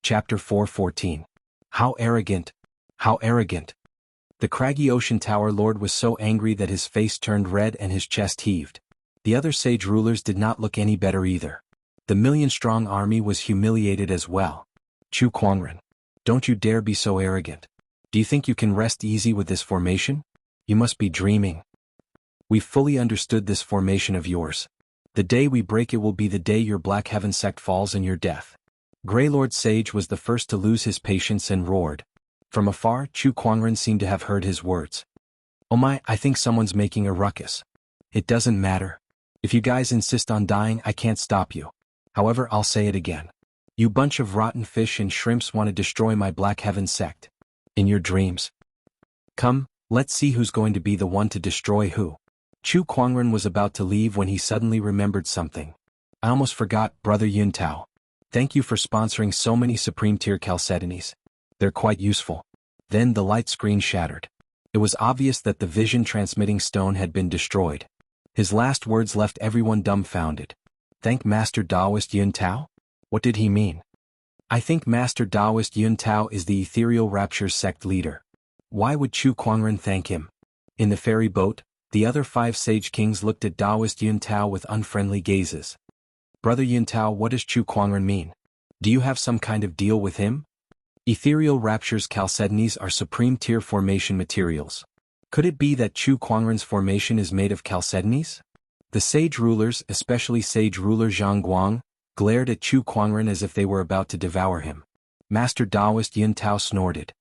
Chapter 4:14. How arrogant! How arrogant! The craggy ocean tower lord was so angry that his face turned red and his chest heaved. The other sage rulers did not look any better either. The million-strong army was humiliated as well. Chu Kuangren, don't you dare be so arrogant. Do you think you can rest easy with this formation? You must be dreaming. We've fully understood this formation of yours. The day we break it will be the day your Black Heaven sect falls and your death. Grey Lord Sage was the first to lose his patience and roared. From afar, Chu Kuangren seemed to have heard his words. Oh my, I think someone's making a ruckus. It doesn't matter. If you guys insist on dying, I can't stop you. However, I'll say it again. You bunch of rotten fish and shrimps want to destroy my Black Heaven sect. In your dreams. Come, let's see who's going to be the one to destroy who. Chu Kuangren was about to leave when he suddenly remembered something. I almost forgot, Brother Yuntao. Thank you for sponsoring so many Supreme Tier Chalcedonies. They're quite useful. Then the light screen shattered. It was obvious that the vision transmitting stone had been destroyed. His last words left everyone dumbfounded. Thank Master Taoist Yuntao? What did he mean? I think Master Taoist Yuntao is the Ethereal Rapture sect leader. Why would Chu Kuangren thank him? In the ferry boat, the other 5 sage kings looked at Taoist Yuntao with unfriendly gazes. Brother Yuntao, what does Chu Kuangren mean? Do you have some kind of deal with him? Ethereal Rapture's Chalcedonies are supreme tier formation materials. Could it be that Chu Kuangren's formation is made of Chalcedonies? The sage rulers, especially sage ruler Jianghu, glared at Chu Kuangren as if they were about to devour him. Master Taoist Yuntao snorted.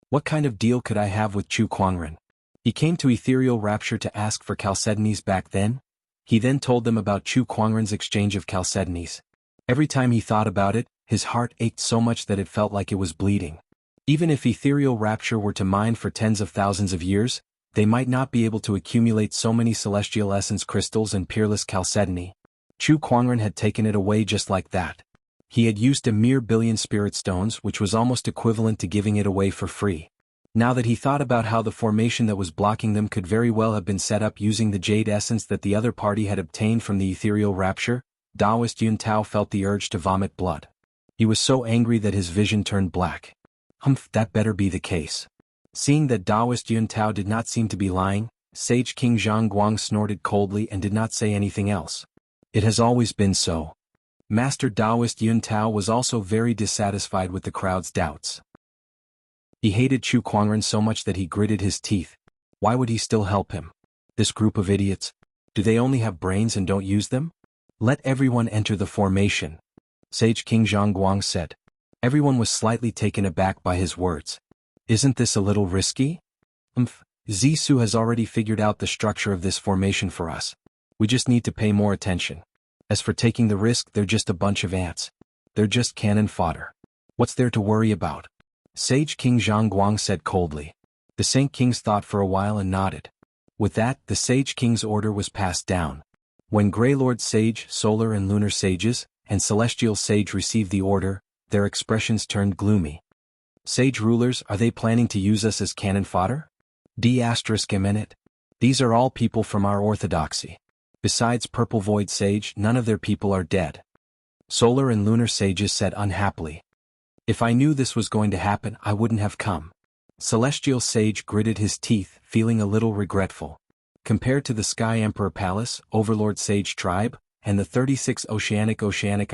What kind of deal could I have with Chu Kuangren? He came to Ethereal Rapture to ask for Chalcedonies back then? He then told them about Chu Kuangren's exchange of Chalcedonies. Every time he thought about it, his heart ached so much that it felt like it was bleeding. Even if Ethereal Rapture were to mine for tens of thousands of years, they might not be able to accumulate so many celestial essence crystals and peerless Chalcedony. Chu Kuangren had taken it away just like that. He had used a mere billion spirit stones, which was almost equivalent to giving it away for free. Now that he thought about how the formation that was blocking them could very well have been set up using the jade essence that the other party had obtained from the Ethereal Rapture, Taoist Yuntao felt the urge to vomit blood. He was so angry that his vision turned black. Humph, that better be the case. Seeing that Taoist Yuntao did not seem to be lying, Sage King Jianghu snorted coldly and did not say anything else. It has always been so. Master Taoist Yuntao was also very dissatisfied with the crowd's doubts. He hated Chu Kuangren so much that he gritted his teeth. Why would he still help him? This group of idiots. Do they only have brains and don't use them? Let everyone enter the formation. Sage King Jianghu said. Everyone was slightly taken aback by his words. Isn't this a little risky? Zissou has already figured out the structure of this formation for us. We just need to pay more attention. As for taking the risk, they're just a bunch of ants. They're just cannon fodder. What's there to worry about? Sage King Jianghu said coldly. The Saint Kings thought for a while and nodded. With that, the Sage King's order was passed down. When Grey Lord Sage, Solar and Lunar Sages, and Celestial Sage received the order, their expressions turned gloomy. Sage rulers, are they planning to use us as cannon fodder? D****. These are all people from our orthodoxy. Besides Purple Void Sage, none of their people are dead. Solar and Lunar Sages said unhappily. If I knew this was going to happen, I wouldn't have come. Celestial Sage gritted his teeth, feeling a little regretful. Compared to the Sky Emperor Palace, Overlord Sage Tribe, and the 36 Oceanic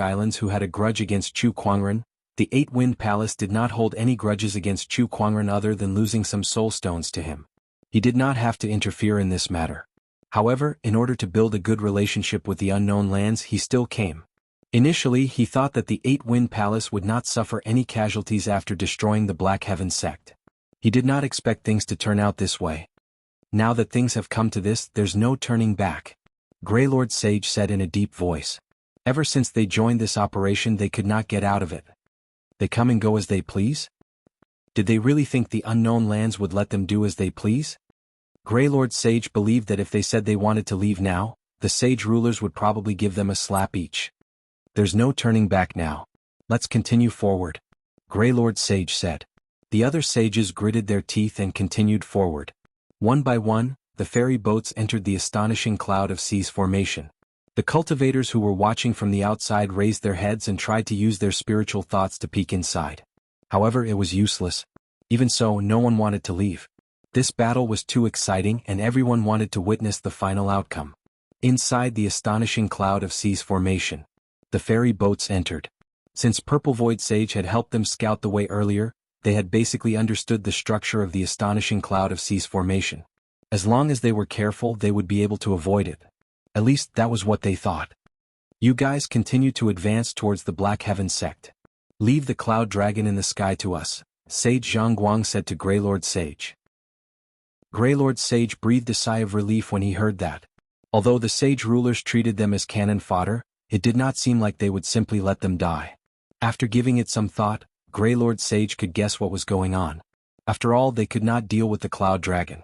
Islands who had a grudge against Chu Kuangren, the 8-Wind Palace did not hold any grudges against Chu Kuangren other than losing some soul stones to him. He did not have to interfere in this matter. However, in order to build a good relationship with the unknown lands, he still came. Initially, he thought that the 8-Wind Palace would not suffer any casualties after destroying the Black Heaven sect. He did not expect things to turn out this way. Now that things have come to this, there's no turning back. Grey Lord Sage said in a deep voice. Ever since they joined this operation, they could not get out of it. They come and go as they please? Did they really think the unknown lands would let them do as they please? Grey Lord Sage believed that if they said they wanted to leave now, the Sage rulers would probably give them a slap each. There's no turning back now. Let's continue forward. Grey Lord Sage said. The other sages gritted their teeth and continued forward. One by one, the ferry boats entered the astonishing cloud of seas formation. The cultivators who were watching from the outside raised their heads and tried to use their spiritual thoughts to peek inside. However, it was useless. Even so, no one wanted to leave. This battle was too exciting and everyone wanted to witness the final outcome. Inside the astonishing cloud of seas formation, the ferry boats entered. Since Purple Void Sage had helped them scout the way earlier, they had basically understood the structure of the astonishing cloud of seas formation. As long as they were careful, they would be able to avoid it. At least that was what they thought. You guys continue to advance towards the Black Heaven sect. Leave the Cloud Dragon in the sky to us, Sage Jianghu said to Greylord Sage. Greylord Sage breathed a sigh of relief when he heard that. Although the Sage rulers treated them as cannon fodder, it did not seem like they would simply let them die. After giving it some thought, Greylord Sage could guess what was going on. After all, they could not deal with the Cloud Dragon.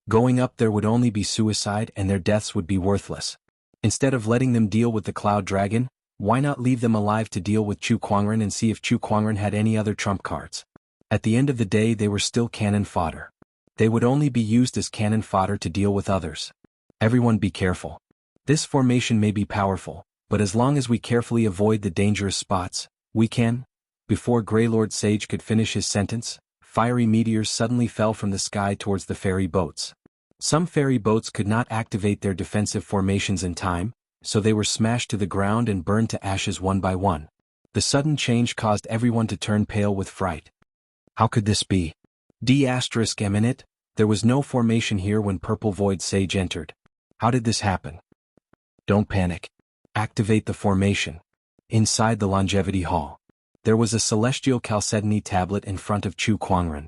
Going up there would only be suicide and their deaths would be worthless. Instead of letting them deal with the Cloud Dragon, why not leave them alive to deal with Chu Kuangren and see if Chu Kuangren had any other trump cards? At the end of the day, they were still cannon fodder. They would only be used as cannon fodder to deal with others. Everyone be careful. This formation may be powerful, but as long as we carefully avoid the dangerous spots, we can. Before Greylord Sage could finish his sentence, fiery meteors suddenly fell from the sky towards the ferry boats. Some ferry boats could not activate their defensive formations in time, so they were smashed to the ground and burned to ashes one by one. The sudden change caused everyone to turn pale with fright. How could this be? D***, there was no formation here when Purple Void Sage entered. How did this happen? Don't panic. Activate the formation. Inside the Longevity Hall, there was a celestial chalcedony tablet in front of Chu Kuangren.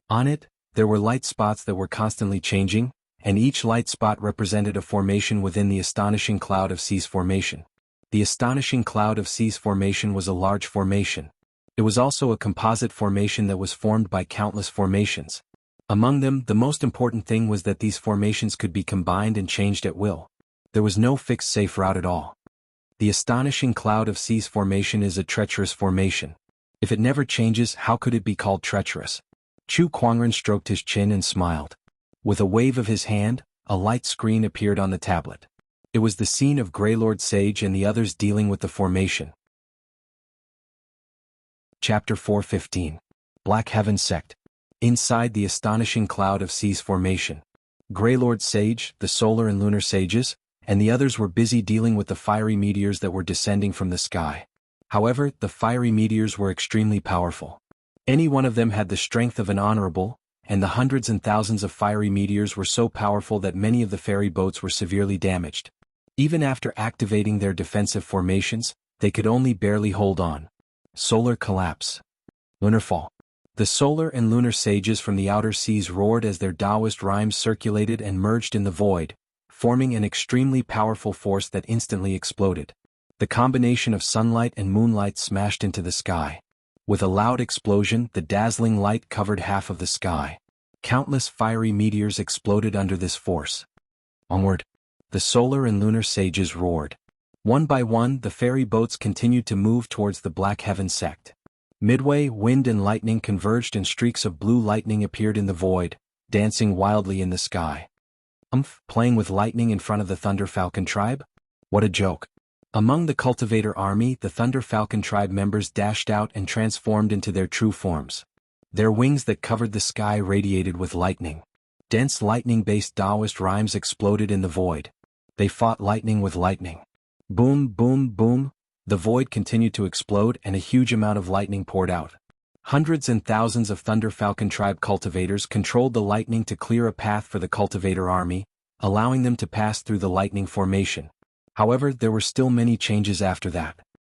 On it, there were light spots that were constantly changing, and each light spot represented a formation within the astonishing cloud of seas formation. The astonishing cloud of seas formation was a large formation. It was also a composite formation that was formed by countless formations. Among them, the most important thing was that these formations could be combined and changed at will. There was no fixed safe route at all. The astonishing cloud of seas formation is a treacherous formation. If it never changes, how could it be called treacherous? Chu Kuangren stroked his chin and smiled. With a wave of his hand, a light screen appeared on the tablet. It was the scene of Greylord Sage and the others dealing with the formation. Chapter 4:15. Black Heaven Sect. Inside the astonishing cloud of seas formation, Greylord Sage, the solar and lunar sages, and the others were busy dealing with the fiery meteors that were descending from the sky. However, the fiery meteors were extremely powerful. Any one of them had the strength of an honorable, and the hundreds and thousands of fiery meteors were so powerful that many of the ferry boats were severely damaged. Even after activating their defensive formations, they could only barely hold on. Solar collapse. Lunar fall. The solar and lunar sages from the outer seas roared as their Taoist rhymes circulated and merged in the void, forming an extremely powerful force that instantly exploded. The combination of sunlight and moonlight smashed into the sky. With a loud explosion, the dazzling light covered half of the sky. Countless fiery meteors exploded under this force. Onward. The solar and lunar sages roared. One by one, the ferry boats continued to move towards the Black Heaven sect. Midway, wind and lightning converged and streaks of blue lightning appeared in the void, dancing wildly in the sky. Playing with lightning in front of the Thunder Falcon tribe? What a joke. Among the Cultivator army, the Thunder Falcon tribe members dashed out and transformed into their true forms. Their wings that covered the sky radiated with lightning. Dense lightning-based Taoist rhymes exploded in the void. They fought lightning with lightning. Boom, boom, boom. The void continued to explode and a huge amount of lightning poured out. Hundreds and thousands of Thunder Falcon tribe cultivators controlled the lightning to clear a path for the Cultivator army, allowing them to pass through the lightning formation. However, there were still many changes after that.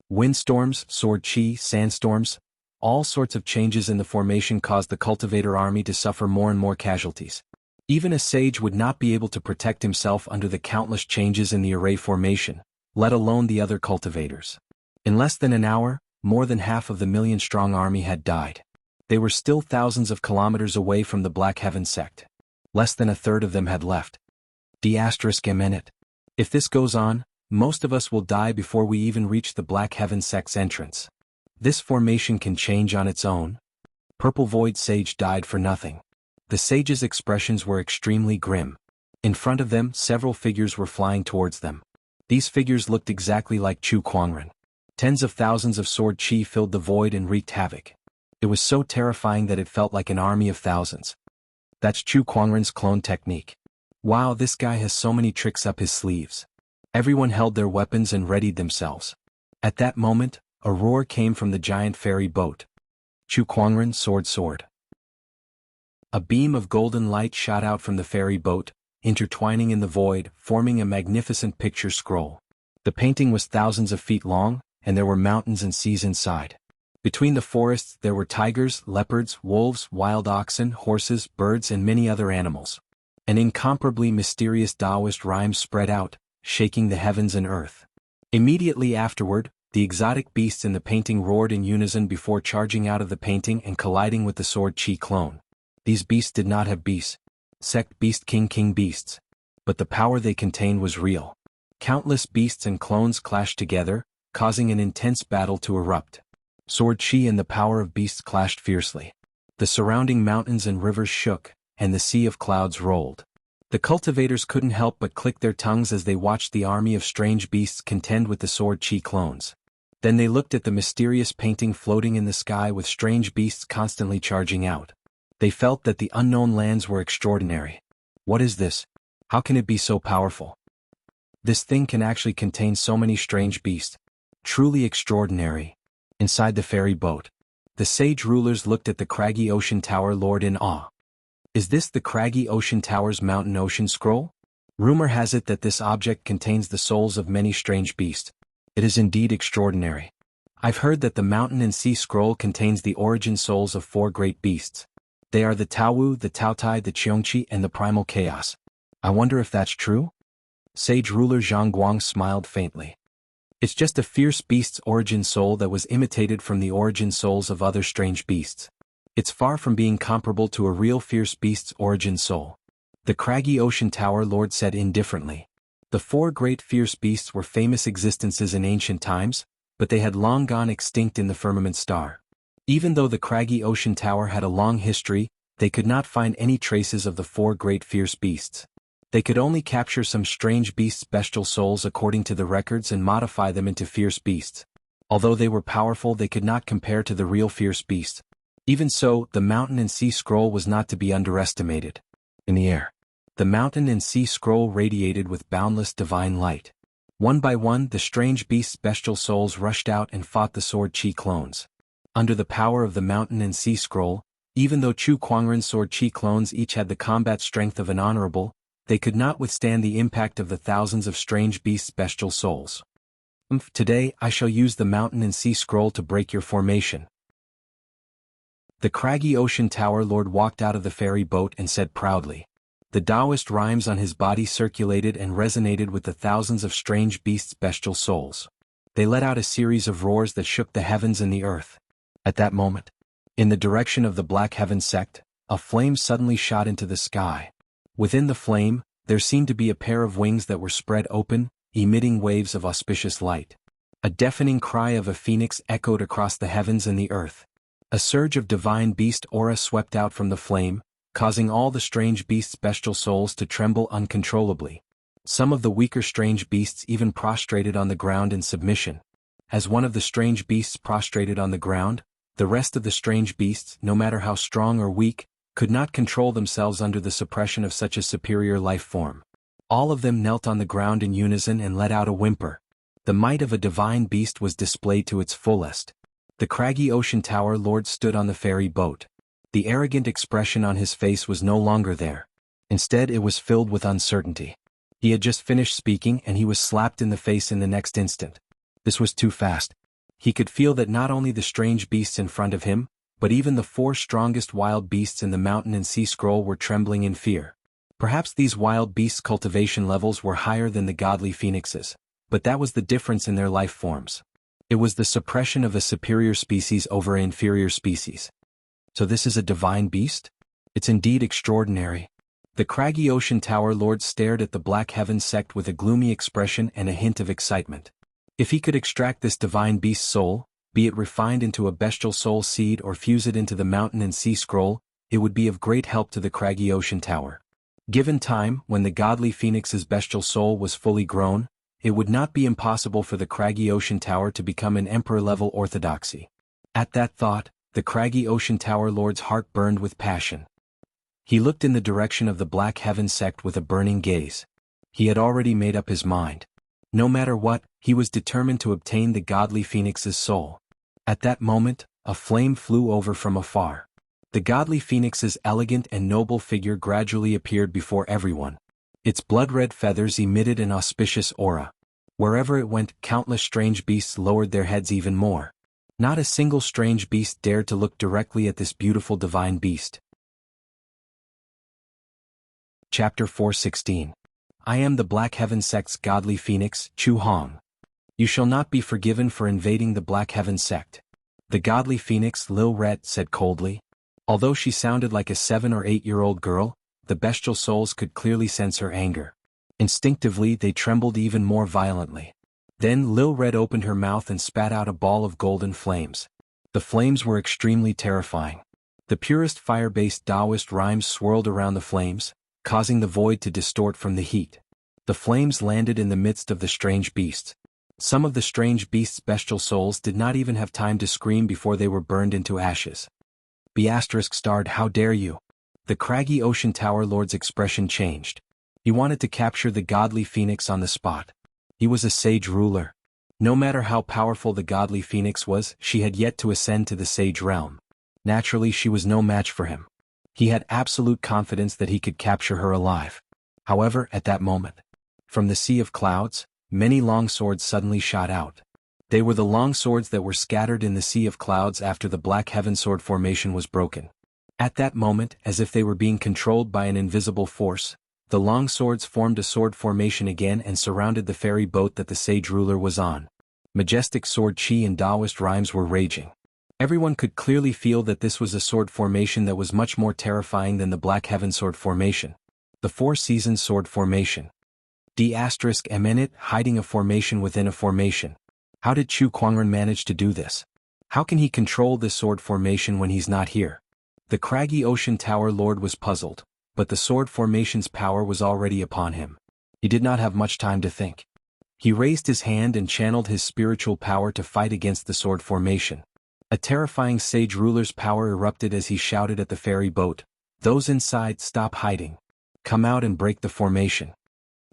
Windstorms, sword chi, sandstorms, all sorts of changes in the formation caused the Cultivator army to suffer more and more casualties. Even a sage would not be able to protect himself under the countless changes in the array formation, let alone the other cultivators. In less than an hour, more than half of the million-strong army had died. They were still thousands of kilometers away from the Black Heaven sect. Less than a third of them had left. D***. If this goes on, most of us will die before we even reach the Black Heaven sect's entrance. This formation can change on its own. Purple Void Sage died for nothing. The sage's expressions were extremely grim. In front of them, several figures were flying towards them. These figures looked exactly like Chu Kuangren. Tens of thousands of sword chi filled the void and wreaked havoc. It was so terrifying that it felt like an army of thousands. That's Chu Kuangren's clone technique. Wow, this guy has so many tricks up his sleeves. Everyone held their weapons and readied themselves. At that moment, a roar came from the giant ferry boat. Chu Kuangren, sword. A beam of golden light shot out from the ferry boat, intertwining in the void, forming a magnificent picture scroll. The painting was thousands of feet long, and there were mountains and seas inside. Between the forests there were tigers, leopards, wolves, wild oxen, horses, birds and many other animals. An incomparably mysterious Taoist rhyme spread out, shaking the heavens and earth. Immediately afterward, the exotic beasts in the painting roared in unison before charging out of the painting and colliding with the sword chi clone. These beasts did not have beasts. Sect beast king beasts. But the power they contained was real. Countless beasts and clones clashed together, causing an intense battle to erupt. Sword chi and the power of beasts clashed fiercely. The surrounding mountains and rivers shook, and the sea of clouds rolled. The cultivators couldn't help but click their tongues as they watched the army of strange beasts contend with the sword chi clones. Then they looked at the mysterious painting floating in the sky with strange beasts constantly charging out. They felt that the unknown lands were extraordinary. What is this? How can it be so powerful? This thing can actually contain so many strange beasts. Truly extraordinary. Inside the ferry boat, the sage rulers looked at the craggy ocean tower lord in awe. Is this the craggy ocean tower's mountain ocean scroll? Rumor has it that this object contains the souls of many strange beasts. It is indeed extraordinary. I've heard that the mountain and sea scroll contains the origin souls of 4 great beasts. They are the Taowu, the Taotai, the Qiongqi, and the Primal Chaos. I wonder if that's true? Sage ruler Zhang Guang smiled faintly. It's just a fierce beast's origin soul that was imitated from the origin souls of other strange beasts. It's far from being comparable to a real fierce beast's origin soul. The craggy ocean tower lord said indifferently. The 4 great fierce beasts were famous existences in ancient times, but they had long gone extinct in the firmament star. Even though the craggy ocean tower had a long history, they could not find any traces of the 4 great fierce beasts. They could only capture some strange beasts' bestial souls according to the records and modify them into fierce beasts. Although they were powerful, they could not compare to the real fierce beasts. Even so, the mountain and sea scroll was not to be underestimated. In the air, the mountain and sea scroll radiated with boundless divine light. One by one, the strange beasts' bestial souls rushed out and fought the sword chi clones. Under the power of the mountain and sea scroll, even though Chu Kuangren's sword chi clones each had the combat strength of an honorable, they could not withstand the impact of the thousands of strange beasts' bestial souls. Today I shall use the mountain and sea scroll to break your formation. The craggy ocean tower lord walked out of the ferry boat and said proudly. The Taoist rhymes on his body circulated and resonated with the thousands of strange beasts' bestial souls. They let out a series of roars that shook the heavens and the earth. At that moment, in the direction of the Black Heaven sect, a flame suddenly shot into the sky. Within the flame, there seemed to be a pair of wings that were spread open, emitting waves of auspicious light. A deafening cry of a phoenix echoed across the heavens and the earth. A surge of divine beast aura swept out from the flame, causing all the strange beasts' bestial souls to tremble uncontrollably. Some of the weaker strange beasts even prostrated on the ground in submission. As one of the strange beasts prostrated on the ground, the rest of the strange beasts, no matter how strong or weak, could not control themselves under the suppression of such a superior life form. All of them knelt on the ground in unison and let out a whimper. The might of a divine beast was displayed to its fullest. The craggy ocean tower lord stood on the ferry boat. The arrogant expression on his face was no longer there. Instead, it was filled with uncertainty. He had just finished speaking and he was slapped in the face in the next instant. This was too fast. He could feel that not only the strange beasts in front of him, but even the 4 strongest wild beasts in the mountain and sea scroll were trembling in fear. Perhaps these wild beasts' cultivation levels were higher than the godly phoenixes, but that was the difference in their life forms. It was the suppression of a superior species over an inferior species. So this is a divine beast? It's indeed extraordinary. The craggy ocean tower lord stared at the Black Heaven sect with a gloomy expression and a hint of excitement. If he could extract this divine beast's soul, be it refined into a bestial soul seed or fuse it into the mountain and sea scroll, it would be of great help to the craggy ocean tower. Given time, when the godly phoenix's bestial soul was fully grown, it would not be impossible for the craggy ocean tower to become an emperor-level orthodoxy. At that thought, the craggy ocean tower lord's heart burned with passion. He looked in the direction of the Black Heaven sect with a burning gaze. He had already made up his mind. No matter what, he was determined to obtain the godly phoenix's soul. At that moment, a flame flew over from afar. The godly phoenix's elegant and noble figure gradually appeared before everyone. Its blood-red feathers emitted an auspicious aura. Wherever it went, countless strange beasts lowered their heads even more. Not a single strange beast dared to look directly at this beautiful divine beast. Chapter 4:16. I am the Black Heaven sect's godly phoenix, Chu Hong. You shall not be forgiven for invading the Black Heaven sect. The godly phoenix Lil Ret said coldly. Although she sounded like a 7 or 8-year-old girl, the bestial souls could clearly sense her anger. Instinctively they trembled even more violently. Then Lil Red opened her mouth and spat out a ball of golden flames. The flames were extremely terrifying. The purest fire-based Taoist rhymes swirled around the flames, causing the void to distort from the heat. The flames landed in the midst of the strange beasts. Some of the strange beasts' bestial souls did not even have time to scream before they were burned into ashes. ****, how dare you? The craggy ocean tower lord's expression changed. He wanted to capture the godly phoenix on the spot. He was a sage ruler. No matter how powerful the godly phoenix was, she had yet to ascend to the sage realm. Naturally, she was no match for him. He had absolute confidence that he could capture her alive. However, at that moment, from the sea of clouds, many long swords suddenly shot out. They were the long swords that were scattered in the sea of clouds after the Black Heaven sword formation was broken. At that moment, as if they were being controlled by an invisible force, the long swords formed a sword formation again and surrounded the ferry boat that the sage ruler was on. Majestic sword chi and Taoist rhymes were raging. Everyone could clearly feel that this was a sword formation that was much more terrifying than the Black Heaven sword formation. The Four Seasons sword formation. ***, hiding a formation within a formation. How did Chu Kuangren manage to do this? How can he control this sword formation when he's not here? The craggy ocean tower lord was puzzled, but the sword formation's power was already upon him. He did not have much time to think. He raised his hand and channeled his spiritual power to fight against the sword formation. A terrifying sage ruler's power erupted as he shouted at the ferry boat, "Those inside, stop hiding. Come out and break the formation."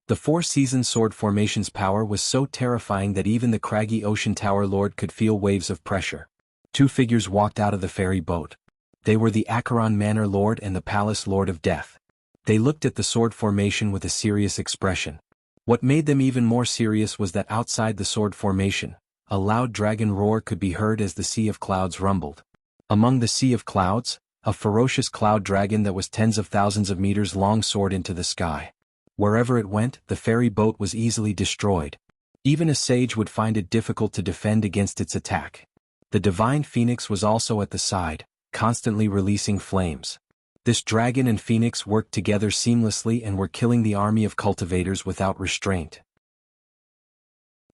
The Four Seasons sword formation's power was so terrifying that even the craggy ocean tower lord could feel waves of pressure. Two figures walked out of the ferry boat. They were the Acheron Manor Lord and the Palace Lord of Death. They looked at the sword formation with a serious expression. What made them even more serious was that outside the sword formation, a loud dragon roar could be heard as the sea of clouds rumbled. Among the sea of clouds, a ferocious cloud dragon that was tens of thousands of meters long soared into the sky. Wherever it went, the ferry boat was easily destroyed. Even a sage would find it difficult to defend against its attack. The divine phoenix was also at the side, constantly releasing flames. This dragon and phoenix worked together seamlessly and were killing the army of cultivators without restraint.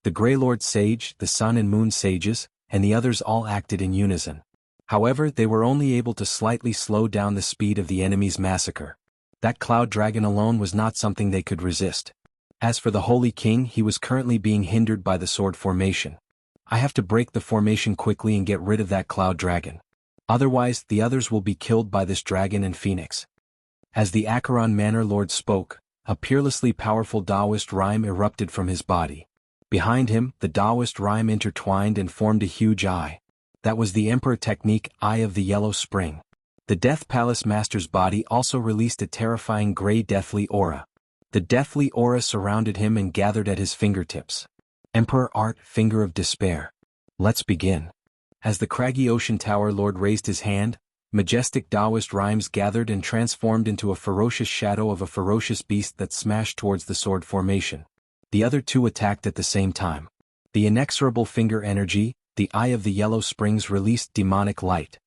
The Grey Lord Sage, the Sun and Moon Sages, and the others all acted in unison. However, they were only able to slightly slow down the speed of the enemy's massacre. That cloud dragon alone was not something they could resist. As for the Holy King, he was currently being hindered by the sword formation. I have to break the formation quickly and get rid of that cloud dragon. Otherwise, the others will be killed by this dragon and phoenix. As the Acheron Manor Lord spoke, a peerlessly powerful Taoist rhyme erupted from his body. Behind him, the Taoist rhyme intertwined and formed a huge eye. That was the Emperor technique, Eye of the Yellow Spring. The Death Palace Master's body also released a terrifying gray deathly aura. The deathly aura surrounded him and gathered at his fingertips. Emperor Art, Finger of Despair. Let's begin. As the craggy ocean tower lord raised his hand, majestic Taoist rhymes gathered and transformed into a ferocious shadow of a ferocious beast that smashed towards the sword formation. The other two attacked at the same time. The inexorable finger energy, the Eye of the Yellow Springs released demonic light.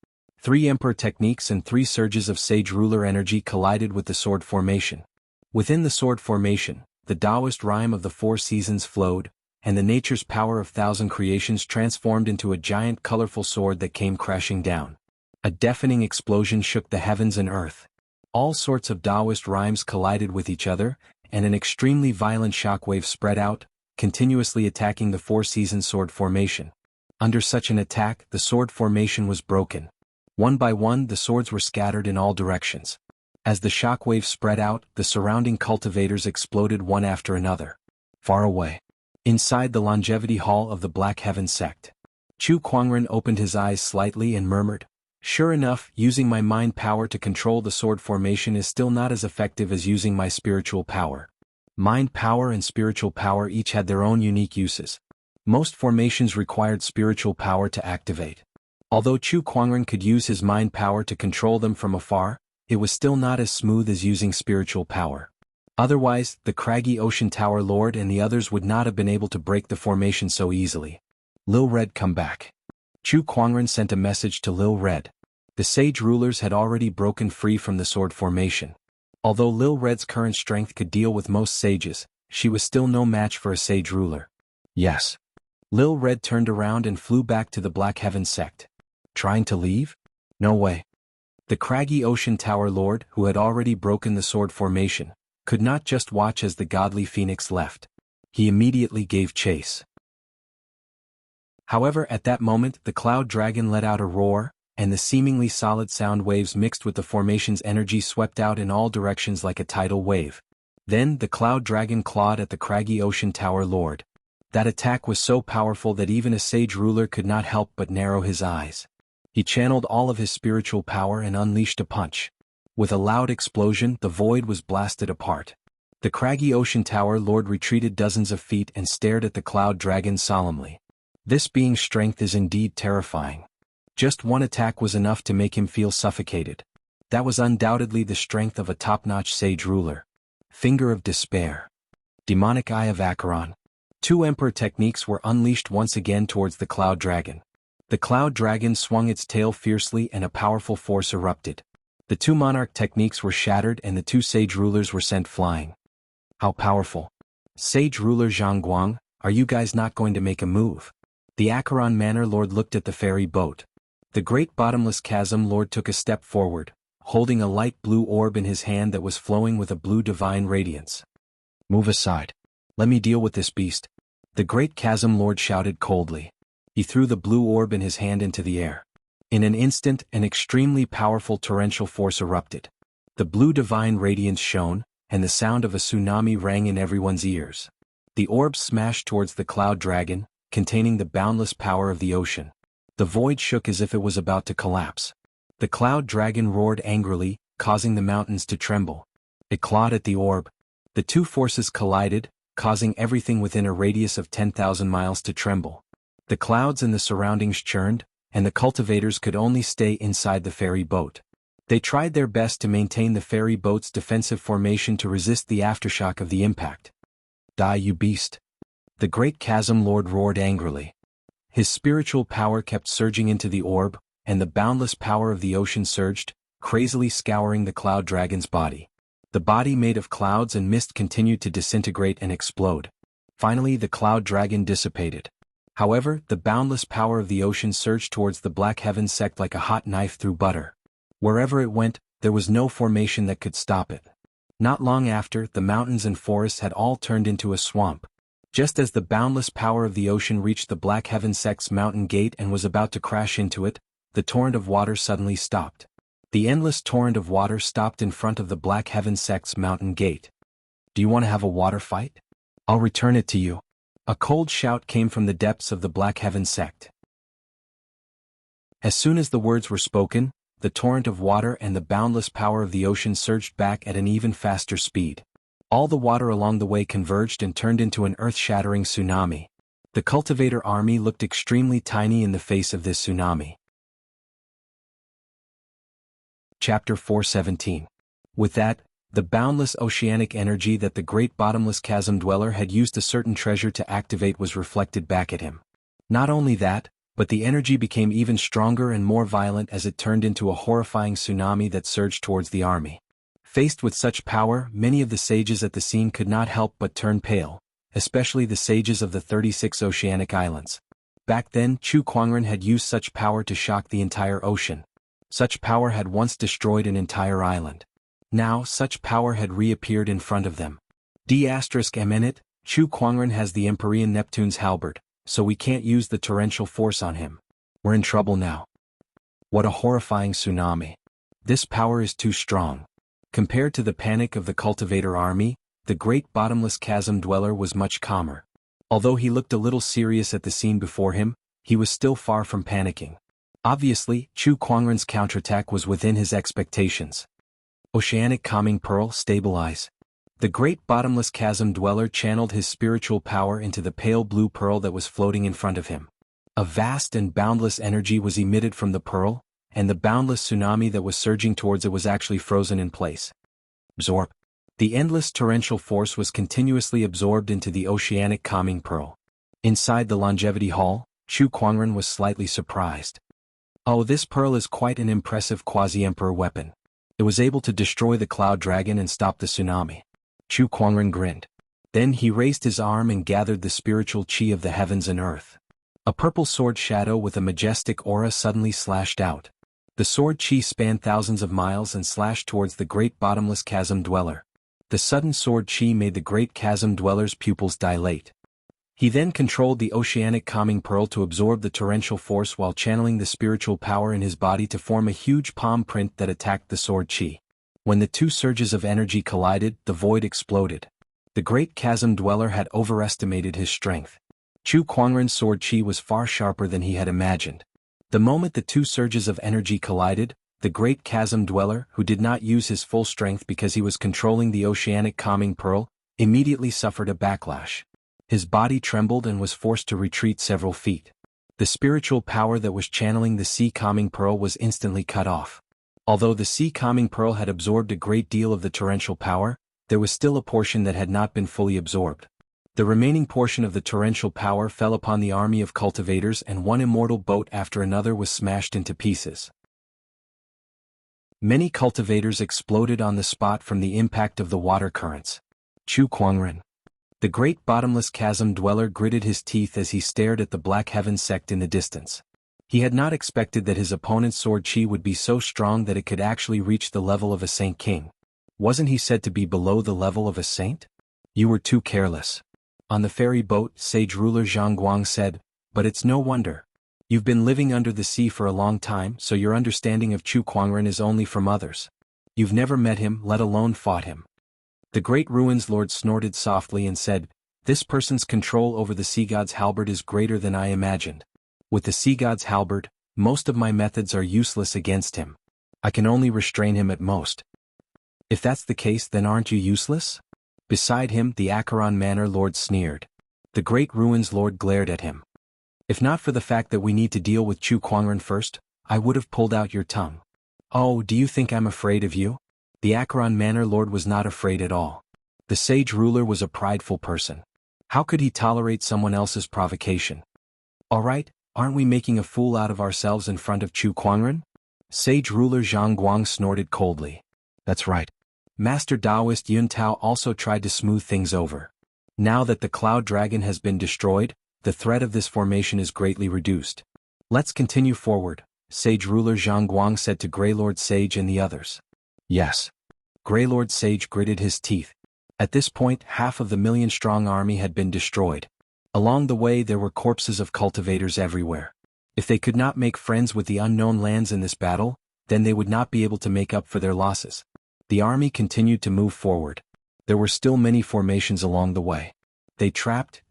3 Emperor techniques and 3 surges of Sage Ruler energy collided with the sword formation. Within the sword formation, the Taoist rhyme of the Four Seasons flowed, and the nature's power of 1,000 creations transformed into a giant colorful sword that came crashing down. A deafening explosion shook the heavens and earth. All sorts of Taoist rhymes collided with each other, and an extremely violent shockwave spread out, continuously attacking the four-season sword formation. Under such an attack, the sword formation was broken. One by one, the swords were scattered in all directions. As the shockwave spread out, the surrounding cultivators exploded one after another. Far away, inside the longevity hall of the Black Heaven sect, Chu Kuangren opened his eyes slightly and murmured, "Sure enough, using my mind power to control the sword formation is still not as effective as using my spiritual power." Mind power and spiritual power each had their own unique uses. Most formations required spiritual power to activate. Although Chu Kuangren could use his mind power to control them from afar, it was still not as smooth as using spiritual power. Otherwise, the craggy ocean tower lord and the others would not have been able to break the formation so easily. "Lil Red, come back." Chu Kuangren sent a message to Lil Red. The sage rulers had already broken free from the sword formation. Although Lil Red's current strength could deal with most sages, she was still no match for a sage ruler. "Yes." Lil Red turned around and flew back to the Black Heaven sect. "Trying to leave? No way." The craggy ocean tower lord, who had already broken the sword formation, could not just watch as the godly phoenix left. He immediately gave chase. However, at that moment, the cloud dragon let out a roar, and the seemingly solid sound waves mixed with the formation's energy swept out in all directions like a tidal wave. Then, the cloud dragon clawed at the craggy ocean tower lord. That attack was so powerful that even a sage ruler could not help but narrow his eyes. He channeled all of his spiritual power and unleashed a punch. With a loud explosion, the void was blasted apart. The craggy ocean tower lord retreated dozens of feet and stared at the cloud dragon solemnly. This being's strength is indeed terrifying. Just one attack was enough to make him feel suffocated. That was undoubtedly the strength of a top-notch sage ruler. Finger of Despair. Demonic Eye of Acheron. Two Emperor techniques were unleashed once again towards the cloud dragon. The cloud dragon swung its tail fiercely and a powerful force erupted. The two monarch techniques were shattered and the two sage rulers were sent flying. How powerful. Sage ruler Zhangguang, are you guys not going to make a move? The Acheron Manor Lord looked at the ferry boat. The great bottomless chasm lord took a step forward, holding a light blue orb in his hand that was flowing with a blue divine radiance. "Move aside. Let me deal with this beast." The great chasm lord shouted coldly. He threw the blue orb in his hand into the air. In an instant, an extremely powerful torrential force erupted. The blue divine radiance shone, and the sound of a tsunami rang in everyone's ears. The orb smashed towards the cloud dragon, containing the boundless power of the ocean. The void shook as if it was about to collapse. The cloud dragon roared angrily, causing the mountains to tremble. It clawed at the orb. The two forces collided, causing everything within a radius of 10,000 miles to tremble. The clouds and the surroundings churned, and the cultivators could only stay inside the ferry boat. They tried their best to maintain the ferry boat's defensive formation to resist the aftershock of the impact. "Die, you beast!" The great chasm lord roared angrily. His spiritual power kept surging into the orb, and the boundless power of the ocean surged, crazily scouring the cloud dragon's body. The body made of clouds and mist continued to disintegrate and explode. Finally, the cloud dragon dissipated. However, the boundless power of the ocean surged towards the Black Heaven sect like a hot knife through butter. Wherever it went, there was no formation that could stop it. Not long after, the mountains and forests had all turned into a swamp. Just as the boundless power of the ocean reached the Black Heaven sect's mountain gate and was about to crash into it, the torrent of water suddenly stopped. The endless torrent of water stopped in front of the Black Heaven sect's mountain gate. "Do you want to have a water fight? I'll return it to you." A cold shout came from the depths of the Black Heaven sect. As soon as the words were spoken, the torrent of water and the boundless power of the ocean surged back at an even faster speed. All the water along the way converged and turned into an earth-shattering tsunami. The cultivator army looked extremely tiny in the face of this tsunami. Chapter 417. With that, the boundless oceanic energy that the great bottomless chasm dweller had used a certain treasure to activate was reflected back at him. Not only that, but the energy became even stronger and more violent as it turned into a horrifying tsunami that surged towards the army. Faced with such power, many of the sages at the scene could not help but turn pale, especially the sages of the 36 oceanic islands. Back then, Chu Kuangren had used such power to shock the entire ocean. Such power had once destroyed an entire island. Now, such power had reappeared in front of them. D***M in it, Chu Kuangren has the Empyrean Neptune's halberd, so we can't use the torrential force on him. We're in trouble now. What a horrifying tsunami. This power is too strong. Compared to the panic of the cultivator army, the great bottomless chasm dweller was much calmer. Although he looked a little serious at the scene before him, he was still far from panicking. Obviously, Chu Kuangren's counterattack was within his expectations. Oceanic Calming Pearl, stabilize. The great bottomless chasm dweller channeled his spiritual power into the pale blue pearl that was floating in front of him. A vast and boundless energy was emitted from the pearl, and the boundless tsunami that was surging towards it was actually frozen in place. Absorb. The endless torrential force was continuously absorbed into the oceanic calming pearl. Inside the longevity hall, Chu Kuangren was slightly surprised. Oh, this pearl is quite an impressive quasi-emperor weapon. It was able to destroy the cloud dragon and stop the tsunami. Chu Kuangren grinned. Then he raised his arm and gathered the spiritual chi of the heavens and earth. A purple sword shadow with a majestic aura suddenly slashed out. The sword chi spanned thousands of miles and slashed towards the great bottomless chasm dweller. The sudden sword chi made the great chasm dweller's pupils dilate. He then controlled the oceanic calming pearl to absorb the torrential force while channeling the spiritual power in his body to form a huge palm print that attacked the sword chi. When the two surges of energy collided, the void exploded. The great chasm dweller had overestimated his strength. Chu Kuangren's sword chi was far sharper than he had imagined. The moment the two surges of energy collided, the great chasm dweller, who did not use his full strength because he was controlling the oceanic calming pearl, immediately suffered a backlash. His body trembled and was forced to retreat several feet. The spiritual power that was channeling the sea calming pearl was instantly cut off. Although the sea calming pearl had absorbed a great deal of the torrential power, there was still a portion that had not been fully absorbed. The remaining portion of the torrential power fell upon the army of cultivators, and one immortal boat after another was smashed into pieces. Many cultivators exploded on the spot from the impact of the water currents. Chu Kuangren. The great bottomless chasm dweller gritted his teeth as he stared at the black heaven sect in the distance. He had not expected that his opponent's sword chi would be so strong that it could actually reach the level of a saint king. Wasn't he said to be below the level of a saint? You were too careless. On the ferry boat, sage ruler Jianghu said, but it's no wonder. You've been living under the sea for a long time, so your understanding of Chu Kuangren is only from others. You've never met him, let alone fought him. The great ruins lord snorted softly and said, this person's control over the sea god's halberd is greater than I imagined. With the sea god's halberd, most of my methods are useless against him. I can only restrain him at most. If that's the case, then aren't you useless? Beside him, the Acheron Manor lord sneered. The great ruins lord glared at him. If not for the fact that we need to deal with Chu Kuangren first, I would have pulled out your tongue. Oh, do you think I'm afraid of you? The Acheron Manor lord was not afraid at all. The sage ruler was a prideful person. How could he tolerate someone else's provocation? All right, aren't we making a fool out of ourselves in front of Chu Kuangren? Sage ruler Zhang Guang snorted coldly. That's right. Master Taoist Yun Tao also tried to smooth things over. Now that the cloud dragon has been destroyed, the threat of this formation is greatly reduced. Let's continue forward, Sage ruler Zhang Guang said to Greylord Sage and the others. Yes. Greylord Sage gritted his teeth. At this point, half of the million-strong army had been destroyed. Along the way there were corpses of cultivators everywhere. If they could not make friends with the unknown lands in this battle, then they would not be able to make up for their losses. The army continued to move forward. There were still many formations along the way. They trapped,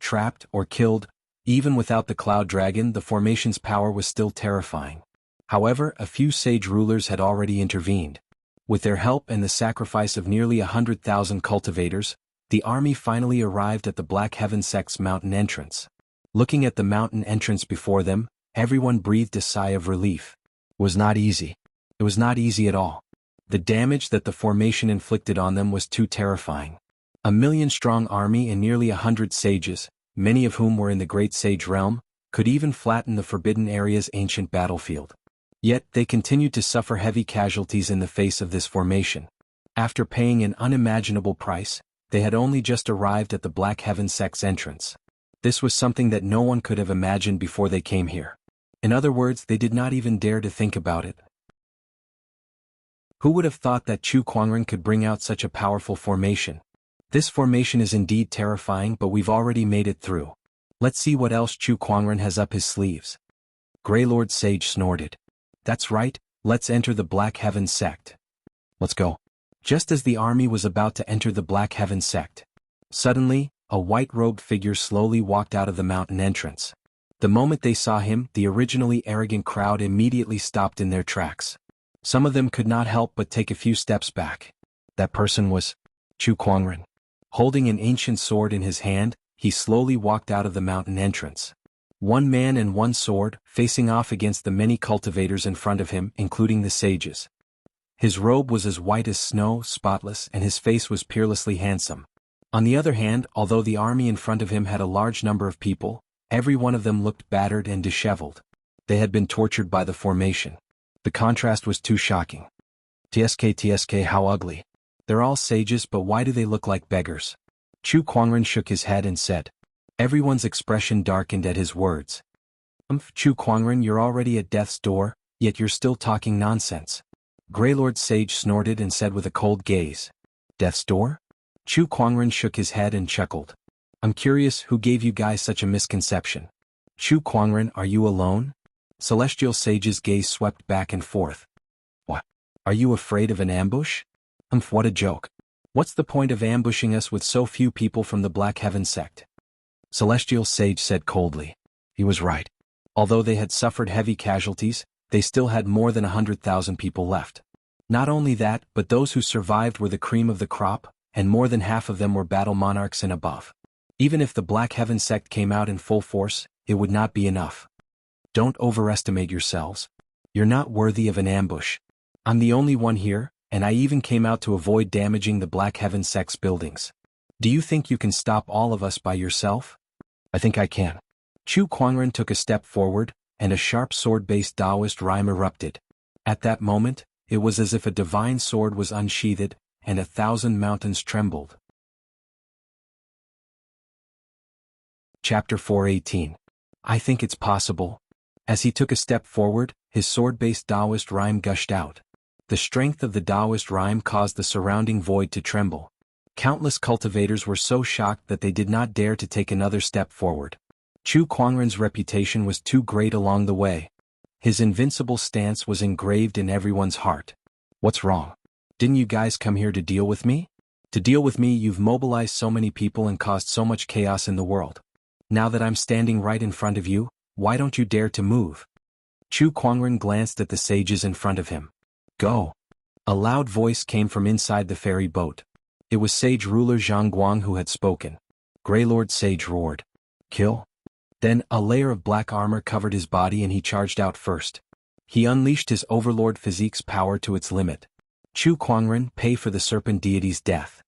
or killed. Even without the cloud dragon, the formation's power was still terrifying. However, a few sage rulers had already intervened. With their help and the sacrifice of nearly 100,000 cultivators, the army finally arrived at the Black Heaven sect's mountain entrance. Looking at the mountain entrance before them, everyone breathed a sigh of relief. It was not easy. It was not easy at all. The damage that the formation inflicted on them was too terrifying. A million-strong army and nearly 100 sages, many of whom were in the Great Sage Realm, could even flatten the Forbidden Area's ancient battlefield. Yet they continued to suffer heavy casualties in the face of this formation. After paying an unimaginable price, they had only just arrived at the Black Heaven sect's entrance. This was something that no one could have imagined before they came here. In other words, they did not even dare to think about it. Who would have thought that Chu Kuangren could bring out such a powerful formation? This formation is indeed terrifying, but we've already made it through. Let's see what else Chu Kuangren has up his sleeves. Grey Lord Sage snorted. That's right, let's enter the Black Heaven sect. Let's go. Just as the army was about to enter the Black Heaven sect, suddenly, a white-robed figure slowly walked out of the mountain entrance. The moment they saw him, the originally arrogant crowd immediately stopped in their tracks. Some of them could not help but take a few steps back. That person was Chu Kuangren. Holding an ancient sword in his hand, he slowly walked out of the mountain entrance. One man and one sword, facing off against the many cultivators in front of him, including the sages. His robe was as white as snow, spotless, and his face was peerlessly handsome. On the other hand, although the army in front of him had a large number of people, every one of them looked battered and disheveled. They had been tortured by the formation. The contrast was too shocking. TSK, how ugly. They're all sages, but why do they look like beggars? Chu Kuangren shook his head and said. Everyone's expression darkened at his words. Chu Kuangren, you're already at death's door, yet you're still talking nonsense. Grey Lord Sage snorted and said with a cold gaze. Death's door? Chu Kuangren shook his head and chuckled. I'm curious, who gave you guys such a misconception? Chu Kuangren, are you alone? Celestial Sage's gaze swept back and forth. What? Are you afraid of an ambush? What a joke. What's the point of ambushing us with so few people from the Black Heaven sect? Celestial Sage said coldly. He was right. Although they had suffered heavy casualties, they still had more than 100,000 people left. Not only that, but those who survived were the cream of the crop, and more than half of them were battle monarchs and above. Even if the Black Heaven sect came out in full force, it would not be enough. Don't overestimate yourselves. You're not worthy of an ambush. I'm the only one here, and I even came out to avoid damaging the Black Heaven sect's buildings. Do you think you can stop all of us by yourself? I think I can. Chu Kuangren took a step forward, and a sharp sword-based Taoist rhyme erupted. At that moment, it was as if a divine sword was unsheathed, and 1,000 mountains trembled. Chapter 4:18. I think it's possible. As he took a step forward, his sword-based Taoist rhyme gushed out. The strength of the Taoist rhyme caused the surrounding void to tremble. Countless cultivators were so shocked that they did not dare to take another step forward. Chu Kuangren's reputation was too great along the way. His invincible stance was engraved in everyone's heart. What's wrong? Didn't you guys come here to deal with me? To deal with me, you've mobilized so many people and caused so much chaos in the world. Now that I'm standing right in front of you, why don't you dare to move? Chu Kuangren glanced at the sages in front of him. Go. A loud voice came from inside the ferry boat. It was Sage Ruler Jianghu who had spoken. Grey Lord Sage roared. Kill. Then, a layer of black armor covered his body and he charged out first. He unleashed his overlord physique's power to its limit. Chu Kuangren, pay for the serpent deity's death.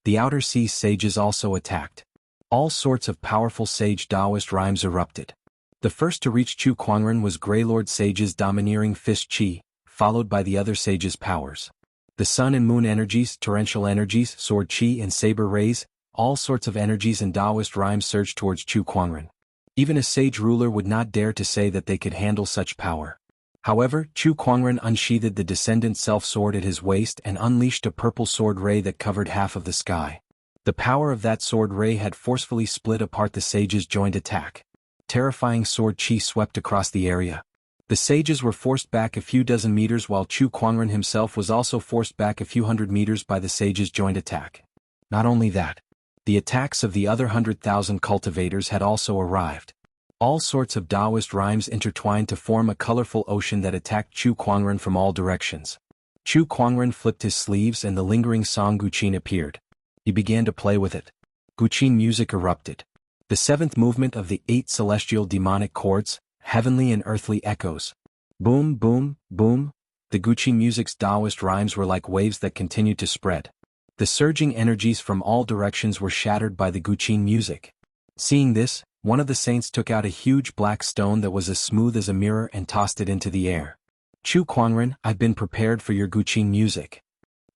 The outer sea sages also attacked. All sorts of powerful sage Taoist rhymes erupted. The first to reach Chu Kuangren was Grey Lord Sage's domineering fist chi, followed by the other sages' powers. The sun and moon energies, torrential energies, sword chi and saber rays, all sorts of energies and Taoist rhymes surged towards Chu Kuangren. Even a sage ruler would not dare to say that they could handle such power. However, Chu Kuangren unsheathed the descendant self-sword at his waist and unleashed a purple sword ray that covered half of the sky. The power of that sword ray had forcefully split apart the sages' joint attack. Terrifying sword chi swept across the area. The sages were forced back a few dozen meters while Chu Kuangren himself was also forced back a few hundred meters by the sages' joint attack. Not only that, the attacks of the other 100,000 cultivators had also arrived. All sorts of Taoist rhymes intertwined to form a colorful ocean that attacked Chu Kuangren from all directions. Chu Kuangren flipped his sleeves and the lingering song Guqin appeared. He began to play with it. Guqin music erupted. The seventh movement of the 8 celestial demonic chords, heavenly and earthly echoes. Boom, boom, boom. The Guqin music's Taoist rhymes were like waves that continued to spread. The surging energies from all directions were shattered by the Guqin music. Seeing this, one of the saints took out a huge black stone that was as smooth as a mirror and tossed it into the air. Chu Kuangren, I've been prepared for your Guqin music.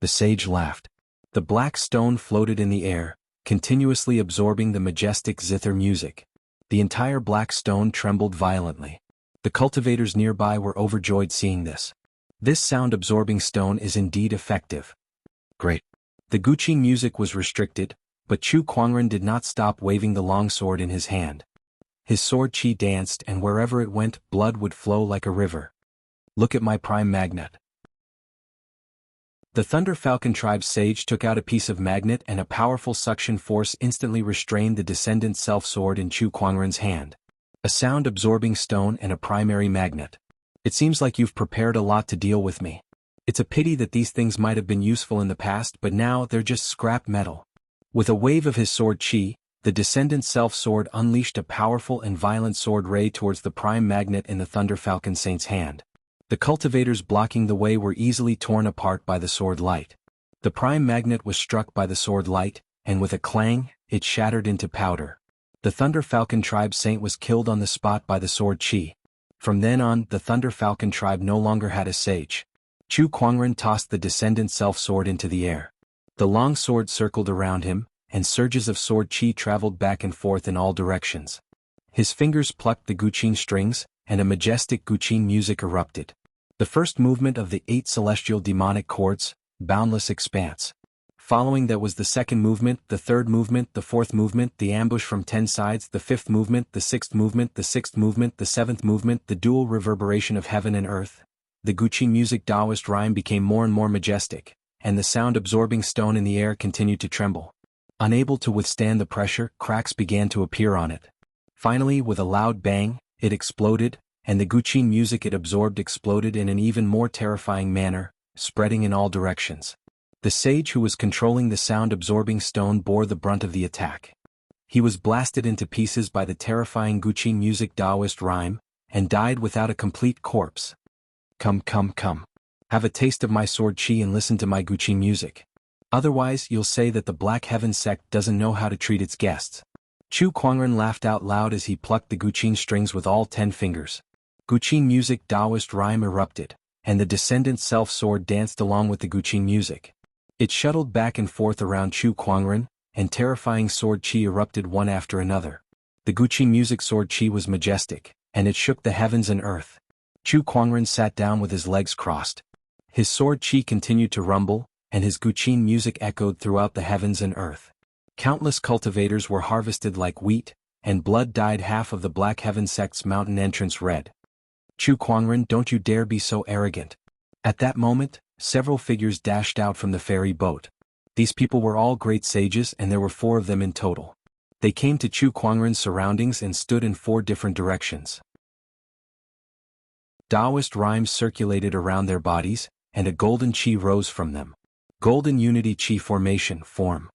The sage laughed. The black stone floated in the air, continuously absorbing the majestic zither music. The entire black stone trembled violently. The cultivators nearby were overjoyed seeing this. This sound-absorbing stone is indeed effective. Great. The Guqin music was restricted, But Chu Kuangren did not stop waving the longsword in his hand. His sword chi danced, and wherever it went, blood would flow like a river. Look at my prime magnet. The Thunder Falcon tribe's sage took out a piece of magnet, and a powerful suction force instantly restrained the descendant self-sword in Chu Kuangren's hand. A sound-absorbing stone and a primary magnet. It seems like you've prepared a lot to deal with me. It's a pity that these things might have been useful in the past, but now they're just scrap metal. With a wave of his sword chi, the descendant self-sword unleashed a powerful and violent sword ray towards the prime magnet in the Thunder Falcon Saint's hand. The cultivators blocking the way were easily torn apart by the sword light. The prime magnet was struck by the sword light, and with a clang, it shattered into powder. The Thunder Falcon tribe saint was killed on the spot by the sword chi. From then on, the Thunder Falcon tribe no longer had a sage. Chu Kuangren tossed the descendant self-sword into the air. The long sword circled around him, and surges of sword chi traveled back and forth in all directions. His fingers plucked the guqin strings, and a majestic guqin music erupted. The first movement of the 8 celestial demonic chords, Boundless Expanse. Following that was the second movement, the third movement, the fourth movement, the ambush from 10 sides, the fifth movement, the sixth movement, the sixth movement, the seventh movement, the dual reverberation of heaven and earth. The guqin music Taoist rhyme became more and more majestic, and the sound-absorbing stone in the air continued to tremble. Unable to withstand the pressure, cracks began to appear on it. Finally, with a loud bang, it exploded, and the guqin music it absorbed exploded in an even more terrifying manner, spreading in all directions. The sage who was controlling the sound-absorbing stone bore the brunt of the attack. He was blasted into pieces by the terrifying guqin music Taoist rhyme, and died without a complete corpse. Come. Have a taste of my sword chi and listen to my guqin music. Otherwise, you'll say that the Black Heaven sect doesn't know how to treat its guests. Chu Kuangren laughed out loud as he plucked the guqin strings with all 10 fingers. Guqin music Taoist rhyme erupted, and the descendant self-sword danced along with the guqin music. It shuttled back and forth around Chu Kuangren, and terrifying sword chi erupted one after another. The guqin music sword chi was majestic, and it shook the heavens and earth. Chu Kuangren sat down with his legs crossed. His sword chi continued to rumble, and his guqin music echoed throughout the heavens and earth. Countless cultivators were harvested like wheat, and blood dyed half of the Black Heaven sect's mountain entrance red. Chu Kuangren, don't you dare be so arrogant. At that moment, several figures dashed out from the ferry boat. These people were all great sages, and there were 4 of them in total. They came to Chu Kuangren's surroundings and stood in 4 different directions. Taoist rhymes circulated around their bodies, and a golden chi rose from them. Golden Unity Chi Formation form.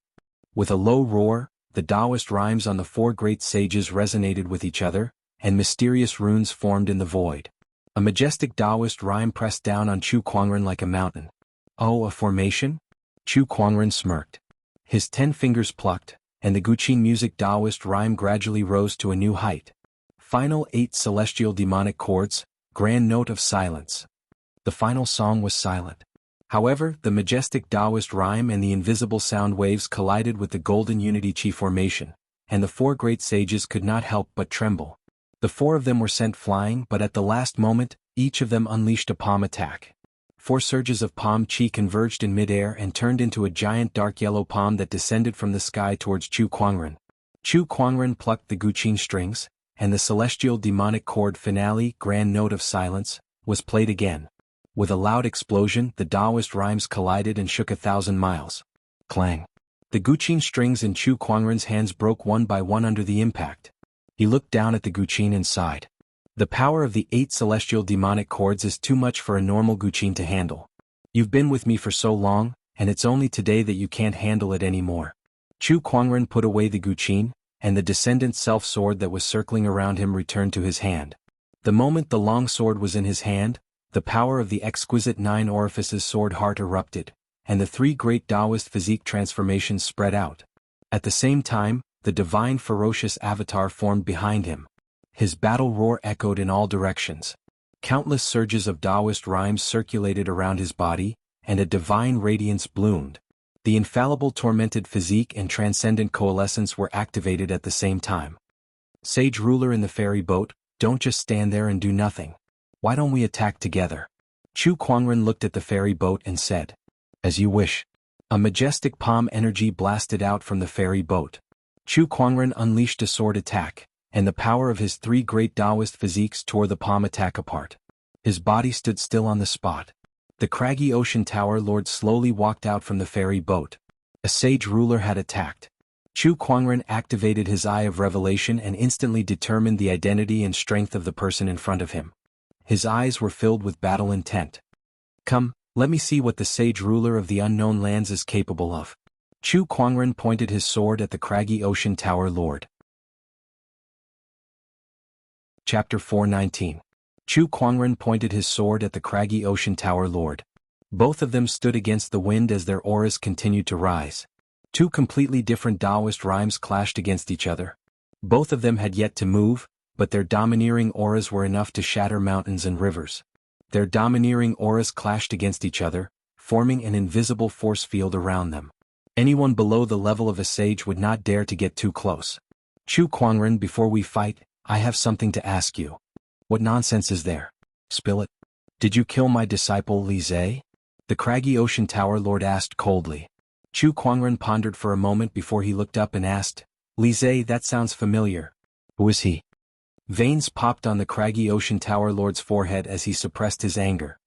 With a low roar, the Taoist rhymes on the 4 great sages resonated with each other, and mysterious runes formed in the void. A majestic Taoist rhyme pressed down on Chu Kuangren like a mountain. Oh, a formation? Chu Kuangren smirked. His 10 fingers plucked, and the guqin music Taoist rhyme gradually rose to a new height. Final 8 celestial demonic chords, grand note of silence. The final song was silent. However, the majestic Taoist rhyme and the invisible sound waves collided with the golden unity chi formation, and the 4 great sages could not help but tremble. The 4 of them were sent flying, but at the last moment, each of them unleashed a palm attack. 4 surges of palm chi converged in midair and turned into a giant dark yellow palm that descended from the sky towards Chu Kuangren. Chu Kuangren plucked the guqin strings, and the celestial demonic chord finale, grand note of silence, was played again. With a loud explosion, the Taoist rhymes collided and shook 1,000 miles. Clang. The guqin strings in Chu Kuangren's hands broke one by one under the impact. He looked down at the guqin and sighed. The power of the 8 celestial demonic chords is too much for a normal guqin to handle. You've been with me for so long, and it's only today that you can't handle it anymore. Chu Kuangren put away the guqin, and the descendant self-sword that was circling around him returned to his hand. The moment the long sword was in his hand, the power of the exquisite 9 orifices sword heart erupted, and the 3 great Taoist physique transformations spread out. At the same time, the divine ferocious avatar formed behind him. His battle roar echoed in all directions. Countless surges of Taoist rhymes circulated around his body, and a divine radiance bloomed. The infallible tormented physique and transcendent coalescence were activated at the same time. Sage ruler in the ferry boat, don't just stand there and do nothing. Why don't we attack together? Chu Kuangren looked at the ferry boat and said, As you wish. A majestic palm energy blasted out from the ferry boat. Chu Kuangren unleashed a sword attack, and the power of his three great Taoist physiques tore the palm attack apart. His body stood still on the spot. The craggy ocean tower lord slowly walked out from the ferry boat. A sage ruler had attacked. Chu Kuangren activated his Eye of Revelation and instantly determined the identity and strength of the person in front of him. His eyes were filled with battle intent. "Come, let me see what the sage ruler of the unknown lands is capable of." Chu Kuangren pointed his sword at the craggy ocean tower lord. Chapter 419. Chu Kuangren pointed his sword at the craggy ocean tower lord. Both of them stood against the wind as their auras continued to rise. Two completely different Taoist rhymes clashed against each other. Both of them had yet to move, but their domineering auras were enough to shatter mountains and rivers. Their domineering auras clashed against each other, forming an invisible force field around them. Anyone below the level of a sage would not dare to get too close. "Chu Kuangren, before we fight, I have something to ask you." "What nonsense is there? Spill it." "Did you kill my disciple Li Zhe?" the craggy ocean tower lord asked coldly. Chu Kuangren pondered for a moment before he looked up and asked, "Li Zhe, that sounds familiar. Who is he?" Veins popped on the craggy ocean tower lord's forehead as he suppressed his anger.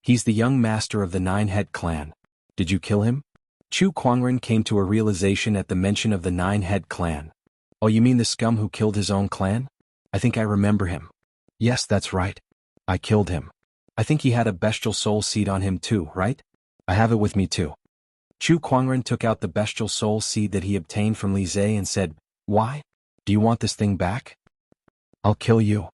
"He's the young master of the Nine-Head clan. Did you kill him?" Chu Kuangren came to a realization at the mention of the Nine-Head clan. "Oh, you mean the scum who killed his own clan? I think I remember him." "Yes, that's right. I killed him. I think he had a bestial soul seed on him too, right? I have it with me too." Chu Kuangren took out the bestial soul seed that he obtained from Li Zhe and said, "Why? Do you want this thing back? I'll kill you."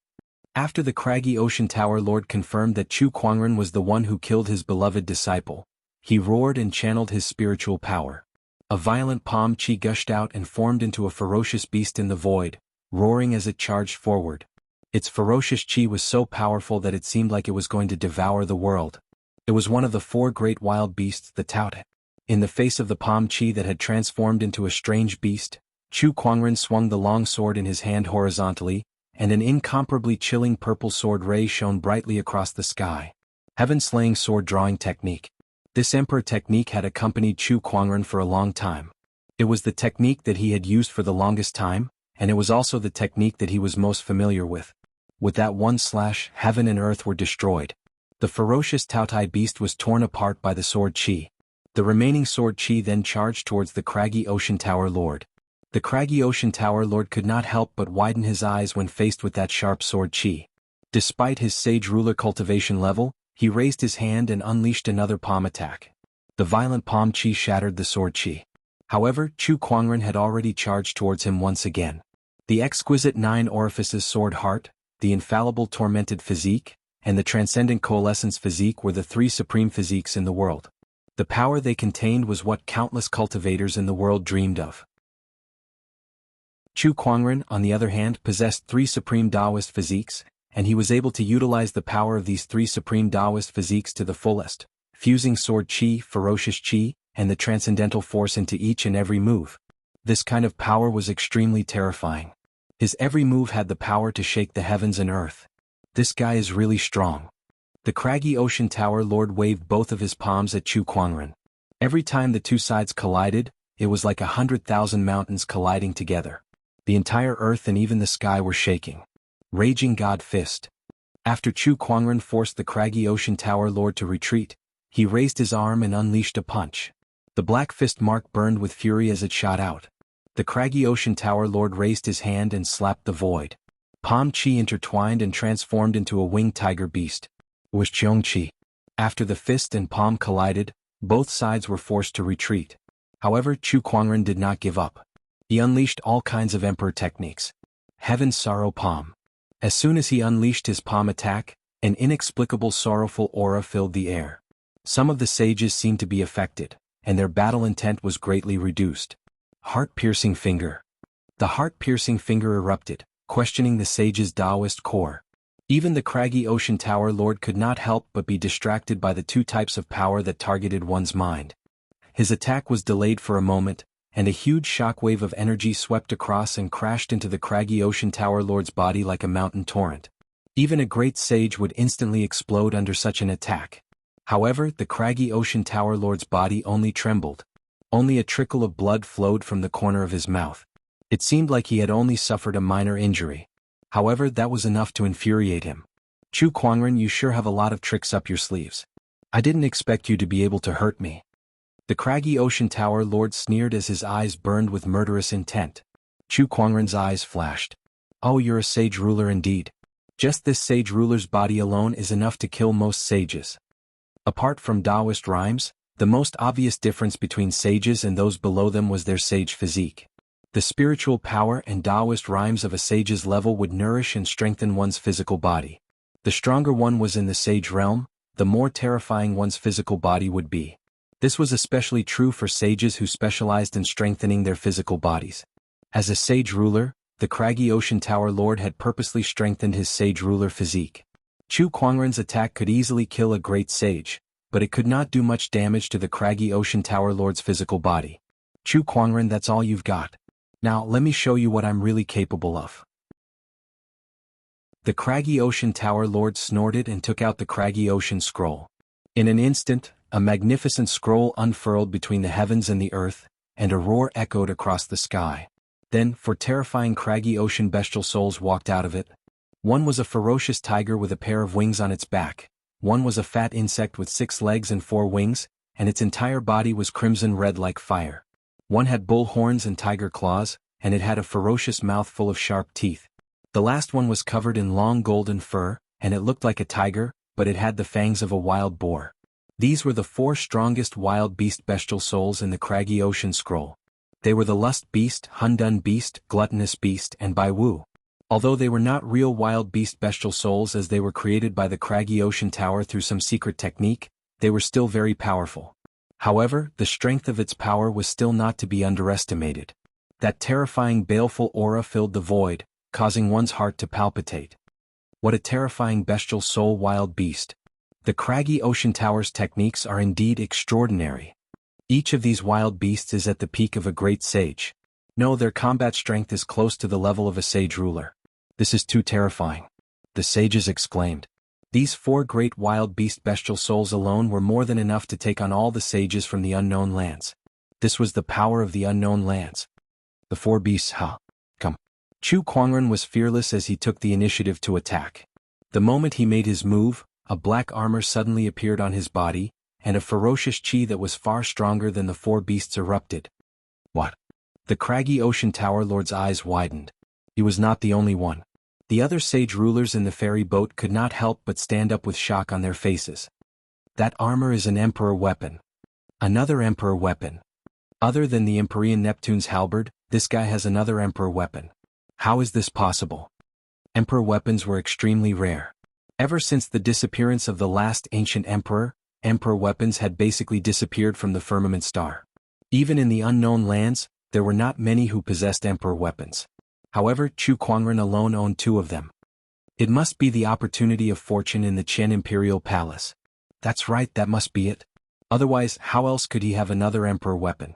After the craggy ocean tower lord confirmed that Chu Kuangren was the one who killed his beloved disciple, he roared and channeled his spiritual power. A violent palm chi gushed out and formed into a ferocious beast in the void, roaring as it charged forward. Its ferocious chi was so powerful that it seemed like it was going to devour the world. It was one of the four great wild beasts, the Taote. In the face of the palm chi that had transformed into a strange beast, Chu Kuangren swung the long sword in his hand horizontally, and an incomparably chilling purple sword ray shone brightly across the sky. Heaven-slaying sword drawing technique. This emperor technique had accompanied Chu Kuangren for a long time. It was the technique that he had used for the longest time, and it was also the technique that he was most familiar with. With that one slash, heaven and earth were destroyed. The ferocious Taotai beast was torn apart by the sword chi. The remaining sword chi then charged towards the craggy ocean tower lord. The craggy ocean tower lord could not help but widen his eyes when faced with that sharp sword chi. Despite his sage ruler cultivation level, he raised his hand and unleashed another palm attack. The violent palm chi shattered the sword chi. However, Chu Kuangren had already charged towards him once again. The exquisite nine orifices sword heart, the infallible tormented physique, and the transcendent coalescence physique were the three supreme physiques in the world. The power they contained was what countless cultivators in the world dreamed of. Chu Kuangren, on the other hand, possessed three supreme Taoist physiques, and he was able to utilize the power of these three supreme Taoist physiques to the fullest, fusing sword chi, ferocious chi, and the transcendental force into each and every move. This kind of power was extremely terrifying. His every move had the power to shake the heavens and earth. "This guy is really strong." The craggy ocean tower lord waved both of his palms at Chu Kuangren. Every time the two sides collided, it was like 100,000 mountains colliding together. The entire earth and even the sky were shaking. Raging God Fist. After Chu Kuangren forced the craggy ocean tower lord to retreat, he raised his arm and unleashed a punch. The black fist mark burned with fury as it shot out. The craggy ocean tower lord raised his hand and slapped the void. Palm chi intertwined and transformed into a winged tiger beast. It was Jianghu chi. After the fist and palm collided, both sides were forced to retreat. However, Chu Kuangren did not give up. He unleashed all kinds of emperor techniques. Heaven's sorrow palm. As soon as he unleashed his palm attack, an inexplicable sorrowful aura filled the air. Some of the sages seemed to be affected, and their battle intent was greatly reduced. Heart-piercing finger. The heart-piercing finger erupted, questioning the sage's Taoist core. Even the craggy ocean tower lord could not help but be distracted by the two types of power that targeted one's mind. His attack was delayed for a moment, and a huge shockwave of energy swept across and crashed into the craggy ocean tower lord's body like a mountain torrent. Even a great sage would instantly explode under such an attack. However, the craggy ocean tower lord's body only trembled. Only a trickle of blood flowed from the corner of his mouth. It seemed like he had only suffered a minor injury. However, that was enough to infuriate him. Chu Kuangren, you sure have a lot of tricks up your sleeves. I didn't expect you to be able to hurt me. The craggy ocean tower lord sneered as his eyes burned with murderous intent. Chu Kuangren's eyes flashed. Oh, you're a sage ruler indeed. Just this sage ruler's body alone is enough to kill most sages. Apart from Taoist rhymes, the most obvious difference between sages and those below them was their sage physique. The spiritual power and Taoist rhymes of a sage's level would nourish and strengthen one's physical body. The stronger one was in the sage realm, the more terrifying one's physical body would be. This was especially true for sages who specialized in strengthening their physical bodies. As a sage ruler, the craggy ocean tower lord had purposely strengthened his sage ruler physique. Chu Kuangren's attack could easily kill a great sage, but it could not do much damage to the craggy ocean tower lord's physical body. Chu Kuangren, that's all you've got. Now let me show you what I'm really capable of. The craggy ocean tower lord snorted and took out the craggy ocean scroll. In an instant, a magnificent scroll unfurled between the heavens and the earth, and a roar echoed across the sky. Then, 4 terrifying craggy ocean bestial souls walked out of it. One was a ferocious tiger with a pair of wings on its back, one was a fat insect with 6 legs and 4 wings, and its entire body was crimson red like fire. One had bull horns and tiger claws, and it had a ferocious mouth full of sharp teeth. The last one was covered in long golden fur, and it looked like a tiger, but it had the fangs of a wild boar. These were the 4 strongest wild beast bestial souls in the craggy ocean scroll. They were the lust beast, Hundun beast, gluttonous beast, and Bai Wu. Although they were not real wild beast bestial souls as they were created by the craggy ocean tower through some secret technique, they were still very powerful. However, the strength of its power was still not to be underestimated. That terrifying baleful aura filled the void, causing one's heart to palpitate. What a terrifying bestial soul wild beast. The craggy ocean tower's techniques are indeed extraordinary. Each of these wild beasts is at the peak of a great sage. No, their combat strength is close to the level of a sage ruler. This is too terrifying. The sages exclaimed. These 4 great wild beast bestial souls alone were more than enough to take on all the sages from the unknown lands. This was the power of the unknown lands. The 4 beasts, come. Chu Kuangren was fearless as he took the initiative to attack. The moment he made his move, a black armor suddenly appeared on his body, and a ferocious chi that was far stronger than the 4 beasts erupted. What? The craggy ocean tower lord's eyes widened. He was not the only one. The other sage rulers in the ferry boat could not help but stand up with shock on their faces. That armor is an emperor weapon. Another emperor weapon. Other than the Empyrean Neptune's halberd, this guy has another emperor weapon. How is this possible? Emperor weapons were extremely rare. Ever since the disappearance of the last ancient emperor, emperor weapons had basically disappeared from the firmament star. Even in the unknown lands, there were not many who possessed emperor weapons. However, Chu Kuangren alone owned 2 of them. It must be the opportunity of fortune in the Qian Imperial Palace. That's right, that must be it. Otherwise, how else could he have another emperor weapon?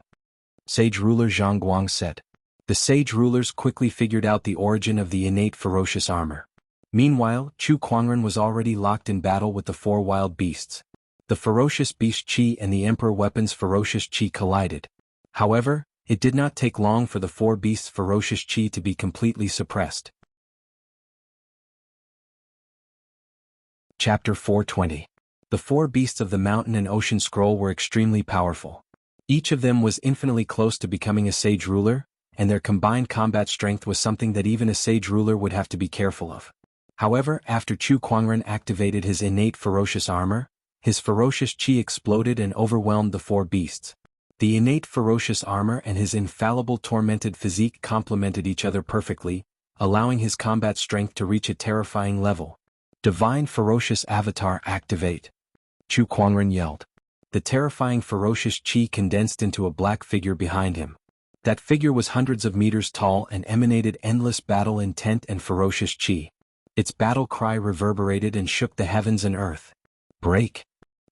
Sage ruler Zhang Guang said. The sage rulers quickly figured out the origin of the innate ferocious armor. Meanwhile, Chu Kuangren was already locked in battle with the 4 wild beasts. The ferocious beast chi and the emperor weapon's ferocious chi collided. However, it did not take long for the 4 beasts' ferocious chi to be completely suppressed. Chapter 420. The 4 beasts of the mountain and ocean scroll were extremely powerful. Each of them was infinitely close to becoming a sage ruler, and their combined combat strength was something that even a sage ruler would have to be careful of. However, after Chu Kuangren activated his innate ferocious armor, his ferocious chi exploded and overwhelmed the 4 beasts. The innate ferocious armor and his infallible tormented physique complemented each other perfectly, allowing his combat strength to reach a terrifying level. Divine Ferocious Avatar activate! Chu Kuangren yelled. The terrifying ferocious chi condensed into a black figure behind him. That figure was hundreds of meters tall and emanated endless battle intent and ferocious chi. Its battle cry reverberated and shook the heavens and earth. Break!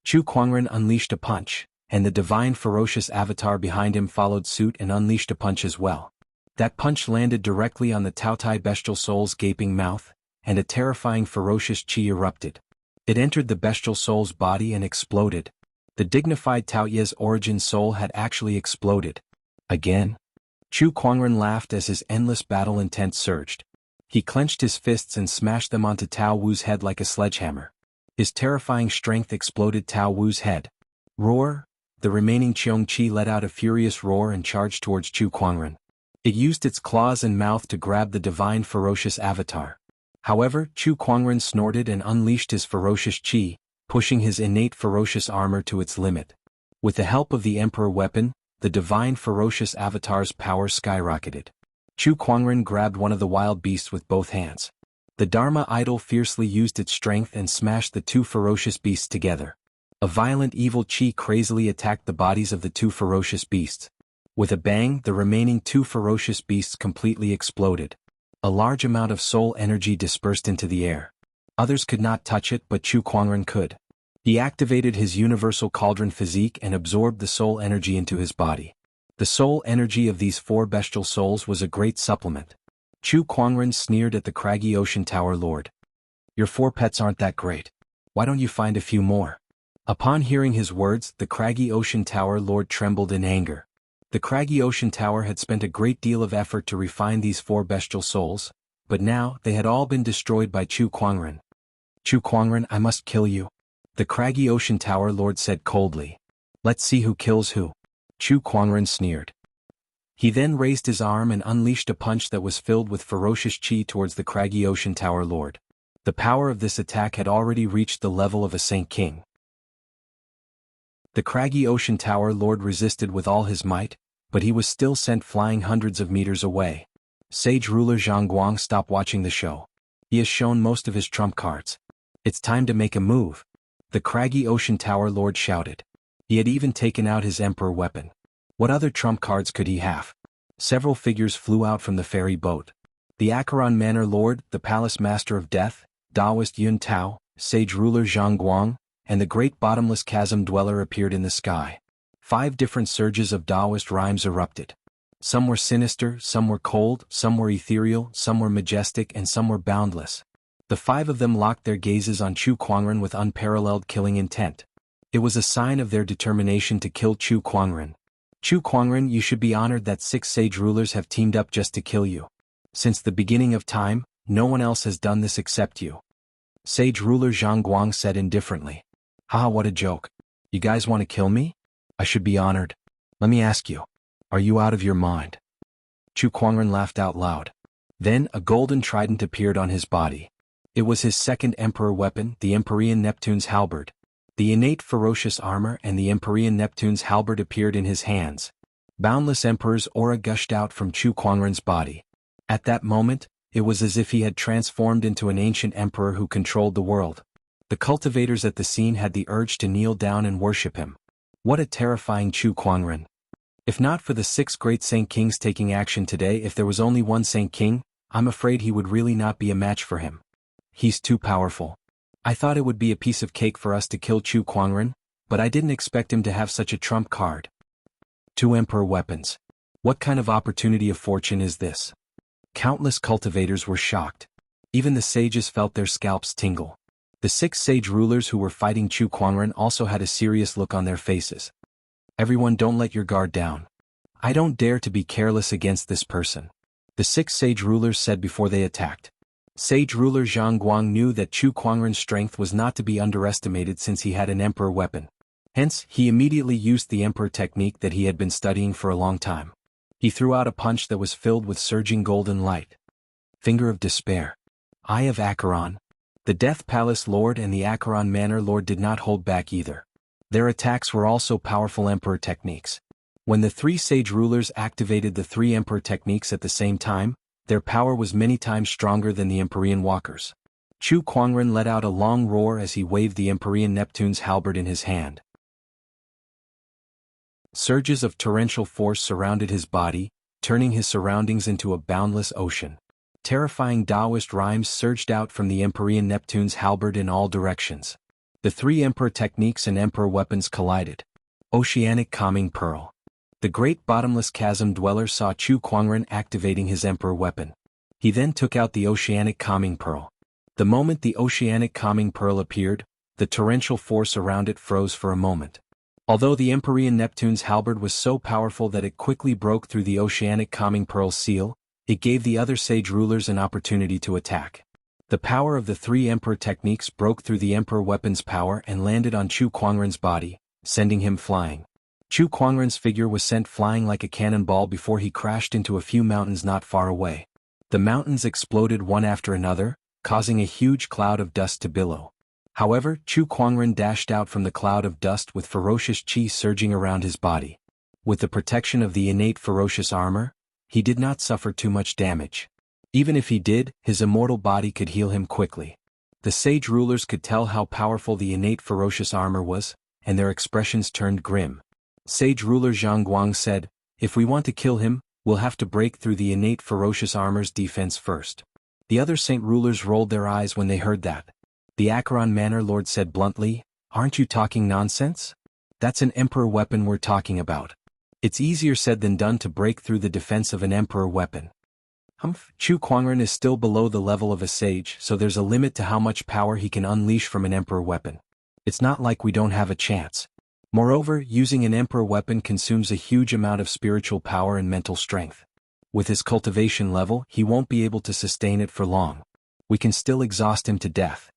Chu Kuangren unleashed a punch, and the divine ferocious avatar behind him followed suit and unleashed a punch as well. That punch landed directly on the Taotai bestial soul's gaping mouth, and a terrifying ferocious chi erupted. It entered the bestial soul's body and exploded. The dignified Taoye's origin soul had actually exploded. Again? Chu Kuangren laughed as his endless battle intent surged. He clenched his fists and smashed them onto Tao Wu's head like a sledgehammer. His terrifying strength exploded Tao Wu's head. Roar! The remaining Cheong Qi let out a furious roar and charged towards Chu Kuangren. It used its claws and mouth to grab the divine ferocious avatar. However, Chu Kuangren snorted and unleashed his ferocious qi, pushing his innate ferocious armor to its limit. With the help of the Emperor weapon, the divine ferocious avatar's power skyrocketed. Chu Kuangren grabbed one of the wild beasts with both hands. The Dharma idol fiercely used its strength and smashed the two ferocious beasts together. A violent evil qi crazily attacked the bodies of the two ferocious beasts. With a bang, the remaining two ferocious beasts completely exploded. A large amount of soul energy dispersed into the air. Others could not touch it, but Chu Kuangren could. He activated his universal cauldron physique and absorbed the soul energy into his body. The soul energy of these four bestial souls was a great supplement. Chu Kuangren sneered at the craggy ocean tower lord. Your four pets aren't that great. Why don't you find a few more? Upon hearing his words, the craggy ocean tower lord trembled in anger. The craggy ocean tower had spent a great deal of effort to refine these four bestial souls, but now they had all been destroyed by Chu Kuangren. Chu Kuangren, I must kill you. The craggy ocean tower lord said coldly. Let's see who kills who. Chu Kuangren sneered. He then raised his arm and unleashed a punch that was filled with ferocious qi towards the craggy ocean tower lord. The power of this attack had already reached the level of a Saint King. The craggy ocean tower lord resisted with all his might, but he was still sent flying hundreds of meters away. Sage ruler Jianghu stopped watching the show. He has shown most of his trump cards. It's time to make a move. The craggy ocean tower lord shouted. He had even taken out his emperor weapon. What other trump cards could he have? Several figures flew out from the ferry boat. The Acheron Manor Lord, the Palace Master of Death, Taoist Yun Tao, Sage ruler Jianghu, and the great bottomless chasm dweller appeared in the sky. 5 different surges of Taoist rhymes erupted. Some were sinister, some were cold, some were ethereal, some were majestic, and some were boundless. The 5 of them locked their gazes on Chu Kuangren with unparalleled killing intent. It was a sign of their determination to kill Chu Kuangren. Chu Kuangren, you should be honored that 6 sage rulers have teamed up just to kill you. Since the beginning of time, no one else has done this except you. Sage ruler Jianghu said indifferently. Haha, what a joke. You guys want to kill me? I should be honored. Let me ask you. Are you out of your mind? Chu Kuangren laughed out loud. Then a golden trident appeared on his body. It was his second emperor weapon, the Empyrean Neptune's halberd. The innate ferocious armor and the Empyrean Neptune's halberd appeared in his hands. Boundless emperor's aura gushed out from Chu Kuangren's body. At that moment, it was as if he had transformed into an ancient emperor who controlled the world. The cultivators at the scene had the urge to kneel down and worship him. What a terrifying Chu Kuangren. If not for the 6 great Saint Kings taking action today, if there was only one Saint King, I'm afraid he would really not be a match for him. He's too powerful. I thought it would be a piece of cake for us to kill Chu Kuangren, but I didn't expect him to have such a trump card. 2 emperor weapons. What kind of opportunity of fortune is this? Countless cultivators were shocked. Even the sages felt their scalps tingle. The 6 sage rulers who were fighting Chu Kuangren also had a serious look on their faces. Everyone, don't let your guard down. I don't dare to be careless against this person. The 6 sage rulers said before they attacked. Sage ruler Jianghu knew that Chu Kuangren's strength was not to be underestimated since he had an emperor weapon. Hence, he immediately used the emperor technique that he had been studying for a long time. He threw out a punch that was filled with surging golden light. Finger of Despair. Eye of Acheron. The Death Palace Lord and the Acheron Manor Lord did not hold back either. Their attacks were also powerful emperor techniques. When the 3 sage rulers activated the 3 emperor techniques at the same time, their power was many times stronger than the Empyrean walkers. Chu Kuangren let out a long roar as he waved the Empyrean Neptune's halberd in his hand. Surges of torrential force surrounded his body, turning his surroundings into a boundless ocean. Terrifying Taoist rhymes surged out from the Empyrean Neptune's halberd in all directions. The 3 emperor techniques and emperor weapons collided. Oceanic Calming Pearl. The great bottomless chasm dweller saw Chu Kuangren activating his emperor weapon. He then took out the Oceanic Calming Pearl. The moment the Oceanic Calming Pearl appeared, the torrential force around it froze for a moment. Although the Empyrean Neptune's halberd was so powerful that it quickly broke through the oceanic calming pearl seal, it gave the other sage rulers an opportunity to attack. The power of the three Emperor techniques broke through the Emperor weapon's power and landed on Chu Kuangren's body, sending him flying. Chu Kuangren's figure was sent flying like a cannonball before he crashed into a few mountains not far away. The mountains exploded one after another, causing a huge cloud of dust to billow. However, Chu Kuangren dashed out from the cloud of dust with ferocious chi surging around his body. With the protection of the innate ferocious armor, he did not suffer too much damage. Even if he did, his immortal body could heal him quickly. The sage rulers could tell how powerful the innate ferocious armor was, and their expressions turned grim. Sage ruler Jianghu said, "If we want to kill him, we'll have to break through the innate ferocious armor's defense first." The other saint rulers rolled their eyes when they heard that. The Acheron Manor Lord said bluntly, "Aren't you talking nonsense? That's an emperor weapon we're talking about. It's easier said than done to break through the defense of an emperor weapon." Chu Kuangren is still below the level of a sage, so there's a limit to how much power he can unleash from an emperor weapon. It's not like we don't have a chance. Moreover, using an emperor weapon consumes a huge amount of spiritual power and mental strength. With his cultivation level, he won't be able to sustain it for long. We can still exhaust him to death.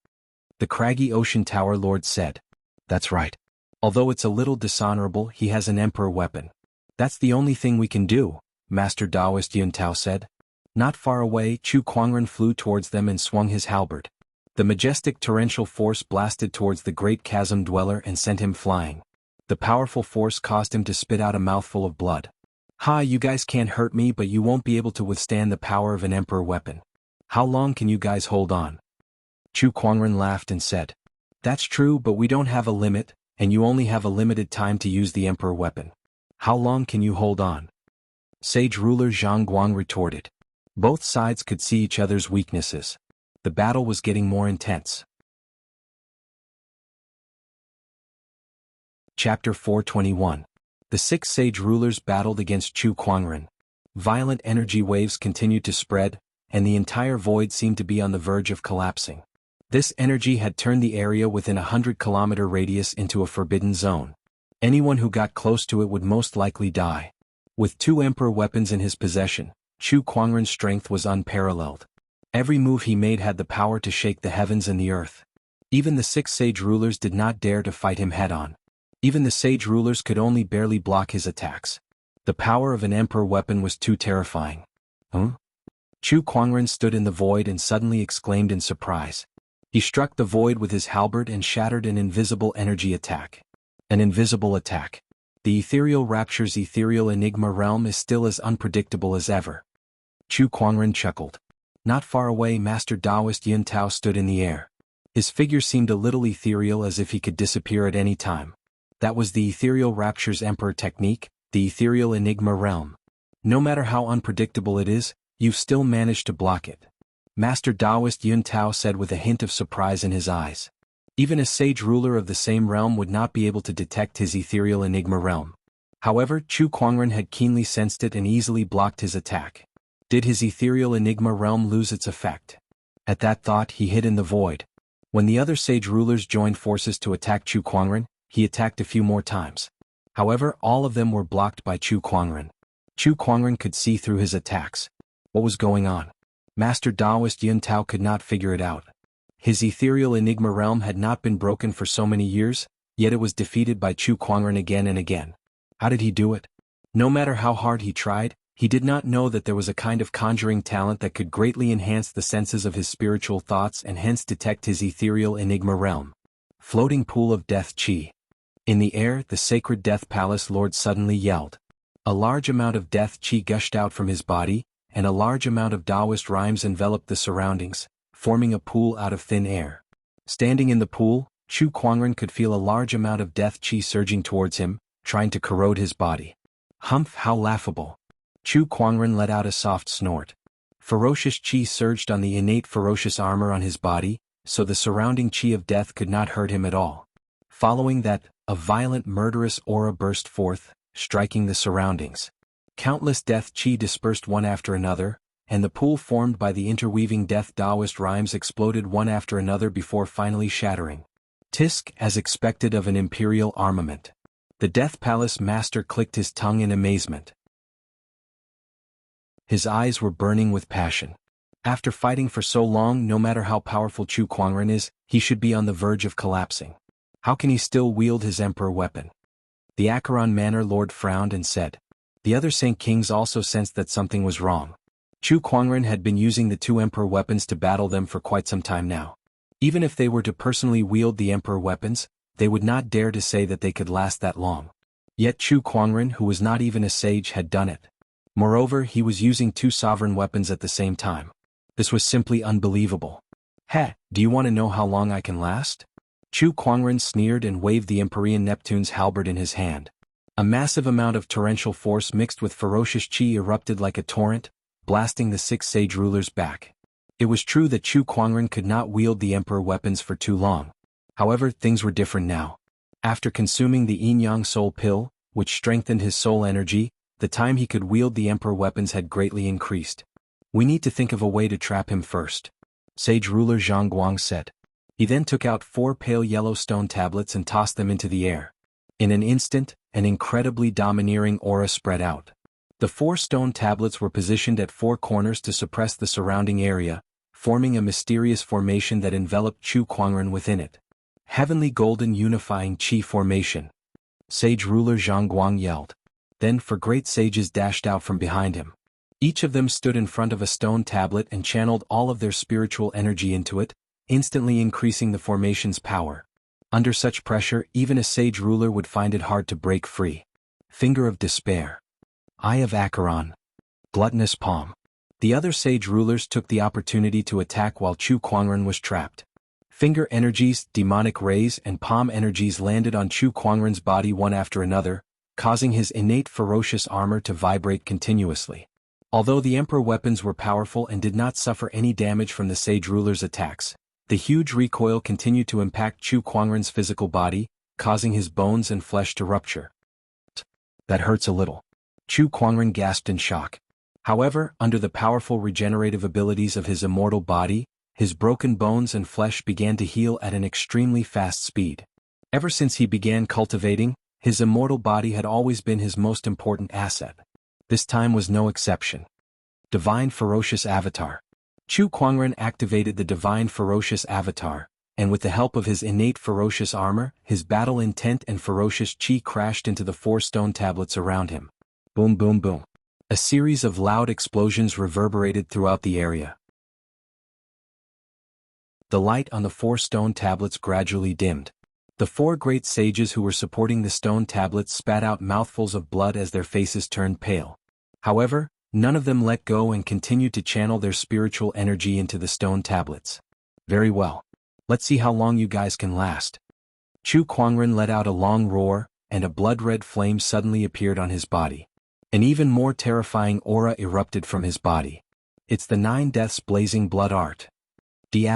The craggy ocean tower lord said. "That's right. Although it's a little dishonorable, he has an emperor weapon. That's the only thing we can do," Master Taoist Yun Tao said. Not far away, Chu Kuangren flew towards them and swung his halberd. The majestic torrential force blasted towards the great chasm dweller and sent him flying. The powerful force caused him to spit out a mouthful of blood. "Ha, you guys can't hurt me, but you won't be able to withstand the power of an emperor weapon. How long can you guys hold on?" Chu Kuangren laughed and said, "That's true, but we don't have a limit, and you only have a limited time to use the emperor weapon. How long can you hold on?" Sage ruler Zhang Guang retorted. Both sides could see each other's weaknesses. The battle was getting more intense. Chapter 421. The six sage rulers battled against Chu Kuangren. Violent energy waves continued to spread, and the entire void seemed to be on the verge of collapsing. This energy had turned the area within a 100-kilometer radius into a forbidden zone. Anyone who got close to it would most likely die. With two emperor weapons in his possession, Chu Kuangren's strength was unparalleled. Every move he made had the power to shake the heavens and the earth. Even the six sage rulers did not dare to fight him head-on. Even the sage rulers could only barely block his attacks. The power of an emperor weapon was too terrifying. Chu Kuangren stood in the void and suddenly exclaimed in surprise. He struck the void with his halberd and shattered an invisible energy attack. An invisible attack. The ethereal rapture's ethereal enigma realm is still as unpredictable as ever. Chu Kuangren chuckled. Not far away, Master Taoist Yun Tao stood in the air. His figure seemed a little ethereal, as if he could disappear at any time. That was the ethereal rapture's emperor technique, the ethereal enigma realm. No matter how unpredictable it is, you've still managed to block it. Master Taoist Yun Tao said with a hint of surprise in his eyes. Even a sage ruler of the same realm would not be able to detect his ethereal enigma realm. However, Chu Kuangren had keenly sensed it and easily blocked his attack. Did his ethereal enigma realm lose its effect? At that thought, he hid in the void. When the other sage rulers joined forces to attack Chu Kuangren, he attacked a few more times. However, all of them were blocked by Chu Kuangren. Chu Kuangren could see through his attacks. What was going on? Master Taoist Yun Tao could not figure it out. His ethereal enigma realm had not been broken for so many years, yet it was defeated by Chu Kuangren again and again. How did he do it? No matter how hard he tried, he did not know that there was a kind of conjuring talent that could greatly enhance the senses of his spiritual thoughts and hence detect his ethereal enigma realm. Floating pool of death chi. In the air, the sacred death palace lord suddenly yelled. A large amount of death chi gushed out from his body, and a large amount of Taoist rhymes enveloped the surroundings, forming a pool out of thin air. Standing in the pool, Chu Kuangren could feel a large amount of death chi surging towards him, trying to corrode his body. Humph, how laughable. Chu Kuangren let out a soft snort. Ferocious chi surged on the innate ferocious armor on his body, so the surrounding chi of death could not hurt him at all. Following that, a violent murderous aura burst forth, striking the surroundings. Countless death chi dispersed one after another, and the pool formed by the interweaving death Taoist rhymes exploded one after another before finally shattering. Tisk, as expected of an imperial armament. The Death Palace master clicked his tongue in amazement. His eyes were burning with passion. After fighting for so long, no matter how powerful Chu Kuangren is, he should be on the verge of collapsing. How can he still wield his emperor weapon? The Acheron Manor Lord frowned and said. The other Saint Kings also sensed that something was wrong. Chu Kuangren had been using the two emperor weapons to battle them for quite some time now. Even if they were to personally wield the emperor weapons, they would not dare to say that they could last that long. Yet Chu Kuangren, who was not even a sage, had done it. Moreover, he was using two sovereign weapons at the same time. This was simply unbelievable. Heh, do you want to know how long I can last? Chu Kuangren sneered and waved the Empyrean Neptune's halberd in his hand. A massive amount of torrential force mixed with ferocious chi erupted like a torrent, blasting the six sage rulers back. It was true that Chu Kuangren could not wield the emperor weapons for too long. However, things were different now. After consuming the Yin-Yang Soul Pill, which strengthened his soul energy, the time he could wield the emperor weapons had greatly increased. We need to think of a way to trap him first, Sage Ruler Zhang said. He then took out 4 pale yellow stone tablets and tossed them into the air. In an instant, an incredibly domineering aura spread out. The 4 stone tablets were positioned at 4 corners to suppress the surrounding area, forming a mysterious formation that enveloped Chu Kuangren within it. Heavenly Golden Unifying Chi Formation. Sage Ruler Zhang yelled. Then 4 great sages dashed out from behind him. Each of them stood in front of a stone tablet and channeled all of their spiritual energy into it, instantly increasing the formation's power. Under such pressure, even a sage ruler would find it hard to break free. Finger of Despair. Eye of Acheron. Gluttonous Palm. The other sage rulers took the opportunity to attack while Chu Kuangren was trapped. Finger energies, demonic rays, and palm energies landed on Chu Kuangren's body one after another, causing his innate ferocious armor to vibrate continuously. Although the emperor weapons were powerful and did not suffer any damage from the sage ruler's attacks, the huge recoil continued to impact Chu Kuangren's physical body, causing his bones and flesh to rupture. That hurts a little. Chu Kuangren gasped in shock. However, under the powerful regenerative abilities of his immortal body, his broken bones and flesh began to heal at an extremely fast speed. Ever since he began cultivating, his immortal body had always been his most important asset. This time was no exception. Divine Ferocious Avatar. Chu Kuangren activated the Divine Ferocious Avatar, and with the help of his innate ferocious armor, his battle intent and ferocious chi crashed into the 4 stone tablets around him. Boom boom boom. A series of loud explosions reverberated throughout the area. The light on the 4 stone tablets gradually dimmed. The 4 great sages who were supporting the stone tablets spat out mouthfuls of blood as their faces turned pale. However, none of them let go and continued to channel their spiritual energy into the stone tablets. Very well. Let's see how long you guys can last. Chu Kuangren let out a long roar, and a blood-red flame suddenly appeared on his body. An even more terrifying aura erupted from his body. It's the 9 Deaths Blazing Blood Art. D***.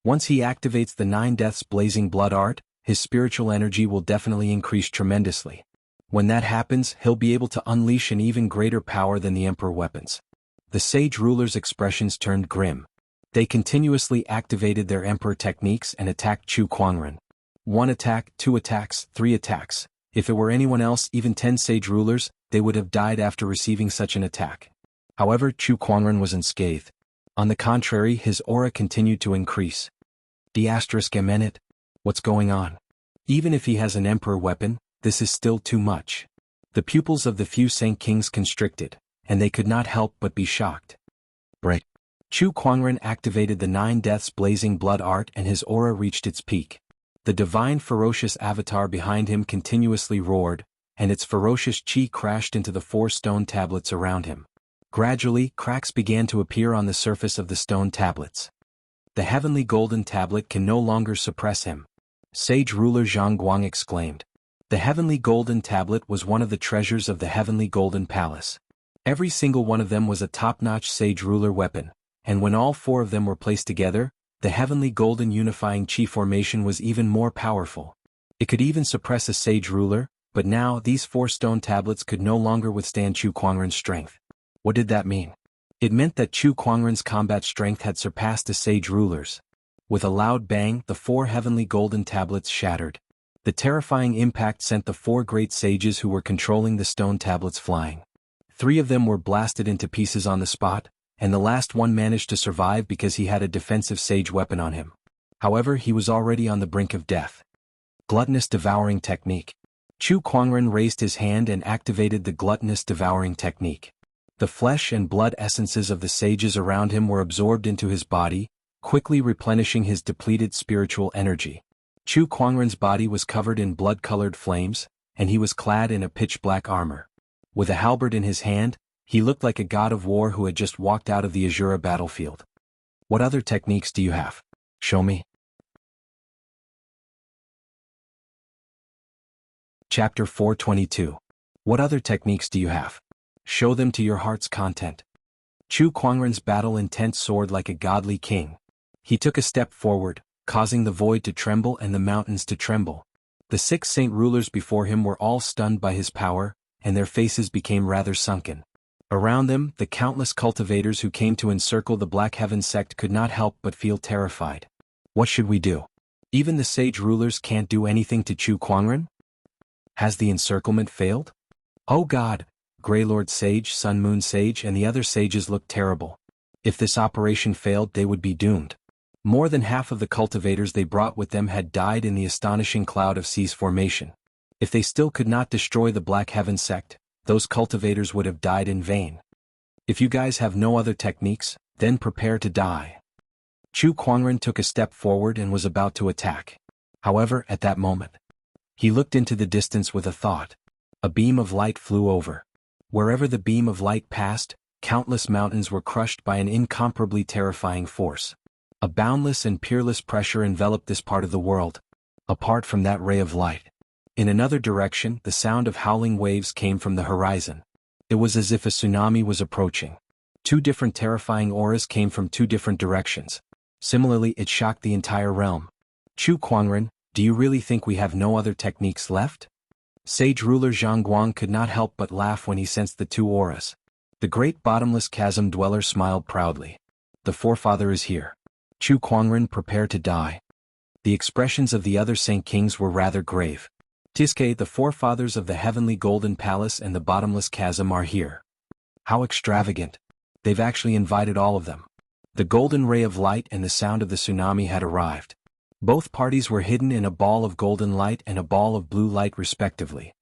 Once he activates the 9 Deaths Blazing Blood Art, his spiritual energy will definitely increase tremendously. When that happens, he'll be able to unleash an even greater power than the emperor weapons. The sage rulers' expressions turned grim. They continuously activated their emperor techniques and attacked Chu Kuangren. 1 attack, 2 attacks, 3 attacks. If it were anyone else, even 10 sage rulers, they would have died after receiving such an attack. However, Chu Kuangren was unscathed. On the contrary, his aura continued to increase. D***. What's going on? Even if he has an emperor weapon, this is still too much. The pupils of the few Saint Kings constricted, and they could not help but be shocked. Break. Chu Kuangren activated the 9 Deaths Blazing Blood Art and his aura reached its peak. The divine ferocious avatar behind him continuously roared, and its ferocious chi crashed into the 4 stone tablets around him. Gradually, cracks began to appear on the surface of the stone tablets. The heavenly golden tablet can no longer suppress him. Sage Ruler Zhang exclaimed. The heavenly golden tablet was one of the treasures of the heavenly golden palace. Every single one of them was a top-notch sage ruler weapon, and when all 4 of them were placed together, the heavenly golden unifying chi formation was even more powerful. It could even suppress a sage ruler, but now these 4 stone tablets could no longer withstand Chu Kuangren's strength. What did that mean? It meant that Chu Kuangren's combat strength had surpassed the sage ruler's. With a loud bang, the 4 heavenly golden tablets shattered. The terrifying impact sent the 4 great sages who were controlling the stone tablets flying. 3 of them were blasted into pieces on the spot, and the last one managed to survive because he had a defensive sage weapon on him. However, he was already on the brink of death. Gluttonous devouring technique. Chu Kuangren raised his hand and activated the gluttonous devouring technique. The flesh and blood essences of the sages around him were absorbed into his body, quickly replenishing his depleted spiritual energy. Chu Kuangren's body was covered in blood-colored flames, and he was clad in a pitch-black armor. With a halberd in his hand, he looked like a god of war who had just walked out of the Azura battlefield. What other techniques do you have? Show me. Chapter 422. What other techniques do you have? Show them to your heart's content. Chu Kuangren's battle-intent soared like a godly king. He took a step forward, causing the void to tremble and the mountains to tremble. The 6 saint rulers before him were all stunned by his power, and their faces became rather sunken. Around them, the countless cultivators who came to encircle the Black Heaven sect could not help but feel terrified. What should we do? Even the sage rulers can't do anything to Chu Kuangren? Has the encirclement failed? Oh God! Grey Lord Sage, Sun Moon Sage and the other sages looked terrible. If this operation failed, they would be doomed. More than half of the cultivators they brought with them had died in the astonishing cloud of seas formation. If they still could not destroy the Black Heaven sect, those cultivators would have died in vain. If you guys have no other techniques, then prepare to die. Chu Kuangren took a step forward and was about to attack. However, at that moment, he looked into the distance with a thought. A beam of light flew over. Wherever the beam of light passed, countless mountains were crushed by an incomparably terrifying force. A boundless and peerless pressure enveloped this part of the world. Apart from that ray of light, in another direction, the sound of howling waves came from the horizon. It was as if a tsunami was approaching. 2 different terrifying auras came from 2 different directions. Similarly, it shocked the entire realm. Chu Kuangren, do you really think we have no other techniques left? Sage ruler Jianghu could not help but laugh when he sensed the 2 auras. The great bottomless chasm dweller smiled proudly. The forefather is here. Chu Kuangren, prepare to die. The expressions of the other saint kings were rather grave. Tizke, the forefathers of the heavenly golden palace and the bottomless chasm are here. How extravagant. They've actually invited all of them. The golden ray of light and the sound of the tsunami had arrived. Both parties were hidden in a ball of golden light and a ball of blue light respectively.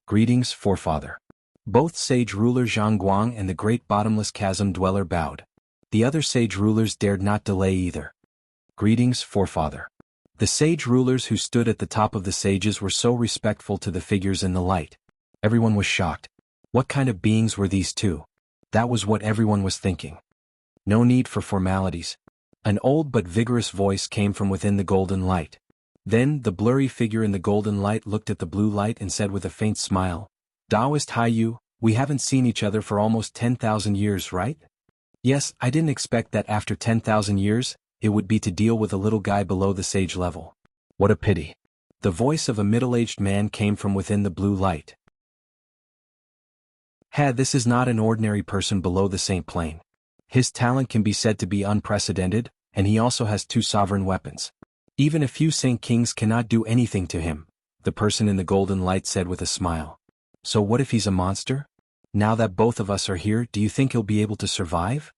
Greetings, forefather. Both sage ruler Jianghu and the great bottomless chasm dweller bowed. The other sage rulers dared not delay either. Greetings, forefather. The sage rulers who stood at the top of the sages were so respectful to the figures in the light. Everyone was shocked. What kind of beings were these 2? That was what everyone was thinking. No need for formalities. An old but vigorous voice came from within the golden light. Then, the blurry figure in the golden light looked at the blue light and said with a faint smile, Taoist Haiyu, we haven't seen each other for almost 10,000 years, right? Yes, I didn't expect that after 10,000 years, it would be to deal with a little guy below the sage level. What a pity. The voice of a middle-aged man came from within the blue light. This is not an ordinary person below the saint plane. His talent can be said to be unprecedented, and he also has 2 sovereign weapons. Even a few saint kings cannot do anything to him, the person in the golden light said with a smile. So what if he's a monster? Now that both of us are here, do you think he'll be able to survive?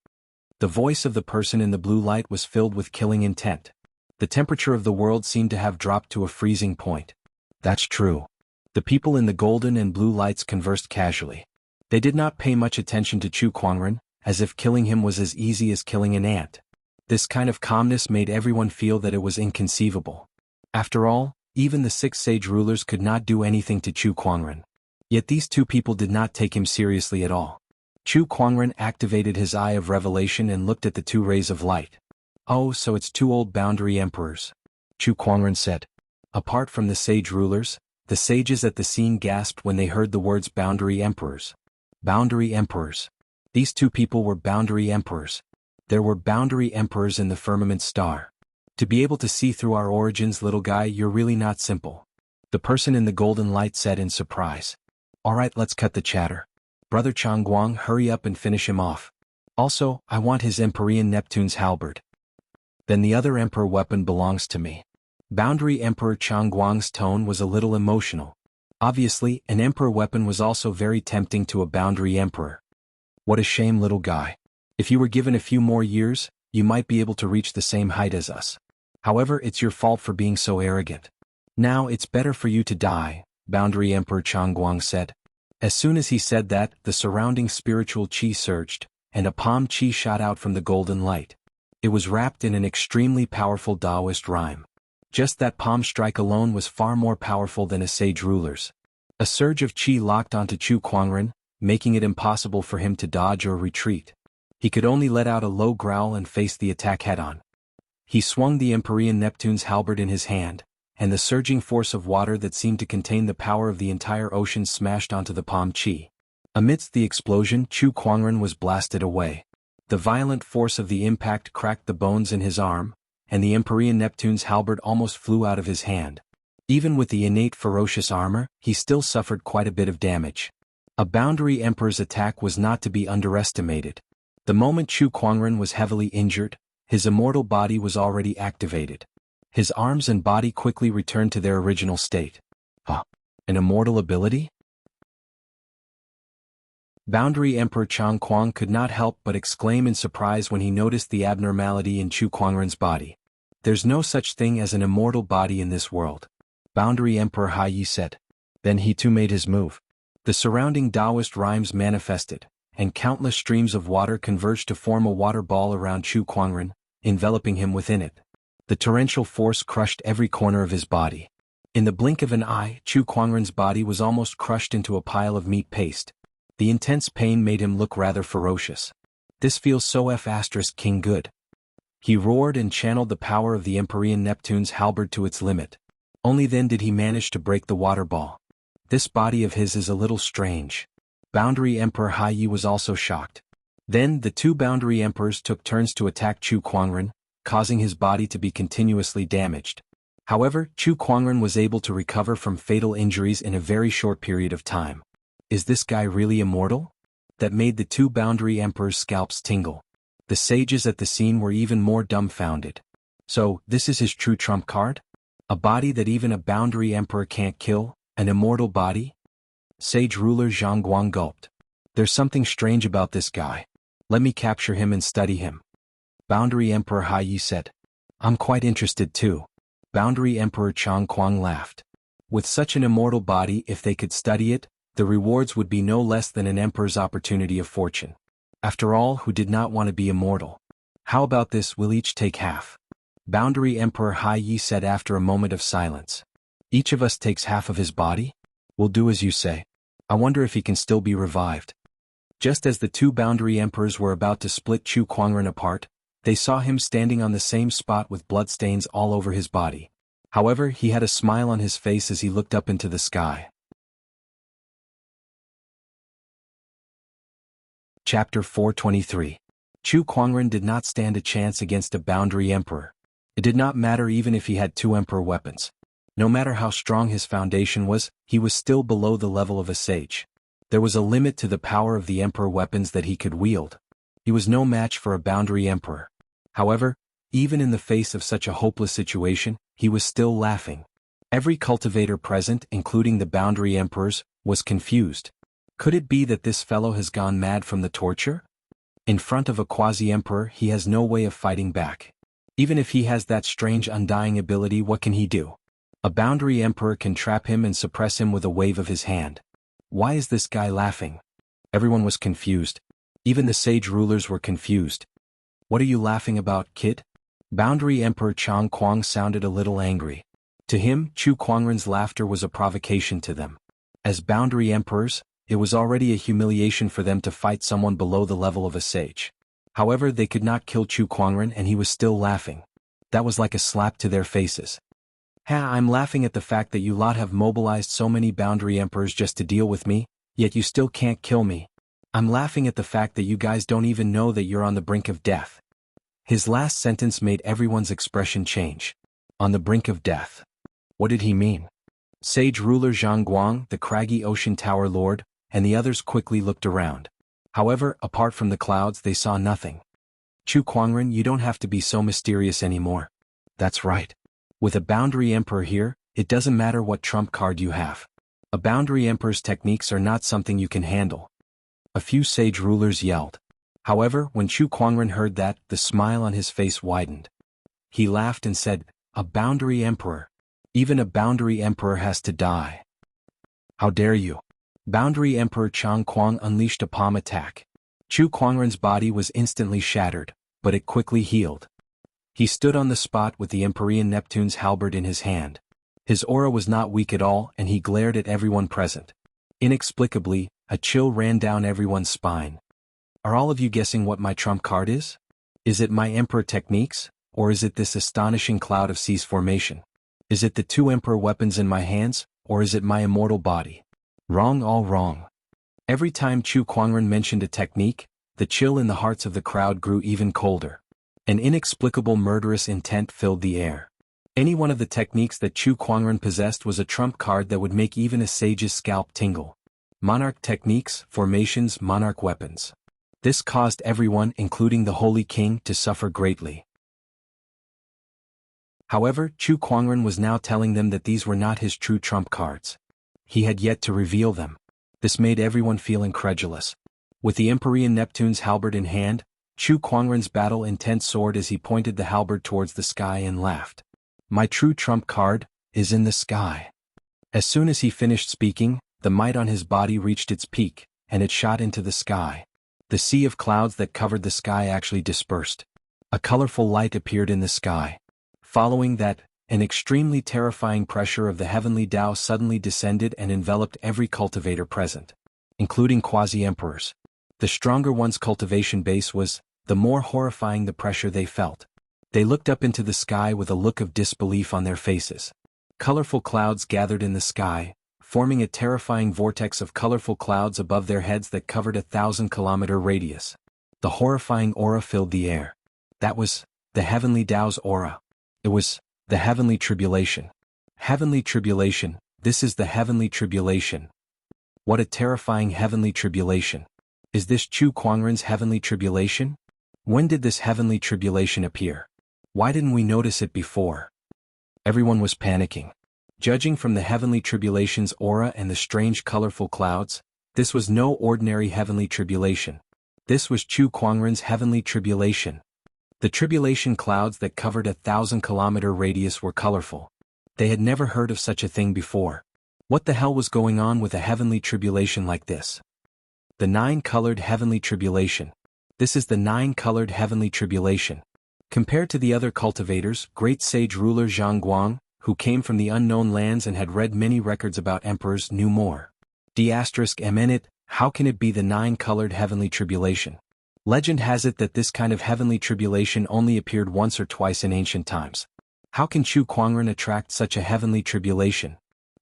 The voice of the person in the blue light was filled with killing intent. The temperature of the world seemed to have dropped to a freezing point. That's true. The people in the golden and blue lights conversed casually. They did not pay much attention to Chu Kuangren, as if killing him was as easy as killing an ant. This kind of calmness made everyone feel that it was inconceivable. After all, even the 6 sage rulers could not do anything to Chu Kuangren. Yet these 2 people did not take him seriously at all. Chu Kuangren activated his eye of revelation and looked at the 2 rays of light. Oh, so it's 2 old boundary emperors. Chu Kuangren said. Apart from the sage rulers, the sages at the scene gasped when they heard the words boundary emperors. Boundary emperors. These 2 people were boundary emperors. There were boundary emperors in the firmament star. To be able to see through our origins, little guy, you're really not simple. The person in the golden light said in surprise. Alright, let's cut the chatter. Brother Changguang, hurry up and finish him off. Also, I want his Empyrean Neptune's halberd. Then the other emperor weapon belongs to me. Boundary Emperor Changguang's tone was a little emotional. Obviously, an emperor weapon was also very tempting to a boundary emperor. What a shame, little guy. If you were given a few more years, you might be able to reach the same height as us. However, it's your fault for being so arrogant. Now it's better for you to die, Boundary Emperor Changguang said. As soon as he said that, the surrounding spiritual qi surged, and a palm qi shot out from the golden light. It was wrapped in an extremely powerful Taoist rhyme. Just that palm strike alone was far more powerful than a sage ruler's. A surge of qi locked onto Chu Kuangren, making it impossible for him to dodge or retreat. He could only let out a low growl and face the attack head-on. He swung the Empyrean Neptune's halberd in his hand, and the surging force of water that seemed to contain the power of the entire ocean smashed onto the palm qi. Amidst the explosion, Chu Kuangren was blasted away. The violent force of the impact cracked the bones in his arm, and the Empyrean Neptune's halberd almost flew out of his hand. Even with the innate ferocious armor, he still suffered quite a bit of damage. A boundary emperor's attack was not to be underestimated. The moment Chu Kuangren was heavily injured, his immortal body was already activated. His arms and body quickly returned to their original state. An immortal ability? Boundary Emperor Changguang could not help but exclaim in surprise when he noticed the abnormality in Chu Kuangren's body. There's no such thing as an immortal body in this world, Boundary Emperor Hai Yi said. Then he too made his move. The surrounding Taoist rhymes manifested, and countless streams of water converged to form a water ball around Chu Kuangren, enveloping him within it. The torrential force crushed every corner of his body. In the blink of an eye, Chu Kuangren's body was almost crushed into a pile of meat paste. The intense pain made him look rather ferocious. This feels so King good. He roared and channeled the power of the Empyrean Neptune's halberd to its limit. Only then did he manage to break the water ball. This body of his is a little strange. Boundary Emperor Hai Yi was also shocked. Then the two boundary emperors took turns to attack Chu Kuangren, causing his body to be continuously damaged. However, Chu Kuangren was able to recover from fatal injuries in a very short period of time. Is this guy really immortal? That made the two boundary emperors' scalps tingle. The sages at the scene were even more dumbfounded. So, this is his true trump card? A body that even a boundary emperor can't kill? An immortal body? Sage ruler Zhang Guang gulped. There's something strange about this guy. Let me capture him and study him. Boundary Emperor Hai Yi said. I'm quite interested too. Boundary Emperor Changguang laughed. With such an immortal body, if they could study it, the rewards would be no less than an emperor's opportunity of fortune. After all, who did not want to be immortal? How about this, we'll each take half. Boundary Emperor Hai Yi said after a moment of silence. Each of us takes half of his body? We'll do as you say. I wonder if he can still be revived. Just as the two boundary emperors were about to split Chu Kuangren apart, they saw him standing on the same spot with bloodstains all over his body. However, he had a smile on his face as he looked up into the sky. Chapter 423. Chu Kuangren did not stand a chance against a boundary emperor. It did not matter even if he had two emperor weapons. No matter how strong his foundation was, he was still below the level of a sage. There was a limit to the power of the emperor weapons that he could wield. He was no match for a boundary emperor. However, even in the face of such a hopeless situation, he was still laughing. Every cultivator present, including the boundary emperors, was confused. Could it be that this fellow has gone mad from the torture? In front of a quasi-emperor, he has no way of fighting back. Even if he has that strange undying ability, what can he do? A boundary emperor can trap him and suppress him with a wave of his hand. Why is this guy laughing? Everyone was confused. Even the sage rulers were confused. What are you laughing about, kid? Boundary Emperor Changguang sounded a little angry. To him, Chu Kuangren's laughter was a provocation to them. As boundary emperors, it was already a humiliation for them to fight someone below the level of a sage. However, they could not kill Chu Kuangren and he was still laughing. That was like a slap to their faces. I'm laughing at the fact that you lot have mobilized so many boundary emperors just to deal with me, yet you still can't kill me. I'm laughing at the fact that you guys don't even know that you're on the brink of death. His last sentence made everyone's expression change. On the brink of death. What did he mean? Sage ruler Zhang Guang, the craggy ocean tower lord, and the others quickly looked around. However, apart from the clouds they saw nothing. Chu Kuangren, you don't have to be so mysterious anymore. That's right. With a boundary emperor here, it doesn't matter what trump card you have. A boundary emperor's techniques are not something you can handle. A few sage rulers yelled. However, when Chu Kuangren heard that, the smile on his face widened. He laughed and said, "A boundary emperor. Even a boundary emperor has to die. How dare you?" Boundary Emperor Chang Kuang unleashed a palm attack. Chu Kuangren's body was instantly shattered, but it quickly healed. He stood on the spot with the Empyrean Neptune's halberd in his hand. His aura was not weak at all, and he glared at everyone present. Inexplicably, a chill ran down everyone's spine. Are all of you guessing what my trump card is? Is it my Emperor techniques, or is it this astonishing cloud of cease formation? Is it the two Emperor weapons in my hands, or is it my immortal body? Wrong, all wrong. Every time Chu Kuangren mentioned a technique, the chill in the hearts of the crowd grew even colder. An inexplicable murderous intent filled the air. Any one of the techniques that Chu Kuangren possessed was a trump card that would make even a sage's scalp tingle. Monarch techniques, formations, monarch weapons. This caused everyone, including the Holy King, to suffer greatly. However, Chu Kuangren was now telling them that these were not his true trump cards. He had yet to reveal them. This made everyone feel incredulous. With the Empyrean Neptune's halberd in hand, Chu Kuangren's battle-intent soared as he pointed the halberd towards the sky and laughed. "My true trump card is in the sky." As soon as he finished speaking, the might on his body reached its peak, and it shot into the sky. The sea of clouds that covered the sky actually dispersed. A colorful light appeared in the sky. Following that, an extremely terrifying pressure of the heavenly Tao suddenly descended and enveloped every cultivator present, including quasi-emperors. The stronger one's cultivation base was, the more horrifying the pressure they felt. They looked up into the sky with a look of disbelief on their faces. Colorful clouds gathered in the sky, forming a terrifying vortex of colorful clouds above their heads that covered a 1,000-kilometer radius. The horrifying aura filled the air. That was the heavenly Tao's aura. It was the heavenly tribulation. Heavenly tribulation, this is the heavenly tribulation. What a terrifying heavenly tribulation. Is this Chu Kuangren's heavenly tribulation? When did this heavenly tribulation appear? Why didn't we notice it before? Everyone was panicking. Judging from the heavenly tribulation's aura and the strange colorful clouds, this was no ordinary heavenly tribulation. This was Chu Kuangren's heavenly tribulation. The tribulation clouds that covered a 1,000-kilometer radius were colorful. They had never heard of such a thing before. What the hell was going on with a heavenly tribulation like this? The 9-colored heavenly tribulation. This is the 9-colored heavenly tribulation. Compared to the other cultivators, great sage ruler Jianghu, who came from the unknown lands and had read many records about emperors, knew more. D*MN, how can it be the 9-colored heavenly tribulation? Legend has it that this kind of heavenly tribulation only appeared once or twice in ancient times. How can Chu Kuangren attract such a heavenly tribulation?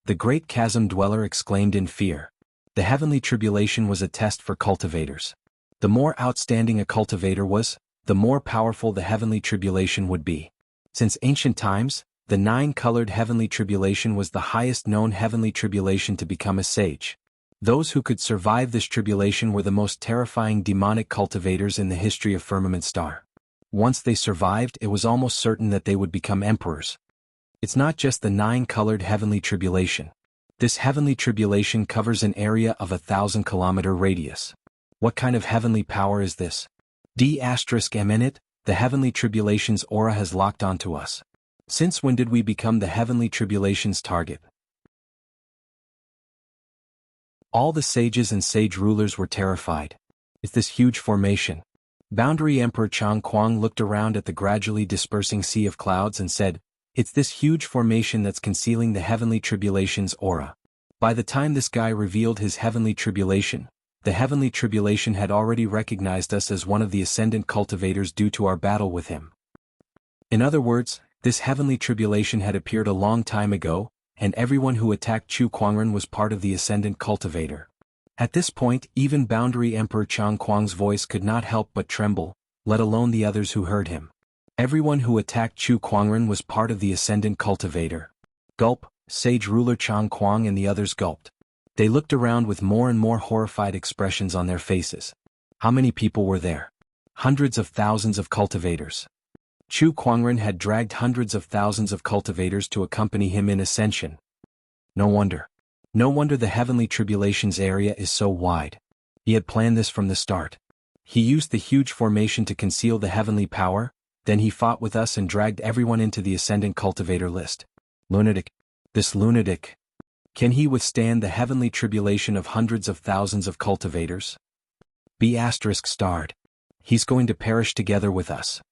The great chasm dweller exclaimed in fear. The heavenly tribulation was a test for cultivators. The more outstanding a cultivator was, the more powerful the heavenly tribulation would be. Since ancient times, the 9-colored heavenly tribulation was the highest known heavenly tribulation to become a sage. Those who could survive this tribulation were the most terrifying demonic cultivators in the history of Firmament Star. Once they survived, it was almost certain that they would become emperors. It's not just the 9-colored heavenly tribulation. This heavenly tribulation covers an area of a 1,000-kilometer radius. What kind of heavenly power is this? D*MN, the heavenly tribulation's aura has locked onto us. Since when did we become the heavenly tribulation's target? All the sages and sage rulers were terrified. Is this huge formation? Boundary Emperor Chang Kuang looked around at the gradually dispersing sea of clouds and said, "It's this huge formation that's concealing the heavenly tribulation's aura." By the time this guy revealed his heavenly tribulation, the heavenly tribulation had already recognized us as one of the ascendant cultivators due to our battle with him. In other words, this heavenly tribulation had appeared a long time ago, and everyone who attacked Chu Kuangren was part of the ascendant cultivator. At this point, even Boundary Emperor Chang Kuang's voice could not help but tremble, let alone the others who heard him. Everyone who attacked Chu Kuangren was part of the ascendant cultivator. Gulp, sage ruler Chang Kuang and the others gulped. They looked around with more and more horrified expressions on their faces. How many people were there? Hundreds of thousands of cultivators. Chu Kuangren had dragged hundreds of thousands of cultivators to accompany him in ascension. No wonder. No wonder the heavenly tribulations area is so wide. He had planned this from the start. He used the huge formation to conceal the heavenly power, then he fought with us and dragged everyone into the ascendant cultivator list. Lunatic. This lunatic. Can he withstand the heavenly tribulation of hundreds of thousands of cultivators? B***starred. He's going to perish together with us.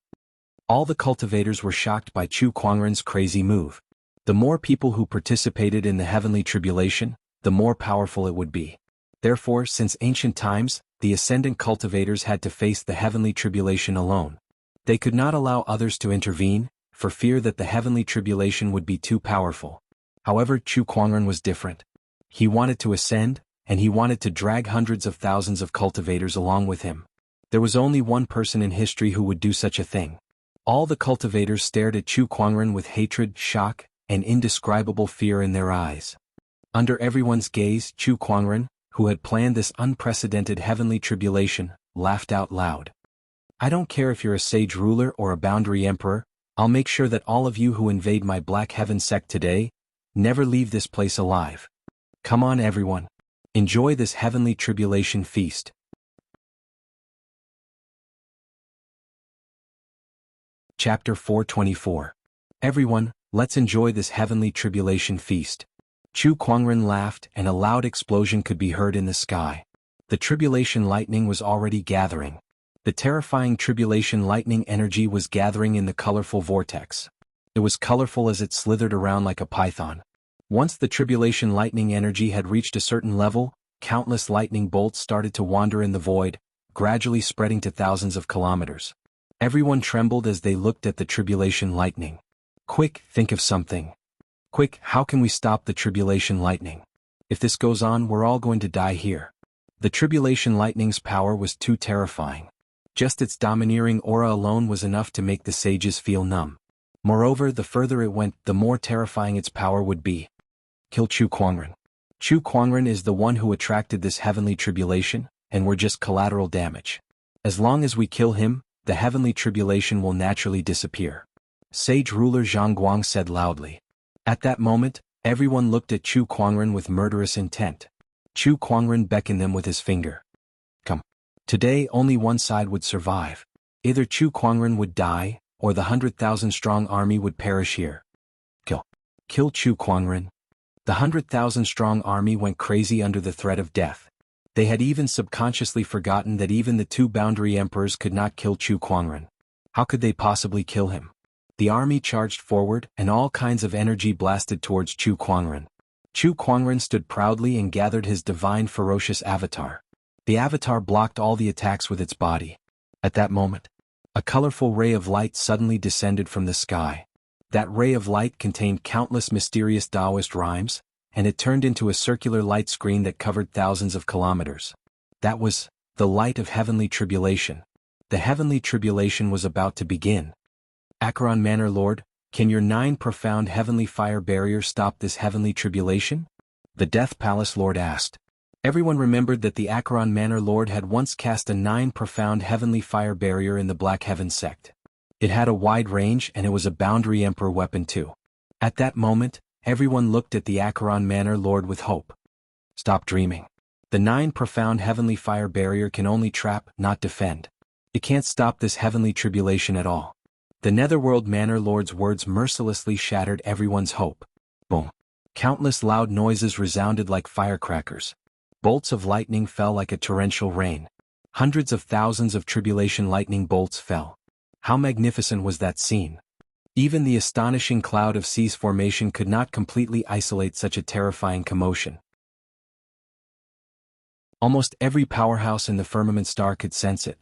All the cultivators were shocked by Chu Kuangren's crazy move. The more people who participated in the heavenly tribulation, the more powerful it would be. Therefore, since ancient times, the ascendant cultivators had to face the heavenly tribulation alone. They could not allow others to intervene, for fear that the heavenly tribulation would be too powerful. However, Chu Kuangren was different. He wanted to ascend, and he wanted to drag hundreds of thousands of cultivators along with him. There was only one person in history who would do such a thing. All the cultivators stared at Chu Kuangren with hatred, shock, and indescribable fear in their eyes. Under everyone's gaze, Chu Kuangren, who had planned this unprecedented heavenly tribulation, laughed out loud. I don't care if you're a sage ruler or a boundary emperor, I'll make sure that all of you who invade my Black Heaven sect today, never leave this place alive. Come on everyone. Enjoy this heavenly tribulation feast. Chapter 424. Everyone, let's enjoy this heavenly tribulation feast. Chu Kuangren laughed and a loud explosion could be heard in the sky. The tribulation lightning was already gathering. The terrifying tribulation lightning energy was gathering in the colorful vortex. It was colorful as it slithered around like a python. Once the tribulation lightning energy had reached a certain level, countless lightning bolts started to wander in the void, gradually spreading to thousands of kilometers. Everyone trembled as they looked at the tribulation lightning. Quick, think of something. Quick, how can we stop the tribulation lightning? If this goes on, we're all going to die here. The tribulation lightning's power was too terrifying. Just its domineering aura alone was enough to make the sages feel numb. Moreover, the further it went, the more terrifying its power would be. Kill Chu Kuangren. Chu Kuangren is the one who attracted this heavenly tribulation, and we're just collateral damage. As long as we kill him, the heavenly tribulation will naturally disappear. Sage ruler Jianghu said loudly. At that moment, everyone looked at Chu Kuangren with murderous intent. Chu Kuangren beckoned them with his finger. Come. Today only one side would survive. Either Chu Kuangren would die, or the 100,000-strong army would perish here. Kill. Kill Chu Kuangren. The 100,000-strong army went crazy under the threat of death. They had even subconsciously forgotten that even the two boundary emperors could not kill Chu Kuangren. How could they possibly kill him? The army charged forward, and all kinds of energy blasted towards Chu Kuangren. Chu Kuangren stood proudly and gathered his divine ferocious avatar. The avatar blocked all the attacks with its body. At that moment, a colorful ray of light suddenly descended from the sky. That ray of light contained countless mysterious Taoist rhymes, and it turned into a circular light screen that covered thousands of kilometers. That was the light of heavenly tribulation. The heavenly tribulation was about to begin. Acheron Manor Lord, can your 9 profound heavenly fire barrier stop this heavenly tribulation? The Death Palace Lord asked. Everyone remembered that the Acheron Manor Lord had once cast a 9 profound heavenly fire barrier in the Black Heaven sect. It had a wide range and it was a boundary emperor weapon too. At that moment, everyone looked at the Acheron Manor Lord with hope. Stop dreaming. The 9 profound heavenly fire barrier can only trap, not defend. It can't stop this heavenly tribulation at all. The Netherworld Manor Lord's words mercilessly shattered everyone's hope. Boom. Countless loud noises resounded like firecrackers. Bolts of lightning fell like a torrential rain. Hundreds of thousands of tribulation lightning bolts fell. How magnificent was that scene! Even the astonishing cloud of seas formation could not completely isolate such a terrifying commotion. Almost every powerhouse in the firmament star could sense it.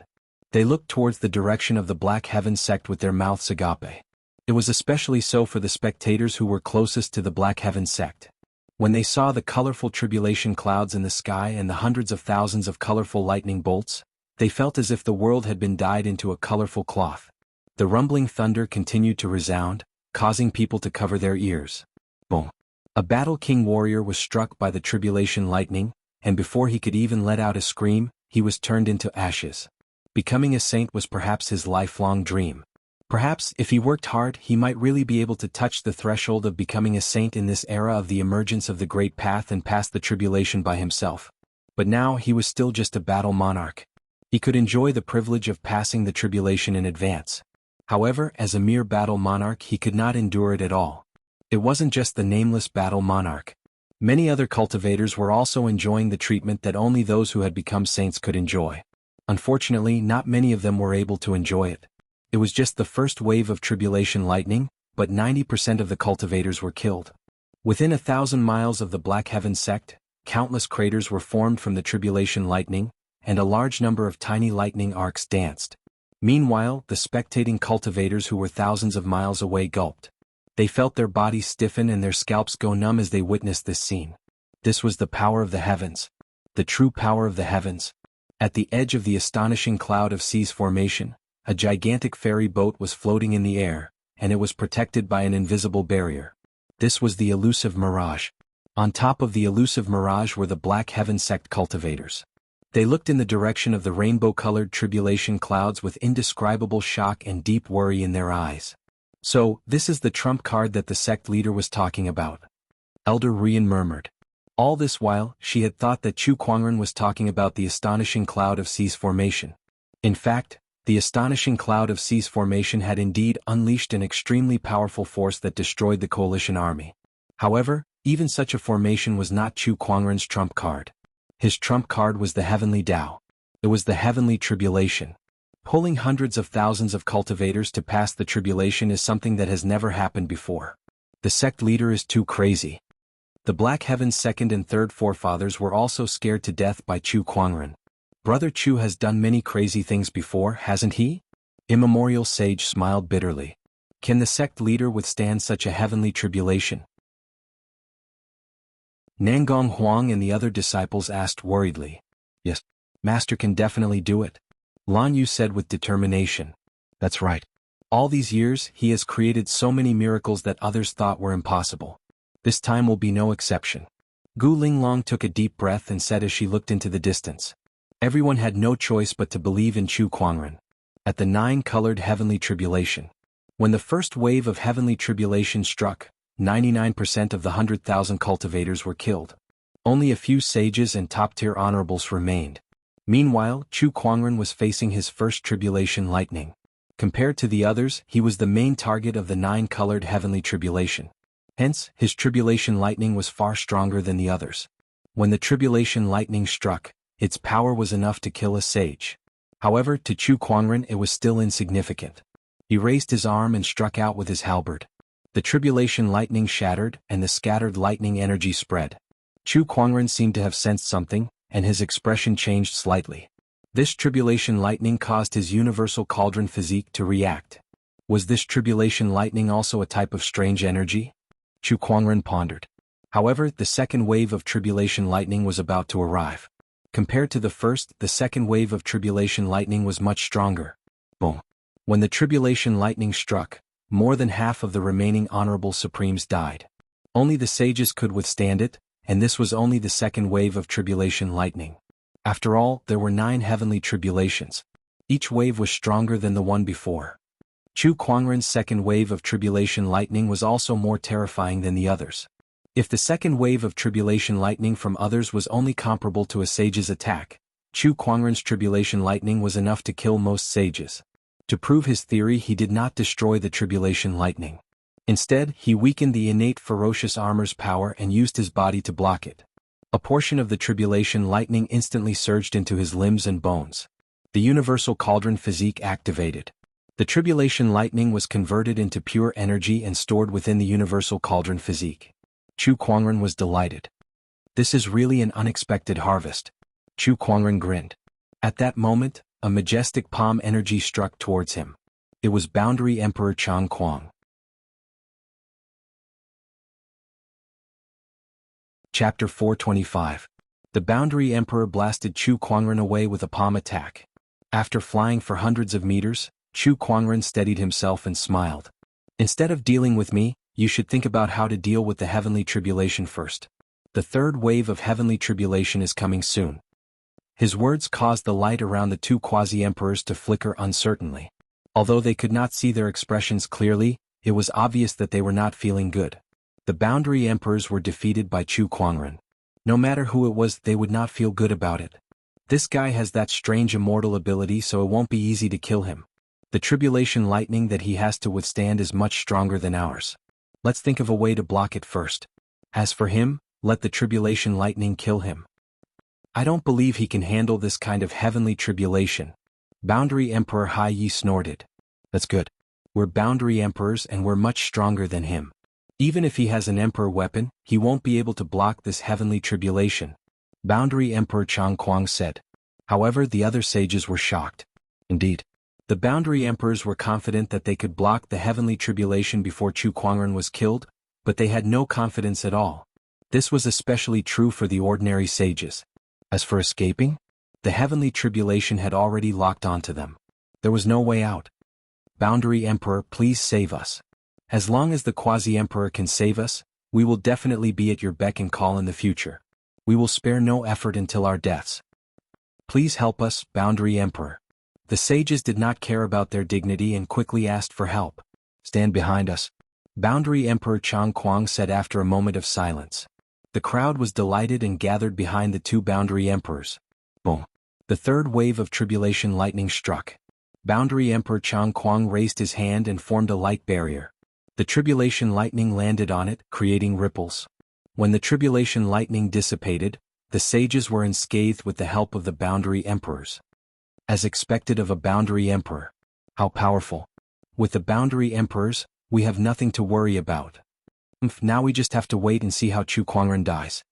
They looked towards the direction of the Black Heaven sect with their mouths agape. It was especially so for the spectators who were closest to the Black Heaven sect. When they saw the colorful tribulation clouds in the sky and the hundreds of thousands of colorful lightning bolts, they felt as if the world had been dyed into a colorful cloth. The rumbling thunder continued to resound, causing people to cover their ears. Boom. A Battle King warrior was struck by the tribulation lightning, and before he could even let out a scream, he was turned into ashes. Becoming a saint was perhaps his lifelong dream. Perhaps, if he worked hard, he might really be able to touch the threshold of becoming a saint in this era of the emergence of the Great Path and pass the tribulation by himself. But now he was still just a battle monarch. He could enjoy the privilege of passing the tribulation in advance. However, as a mere battle monarch he could not endure it at all. It wasn't just the nameless battle monarch. Many other cultivators were also enjoying the treatment that only those who had become saints could enjoy. Unfortunately, not many of them were able to enjoy it. It was just the first wave of tribulation lightning, but 90% of the cultivators were killed. Within 1,000 miles of the Black Heaven sect, countless craters were formed from the tribulation lightning, and a large number of tiny lightning arcs danced. Meanwhile, the spectating cultivators who were thousands of miles away gulped. They felt their bodies stiffen and their scalps go numb as they witnessed this scene. This was the power of the heavens. The true power of the heavens. At the edge of the astonishing cloud of seas formation, a gigantic ferry boat was floating in the air, and it was protected by an invisible barrier. This was the elusive mirage. On top of the elusive mirage were the Black Heaven sect cultivators. They looked in the direction of the rainbow-colored tribulation clouds with indescribable shock and deep worry in their eyes. So, this is the trump card that the sect leader was talking about. Elder Rian murmured. All this while, she had thought that Chu Kuangren was talking about the astonishing cloud of seas formation. In fact, the astonishing cloud of seas formation had indeed unleashed an extremely powerful force that destroyed the coalition army. However, even such a formation was not Chu Kuangren's trump card. His trump card was the heavenly Tao. It was the heavenly tribulation. Pulling hundreds of thousands of cultivators to pass the tribulation is something that has never happened before. The sect leader is too crazy. The Black Heaven's second and third forefathers were also scared to death by Chu Kuangren. Brother Chu has done many crazy things before, hasn't he? Immemorial Sage smiled bitterly. Can the sect leader withstand such a heavenly tribulation? Nangong Huang and the other disciples asked worriedly. Yes, Master can definitely do it. Lan Yu said with determination. That's right. All these years, he has created so many miracles that others thought were impossible. This time will be no exception. Gu Linglong took a deep breath and said as she looked into the distance. Everyone had no choice but to believe in Chu Kuangren. At the 9-colored heavenly tribulation. When the first wave of heavenly tribulation struck, 99% of the 100,000 cultivators were killed. Only a few sages and top-tier honorables remained. Meanwhile, Chu Kuangren was facing his first tribulation lightning. Compared to the others, he was the main target of the 9-colored heavenly tribulation. Hence, his tribulation lightning was far stronger than the others. When the tribulation lightning struck, its power was enough to kill a sage. However, to Chu Kuangren it was still insignificant. He raised his arm and struck out with his halberd. The tribulation lightning shattered, and the scattered lightning energy spread. Chu Kuangren seemed to have sensed something, and his expression changed slightly. This tribulation lightning caused his universal cauldron physique to react. Was this tribulation lightning also a type of strange energy? Chu Kuangren pondered. However, the second wave of tribulation lightning was about to arrive. Compared to the first, the second wave of tribulation lightning was much stronger. Boom. When the tribulation lightning struck, more than half of the remaining honorable supremes died. Only the sages could withstand it, and this was only the second wave of tribulation lightning. After all, there were 9 heavenly tribulations. Each wave was stronger than the one before. Chu Kuangren's second wave of tribulation lightning was also more terrifying than the others. If the second wave of tribulation lightning from others was only comparable to a sage's attack, Chu Kuangren's tribulation lightning was enough to kill most sages. To prove his theory, he did not destroy the tribulation lightning. Instead, he weakened the innate ferocious armor's power and used his body to block it. A portion of the tribulation lightning instantly surged into his limbs and bones. The universal cauldron physique activated. The tribulation lightning was converted into pure energy and stored within the universal cauldron physique. Chu Kuangren was delighted. This is really an unexpected harvest. Chu Kuangren grinned. At that moment, a majestic palm energy struck towards him. It was Boundary Emperor Chang Kuang. Chapter 425. The Boundary Emperor blasted Chu Kuangren away with a palm attack. After flying for hundreds of meters, Chu Kuangren steadied himself and smiled. Instead of dealing with me, you should think about how to deal with the heavenly tribulation first. The third wave of heavenly tribulation is coming soon. His words caused the light around the two quasi-emperors to flicker uncertainly. Although they could not see their expressions clearly, it was obvious that they were not feeling good. The boundary emperors were defeated by Chu Kuangren. No matter who it was, they would not feel good about it. This guy has that strange immortal ability, so it won't be easy to kill him. The tribulation lightning that he has to withstand is much stronger than ours. Let's think of a way to block it first. As for him, let the tribulation lightning kill him. I don't believe he can handle this kind of heavenly tribulation. Boundary Emperor Hai Yi snorted. That's good. We're boundary emperors and we're much stronger than him. Even if he has an emperor weapon, he won't be able to block this heavenly tribulation. Boundary Emperor Chang Kuang said. However, the other sages were shocked. Indeed. The boundary emperors were confident that they could block the heavenly tribulation before Chu Kuangren was killed, but they had no confidence at all. This was especially true for the ordinary sages. As for escaping, the heavenly tribulation had already locked onto them. There was no way out. Boundary Emperor, please save us. As long as the Quasi-Emperor can save us, we will definitely be at your beck and call in the future. We will spare no effort until our deaths. Please help us, Boundary Emperor. The sages did not care about their dignity and quickly asked for help. Stand behind us. Boundary Emperor Chang Kuang said after a moment of silence. The crowd was delighted and gathered behind the two boundary emperors. Boom. The third wave of tribulation lightning struck. Boundary Emperor Chang Kuang raised his hand and formed a light barrier. The tribulation lightning landed on it, creating ripples. When the tribulation lightning dissipated, the sages were unscathed with the help of the boundary emperors. As expected of a boundary emperor. How powerful. With the boundary emperors, we have nothing to worry about. Now we just have to wait and see how Chu Kuangren dies.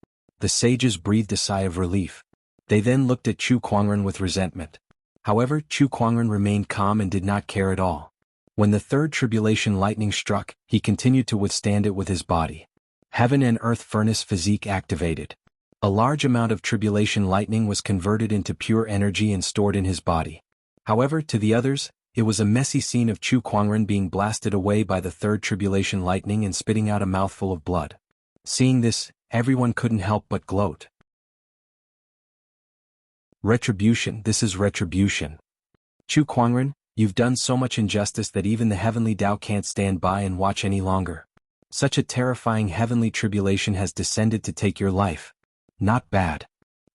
The sages breathed a sigh of relief. They then looked at Chu Kuangren with resentment. However, Chu Kuangren remained calm and did not care at all. When the third tribulation lightning struck, he continued to withstand it with his body. Heaven and earth furnace physique activated. A large amount of tribulation lightning was converted into pure energy and stored in his body. However, to the others, it was a messy scene of Chu Kuangren being blasted away by the third tribulation lightning and spitting out a mouthful of blood. Seeing this, everyone couldn't help but gloat. Retribution, this is retribution. Chu Kuangren, you've done so much injustice that even the heavenly Tao can't stand by and watch any longer. Such a terrifying heavenly tribulation has descended to take your life. Not bad.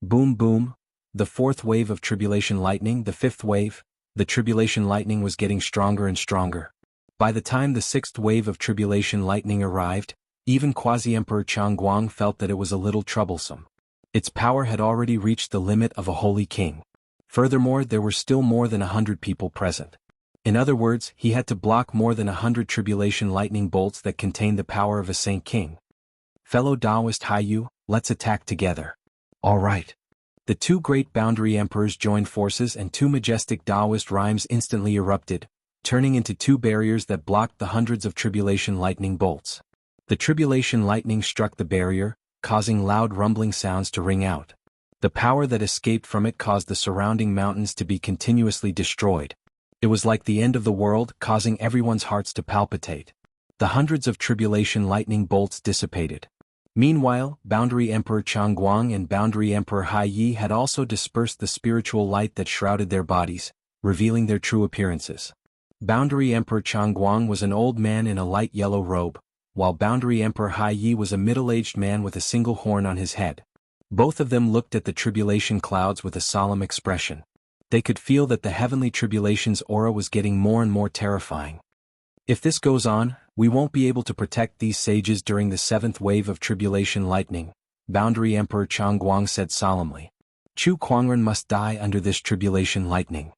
Boom boom. The fourth wave of tribulation lightning, the fifth wave, the tribulation lightning was getting stronger and stronger. By the time the sixth wave of tribulation lightning arrived, even Quasi-Emperor Chang Guang felt that it was a little troublesome. Its power had already reached the limit of a holy king. Furthermore, there were still more than 100 people present. In other words, he had to block more than 100 tribulation lightning bolts that contained the power of a saint king. Fellow Taoist Hai Yu, let's attack together. All right. The two great boundary emperors joined forces and two majestic Taoist rhymes instantly erupted, turning into two barriers that blocked the hundreds of tribulation lightning bolts. The tribulation lightning struck the barrier, causing loud rumbling sounds to ring out. The power that escaped from it caused the surrounding mountains to be continuously destroyed. It was like the end of the world, causing everyone's hearts to palpitate. The hundreds of tribulation lightning bolts dissipated. Meanwhile, Boundary Emperor Chang Guang and Boundary Emperor Hai Yi had also dispersed the spiritual light that shrouded their bodies, revealing their true appearances. Boundary Emperor Chang Guang was an old man in a light yellow robe, while Boundary Emperor Hai Yi was a middle-aged man with a single horn on his head. Both of them looked at the tribulation clouds with a solemn expression. They could feel that the heavenly tribulation's aura was getting more and more terrifying. If this goes on, we won't be able to protect these sages during the seventh wave of tribulation lightning, Boundary Emperor Chang Guang said solemnly. Chu Kuangren must die under this tribulation lightning.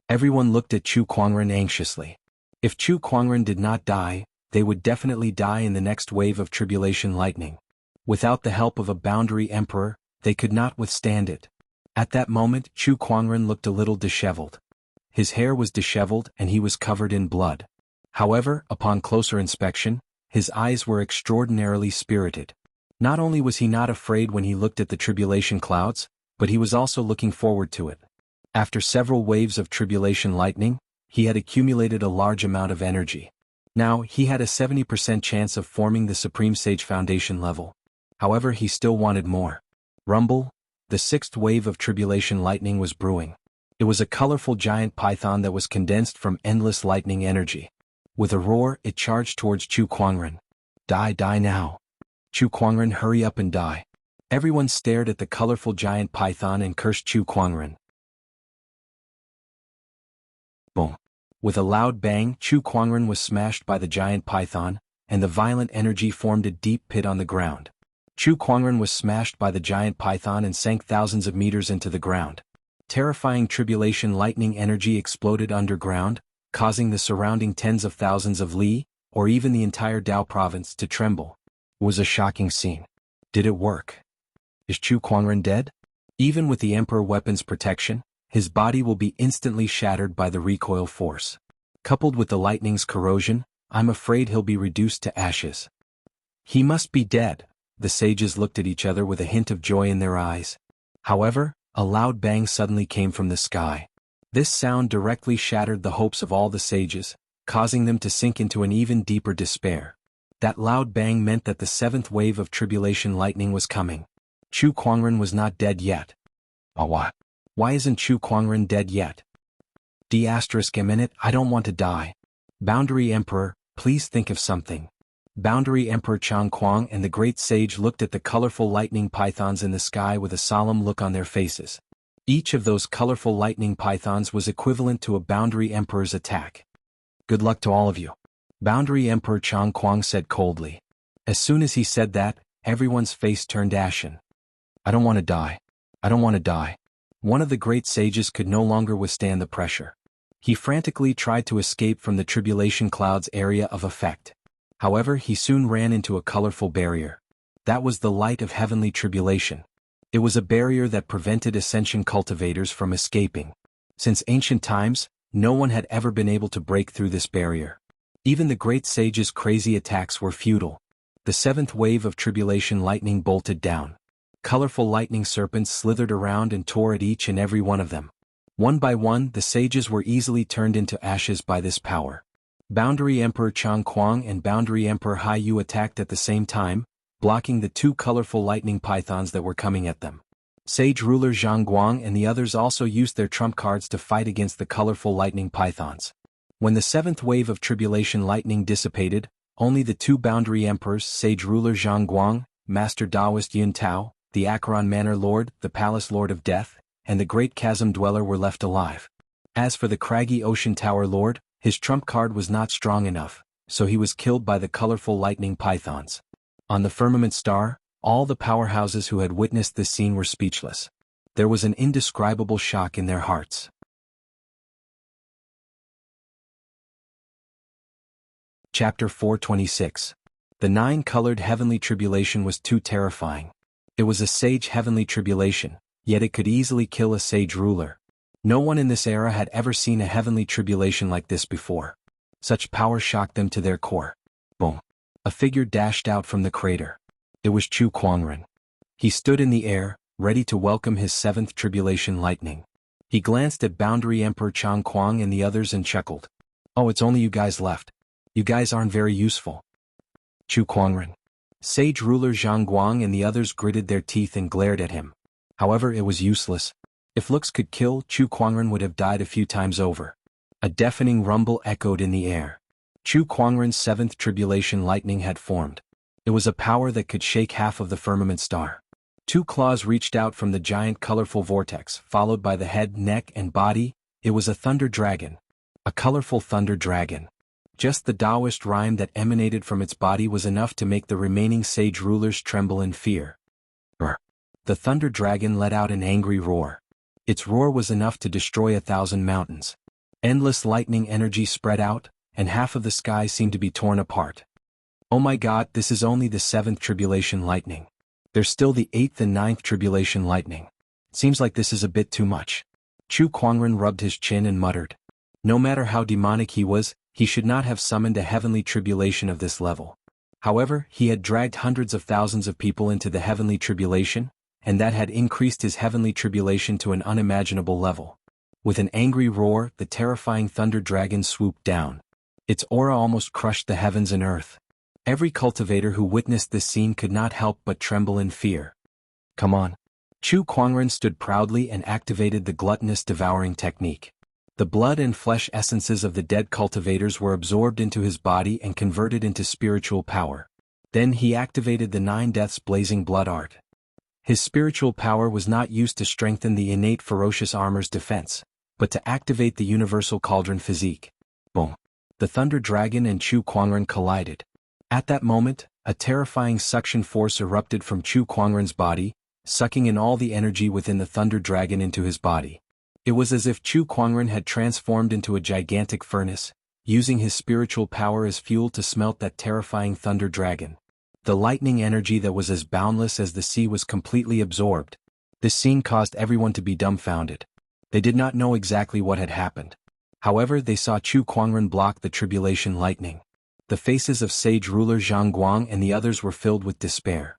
Everyone looked at Chu Kuangren anxiously. If Chu Kuangren did not die, they would definitely die in the next wave of tribulation lightning. Without the help of a boundary emperor, they could not withstand it. At that moment, Chu Kuangren looked a little disheveled. His hair was disheveled and he was covered in blood. However, upon closer inspection, his eyes were extraordinarily spirited. Not only was he not afraid when he looked at the tribulation clouds, but he was also looking forward to it. After several waves of tribulation lightning, he had accumulated a large amount of energy. Now, he had a 70% chance of forming the Supreme Sage Foundation level. However, he still wanted more. Rumble, The sixth wave of tribulation lightning was brewing. It was a colorful giant python that was condensed from endless lightning energy. With a roar, it charged towards Chu Kuangren. Die now. Chu Kuangren, hurry up and die. Everyone stared at the colorful giant python and cursed Chu Kuangren. Boom. With a loud bang, Chu Kuangren was smashed by the giant python, and the violent energy formed a deep pit on the ground. Chu Kuangren was smashed by the giant python and sank thousands of meters into the ground. Terrifying tribulation lightning energy exploded underground, causing the surrounding tens of thousands of li, or even the entire Dao province, to tremble. It was a shocking scene. Did it work? Is Chu Kuangren dead? Even with the Emperor weapon's protection, his body will be instantly shattered by the recoil force. Coupled with the lightning's corrosion, I'm afraid he'll be reduced to ashes. He must be dead. The sages looked at each other with a hint of joy in their eyes. However, a loud bang suddenly came from the sky. This sound directly shattered the hopes of all the sages, causing them to sink into an even deeper despair. That loud bang meant that the seventh wave of tribulation lightning was coming. Chu Kuangren was not dead yet. Oh, what? Why isn't Chu Kuangren dead yet? D***, I don't want to die. Boundary Emperor, please think of something. Boundary Emperor Chang Kuang and the great sage looked at the colorful lightning pythons in the sky with a solemn look on their faces. Each of those colorful lightning pythons was equivalent to a Boundary Emperor's attack. Good luck to all of you. Boundary Emperor Chang Kuang said coldly. As soon as he said that, everyone's face turned ashen. I don't want to die. I don't want to die. One of the great sages could no longer withstand the pressure. He frantically tried to escape from the tribulation cloud's area of effect. However, he soon ran into a colorful barrier. That was the light of heavenly tribulation. It was a barrier that prevented ascension cultivators from escaping. Since ancient times, no one had ever been able to break through this barrier. Even the great sage's crazy attacks were futile. The seventh wave of tribulation lightning bolted down. Colorful lightning serpents slithered around and tore at each and every one of them. One by one, the sages were easily turned into ashes by this power. Boundary Emperor Chang Kuang and Boundary Emperor Hai Yu attacked at the same time, blocking the two colorful lightning pythons that were coming at them. Sage ruler Zhang Guang and the others also used their trump cards to fight against the colorful lightning pythons. When the seventh wave of tribulation lightning dissipated, only the two boundary emperors, Sage ruler Zhang Guang, Master Taoist Yun Tao, the Acheron Manor Lord, the Palace Lord of Death, and the Great Chasm Dweller were left alive. As for the craggy Ocean Tower Lord, his trump card was not strong enough, so he was killed by the colorful lightning pythons. On the firmament star, all the powerhouses who had witnessed this scene were speechless. There was an indescribable shock in their hearts. Chapter 426. The nine-colored heavenly tribulation was too terrifying. It was a sage heavenly tribulation, yet it could easily kill a sage ruler. No one in this era had ever seen a heavenly tribulation like this before. Such power shocked them to their core. Boom. A figure dashed out from the crater. It was Chu Kuangren. He stood in the air, ready to welcome his seventh tribulation lightning. He glanced at Boundary Emperor Chang Kuang and the others and chuckled. Oh, it's only you guys left. You guys aren't very useful. Chu Kuangren. Sage ruler Zhang Guang and the others gritted their teeth and glared at him. However, it was useless. If looks could kill, Chu Kuangren would have died a few times over. A deafening rumble echoed in the air. Chu Kuangren's seventh tribulation lightning had formed. It was a power that could shake half of the firmament star. Two claws reached out from the giant colorful vortex, followed by the head, neck, and body. It was a thunder dragon. A colorful thunder dragon. Just the Taoist rhyme that emanated from its body was enough to make the remaining sage rulers tremble in fear. The thunder dragon let out an angry roar. Its roar was enough to destroy 1,000 mountains. Endless lightning energy spread out, and half of the sky seemed to be torn apart. Oh my God, this is only the seventh tribulation lightning. There's still the eighth and ninth tribulation lightning. Seems like this is a bit too much. Chu Kuangren rubbed his chin and muttered. No matter how demonic he was, he should not have summoned a heavenly tribulation of this level. However, he had dragged hundreds of thousands of people into the heavenly tribulation, and that had increased his heavenly tribulation to an unimaginable level. With an angry roar, the terrifying thunder dragon swooped down. Its aura almost crushed the heavens and earth. Every cultivator who witnessed this scene could not help but tremble in fear. Come on. Chu Kuangren stood proudly and activated the gluttonous devouring technique. The blood and flesh essences of the dead cultivators were absorbed into his body and converted into spiritual power. Then he activated the 9 deaths blazing blood art. His spiritual power was not used to strengthen the innate ferocious armor's defense, but to activate the universal cauldron physique. Boom! The Thunder Dragon and Chu Kuangren collided. At that moment, a terrifying suction force erupted from Chu Kuangren's body, sucking in all the energy within the Thunder Dragon into his body. It was as if Chu Kuangren had transformed into a gigantic furnace, using his spiritual power as fuel to smelt that terrifying Thunder Dragon. The lightning energy that was as boundless as the sea was completely absorbed. This scene caused everyone to be dumbfounded. They did not know exactly what had happened. However, they saw Chu Kuangren block the tribulation lightning. The faces of sage ruler Jianghu and the others were filled with despair.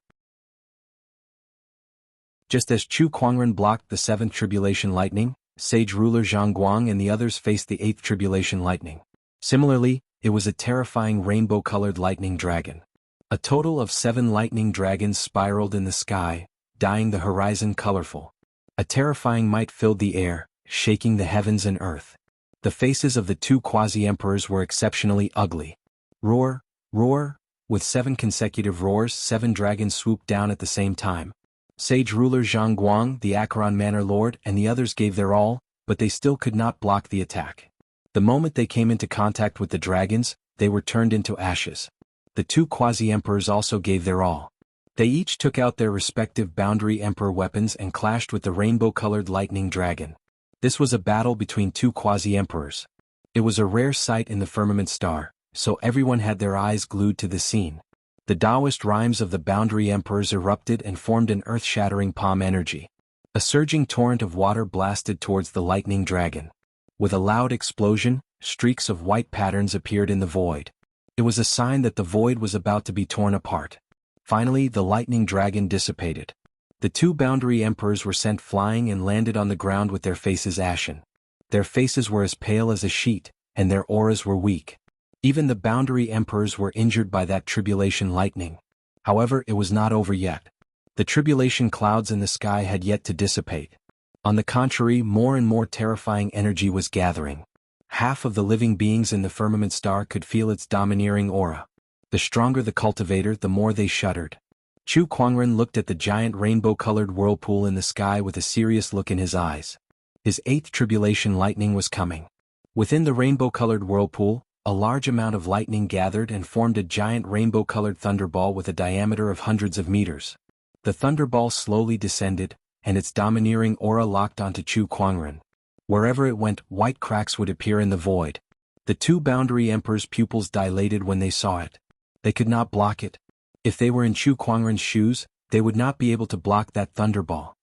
Just as Chu Kuangren blocked the 7th tribulation lightning, sage ruler Jianghu and the others faced the 8th tribulation lightning. Similarly, it was a terrifying rainbow-colored lightning dragon. A total of 7 lightning dragons spiraled in the sky, dyeing the horizon colorful. A terrifying might filled the air, shaking the heavens and earth. The faces of the 2 quasi-emperors were exceptionally ugly. Roar, roar! With 7 consecutive roars, 7 dragons swooped down at the same time. Sage ruler Jianghu, the Acheron Manor Lord, and the others gave their all, but they still could not block the attack. The moment they came into contact with the dragons, they were turned into ashes. The 2 quasi-emperors also gave their all. They each took out their respective boundary emperor weapons and clashed with the rainbow-colored lightning dragon. This was a battle between 2 quasi-emperors. It was a rare sight in the firmament star, so everyone had their eyes glued to the scene. The Taoist rhymes of the boundary emperors erupted and formed an earth-shattering palm energy. A surging torrent of water blasted towards the lightning dragon. With a loud explosion, streaks of white patterns appeared in the void. It was a sign that the void was about to be torn apart. Finally, the lightning dragon dissipated. The 2 boundary emperors were sent flying and landed on the ground with their faces ashen. Their faces were as pale as a sheet, and their auras were weak. Even the boundary emperors were injured by that tribulation lightning. However, it was not over yet. The tribulation clouds in the sky had yet to dissipate. On the contrary, more and more terrifying energy was gathering. Half of the living beings in the firmament star could feel its domineering aura. The stronger the cultivator, the more they shuddered. Chu Kuangren looked at the giant rainbow-colored whirlpool in the sky with a serious look in his eyes. His 8th tribulation lightning was coming. Within the rainbow-colored whirlpool, a large amount of lightning gathered and formed a giant rainbow-colored thunderball with a diameter of hundreds of meters. The thunderball slowly descended, and its domineering aura locked onto Chu Kuangren. Wherever it went, white cracks would appear in the void. The 2 boundary emperors' pupils dilated when they saw it. They could not block it. If they were in Chu Kuangren's shoes, they would not be able to block that thunderball.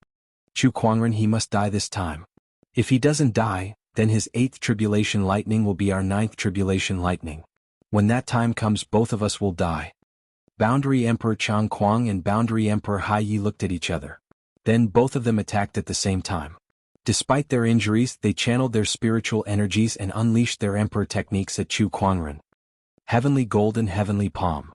Chu Kuangren, he must die this time. If he doesn't die, then his 8th tribulation lightning will be our 9th tribulation lightning. When that time comes, both of us will die. Boundary Emperor Chang Kuang and Boundary Emperor Hai Yi looked at each other. Then both of them attacked at the same time. Despite their injuries, they channeled their spiritual energies and unleashed their emperor techniques at Chu Kuangren. Heavenly Golden Heavenly Palm.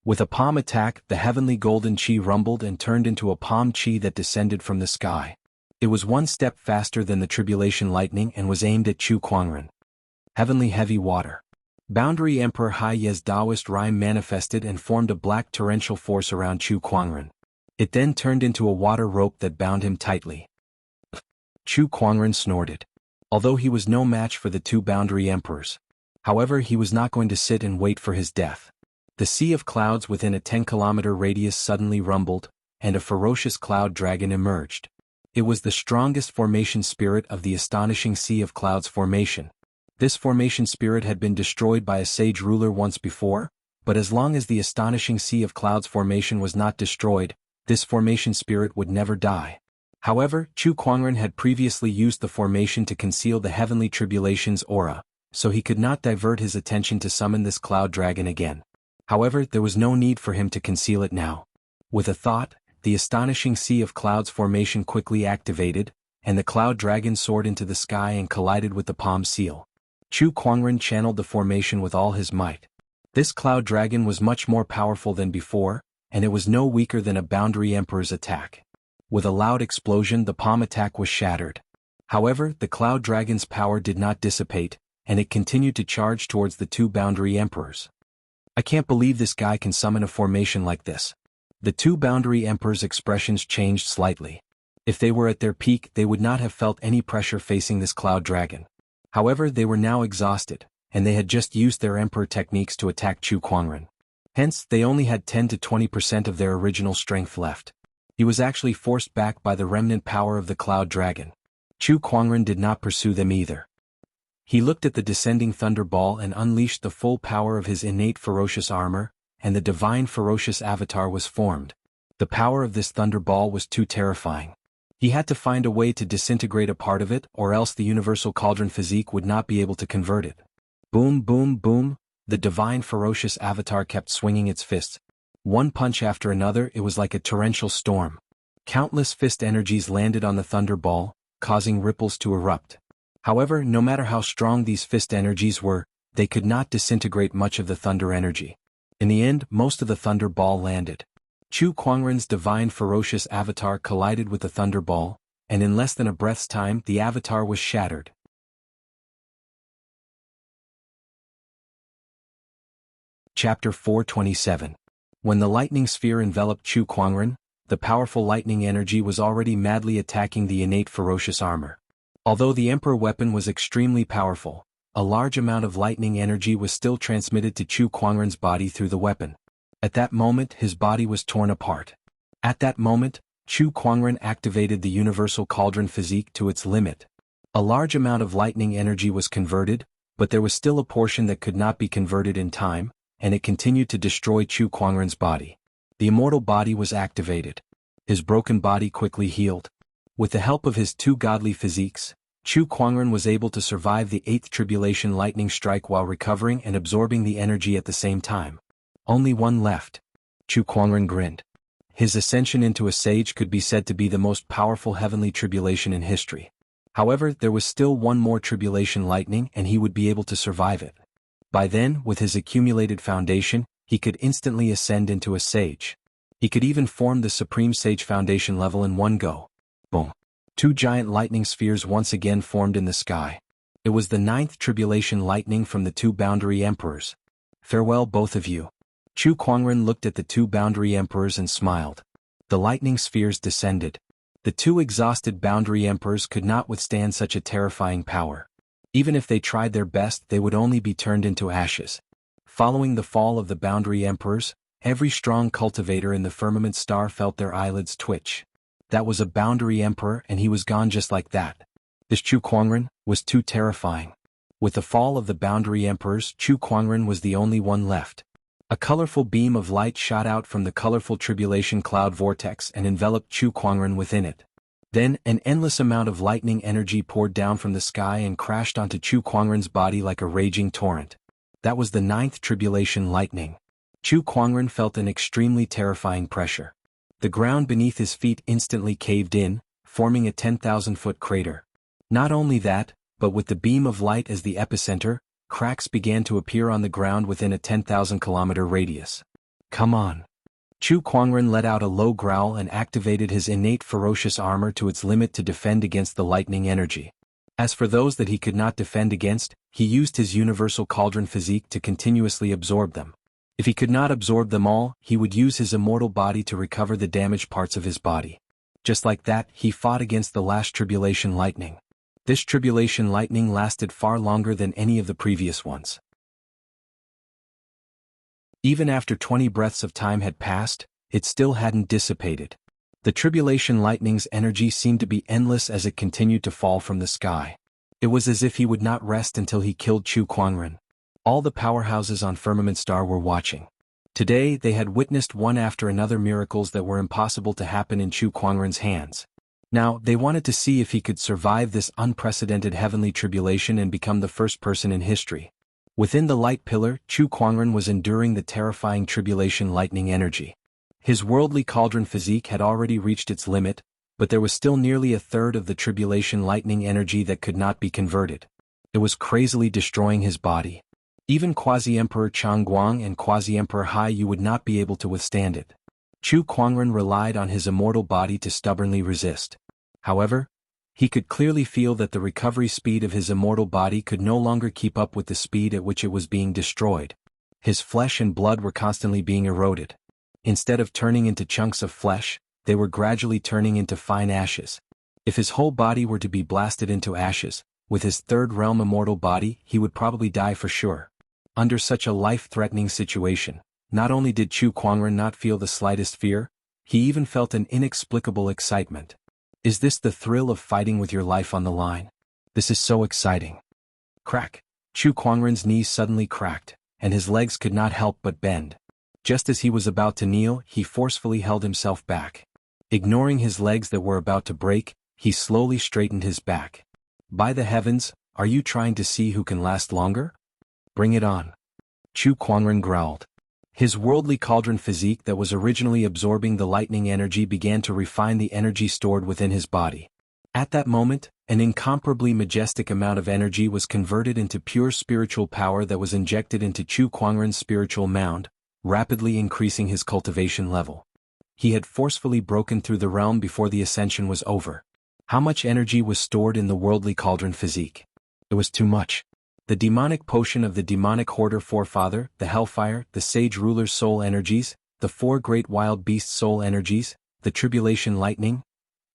With a palm attack, the heavenly golden chi rumbled and turned into a palm chi that descended from the sky. It was 1 step faster than the tribulation lightning and was aimed at Chu Kuangren. Heavenly Heavy Water. Boundary Emperor Hai Ye's Taoist rhyme manifested and formed a black torrential force around Chu Kuangren. It then turned into a water rope that bound him tightly. Chu Kuangren snorted. Although he was no match for the 2 boundary emperors. However, he was not going to sit and wait for his death. The sea of clouds within a 10-kilometer radius suddenly rumbled, and a ferocious cloud dragon emerged. It was the strongest formation spirit of the astonishing Sea of Clouds formation. This formation spirit had been destroyed by a sage ruler once before, but as long as the astonishing Sea of Clouds formation was not destroyed, this formation spirit would never die. However, Chu Kuangren had previously used the formation to conceal the heavenly tribulation's aura, so he could not divert his attention to summon this cloud dragon again. However, there was no need for him to conceal it now. With a thought, the astonishing Sea of Clouds formation quickly activated, and the cloud dragon soared into the sky and collided with the palm seal. Chu Kuangren channeled the formation with all his might. This cloud dragon was much more powerful than before, and it was no weaker than a Boundary Emperor's attack. With a loud explosion, the palm attack was shattered. However, the Cloud Dragon's power did not dissipate, and it continued to charge towards the two Boundary Emperors. I can't believe this guy can summon a formation like this. The two Boundary Emperors' expressions changed slightly. If they were at their peak, they would not have felt any pressure facing this Cloud Dragon. However, they were now exhausted, and they had just used their Emperor techniques to attack Chu Kuangren. Hence, they only had 10 to 20% of their original strength left. He was actually forced back by the remnant power of the Cloud Dragon. Chu Kuangren did not pursue them either. He looked at the descending Thunder Ball and unleashed the full power of his innate ferocious armor, and the divine ferocious avatar was formed. The power of this Thunder Ball was too terrifying. He had to find a way to disintegrate a part of it, or else the universal cauldron physique would not be able to convert it. Boom, boom, boom, the divine ferocious avatar kept swinging its fists. One punch after another, it was like a torrential storm. Countless fist energies landed on the Thunder Ball, causing ripples to erupt. However, no matter how strong these fist energies were, they could not disintegrate much of the thunder energy. In the end, most of the Thunder Ball landed. Chu Kuangren's divine ferocious avatar collided with the Thunder Ball, and in less than a breath's time the avatar was shattered. Chapter 427. When the lightning sphere enveloped Chu Kuangren, the powerful lightning energy was already madly attacking the innate ferocious armor. Although the Emperor weapon was extremely powerful, a large amount of lightning energy was still transmitted to Chu Kuangren's body through the weapon. At that moment, his body was torn apart. At that moment, Chu Kuangren activated the universal cauldron physique to its limit. A large amount of lightning energy was converted, but there was still a portion that could not be converted in time, and it continued to destroy Chu Kuangren's body. The immortal body was activated. His broken body quickly healed. With the help of his two godly physiques, Chu Kuangren was able to survive the 8th tribulation lightning strike while recovering and absorbing the energy at the same time. Only one left. Chu Kuangren grinned. His ascension into a sage could be said to be the most powerful heavenly tribulation in history. However, there was still one more tribulation lightning and he would be able to survive it. By then, with his accumulated foundation, he could instantly ascend into a sage. He could even form the Supreme Sage Foundation level in one go. Boom. Two giant lightning spheres once again formed in the sky. It was the 9th tribulation lightning from the two Boundary Emperors. Farewell both of you. Chu Kuangren looked at the two Boundary Emperors and smiled. The lightning spheres descended. The two exhausted Boundary Emperors could not withstand such a terrifying power. Even if they tried their best, they would only be turned into ashes. Following the fall of the Boundary Emperors, every strong cultivator in the firmament star felt their eyelids twitch. That was a Boundary Emperor and he was gone just like that. This Chu Kuangren was too terrifying. With the fall of the Boundary Emperors, Chu Kuangren was the only one left. A colorful beam of light shot out from the colorful tribulation cloud vortex and enveloped Chu Kuangren within it. Then, an endless amount of lightning energy poured down from the sky and crashed onto Chu Kuangren's body like a raging torrent. That was the 9th tribulation lightning. Chu Kuangren felt an extremely terrifying pressure. The ground beneath his feet instantly caved in, forming a 10,000-foot crater. Not only that, but with the beam of light as the epicenter, cracks began to appear on the ground within a 10,000-kilometer radius. Come on. Chu Kuangren let out a low growl and activated his innate ferocious armor to its limit to defend against the lightning energy. As for those that he could not defend against, he used his universal cauldron physique to continuously absorb them. If he could not absorb them all, he would use his immortal body to recover the damaged parts of his body. Just like that, he fought against the last tribulation lightning. This tribulation lightning lasted far longer than any of the previous ones. Even after 20 breaths of time had passed, it still hadn't dissipated. The tribulation lightning's energy seemed to be endless as it continued to fall from the sky. It was as if he would not rest until he killed Chu Kuangren. All the powerhouses on Firmament Star were watching. Today they had witnessed one after another miracles that were impossible to happen in Chu Kuangren's hands. Now, they wanted to see if he could survive this unprecedented heavenly tribulation and become the first person in history. Within the light pillar, Chu Kuangren was enduring the terrifying tribulation lightning energy. His worldly cauldron physique had already reached its limit, but there was still nearly a third of the tribulation lightning energy that could not be converted. It was crazily destroying his body. Even Quasi-Emperor Changguang and Quasi-Emperor Hai Yu would not be able to withstand it. Chu Kuangren relied on his immortal body to stubbornly resist. However, he could clearly feel that the recovery speed of his immortal body could no longer keep up with the speed at which it was being destroyed. His flesh and blood were constantly being eroded. Instead of turning into chunks of flesh, they were gradually turning into fine ashes. If his whole body were to be blasted into ashes, with his third realm immortal body, he would probably die for sure. Under such a life-threatening situation, not only did Chu Kuangren not feel the slightest fear, he even felt an inexplicable excitement. Is this the thrill of fighting with your life on the line? This is so exciting. Crack! Chu Kuangren's knees suddenly cracked, and his legs could not help but bend. Just as he was about to kneel, he forcefully held himself back. Ignoring his legs that were about to break, he slowly straightened his back. By the heavens, are you trying to see who can last longer? Bring it on. Chu Kuangren growled. His worldly cauldron physique that was originally absorbing the lightning energy began to refine the energy stored within his body. At that moment, an incomparably majestic amount of energy was converted into pure spiritual power that was injected into Chu Kuangren's spiritual mound, rapidly increasing his cultivation level. He had forcefully broken through the realm before the ascension was over. How much energy was stored in the worldly cauldron physique? It was too much. The demonic potion of the demonic hoarder forefather, the hellfire, the sage ruler's soul energies, the four great wild beasts' soul energies, the tribulation lightning.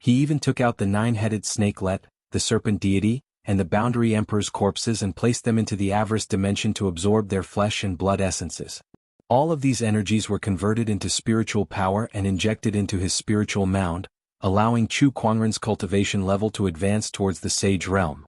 He even took out the nine-headed snakelet, the serpent deity, and the boundary emperor's corpses and placed them into the avarice dimension to absorb their flesh and blood essences. All of these energies were converted into spiritual power and injected into his spiritual mound, allowing Chu Kuangren's cultivation level to advance towards the sage realm.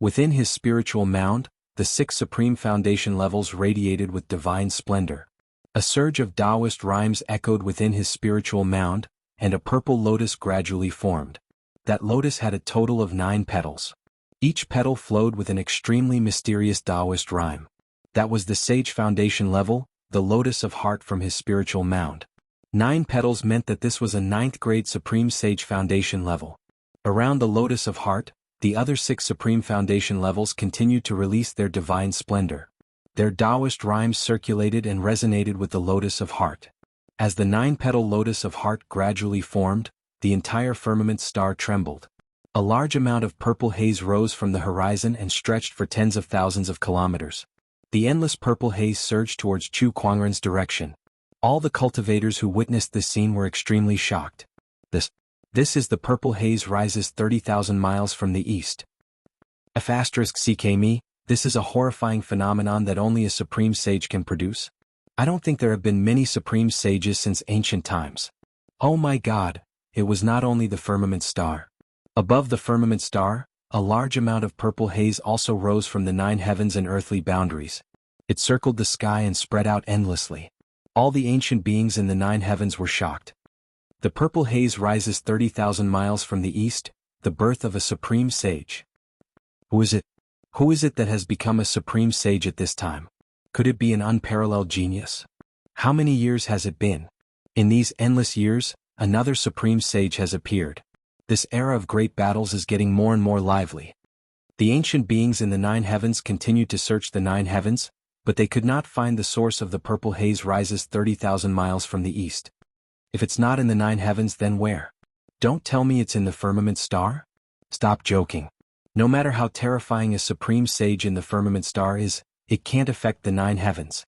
Within his spiritual mound, the 6 supreme foundation levels radiated with divine splendor. A surge of Taoist rhymes echoed within his spiritual mound, and a purple lotus gradually formed. That lotus had a total of 9 petals. Each petal flowed with an extremely mysterious Taoist rhyme. That was the sage foundation level, the lotus of heart from his spiritual mound. 9 petals meant that this was a 9th grade supreme sage foundation level. Around the lotus of heart, the other 6 supreme foundation levels continued to release their divine splendor. Their Taoist rhymes circulated and resonated with the lotus of heart. As the 9-petal lotus of heart gradually formed, the entire firmament star trembled. A large amount of purple haze rose from the horizon and stretched for tens of thousands of kilometers. The endless purple haze surged towards Chu Kuangren's direction. All the cultivators who witnessed this scene were extremely shocked. This is the purple haze rises 30,000 miles from the east. *CK this is a horrifying phenomenon that only a supreme sage can produce. I don't think there have been many supreme sages since ancient times. Oh my God, it was not only the firmament star. Above the firmament star, a large amount of purple haze also rose from the 9 heavens and earthly boundaries. It circled the sky and spread out endlessly. All the ancient beings in the 9 heavens were shocked. The purple haze rises 30,000 miles from the east, the birth of a supreme sage. Who is it? Who is it that has become a supreme sage at this time? Could it be an unparalleled genius? How many years has it been? In these endless years, another supreme sage has appeared. This era of great battles is getting more and more lively. The ancient beings in the 9 heavens continued to search the 9 heavens, but they could not find the source of the purple haze rises 30,000 miles from the east. If it's not in the 9 heavens, then where? Don't tell me it's in the firmament star? Stop joking. No matter how terrifying a supreme sage in the firmament star is, it can't affect the 9 heavens.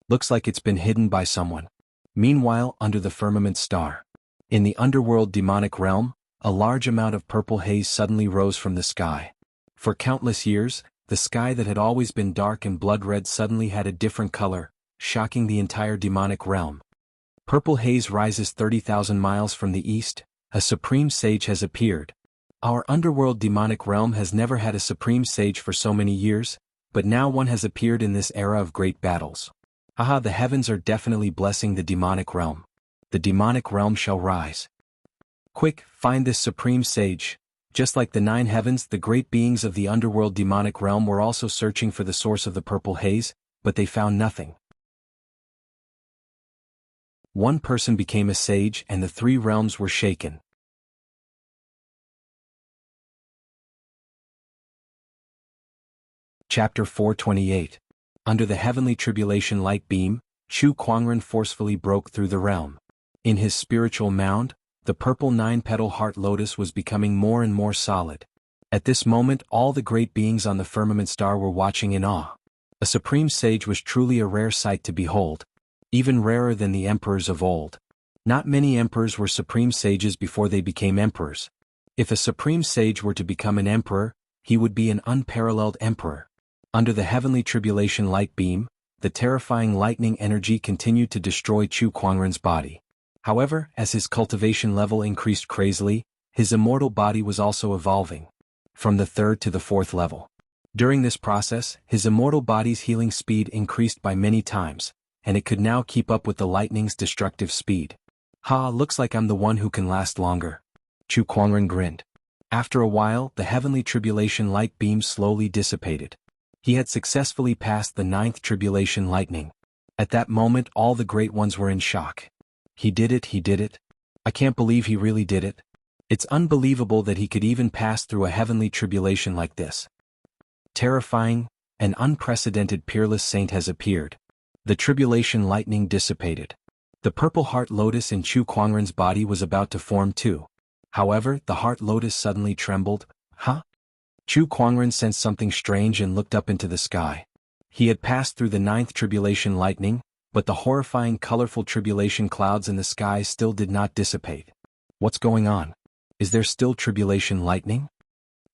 Looks like it's been hidden by someone. Meanwhile, under the firmament star, in the underworld demonic realm, a large amount of purple haze suddenly rose from the sky. For countless years, the sky that had always been dark and blood-red suddenly had a different color, shocking the entire demonic realm. Purple haze rises 30,000 miles from the east, a supreme sage has appeared. Our underworld demonic realm has never had a supreme sage for so many years, but now one has appeared in this era of great battles. Haha, the heavens are definitely blessing the demonic realm. The demonic realm shall rise. Quick, find this supreme sage. Just like the 9 heavens, the great beings of the underworld demonic realm were also searching for the source of the purple haze, but they found nothing. One person became a sage and the 3 realms were shaken. Chapter 428. Under the heavenly tribulation light beam, Chu Kuangren forcefully broke through the realm. In his spiritual mound, the purple nine-petal heart lotus was becoming more and more solid. At this moment all the great beings on the firmament star were watching in awe. A supreme sage was truly a rare sight to behold, even rarer than the emperors of old. Not many emperors were supreme sages before they became emperors. If a supreme sage were to become an emperor, he would be an unparalleled emperor. Under the heavenly tribulation light beam, the terrifying lightning energy continued to destroy Chu Kuangren's body. However, as his cultivation level increased crazily, his immortal body was also evolving, from the third to the fourth level. During this process, his immortal body's healing speed increased by many times, and it could now keep up with the lightning's destructive speed. Ha, looks like I'm the one who can last longer. Chu Kuangren grinned. After a while, the heavenly tribulation light beam slowly dissipated. He had successfully passed the ninth tribulation lightning. At that moment all the great ones were in shock. He did it. I can't believe he really did it. It's unbelievable that he could even pass through a heavenly tribulation like this. Terrifying, an unprecedented peerless saint has appeared. The tribulation lightning dissipated. The purple heart lotus in Chu Kuangren's body was about to form too. However, the heart lotus suddenly trembled. Huh? Chu Kuangren sensed something strange and looked up into the sky. He had passed through the ninth tribulation lightning, but the horrifying colorful tribulation clouds in the sky still did not dissipate. What's going on? Is there still tribulation lightning?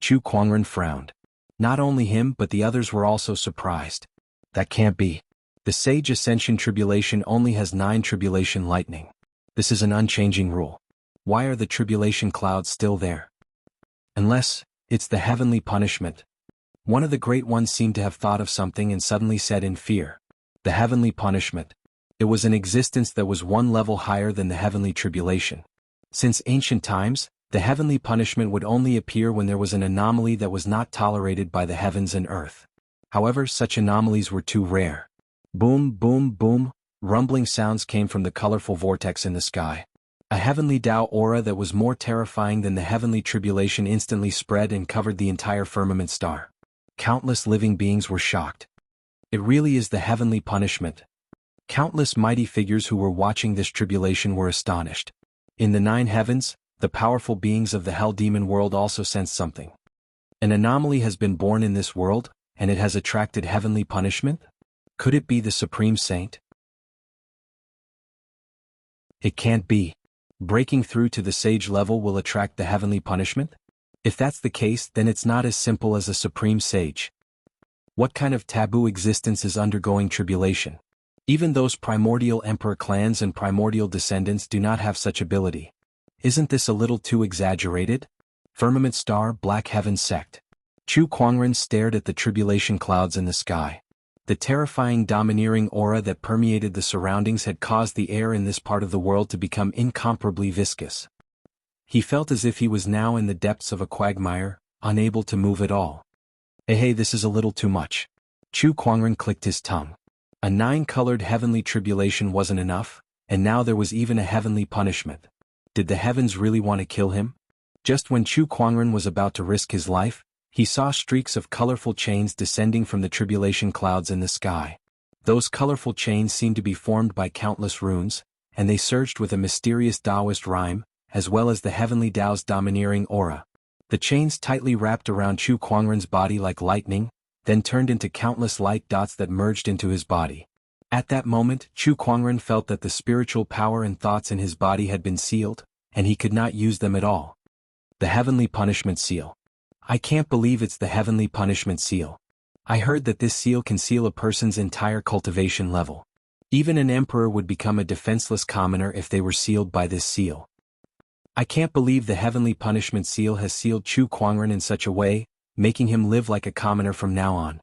Chu Kuangren frowned. Not only him but the others were also surprised. That can't be. The Sage Ascension tribulation only has 9 tribulation lightning. This is an unchanging rule. Why are the tribulation clouds still there? Unless it's the heavenly punishment. One of the great ones seemed to have thought of something and suddenly said in fear. The heavenly punishment. It was an existence that was one level higher than the heavenly tribulation. Since ancient times, the heavenly punishment would only appear when there was an anomaly that was not tolerated by the heavens and earth. However, such anomalies were too rare. Boom, boom, boom, rumbling sounds came from the colorful vortex in the sky. A heavenly Tao aura that was more terrifying than the heavenly tribulation instantly spread and covered the entire firmament star. Countless living beings were shocked. It really is the heavenly punishment. Countless mighty figures who were watching this tribulation were astonished. In the 9 heavens, the powerful beings of the hell demon world also sensed something. An anomaly has been born in this world, and it has attracted heavenly punishment? Could it be the Supreme Saint? It can't be. Breaking through to the sage level will attract the heavenly punishment? If that's the case, then it's not as simple as a Supreme Sage. What kind of taboo existence is undergoing tribulation? Even those primordial emperor clans and primordial descendants do not have such ability. Isn't this a little too exaggerated? Firmament Star Black Heaven Sect. Chu Kuangren stared at the tribulation clouds in the sky. The terrifying domineering aura that permeated the surroundings had caused the air in this part of the world to become incomparably viscous. He felt as if he was now in the depths of a quagmire, unable to move at all. Hey, this is a little too much. Chu Kuangren clicked his tongue. A 9-colored heavenly tribulation wasn't enough, and now there was even a heavenly punishment. Did the heavens really want to kill him? Just when Chu Kuangren was about to risk his life, he saw streaks of colorful chains descending from the tribulation clouds in the sky. Those colorful chains seemed to be formed by countless runes, and they surged with a mysterious Taoist rhyme, as well as the heavenly Tao's domineering aura. The chains tightly wrapped around Chu Kuangren's body like lightning, then turned into countless light dots that merged into his body. At that moment, Chu Kuangren felt that the spiritual power and thoughts in his body had been sealed, and he could not use them at all. The Heavenly Punishment Seal. I can't believe it's the Heavenly Punishment Seal. I heard that this seal can seal a person's entire cultivation level. Even an emperor would become a defenseless commoner if they were sealed by this seal. I can't believe the Heavenly Punishment Seal has sealed Chu Kuangren in such a way, making him live like a commoner from now on.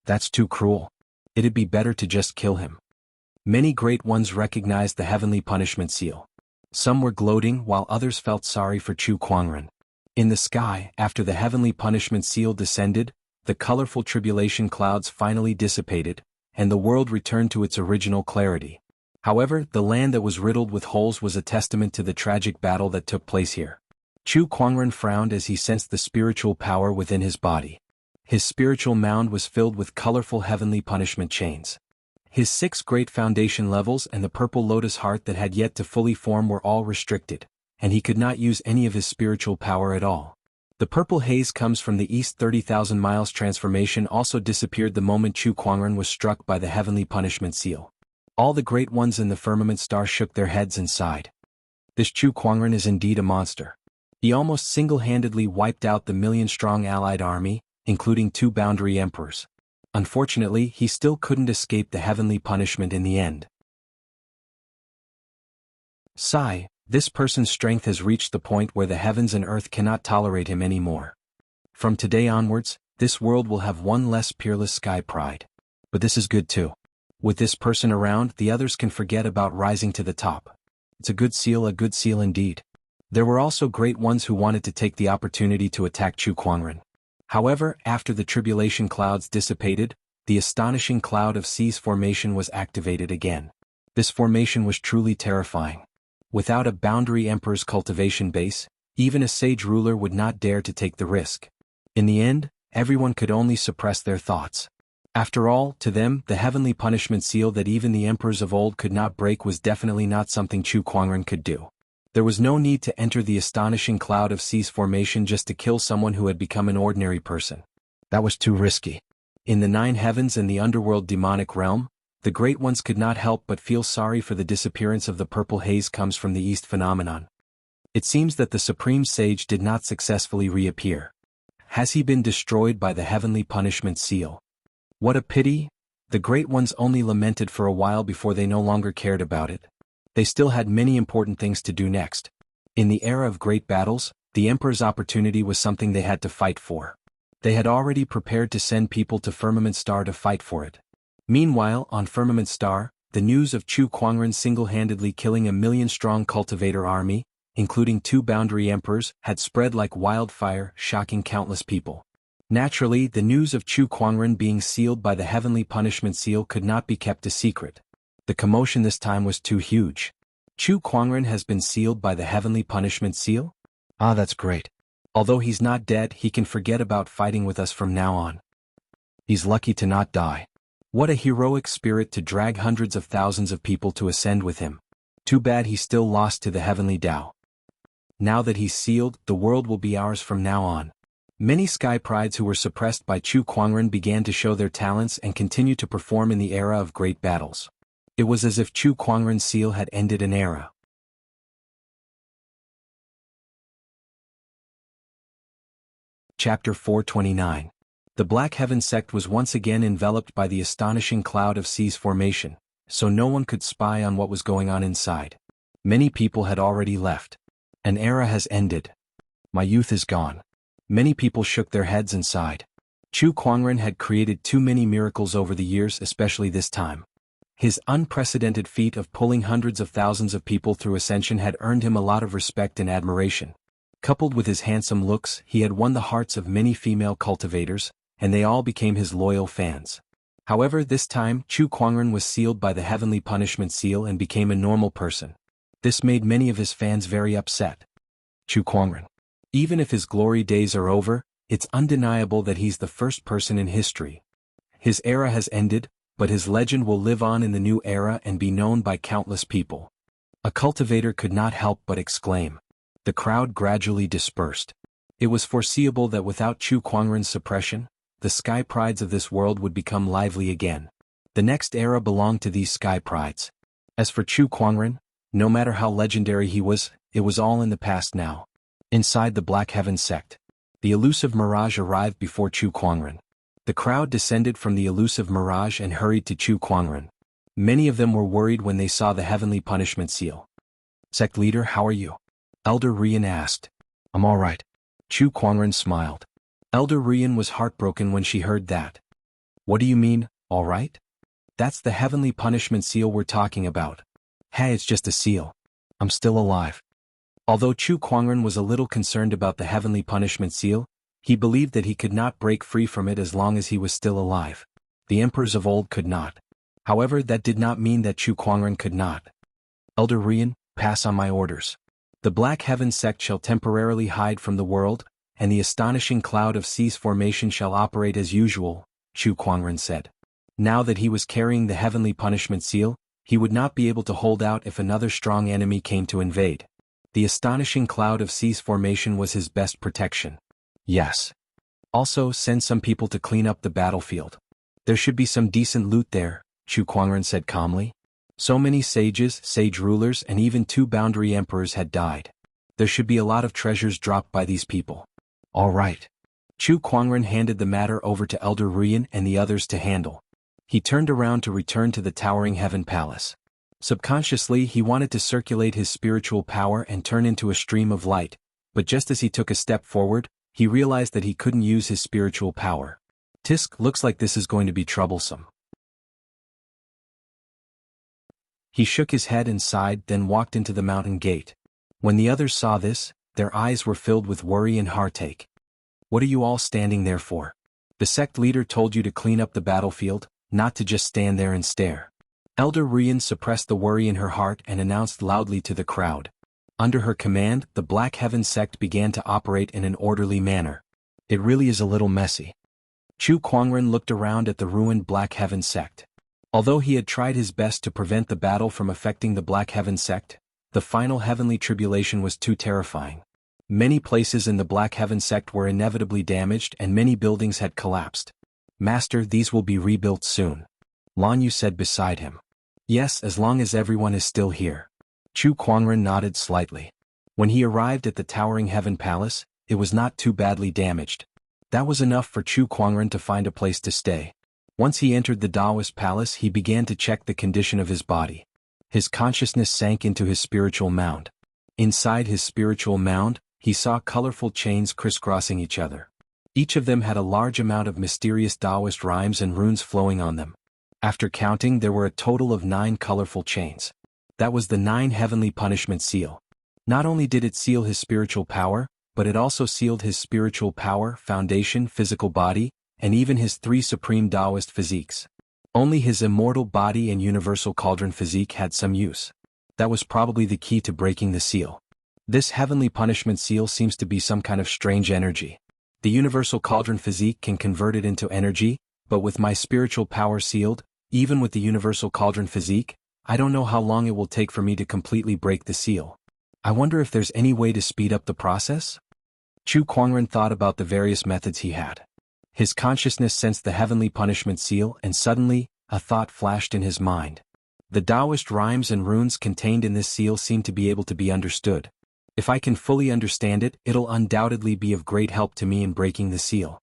That's too cruel. It'd be better to just kill him. Many great ones recognized the Heavenly Punishment Seal. Some were gloating while others felt sorry for Chu Kuangren. In the sky, after the Heavenly Punishment Seal descended, the colorful tribulation clouds finally dissipated, and the world returned to its original clarity. However, the land that was riddled with holes was a testament to the tragic battle that took place here. Chu Kuangren frowned as he sensed the spiritual power within his body. His spiritual mound was filled with colorful heavenly punishment chains. His 6 great foundation levels and the purple lotus heart that had yet to fully form were all restricted, and he could not use any of his spiritual power at all. The purple haze comes from the east 30,000 miles transformation also disappeared the moment Chu Kuangren was struck by the heavenly punishment seal. All the great ones in the firmament star shook their heads and sighed. This Chu Kuangren is indeed a monster. He almost single-handedly wiped out the million-strong allied army, including 2 boundary emperors. Unfortunately, he still couldn't escape the heavenly punishment in the end. Sigh, this person's strength has reached the point where the heavens and earth cannot tolerate him anymore. From today onwards, this world will have one less peerless sky pride. But this is good too. With this person around, the others can forget about rising to the top. It's a good seal indeed. There were also great ones who wanted to take the opportunity to attack Chu Kuangren. However, after the tribulation clouds dissipated, the astonishing cloud of seas formation was activated again. This formation was truly terrifying. Without a boundary emperor's cultivation base, even a sage ruler would not dare to take the risk. In the end, everyone could only suppress their thoughts. After all, to them, the heavenly punishment seal that even the emperors of old could not break was definitely not something Chu Kuangren could do. There was no need to enter the astonishing cloud of seas formation just to kill someone who had become an ordinary person. That was too risky. In the 9 heavens and the underworld demonic realm, the great ones could not help but feel sorry for the disappearance of the purple haze comes from the east phenomenon. It seems that the supreme sage did not successfully reappear. Has he been destroyed by the heavenly punishment seal? What a pity! The great ones only lamented for a while before they no longer cared about it. They still had many important things to do next. In the era of great battles, the emperor's opportunity was something they had to fight for. They had already prepared to send people to Firmament Star to fight for it. Meanwhile, on Firmament Star, the news of Chu Kuangren single-handedly killing a million-strong cultivator army, including 2 boundary emperors, had spread like wildfire, shocking countless people. Naturally, the news of Chu Kuangren being sealed by the heavenly punishment seal could not be kept a secret. The commotion this time was too huge. Chu Kuangren has been sealed by the heavenly punishment seal? Ah, that's great. Although he's not dead, he can forget about fighting with us from now on. He's lucky to not die. What a heroic spirit to drag hundreds of thousands of people to ascend with him. Too bad he's still lost to the heavenly Tao. Now that he's sealed, the world will be ours from now on. Many sky prides who were suppressed by Chu Kuangren began to show their talents and continue to perform in the era of great battles. It was as if Chu Kuangren's seal had ended an era. Chapter 429. The Black Heaven sect was once again enveloped by the astonishing cloud of seas formation, so no one could spy on what was going on inside. Many people had already left. An era has ended. My youth is gone. Many people shook their heads and sighed. Chu Kuangren had created too many miracles over the years, especially this time. His unprecedented feat of pulling hundreds of thousands of people through ascension had earned him a lot of respect and admiration. Coupled with his handsome looks, he had won the hearts of many female cultivators, and they all became his loyal fans. However, this time, Chu Kuangren was sealed by the heavenly punishment seal and became a normal person. This made many of his fans very upset. Chu Kuangren. Even if his glory days are over, it's undeniable that he's the first person in history. His era has ended, but his legend will live on in the new era and be known by countless people. A cultivator could not help but exclaim. The crowd gradually dispersed. It was foreseeable that without Chu Kuangren's suppression, the sky prides of this world would become lively again. The next era belonged to these sky prides. As for Chu Kuangren, no matter how legendary he was, it was all in the past now. Inside the Black Heaven sect, the elusive mirage arrived before Chu Kuangren. The crowd descended from the elusive mirage and hurried to Chu Kuangren. Many of them were worried when they saw the heavenly punishment seal. Sect leader, how are you? Elder Rian asked. I'm all right. Chu Kuangren smiled. Elder Rian was heartbroken when she heard that. What do you mean, all right? That's the heavenly punishment seal we're talking about. Hey, it's just a seal. I'm still alive. Although Chu Kuangren was a little concerned about the heavenly punishment seal, he believed that he could not break free from it as long as he was still alive. The emperors of old could not. However, that did not mean that Chu Kuangren could not. Elder Rian, pass on my orders. The Black Heaven sect shall temporarily hide from the world, and the astonishing cloud of seas formation shall operate as usual, Chu Kuangren said. Now that he was carrying the heavenly punishment seal, he would not be able to hold out if another strong enemy came to invade. The astonishing cloud of cease formation was his best protection. Yes. Also, send some people to clean up the battlefield. There should be some decent loot there, Chu Kuangren said calmly. So many sages, sage rulers, and even 2 boundary emperors had died. There should be a lot of treasures dropped by these people. All right. Chu Kuangren handed the matter over to Elder Ruyan and the others to handle. He turned around to return to the towering heaven palace. Subconsciously he wanted to circulate his spiritual power and turn into a stream of light, but just as he took a step forward, he realized that he couldn't use his spiritual power. Tisk, looks like this is going to be troublesome. He shook his head and sighed, then walked into the mountain gate. When the others saw this, their eyes were filled with worry and heartache. What are you all standing there for? The sect leader told you to clean up the battlefield, not to just stand there and stare. Elder Ruyan suppressed the worry in her heart and announced loudly to the crowd. Under her command, the Black Heaven sect began to operate in an orderly manner. It really is a little messy. Chu Kuangren looked around at the ruined Black Heaven sect. Although he had tried his best to prevent the battle from affecting the Black Heaven sect, the final heavenly tribulation was too terrifying. Many places in the Black Heaven sect were inevitably damaged and many buildings had collapsed. Master, these will be rebuilt soon. Lan Yu said beside him. Yes, as long as everyone is still here. Chu Kuangren nodded slightly. When he arrived at the towering heaven palace, it was not too badly damaged. That was enough for Chu Kuangren to find a place to stay. Once he entered the Taoist palace, he began to check the condition of his body. His consciousness sank into his spiritual mound. Inside his spiritual mound, he saw colorful chains crisscrossing each other. Each of them had a large amount of mysterious Taoist rhymes and runes flowing on them. After counting, there were a total of 9 colorful chains. That was the 9 heavenly punishment seal. Not only did it seal his spiritual power, but it also sealed his spiritual power, foundation, physical body, and even his 3 supreme Taoist physiques. Only his immortal body and universal cauldron physique had some use. That was probably the key to breaking the seal. This heavenly punishment seal seems to be some kind of strange energy. The universal cauldron physique can convert it into energy, but with my spiritual power sealed, even with the universal cauldron physique, I don't know how long it will take for me to completely break the seal. I wonder if there's any way to speed up the process? Chu Kuangren thought about the various methods he had. His consciousness sensed the heavenly punishment seal and suddenly, a thought flashed in his mind. The Taoist rhymes and runes contained in this seal seem to be able to be understood. If I can fully understand it, it'll undoubtedly be of great help to me in breaking the seal.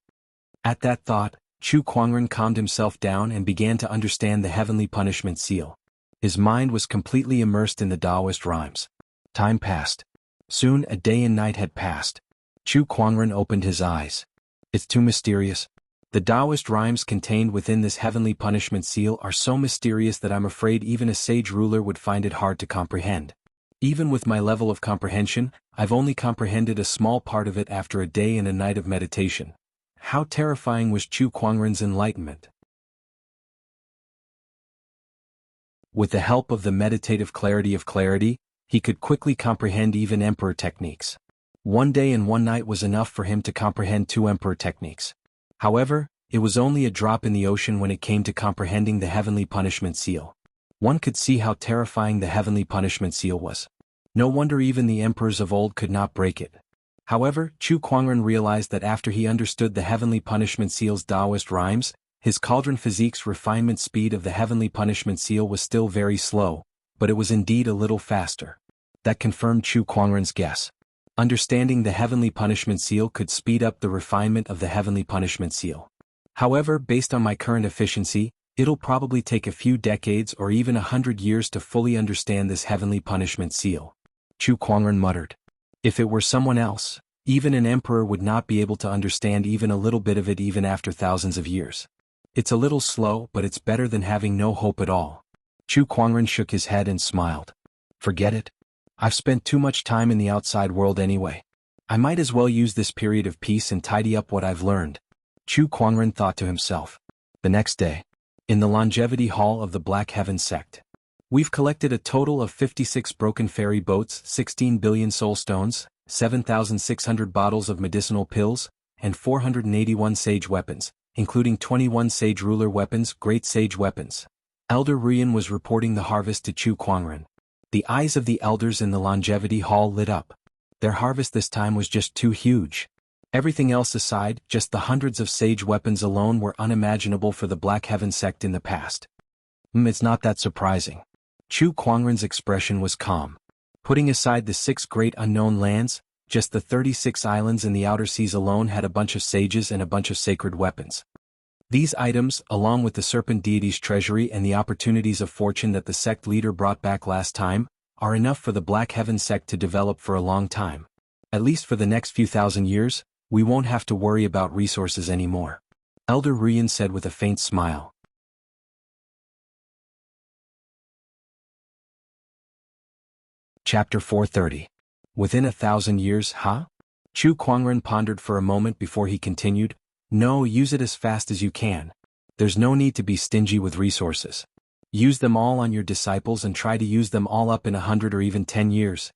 At that thought, Chu Kuangren calmed himself down and began to understand the heavenly punishment seal. His mind was completely immersed in the Taoist rhymes. Time passed. Soon a day and night had passed. Chu Kuangren opened his eyes. It's too mysterious. The Taoist rhymes contained within this heavenly punishment seal are so mysterious that I'm afraid even a sage ruler would find it hard to comprehend. Even with my level of comprehension, I've only comprehended a small part of it after a day and a night of meditation. How terrifying was Chu Kuangren's enlightenment? With the help of the meditative clarity of clarity, he could quickly comprehend even emperor techniques. One day and one night was enough for him to comprehend 2 emperor techniques. However, it was only a drop in the ocean when it came to comprehending the heavenly punishment seal. One could see how terrifying the heavenly punishment seal was. No wonder even the emperors of old could not break it. However, Chu Kuangren realized that after he understood the heavenly punishment seal's Taoist rhymes, his cauldron physique's refinement speed of the heavenly punishment seal was still very slow, but it was indeed a little faster. That confirmed Chu Kuangren's guess. Understanding the heavenly punishment seal could speed up the refinement of the heavenly punishment seal. However, based on my current efficiency, it'll probably take a few decades or even 100 years to fully understand this heavenly punishment seal. Chu Kuangren muttered. If it were someone else, even an emperor would not be able to understand even a little bit of it even after thousands of years. It's a little slow, but it's better than having no hope at all. Chu Kuangren shook his head and smiled. Forget it. I've spent too much time in the outside world anyway. I might as well use this period of peace and tidy up what I've learned. Chu Kuangren thought to himself. The next day, in the longevity hall of the Black Heaven sect, we've collected a total of 56 broken ferry boats, 16 billion soul stones, 7,600 bottles of medicinal pills, and 481 sage weapons, including 21 sage ruler weapons, great sage weapons. Elder Ruyan was reporting the harvest to Chu Kuangren. The eyes of the elders in the longevity hall lit up. Their harvest this time was just too huge. Everything else aside, just the hundreds of sage weapons alone were unimaginable for the Black Heaven sect in the past. It's not that surprising. Chu Kuangren's expression was calm. Putting aside the 6 great unknown lands, just the 36 islands in the outer seas alone had a bunch of sages and a bunch of sacred weapons. These items, along with the serpent deity's treasury and the opportunities of fortune that the sect leader brought back last time, are enough for the Black Heaven sect to develop for a long time. At least for the next few thousand years, we won't have to worry about resources anymore. Elder Ruyan said with a faint smile. Chapter 430. Within 1,000 years, huh? Chu Kuangren pondered for a moment before he continued, No, use it as fast as you can. There's no need to be stingy with resources. Use them all on your disciples and try to use them all up in 100 or even 10 years.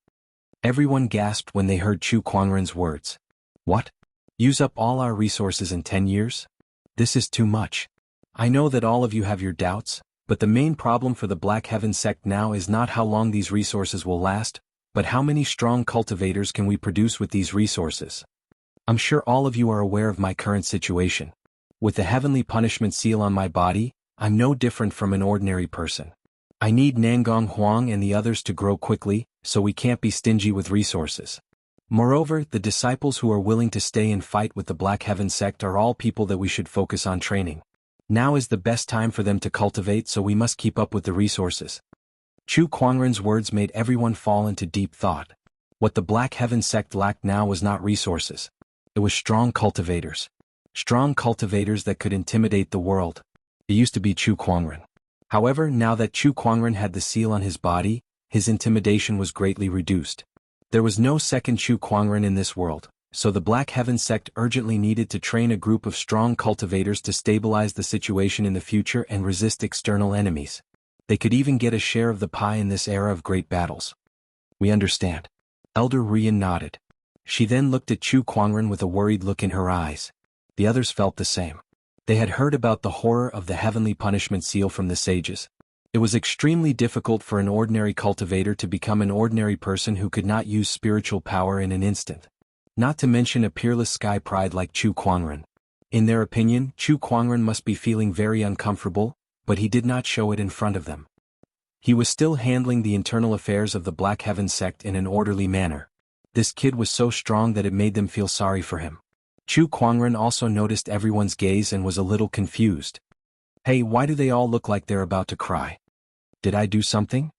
Everyone gasped when they heard Chu Kuangren's words. What? Use up all our resources in 10 years? This is too much. I know that all of you have your doubts, but the main problem for the Black Heaven sect now is not how long these resources will last, but how many strong cultivators can we produce with these resources. I'm sure all of you are aware of my current situation. With the heavenly punishment seal on my body, I'm no different from an ordinary person. I need Nangong Huang and the others to grow quickly, so we can't be stingy with resources. Moreover, the disciples who are willing to stay and fight with the Black Heaven sect are all people that we should focus on training. Now is the best time for them to cultivate, so we must keep up with the resources. Chu Kuangren's words made everyone fall into deep thought. What the Black Heaven sect lacked now was not resources. It was strong cultivators. Strong cultivators that could intimidate the world. It used to be Chu Kuangren. However, now that Chu Kuangren had the seal on his body, his intimidation was greatly reduced. There was no second Chu Kuangren in this world, so the Black Heaven sect urgently needed to train a group of strong cultivators to stabilize the situation in the future and resist external enemies. They could even get a share of the pie in this era of great battles. We understand. Elder Ruyan nodded. She then looked at Chu Kuangren with a worried look in her eyes. The others felt the same. They had heard about the horror of the heavenly punishment seal from the sages. It was extremely difficult for an ordinary cultivator to become an ordinary person who could not use spiritual power in an instant. Not to mention a peerless sky pride like Chu Kuangren. In their opinion, Chu Kuangren must be feeling very uncomfortable, but he did not show it in front of them. He was still handling the internal affairs of the Black Heaven sect in an orderly manner. This kid was so strong that it made them feel sorry for him. Chu Kuangren also noticed everyone's gaze and was a little confused. Hey, why do they all look like they're about to cry? Did I do something?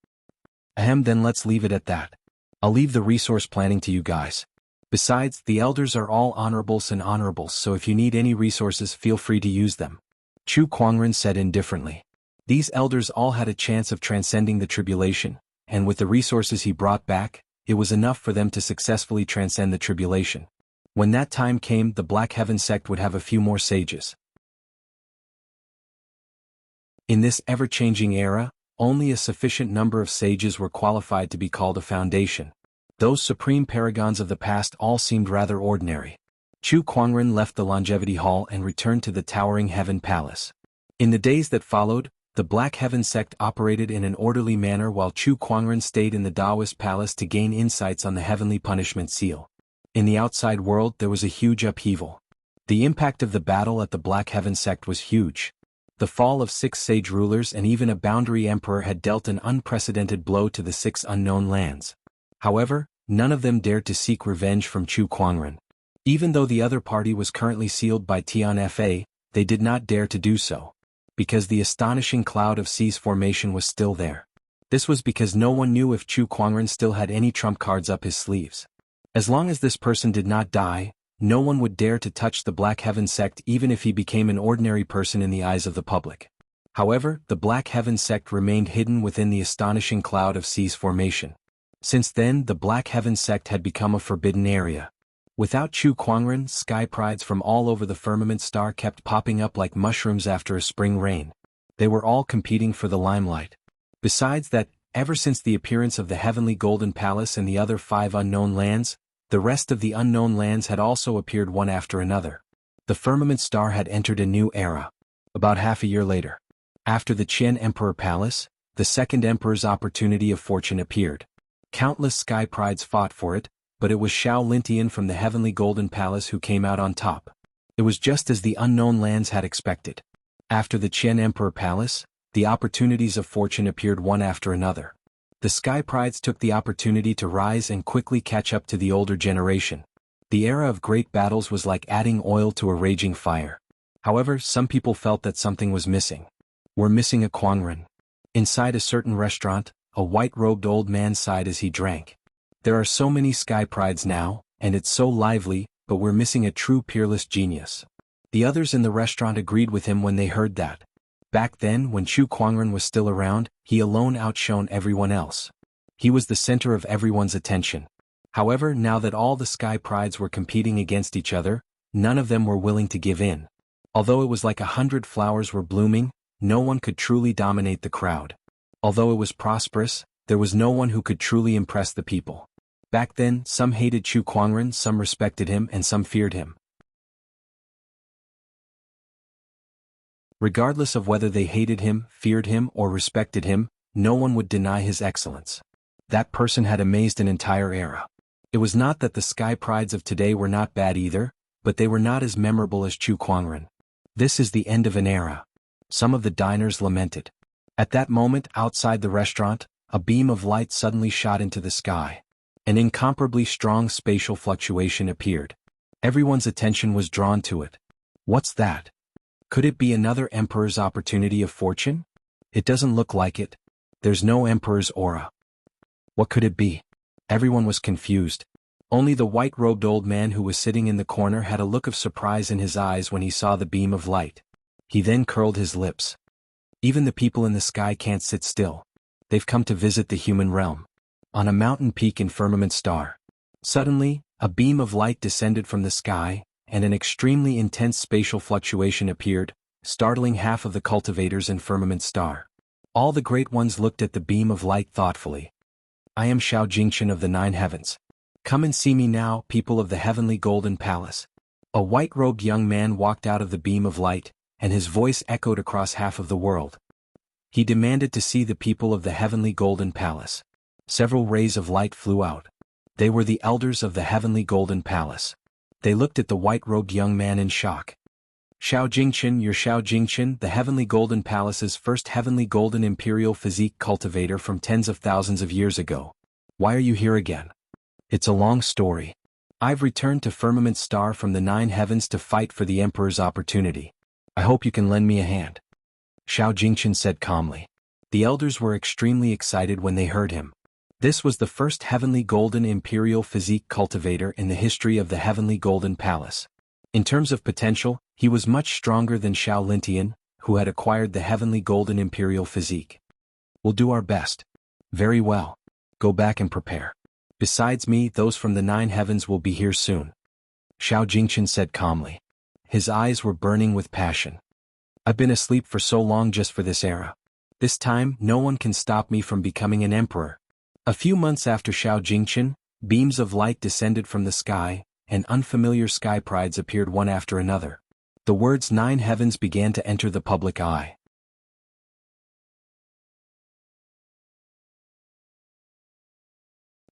Ahem, then let's leave it at that. I'll leave the resource planning to you guys. Besides, the elders are all honorables and honorables, so if you need any resources, feel free to use them. Chu Kuangren said indifferently. These elders all had a chance of transcending the tribulation, and with the resources he brought back, it was enough for them to successfully transcend the tribulation. When that time came, the Black Heaven sect would have a few more sages. In this ever-changing era, only a sufficient number of sages were qualified to be called a foundation. Those supreme paragons of the past all seemed rather ordinary. Chu Kuangren left the longevity hall and returned to the towering Heaven Palace. In the days that followed, the Black Heaven sect operated in an orderly manner while Chu Kuangren stayed in the Taoist palace to gain insights on the heavenly punishment seal. In the outside world there was a huge upheaval. The impact of the battle at the Black Heaven sect was huge. The fall of 6 sage rulers and even a boundary emperor had dealt an unprecedented blow to the 6 unknown lands. However, none of them dared to seek revenge from Chu Kuangren. Even though the other party was currently sealed by Tian Fa, they did not dare to do so. Because the astonishing cloud of seas formation was still there. This was because no one knew if Chu Kuangren still had any trump cards up his sleeves. As long as this person did not die, no one would dare to touch the Black Heaven sect even if he became an ordinary person in the eyes of the public. However, the Black Heaven sect remained hidden within the astonishing cloud of seas formation. Since then, the Black Heaven sect had become a forbidden area. Without Chu Kuangren, sky prides from all over the firmament star kept popping up like mushrooms after a spring rain. They were all competing for the limelight. Besides that, ever since the appearance of the Heavenly Golden Palace and the other 5 unknown lands, the rest of the unknown lands had also appeared one after another. The firmament star had entered a new era. About half a year later, after the Qian Emperor Palace, the second emperor's opportunity of fortune appeared. Countless sky prides fought for it, but it was Xiao Lintian from the heavenly golden palace who came out on top. It was just as the unknown lands had expected. After the Qian Emperor Palace, the opportunities of fortune appeared one after another. The sky prides took the opportunity to rise and quickly catch up to the older generation. The era of great battles was like adding oil to a raging fire. However, some people felt that something was missing. We're missing a Kuangren. Inside a certain restaurant, a white-robed old man sighed as he drank. There are so many sky prides now, and it's so lively, but we're missing a true peerless genius. The others in the restaurant agreed with him when they heard that. Back then, when Chu Kuangren was still around, he alone outshone everyone else. He was the center of everyone's attention. However, now that all the sky prides were competing against each other, none of them were willing to give in. Although it was like 100 flowers were blooming, no one could truly dominate the crowd. Although it was prosperous, there was no one who could truly impress the people. Back then, some hated Chu Kuangren, some respected him, and some feared him. Regardless of whether they hated him, feared him, or respected him, no one would deny his excellence. That person had amazed an entire era. It was not that the sky prides of today were not bad either, but they were not as memorable as Chu Kuangren. This is the end of an era. Some of the diners lamented. At that moment, outside the restaurant, a beam of light suddenly shot into the sky. An incomparably strong spatial fluctuation appeared. Everyone's attention was drawn to it. What's that? Could it be another emperor's opportunity of fortune? It doesn't look like it. There's no emperor's aura. What could it be? Everyone was confused. Only the white-robed old man who was sitting in the corner had a look of surprise in his eyes when he saw the beam of light. He then curled his lips. Even the people in the sky can't sit still. They've come to visit the human realm. On a mountain peak in Firmament Star. Suddenly, a beam of light descended from the sky, and an extremely intense spatial fluctuation appeared, startling half of the cultivators in Firmament Star. All the great ones looked at the beam of light thoughtfully. I am Xiao Jingchen of the Nine Heavens. Come and see me now, people of the heavenly golden palace. A white-robed young man walked out of the beam of light, and his voice echoed across half of the world. He demanded to see the people of the heavenly golden palace. Several rays of light flew out. They were the elders of the heavenly golden palace. They looked at the white-robed young man in shock. Xiao Jingchen, you're Xiao Jingchen, the heavenly golden palace's first heavenly golden imperial physique cultivator from tens of thousands of years ago. Why are you here again? It's a long story. I've returned to Firmament Star from the Nine Heavens to fight for the Emperor's opportunity. I hope you can lend me a hand. Xiao Jingchen said calmly. The elders were extremely excited when they heard him. This was the first heavenly golden imperial physique cultivator in the history of the heavenly golden palace. In terms of potential, he was much stronger than Xiao Lintian, who had acquired the heavenly golden imperial physique. We'll do our best. Very well. Go back and prepare. Besides me, those from the Nine Heavens will be here soon. Xiao Jingchen said calmly. His eyes were burning with passion. I've been asleep for so long just for this era. This time, no one can stop me from becoming an emperor. A few months after Xiao Jingchen, beams of light descended from the sky, and unfamiliar sky prides appeared one after another. The words Nine Heavens began to enter the public eye.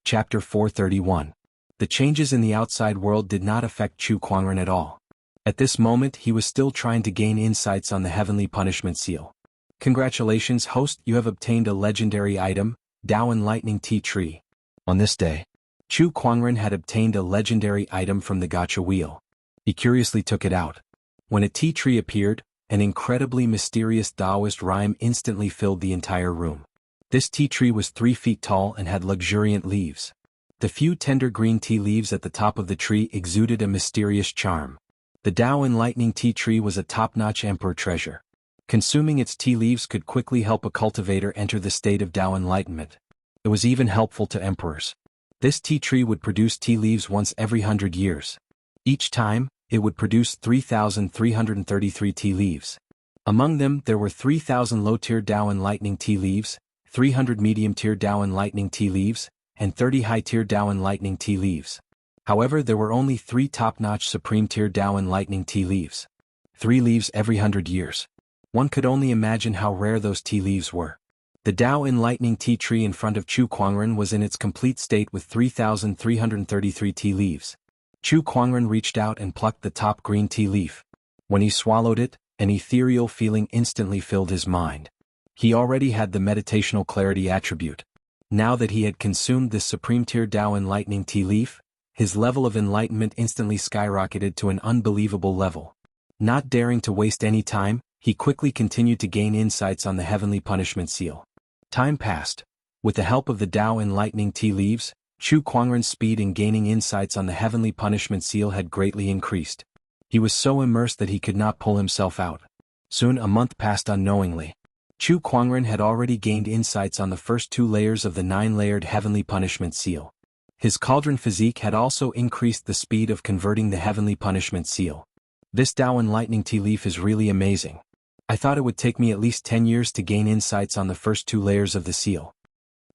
Chapter 431. The changes in the outside world did not affect Chu Kuangren at all. At this moment he was still trying to gain insights on the heavenly punishment seal. Congratulations, host, you have obtained a legendary item, Daoan Lightning Tea Tree. On this day, Chu Kuangren had obtained a legendary item from the gacha wheel. He curiously took it out. When a tea tree appeared, an incredibly mysterious Taoist rhyme instantly filled the entire room. This tea tree was 3 feet tall and had luxuriant leaves. The few tender green tea leaves at the top of the tree exuded a mysterious charm. The Daoan Lightning Tea Tree was a top-notch emperor treasure. Consuming its tea leaves could quickly help a cultivator enter the state of Dao enlightenment. It was even helpful to emperors. This tea tree would produce tea leaves once every 100 years. Each time, it would produce 3,333 tea leaves. Among them, there were 3,000 low-tier Daoan Lightning Tea Leaves, 300 medium-tier Daoan Lightning Tea Leaves, and 30 high-tier Daoan Lightning Tea Leaves. However, there were only 3 top-notch supreme-tier Tao Enlightening tea leaves. 3 leaves every 100 years. One could only imagine how rare those tea leaves were. The Tao Enlightening tea tree in front of Chu Kuangren was in its complete state with 3,333 tea leaves. Chu Kuangren reached out and plucked the top green tea leaf. When he swallowed it, an ethereal feeling instantly filled his mind. He already had the meditational clarity attribute. Now that he had consumed this supreme-tier Tao Enlightening tea leaf, his level of enlightenment instantly skyrocketed to an unbelievable level. Not daring to waste any time, he quickly continued to gain insights on the heavenly punishment seal. Time passed. With the help of the Tao Enlightening tea leaves, Chu Kuangren's speed in gaining insights on the heavenly punishment seal had greatly increased. He was so immersed that he could not pull himself out. Soon a month passed unknowingly. Chu Kuangren had already gained insights on the first 2 layers of the 9-layered heavenly punishment seal. His cauldron physique had also increased the speed of converting the heavenly punishment seal. This Tao Enlightening tea leaf is really amazing. I thought it would take me at least 10 years to gain insights on the first 2 layers of the seal.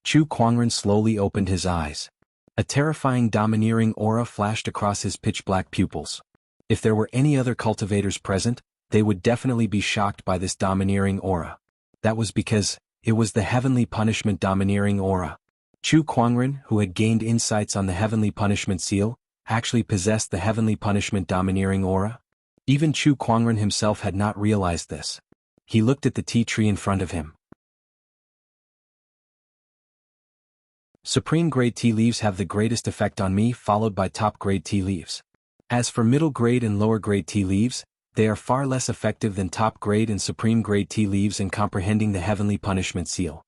Chu Kuangren slowly opened his eyes. A terrifying domineering aura flashed across his pitch-black pupils. If there were any other cultivators present, they would definitely be shocked by this domineering aura. That was because it was the heavenly punishment domineering aura. Chu Kuangren, who had gained insights on the heavenly punishment seal, actually possessed the heavenly punishment domineering aura. Even Chu Kuangren himself had not realized this. He looked at the tea tree in front of him. Supreme-grade tea leaves have the greatest effect on me, followed by top-grade tea leaves. As for middle-grade and lower-grade tea leaves, they are far less effective than top-grade and supreme-grade tea leaves in comprehending the heavenly punishment seal.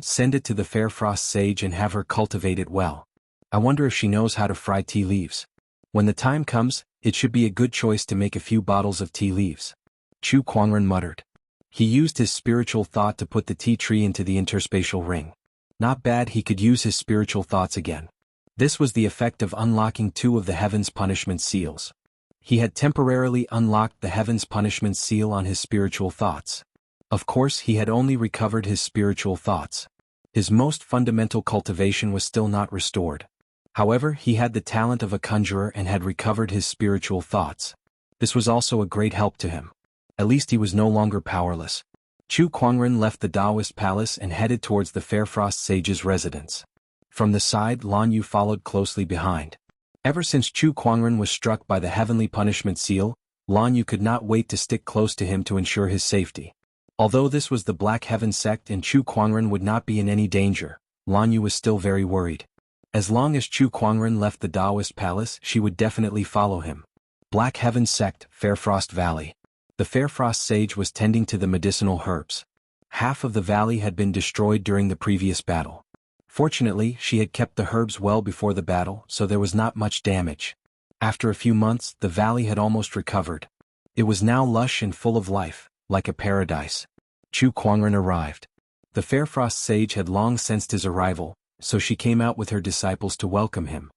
Send it to the Fair Frost Sage and have her cultivate it well. I wonder if she knows how to fry tea leaves. When the time comes, it should be a good choice to make a few bottles of tea leaves. Chu Kuangren muttered. He used his spiritual thought to put the tea tree into the interspatial ring. Not bad, he could use his spiritual thoughts again. This was the effect of unlocking 2 of the Heaven's Punishment seals. He had temporarily unlocked the Heaven's Punishment seal on his spiritual thoughts. Of course, he had only recovered his spiritual thoughts. His most fundamental cultivation was still not restored. However, he had the talent of a conjurer and had recovered his spiritual thoughts. This was also a great help to him. At least he was no longer powerless. Chu Kuangren left the Taoist palace and headed towards the Fairfrost Sage's residence. From the side, Lan Yu followed closely behind. Ever since Chu Kuangren was struck by the heavenly punishment seal, Lan Yu could not wait to stick close to him to ensure his safety. Although this was the Black Heaven sect and Chu Kuangren would not be in any danger, Lan Yu was still very worried. As long as Chu Kuangren left the Taoist palace, she would definitely follow him. Black Heaven sect, Fairfrost Valley. The Fairfrost Sage was tending to the medicinal herbs. Half of the valley had been destroyed during the previous battle. Fortunately, she had kept the herbs well before the battle, so there was not much damage. After a few months, the valley had almost recovered. It was now lush and full of life, like a paradise. Chu Kuangren arrived. The Fairfrost Sage had long sensed his arrival, so she came out with her disciples to welcome him.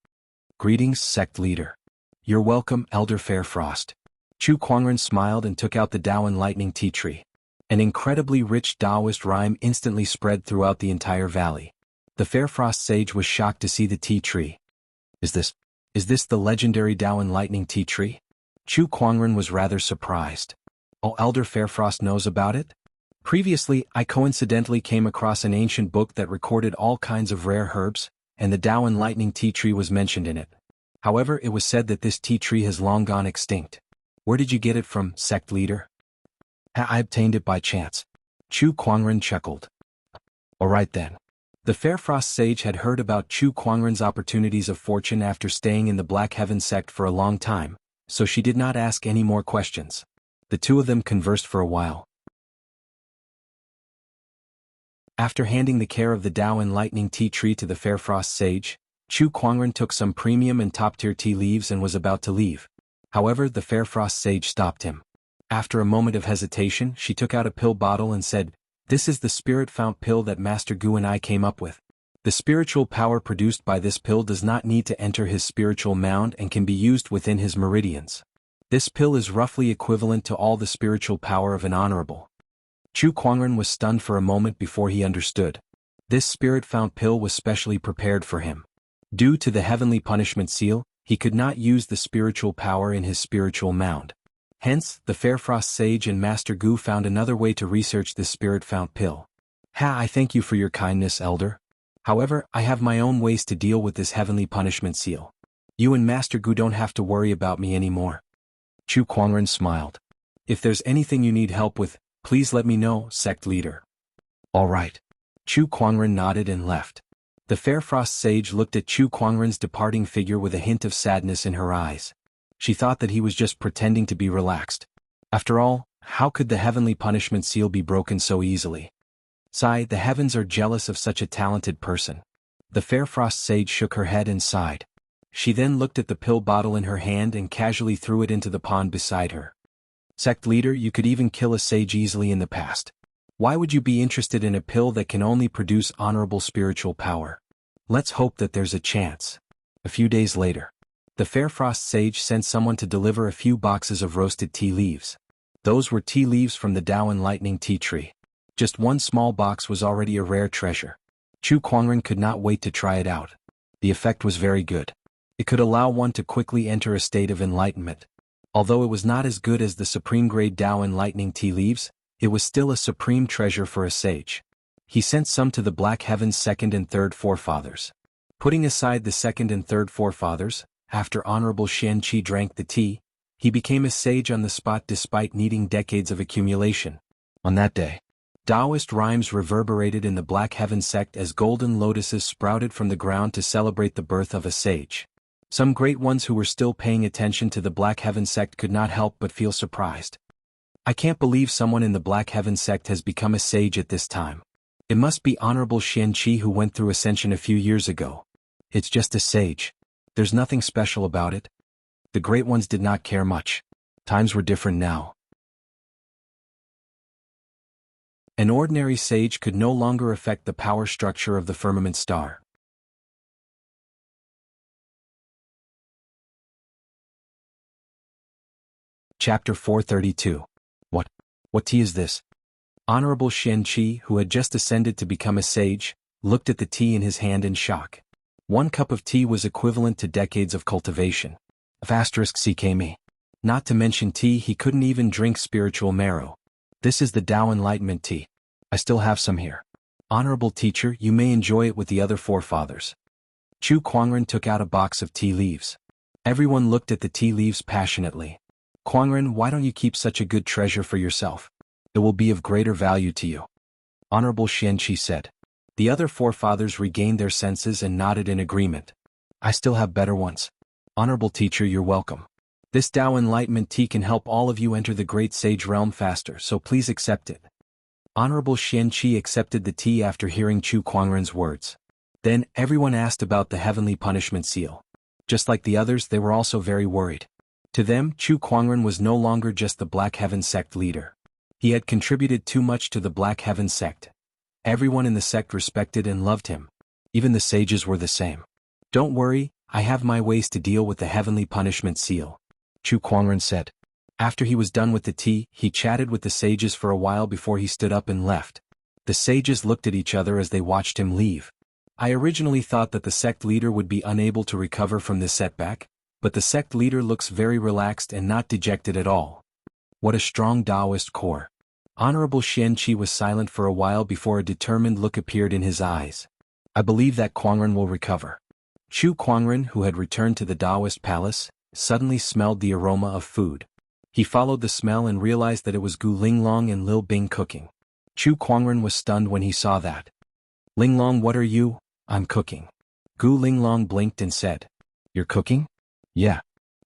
Greetings, sect leader. You're welcome, Elder Fairfrost. Chu Kuangren smiled and took out the Tao Enlightening tea tree. An incredibly rich Taoist rhyme instantly spread throughout the entire valley. The Fairfrost Sage was shocked to see the tea tree. Is this the legendary Tao Enlightening tea tree? Chu Kuangren was rather surprised. Oh, Elder Fairfrost knows about it? Previously, I coincidentally came across an ancient book that recorded all kinds of rare herbs, and the Tao Enlightening tea tree was mentioned in it. However, it was said that this tea tree has long gone extinct. Where did you get it from, sect leader? I obtained it by chance. Chu Kuangren chuckled. Alright then. The Fairfrost Sage had heard about Chu Kuangren's opportunities of fortune after staying in the Black Heaven sect for a long time, so she did not ask any more questions. The two of them conversed for a while. After handing the care of the Tao Enlightening tea tree to the Fairfrost Sage, Chu Kuangren took some premium and top-tier tea leaves and was about to leave. However, the Fairfrost Sage stopped him. After a moment of hesitation, she took out a pill bottle and said, "This is the spirit fount pill that Master Gu and I came up with. The spiritual power produced by this pill does not need to enter his spiritual mound and can be used within his meridians. This pill is roughly equivalent to all the spiritual power of an honorable." Chu Kuangren was stunned for a moment before he understood. This spirit fount pill was specially prepared for him. Due to the heavenly punishment seal, he could not use the spiritual power in his spiritual mound. Hence, the Fairfrost sage and Master Gu found another way to research this spirit fount pill. I thank you for your kindness, Elder. However, I have my own ways to deal with this heavenly punishment seal. You and Master Gu don't have to worry about me anymore. Chu Kuangren smiled. If there's anything you need help with, please let me know, sect leader. All right. Chu Kuangren nodded and left. The Fairfrost sage looked at Chu Kuangren's departing figure with a hint of sadness in her eyes. She thought that he was just pretending to be relaxed. After all, how could the heavenly punishment seal be broken so easily? Sigh, the heavens are jealous of such a talented person. The Fairfrost sage shook her head and sighed. She then looked at the pill bottle in her hand and casually threw it into the pond beside her. Sect leader, you could even kill a sage easily in the past. Why would you be interested in a pill that can only produce honorable spiritual power? Let's hope that there's a chance. A few days later, the Fairfrost sage sent someone to deliver a few boxes of roasted tea leaves. Those were tea leaves from the Tao and Lightning tea tree. Just one small box was already a rare treasure. Chu Kuangren could not wait to try it out. The effect was very good. It could allow one to quickly enter a state of enlightenment. Although it was not as good as the supreme-grade Tao and Lightning tea leaves, it was still a supreme treasure for a sage. He sent some to the Black Heaven's second and third forefathers. Putting aside the second and third forefathers, after Honorable Xian Qi drank the tea, he became a sage on the spot despite needing decades of accumulation. On that day, Taoist rhymes reverberated in the Black Heaven sect as golden lotuses sprouted from the ground to celebrate the birth of a sage. Some great ones who were still paying attention to the Black Heaven sect could not help but feel surprised. I can't believe someone in the Black Heaven sect has become a sage at this time. It must be Honorable Xian Qi who went through ascension a few years ago. It's just a sage. There's nothing special about it. The great ones did not care much. Times were different now. An ordinary sage could no longer affect the power structure of the firmament star. Chapter 432. What tea is this? Honorable Xian Qi, who had just ascended to become a sage, looked at the tea in his hand in shock. 1 cup of tea was equivalent to decades of cultivation. *CKME. Not to mention tea, he couldn't even drink spiritual marrow. This is the Tao Enlightenment tea. I still have some here. Honorable teacher, you may enjoy it with the other forefathers. Chu Kuangren took out a box of tea leaves. Everyone looked at the tea leaves passionately. Kuangren, why don't you keep such a good treasure for yourself? It will be of greater value to you. Honorable Xian Qi said. The other forefathers regained their senses and nodded in agreement. I still have better ones. Honorable teacher, you're welcome. This Tao Enlightenment tea can help all of you enter the great sage realm faster, so please accept it. Honorable Xian Qi accepted the tea after hearing Chu Kuangren's words. Then, everyone asked about the heavenly punishment seal. Just like the others, they were also very worried. To them, Chu Kuangren was no longer just the Black Heaven sect leader. He had contributed too much to the Black Heaven sect. Everyone in the sect respected and loved him. Even the sages were the same. Don't worry, I have my ways to deal with the heavenly punishment seal, Chu Kuangren said. After he was done with the tea, he chatted with the sages for a while before he stood up and left. The sages looked at each other as they watched him leave. I originally thought that the sect leader would be unable to recover from this setback, but the sect leader looks very relaxed and not dejected at all. What a strong Taoist core. Honorable Xian Qi was silent for a while before a determined look appeared in his eyes. I believe that Kuangren will recover. Chu Kuangren, who had returned to the Taoist palace, suddenly smelled the aroma of food. He followed the smell and realized that it was Gu Linglong and Lil Bing cooking. Chu Kuangren was stunned when he saw that. Linglong, what are you? I'm cooking. Gu Linglong blinked and said, You're cooking? Yeah.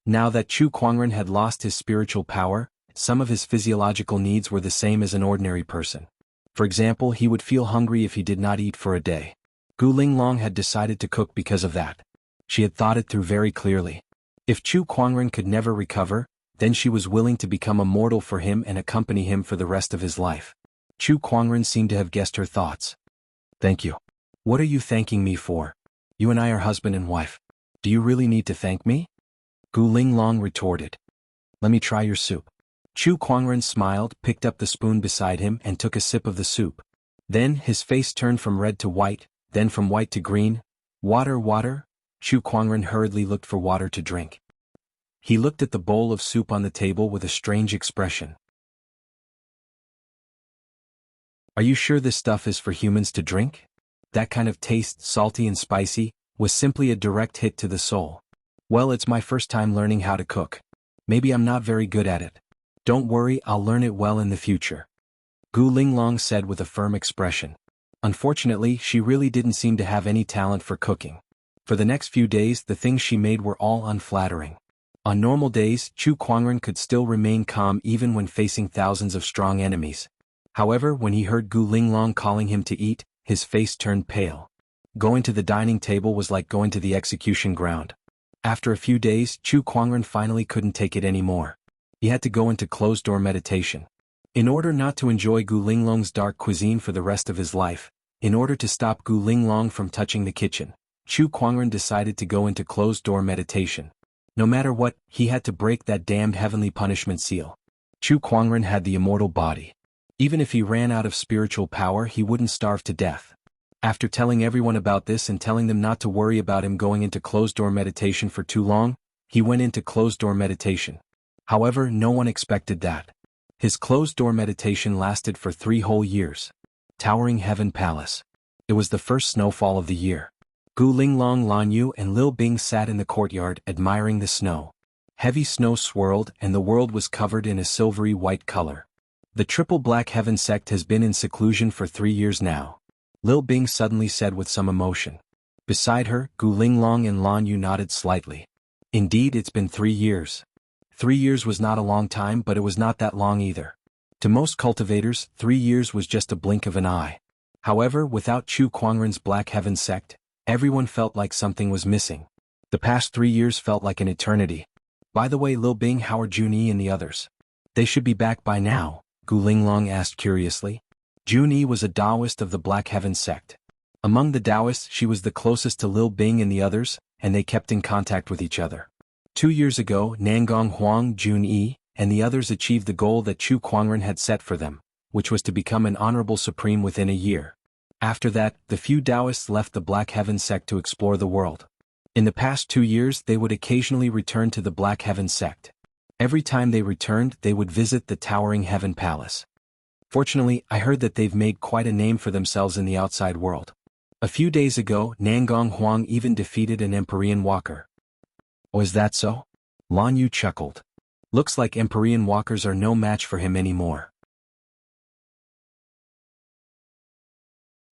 Now that Chu Kuangren had lost his spiritual power, some of his physiological needs were the same as an ordinary person. For example, he would feel hungry if he did not eat for a day. Gu Linglong had decided to cook because of that. She had thought it through very clearly. If Chu Kuangren could never recover, then she was willing to become a mortal for him and accompany him for the rest of his life. Chu Kuangren seemed to have guessed her thoughts. Thank you. What are you thanking me for? You and I are husband and wife. Do you really need to thank me? Gu Linglong retorted. Let me try your soup. Chu Kuangren smiled, picked up the spoon beside him and took a sip of the soup. Then his face turned from red to white, then from white to green. Water, water? Chu Kuangren hurriedly looked for water to drink. He looked at the bowl of soup on the table with a strange expression. Are you sure this stuff is for humans to drink? That kind of taste, salty and spicy, was simply a direct hit to the soul. Well, it's my first time learning how to cook. Maybe I'm not very good at it. Don't worry, I'll learn it well in the future. Gu Linglong said with a firm expression. Unfortunately, she really didn't seem to have any talent for cooking. For the next few days, the things she made were all unflattering. On normal days, Chu Kuangren could still remain calm even when facing thousands of strong enemies. However, when he heard Gu Linglong calling him to eat, his face turned pale. Going to the dining table was like going to the execution ground. After a few days, Chu Kuangren finally couldn't take it anymore. He had to go into closed-door meditation. In order not to enjoy Gu Linglong's dark cuisine for the rest of his life, in order to stop Gu Linglong from touching the kitchen, Chu Kuangren decided to go into closed-door meditation. No matter what, he had to break that damned heavenly punishment seal. Chu Kuangren had the immortal body. Even if he ran out of spiritual power, he wouldn't starve to death. After telling everyone about this and telling them not to worry about him going into closed-door meditation for too long, he went into closed-door meditation. However, no one expected that. His closed-door meditation lasted for 3 whole years. Towering Heaven Palace. It was the first snowfall of the year. Gu Linglong, Lan Yu and Lil Bing sat in the courtyard admiring the snow. Heavy snow swirled and the world was covered in a silvery white color. The Triple Black Heaven sect has been in seclusion for 3 years now. Lil Bing suddenly said with some emotion. Beside her, Gu Linglong and Lan Yu nodded slightly. Indeed, it's been 3 years. 3 years was not a long time, but it was not that long either. To most cultivators, 3 years was just a blink of an eye. However, without Chu Kuangren's Black Heaven sect, everyone felt like something was missing. The past 3 years felt like an eternity. By the way, Lil Bing, how are Junyi and the others? They should be back by now, Gu Linglong asked curiously. Junyi was a Taoist of the Black Heaven sect. Among the Taoists, she was the closest to Lil Bing and the others, and they kept in contact with each other. 2 years ago, Nangong Huang, Junyi, and the others achieved the goal that Chu Kuangren had set for them, which was to become an honorable supreme within a year. After that, the few Taoists left the Black Heaven sect to explore the world. In the past 2 years, they would occasionally return to the Black Heaven sect. Every time they returned, they would visit the towering Heaven Palace. Fortunately, I heard that they've made quite a name for themselves in the outside world. A few days ago, Nangong Huang even defeated an Empyrean walker. Oh, is that so? Lan Yu chuckled. Looks like Empyrean walkers are no match for him anymore.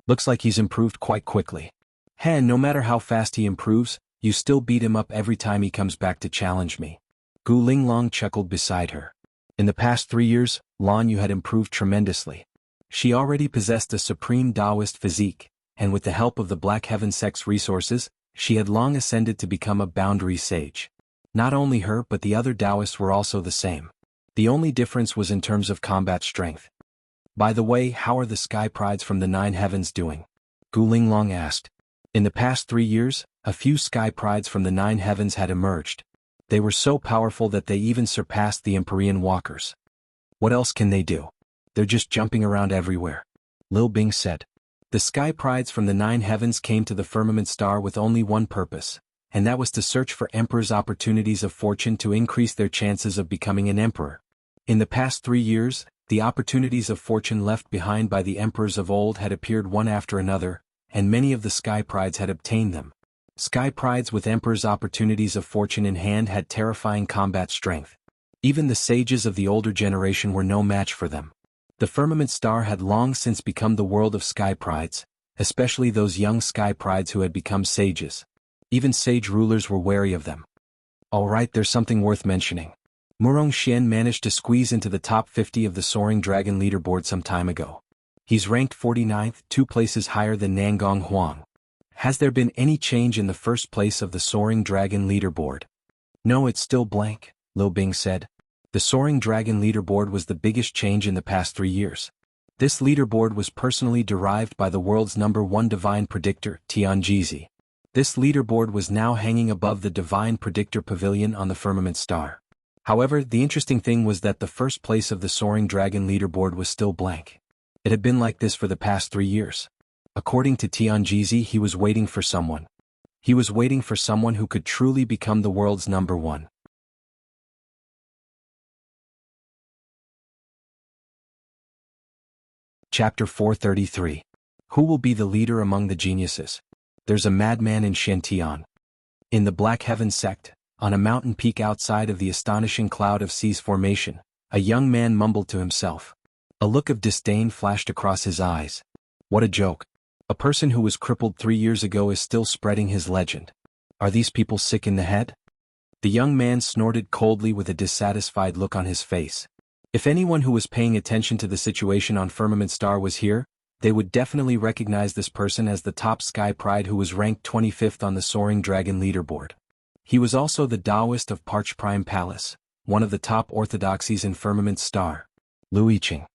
Looks like he's improved quite quickly. Hey, no matter how fast he improves, you still beat him up every time he comes back to challenge me. Gu Linglong chuckled beside her. In the past 3 years, Lan Yu had improved tremendously. She already possessed a supreme Taoist physique, and with the help of the Black Heaven sect's resources, she had long ascended to become a boundary sage. Not only her but the other Taoists were also the same. The only difference was in terms of combat strength. By the way, how are the sky prides from the 9 heavens doing? Gu Linglong asked. In the past 3 years, a few sky prides from the 9 heavens had emerged. They were so powerful that they even surpassed the Empyrean walkers. What else can they do? They're just jumping around everywhere. Lil Bing said. The sky prides from the 9 heavens came to the firmament star with only one purpose, and that was to search for emperors' opportunities of fortune to increase their chances of becoming an emperor. In the past 3 years, the opportunities of fortune left behind by the emperors of old had appeared one after another, and many of the sky prides had obtained them. Sky prides with emperors' opportunities of fortune in hand had terrifying combat strength. Even the sages of the older generation were no match for them. The firmament star had long since become the world of sky prides, especially those young sky prides who had become sages. Even sage rulers were wary of them. Alright, there's something worth mentioning. Murong Xian managed to squeeze into the top 50 of the Soaring Dragon leaderboard some time ago. He's ranked 49th, 2 places higher than Nangong Huang. Has there been any change in the first place of the Soaring Dragon leaderboard? No, it's still blank, Lil Bing said. The Soaring Dragon leaderboard was the biggest change in the past 3 years. This leaderboard was personally derived by the world's #1 divine predictor, Tianjizi. This leaderboard was now hanging above the divine predictor pavilion on the firmament star. However, the interesting thing was that the first place of the Soaring Dragon leaderboard was still blank. It had been like this for the past 3 years. According to Tianjizi, he was waiting for someone. He was waiting for someone who could truly become the world's number one. Chapter 433. Who will be the leader among the geniuses? There's a madman in Shantian. In the Black Heaven sect, on a mountain peak outside of the astonishing cloud of seas formation, a young man mumbled to himself. A look of disdain flashed across his eyes. What a joke. A person who was crippled 3 years ago is still spreading his legend. Are these people sick in the head? The young man snorted coldly with a dissatisfied look on his face. If anyone who was paying attention to the situation on Firmament Star was here, they would definitely recognize this person as the top Sky Pride who was ranked 25th on the Soaring Dragon leaderboard. He was also the Taoist of Parch Prime Palace, one of the top orthodoxies in Firmament Star. Lu Yiqing.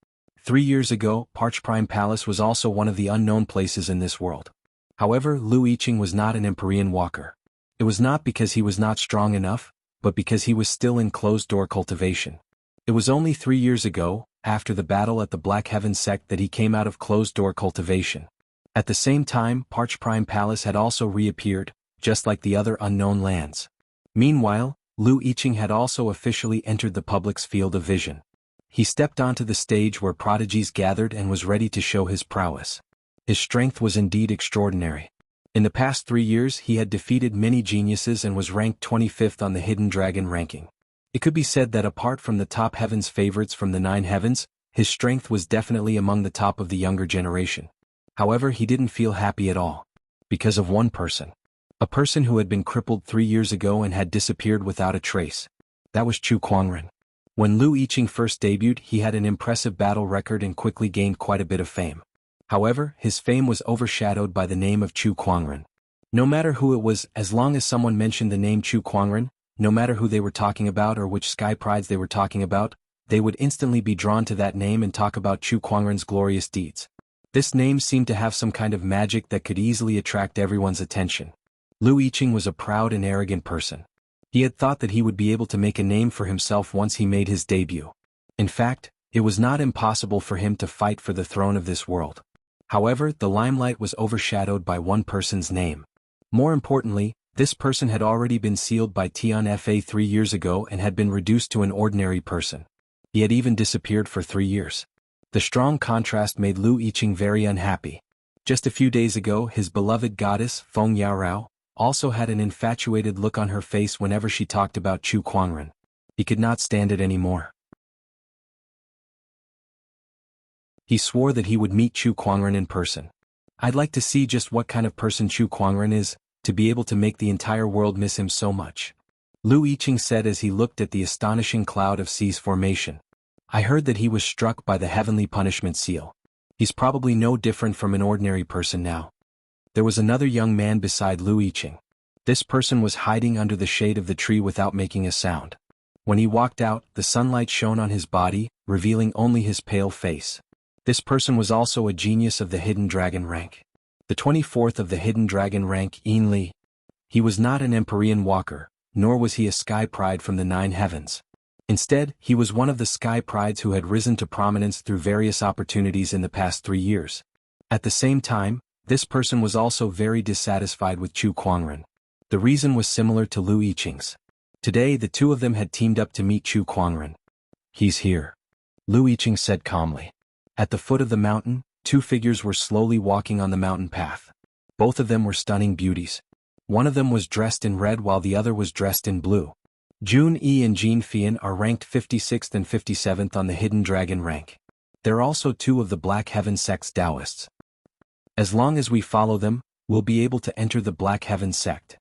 3 years ago, Parch Prime Palace was also one of the unknown places in this world. However, Lu Yiqing was not an Empyrean walker. It was not because he was not strong enough, but because he was still in closed-door cultivation. It was only 3 years ago, after the battle at the Black Heaven sect, that he came out of closed-door cultivation. At the same time, Parch Prime Palace had also reappeared, just like the other unknown lands. Meanwhile, Lu Yiqing had also officially entered the public's field of vision. He stepped onto the stage where prodigies gathered and was ready to show his prowess. His strength was indeed extraordinary. In the past 3 years he had defeated many geniuses and was ranked 25th on the Hidden Dragon ranking. It could be said that apart from the top heavens favorites from the 9 heavens, his strength was definitely among the top of the younger generation. However, he didn't feel happy at all. Because of one person. A person who had been crippled 3 years ago and had disappeared without a trace. That was Chu Kuangren. When Lu Yiqing first debuted, he had an impressive battle record and quickly gained quite a bit of fame. However, his fame was overshadowed by the name of Chu Kuangren. No matter who it was, as long as someone mentioned the name Chu Kuangren, no matter who they were talking about or which Sky Prides they were talking about, they would instantly be drawn to that name and talk about Chu Kuangren's glorious deeds. This name seemed to have some kind of magic that could easily attract everyone's attention. Lu Yiqing was a proud and arrogant person. He had thought that he would be able to make a name for himself once he made his debut. In fact, it was not impossible for him to fight for the throne of this world. However, the limelight was overshadowed by one person's name. More importantly, this person had already been sealed by Tian Fa 3 years ago and had been reduced to an ordinary person. He had even disappeared for 3 years. The strong contrast made Lu Yiqing very unhappy. Just a few days ago, his beloved goddess, Feng Yaorao, also had an infatuated look on her face whenever she talked about Chu Kuangren. He could not stand it anymore. He swore that he would meet Chu Kuangren in person. I'd like to see just what kind of person Chu Kuangren is, to be able to make the entire world miss him so much. Lu Yiqing said as he looked at the astonishing cloud of seas formation. I heard that he was struck by the heavenly punishment seal. He's probably no different from an ordinary person now. There was another young man beside Lu Yiqing. This person was hiding under the shade of the tree without making a sound. When he walked out, the sunlight shone on his body, revealing only his pale face. This person was also a genius of the Hidden Dragon rank. The 24th of the Hidden Dragon rank, Yin Li. He was not an Empyrean walker, nor was he a Sky Pride from the 9 heavens. Instead, he was one of the Sky Prides who had risen to prominence through various opportunities in the past 3 years. At the same time, this person was also very dissatisfied with Chu Kuangren. The reason was similar to Lu Yiqing's. Today the two of them had teamed up to meet Chu Kuangren. He's here. Lu Yiqing said calmly. At the foot of the mountain, 2 figures were slowly walking on the mountain path. Both of them were stunning beauties. One of them was dressed in red while the other was dressed in blue. Jun Yi and Jin Fian are ranked 56th and 57th on the Hidden Dragon rank. They're also 2 of the Black Heaven sect's Taoists. As long as we follow them, we'll be able to enter the Black Heaven sect.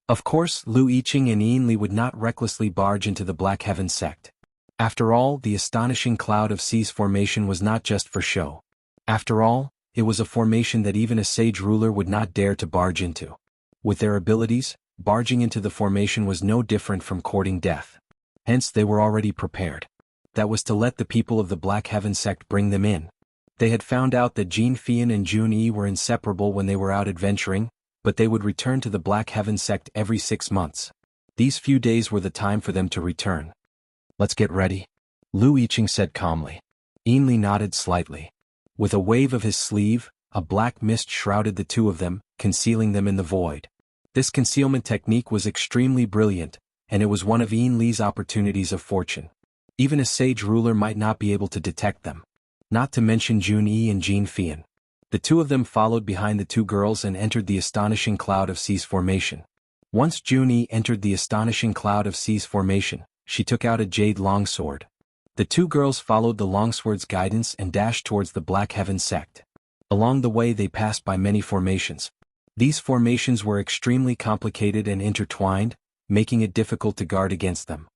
Of course, Lu Yiqing and Yin Li would not recklessly barge into the Black Heaven sect. After all, the astonishing cloud of seas formation was not just for show. After all, it was a formation that even a sage ruler would not dare to barge into. With their abilities, barging into the formation was no different from courting death. Hence they were already prepared. That was to let the people of the Black Heaven sect bring them in. They had found out that Jin Fian and Jun Yi were inseparable when they were out adventuring, but they would return to the Black Heaven sect every 6 months. These few days were the time for them to return. Let's get ready, Lu Yiqing said calmly. Yin Li nodded slightly. With a wave of his sleeve, a black mist shrouded the two of them, concealing them in the void. This concealment technique was extremely brilliant, and it was one of Yin Li's opportunities of fortune. Even a sage ruler might not be able to detect them. Not to mention Jun Yi and Jin Fian. The two of them followed behind the two girls and entered the astonishing cloud of seas formation. Once Jun Yi entered the astonishing cloud of seas formation, she took out a jade longsword. The two girls followed the longsword's guidance and dashed towards the Black Heaven sect. Along the way they passed by many formations. These formations were extremely complicated and intertwined, making it difficult to guard against them.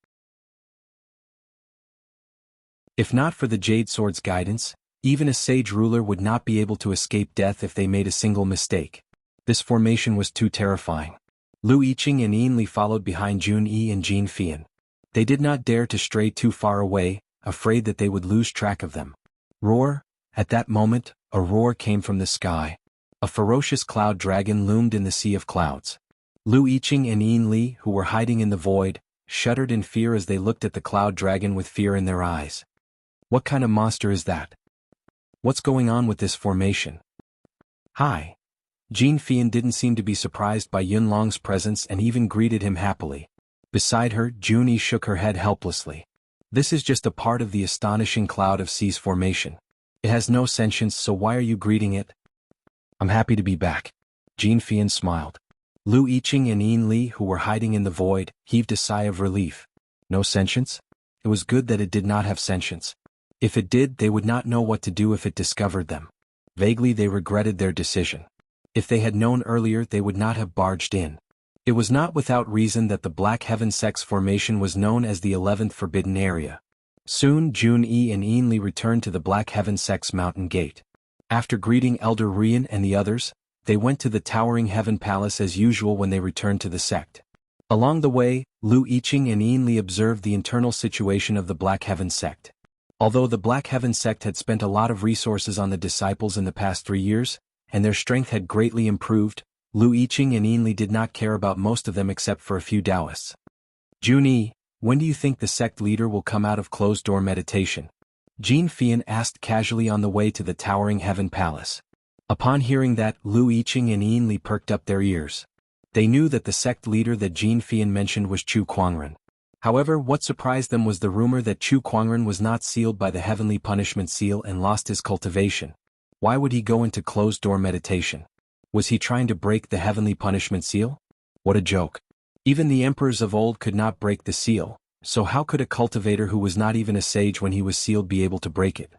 If not for the jade sword's guidance, even a sage ruler would not be able to escape death if they made a single mistake. This formation was too terrifying. Lu Yiqing and Yin Li followed behind Jun Yi and Jin Fian. They did not dare to stray too far away, afraid that they would lose track of them. Roar! At that moment, a roar came from the sky. A ferocious cloud dragon loomed in the sea of clouds. Lu Yiqing and Yin Li, who were hiding in the void, shuddered in fear as they looked at the cloud dragon with fear in their eyes. What kind of monster is that? What's going on with this formation? Hi. Jin Fian didn't seem to be surprised by Yun Long's presence and even greeted him happily. Beside her, Jun Yi shook her head helplessly. This is just a part of the astonishing cloud of seas formation. It has no sentience, so why are you greeting it? I'm happy to be back. Jin Fian smiled. Lu Yiqing and Yin Li, who were hiding in the void, heaved a sigh of relief. No sentience? It was good that it did not have sentience. If it did, they would not know what to do if it discovered them. Vaguely they regretted their decision. If they had known earlier, they would not have barged in. It was not without reason that the Black Heaven Sect's formation was known as the 11th Forbidden Area. Soon Jun Yi and Yin Li returned to the Black Heaven Sect's mountain gate. After greeting Elder Rian and the others, they went to the Towering Heaven Palace as usual when they returned to the sect. Along the way, Lu Yiqing and Yin Li observed the internal situation of the Black Heaven Sect. Although the Black Heaven Sect had spent a lot of resources on the disciples in the past 3 years, and their strength had greatly improved, Lu Yiqing and Yin Li did not care about most of them except for a few Taoists. Jun Yi, when do you think the sect leader will come out of closed-door meditation? Jin Fian asked casually on the way to the Towering Heaven Palace. Upon hearing that, Lu Yiqing and Yin Li perked up their ears. They knew that the sect leader that Jin Fian mentioned was Chu Kuangren. However, what surprised them was the rumor that Chu Kuangren was not sealed by the Heavenly Punishment Seal and lost his cultivation. Why would he go into closed-door meditation? Was he trying to break the Heavenly Punishment Seal? What a joke. Even the emperors of old could not break the seal, so how could a cultivator who was not even a sage when he was sealed be able to break it?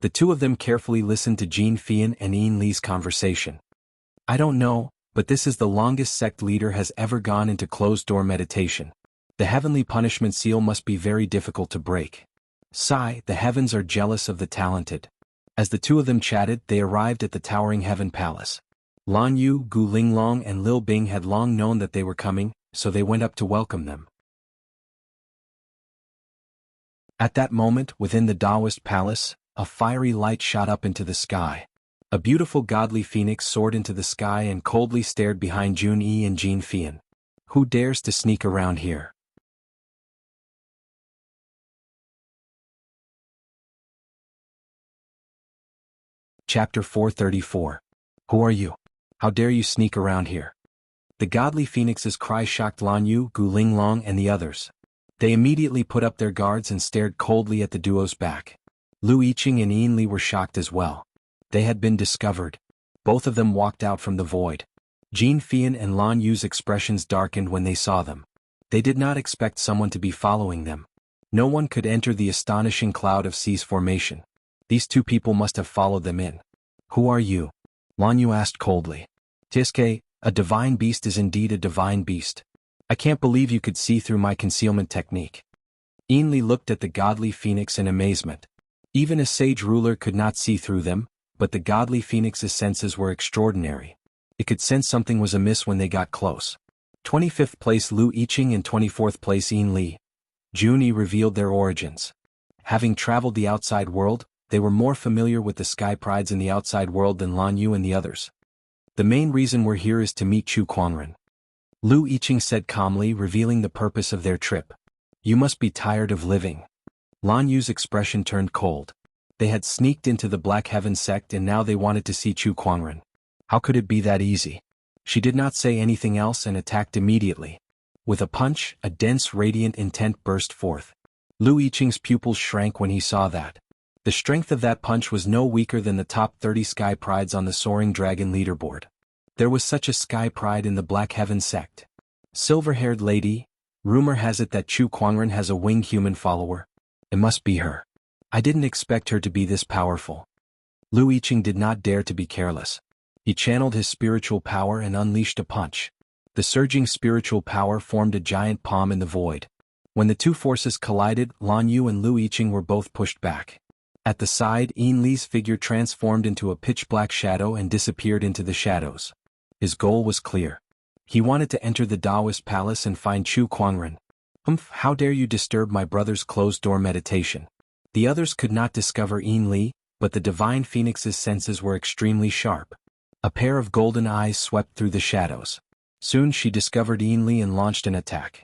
The two of them carefully listened to Jin Fian and Yin Li's conversation. I don't know, but this is the longest sect leader has ever gone into closed-door meditation. The Heavenly Punishment Seal must be very difficult to break. Sigh, the heavens are jealous of the talented. As the two of them chatted, they arrived at the Towering Heaven Palace. Lan Yu, Gu Linglong and Lil Bing had long known that they were coming, so they went up to welcome them. At that moment, within the Taoist palace, a fiery light shot up into the sky. A beautiful godly phoenix soared into the sky and coldly stared behind Jun Yi and Jin Fian. Who dares to sneak around here? Chapter 434. Who are you? How dare you sneak around here? The godly phoenix's cry shocked Lan Yu, Gu Linglong and the others. They immediately put up their guards and stared coldly at the duo's back. Lu Yiqing and Yin Li were shocked as well. They had been discovered. Both of them walked out from the void. Jin Fian and Lan Yu's expressions darkened when they saw them. They did not expect someone to be following them. No one could enter the astonishing cloud of seas formation. These two people must have followed them in. Who are you? Lan Yu asked coldly. Tiske, a divine beast is indeed a divine beast. I can't believe you could see through my concealment technique. Yin Li looked at the godly phoenix in amazement. Even a sage ruler could not see through them, but the godly phoenix's senses were extraordinary. It could sense something was amiss when they got close. 25th place Lu Yiqing and 24th place Yin Li. Jun Yi revealed their origins. Having traveled the outside world, they were more familiar with the sky prides in the outside world than Lan Yu and the others. The main reason we're here is to meet Chu Kuangren. Lu Yiqing said calmly, revealing the purpose of their trip. You must be tired of living. Lan Yu's expression turned cold. They had sneaked into the Black Heaven sect and now they wanted to see Chu Kuangren. How could it be that easy? She did not say anything else and attacked immediately. With a punch, a dense radiant intent burst forth. Lu Yiqing's pupils shrank when he saw that. The strength of that punch was no weaker than the top 30 sky prides on the Soaring Dragon leaderboard. There was such a sky pride in the Black Heaven sect. Silver-haired lady, rumor has it that Chu Kuangren has a winged human follower. It must be her. I didn't expect her to be this powerful. Lu Yiqing did not dare to be careless. He channeled his spiritual power and unleashed a punch. The surging spiritual power formed a giant palm in the void. When the two forces collided, Lan Yu and Lu Yiqing were both pushed back. At the side, Yin Li's figure transformed into a pitch-black shadow and disappeared into the shadows. His goal was clear. He wanted to enter the Taoist palace and find Chu Kuangren. How dare you disturb my brother's closed-door meditation? The others could not discover Yin Li, but the Divine Phoenix's senses were extremely sharp. A pair of golden eyes swept through the shadows. Soon she discovered Yin Li and launched an attack.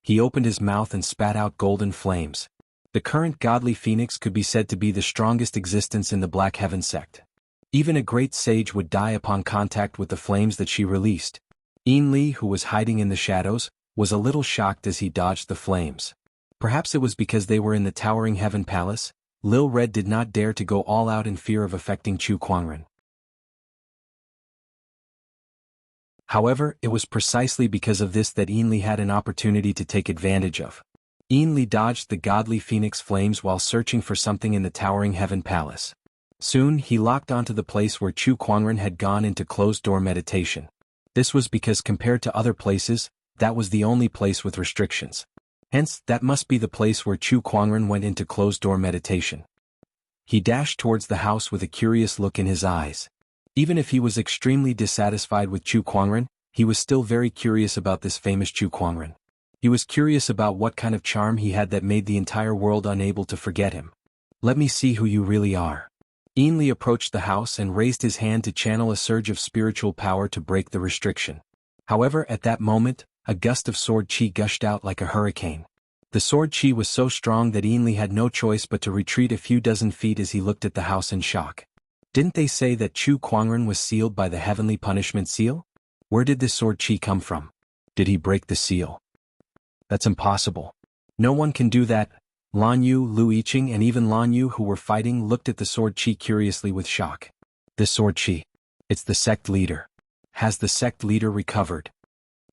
He opened his mouth and spat out golden flames. The current godly phoenix could be said to be the strongest existence in the Black Heaven sect. Even a great sage would die upon contact with the flames that she released. Yin Li, who was hiding in the shadows, was a little shocked as he dodged the flames. Perhaps it was because they were in the towering Heaven Palace. Lil Red did not dare to go all out in fear of affecting Chu Kuangren. However, it was precisely because of this that Yin Li had an opportunity to take advantage of. Yin Li dodged the godly phoenix flames while searching for something in the towering Heaven Palace. Soon he locked onto the place where Chu Kuangren had gone into closed-door meditation. This was because compared to other places, that was the only place with restrictions. Hence, that must be the place where Chu Kuangren went into closed-door meditation. He dashed towards the house with a curious look in his eyes. Even if he was extremely dissatisfied with Chu Kuangren, he was still very curious about this famous Chu Kuangren. He was curious about what kind of charm he had that made the entire world unable to forget him. Let me see who you really are. Yin Li approached the house and raised his hand to channel a surge of spiritual power to break the restriction. However, at that moment, a gust of sword chi gushed out like a hurricane. The sword chi was so strong that Yin Li had no choice but to retreat a few dozen feet as he looked at the house in shock. Didn't they say that Chu Kuangren was sealed by the heavenly punishment seal? Where did this sword chi come from? Did he break the seal? That's impossible. No one can do that. Lan Yu, Lu Yiqing and even Lan Yu who were fighting looked at the sword chi curiously with shock. This sword chi. It's the sect leader. Has the sect leader recovered?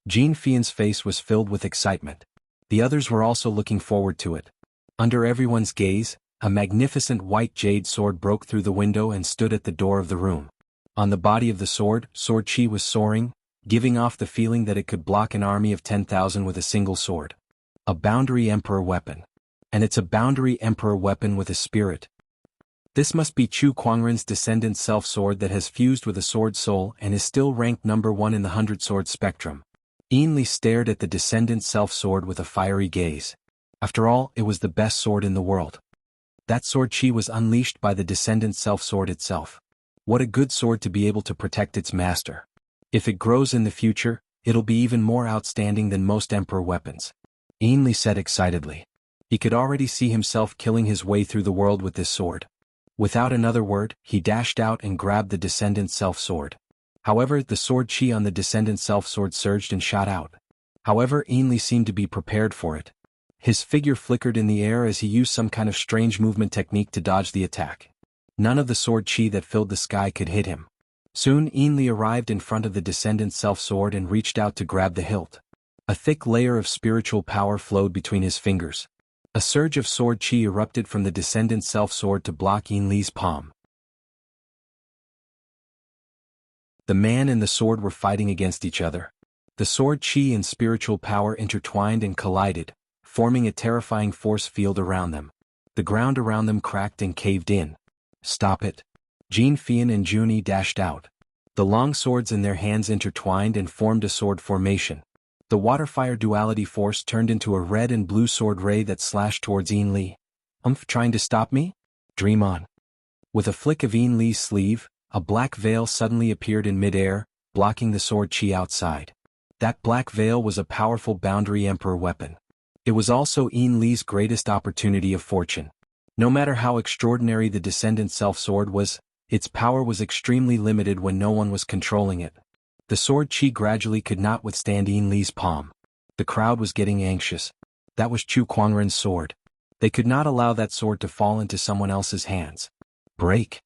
Jin Fian's face was filled with excitement. The others were also looking forward to it. Under everyone's gaze, a magnificent white jade sword broke through the window and stood at the door of the room. On the body of the sword chi was soaring, giving off the feeling that it could block an army of 10,000 with a single sword. A Boundary Emperor weapon. And it's a Boundary Emperor weapon with a spirit. This must be Chu Kuangren's descendant self-sword that has fused with a sword soul and is still ranked number 1 in the 100-sword spectrum. Yin Li stared at the descendant self-sword with a fiery gaze. After all, it was the best sword in the world. That sword chi was unleashed by the descendant self-sword itself. What a good sword to be able to protect its master. If it grows in the future, it'll be even more outstanding than most Emperor weapons. Yin Li said excitedly. He could already see himself killing his way through the world with this sword. Without another word, he dashed out and grabbed the descendant self-sword. However, the sword chi on the descendant self-sword surged and shot out. However, Yin Li seemed to be prepared for it. His figure flickered in the air as he used some kind of strange movement technique to dodge the attack. None of the sword chi that filled the sky could hit him. Soon Yin Li arrived in front of the descendant self-sword and reached out to grab the hilt. A thick layer of spiritual power flowed between his fingers. A surge of sword chi erupted from the descendant self-sword to block Yin Li's palm. The man and the sword were fighting against each other. The sword chi and spiritual power intertwined and collided, forming a terrifying force field around them. The ground around them cracked and caved in. Stop it. Jin Fian and Juni dashed out. The long swords in their hands intertwined and formed a sword formation. The water-fire duality force turned into a red and blue sword ray that slashed towards Yin Li. Trying to stop me? Dream on. With a flick of Yin Li's sleeve, a black veil suddenly appeared in mid-air, blocking the sword chi outside. That black veil was a powerful Boundary Emperor weapon. It was also Yin Li's greatest opportunity of fortune. No matter how extraordinary the descendant self-sword was, its power was extremely limited when no one was controlling it. The sword chi gradually could not withstand Yin Li's palm. The crowd was getting anxious. That was Chu Kuangren's sword. They could not allow that sword to fall into someone else's hands. Break!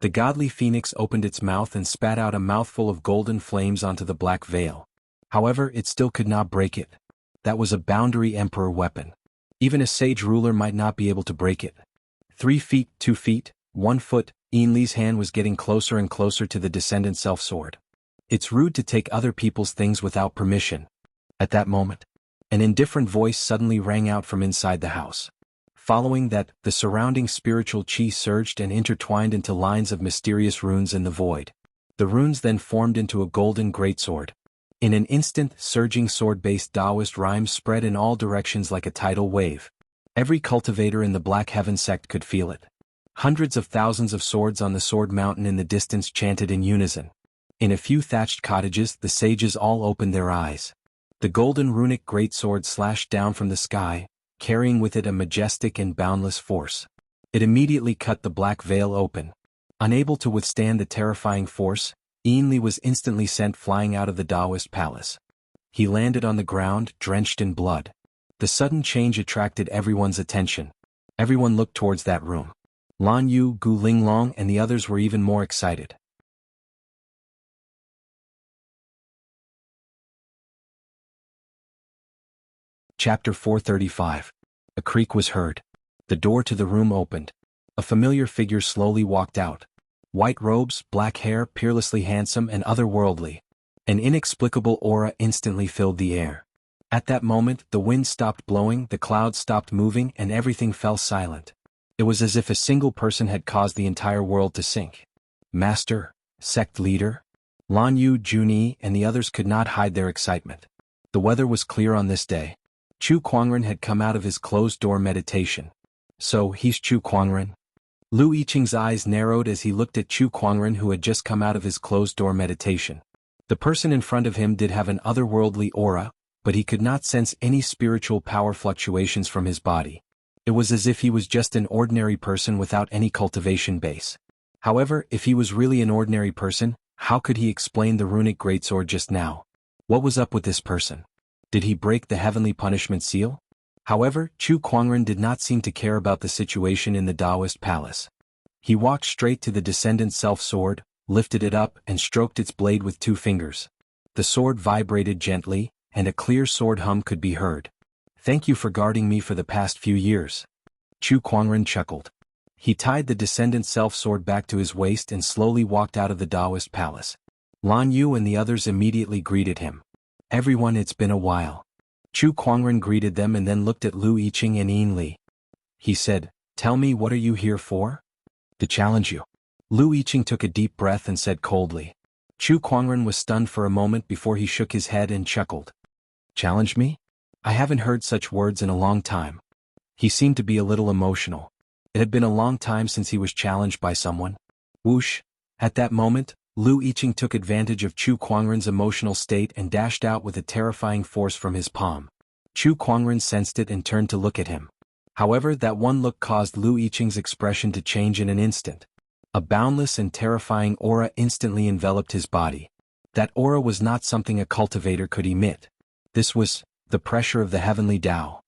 The godly phoenix opened its mouth and spat out a mouthful of golden flames onto the black veil. However, it still could not break it. That was a boundary emperor weapon. Even a sage ruler might not be able to break it. 3 feet, 2 feet, 1 foot, Yin Li's hand was getting closer and closer to the descendant self-sword. It's rude to take other people's things without permission. At that moment, an indifferent voice suddenly rang out from inside the house. Following that, the surrounding spiritual chi surged and intertwined into lines of mysterious runes in the void. The runes then formed into a golden greatsword. In an instant, surging sword-based Taoist rhymes spread in all directions like a tidal wave. Every cultivator in the Black Heaven sect could feel it. Hundreds of thousands of swords on the sword mountain in the distance chanted in unison. In a few thatched cottages, the sages all opened their eyes. The golden runic greatsword slashed down from the sky, carrying with it a majestic and boundless force. It immediately cut the black veil open. Unable to withstand the terrifying force, Yin Li was instantly sent flying out of the Taoist palace. He landed on the ground, drenched in blood. The sudden change attracted everyone's attention. Everyone looked towards that room. Lan Yu, Gu Linglong, and the others were even more excited. Chapter 435. A creak was heard. The door to the room opened. A familiar figure slowly walked out. White robes, black hair, peerlessly handsome and otherworldly. An inexplicable aura instantly filled the air. At that moment, the wind stopped blowing, the clouds stopped moving, and everything fell silent. It was as if a single person had caused the entire world to sink. Master, sect leader, Lan Yu, Junyi, and the others could not hide their excitement. The weather was clear on this day. Chu Kuangren had come out of his closed-door meditation. So, he's Chu Kuangren? Lu Yiqing's eyes narrowed as he looked at Chu Kuangren, who had just come out of his closed-door meditation. The person in front of him did have an otherworldly aura, but he could not sense any spiritual power fluctuations from his body. It was as if he was just an ordinary person without any cultivation base. However, if he was really an ordinary person, how could he explain the runic greatsword just now? What was up with this person? Did he break the heavenly punishment seal? However, Chu Kuangren did not seem to care about the situation in the Taoist palace. He walked straight to the descendant self-sword, lifted it up and stroked its blade with 2 fingers. The sword vibrated gently, and a clear sword hum could be heard. Thank you for guarding me for the past few years. Chu Kuangren chuckled. He tied the descendant self-sword back to his waist and slowly walked out of the Taoist palace. Lan Yu and the others immediately greeted him. Everyone, it's been a while. Chu Kuangren greeted them and then looked at Lu Yiqing and Yin Li. He said, tell me, what are you here for? To challenge you. Lu Yiqing took a deep breath and said coldly. Chu Kuangren was stunned for a moment before he shook his head and chuckled. Challenge me? I haven't heard such words in a long time. He seemed to be a little emotional. It had been a long time since he was challenged by someone. Whoosh! At that moment, Lu Yiqing took advantage of Chu Kuangren's emotional state and dashed out with a terrifying force from his palm. Chu Kuangren sensed it and turned to look at him. However, that one look caused Lu Yiqing's expression to change in an instant. A boundless and terrifying aura instantly enveloped his body. That aura was not something a cultivator could emit. This was the pressure of the heavenly Tao.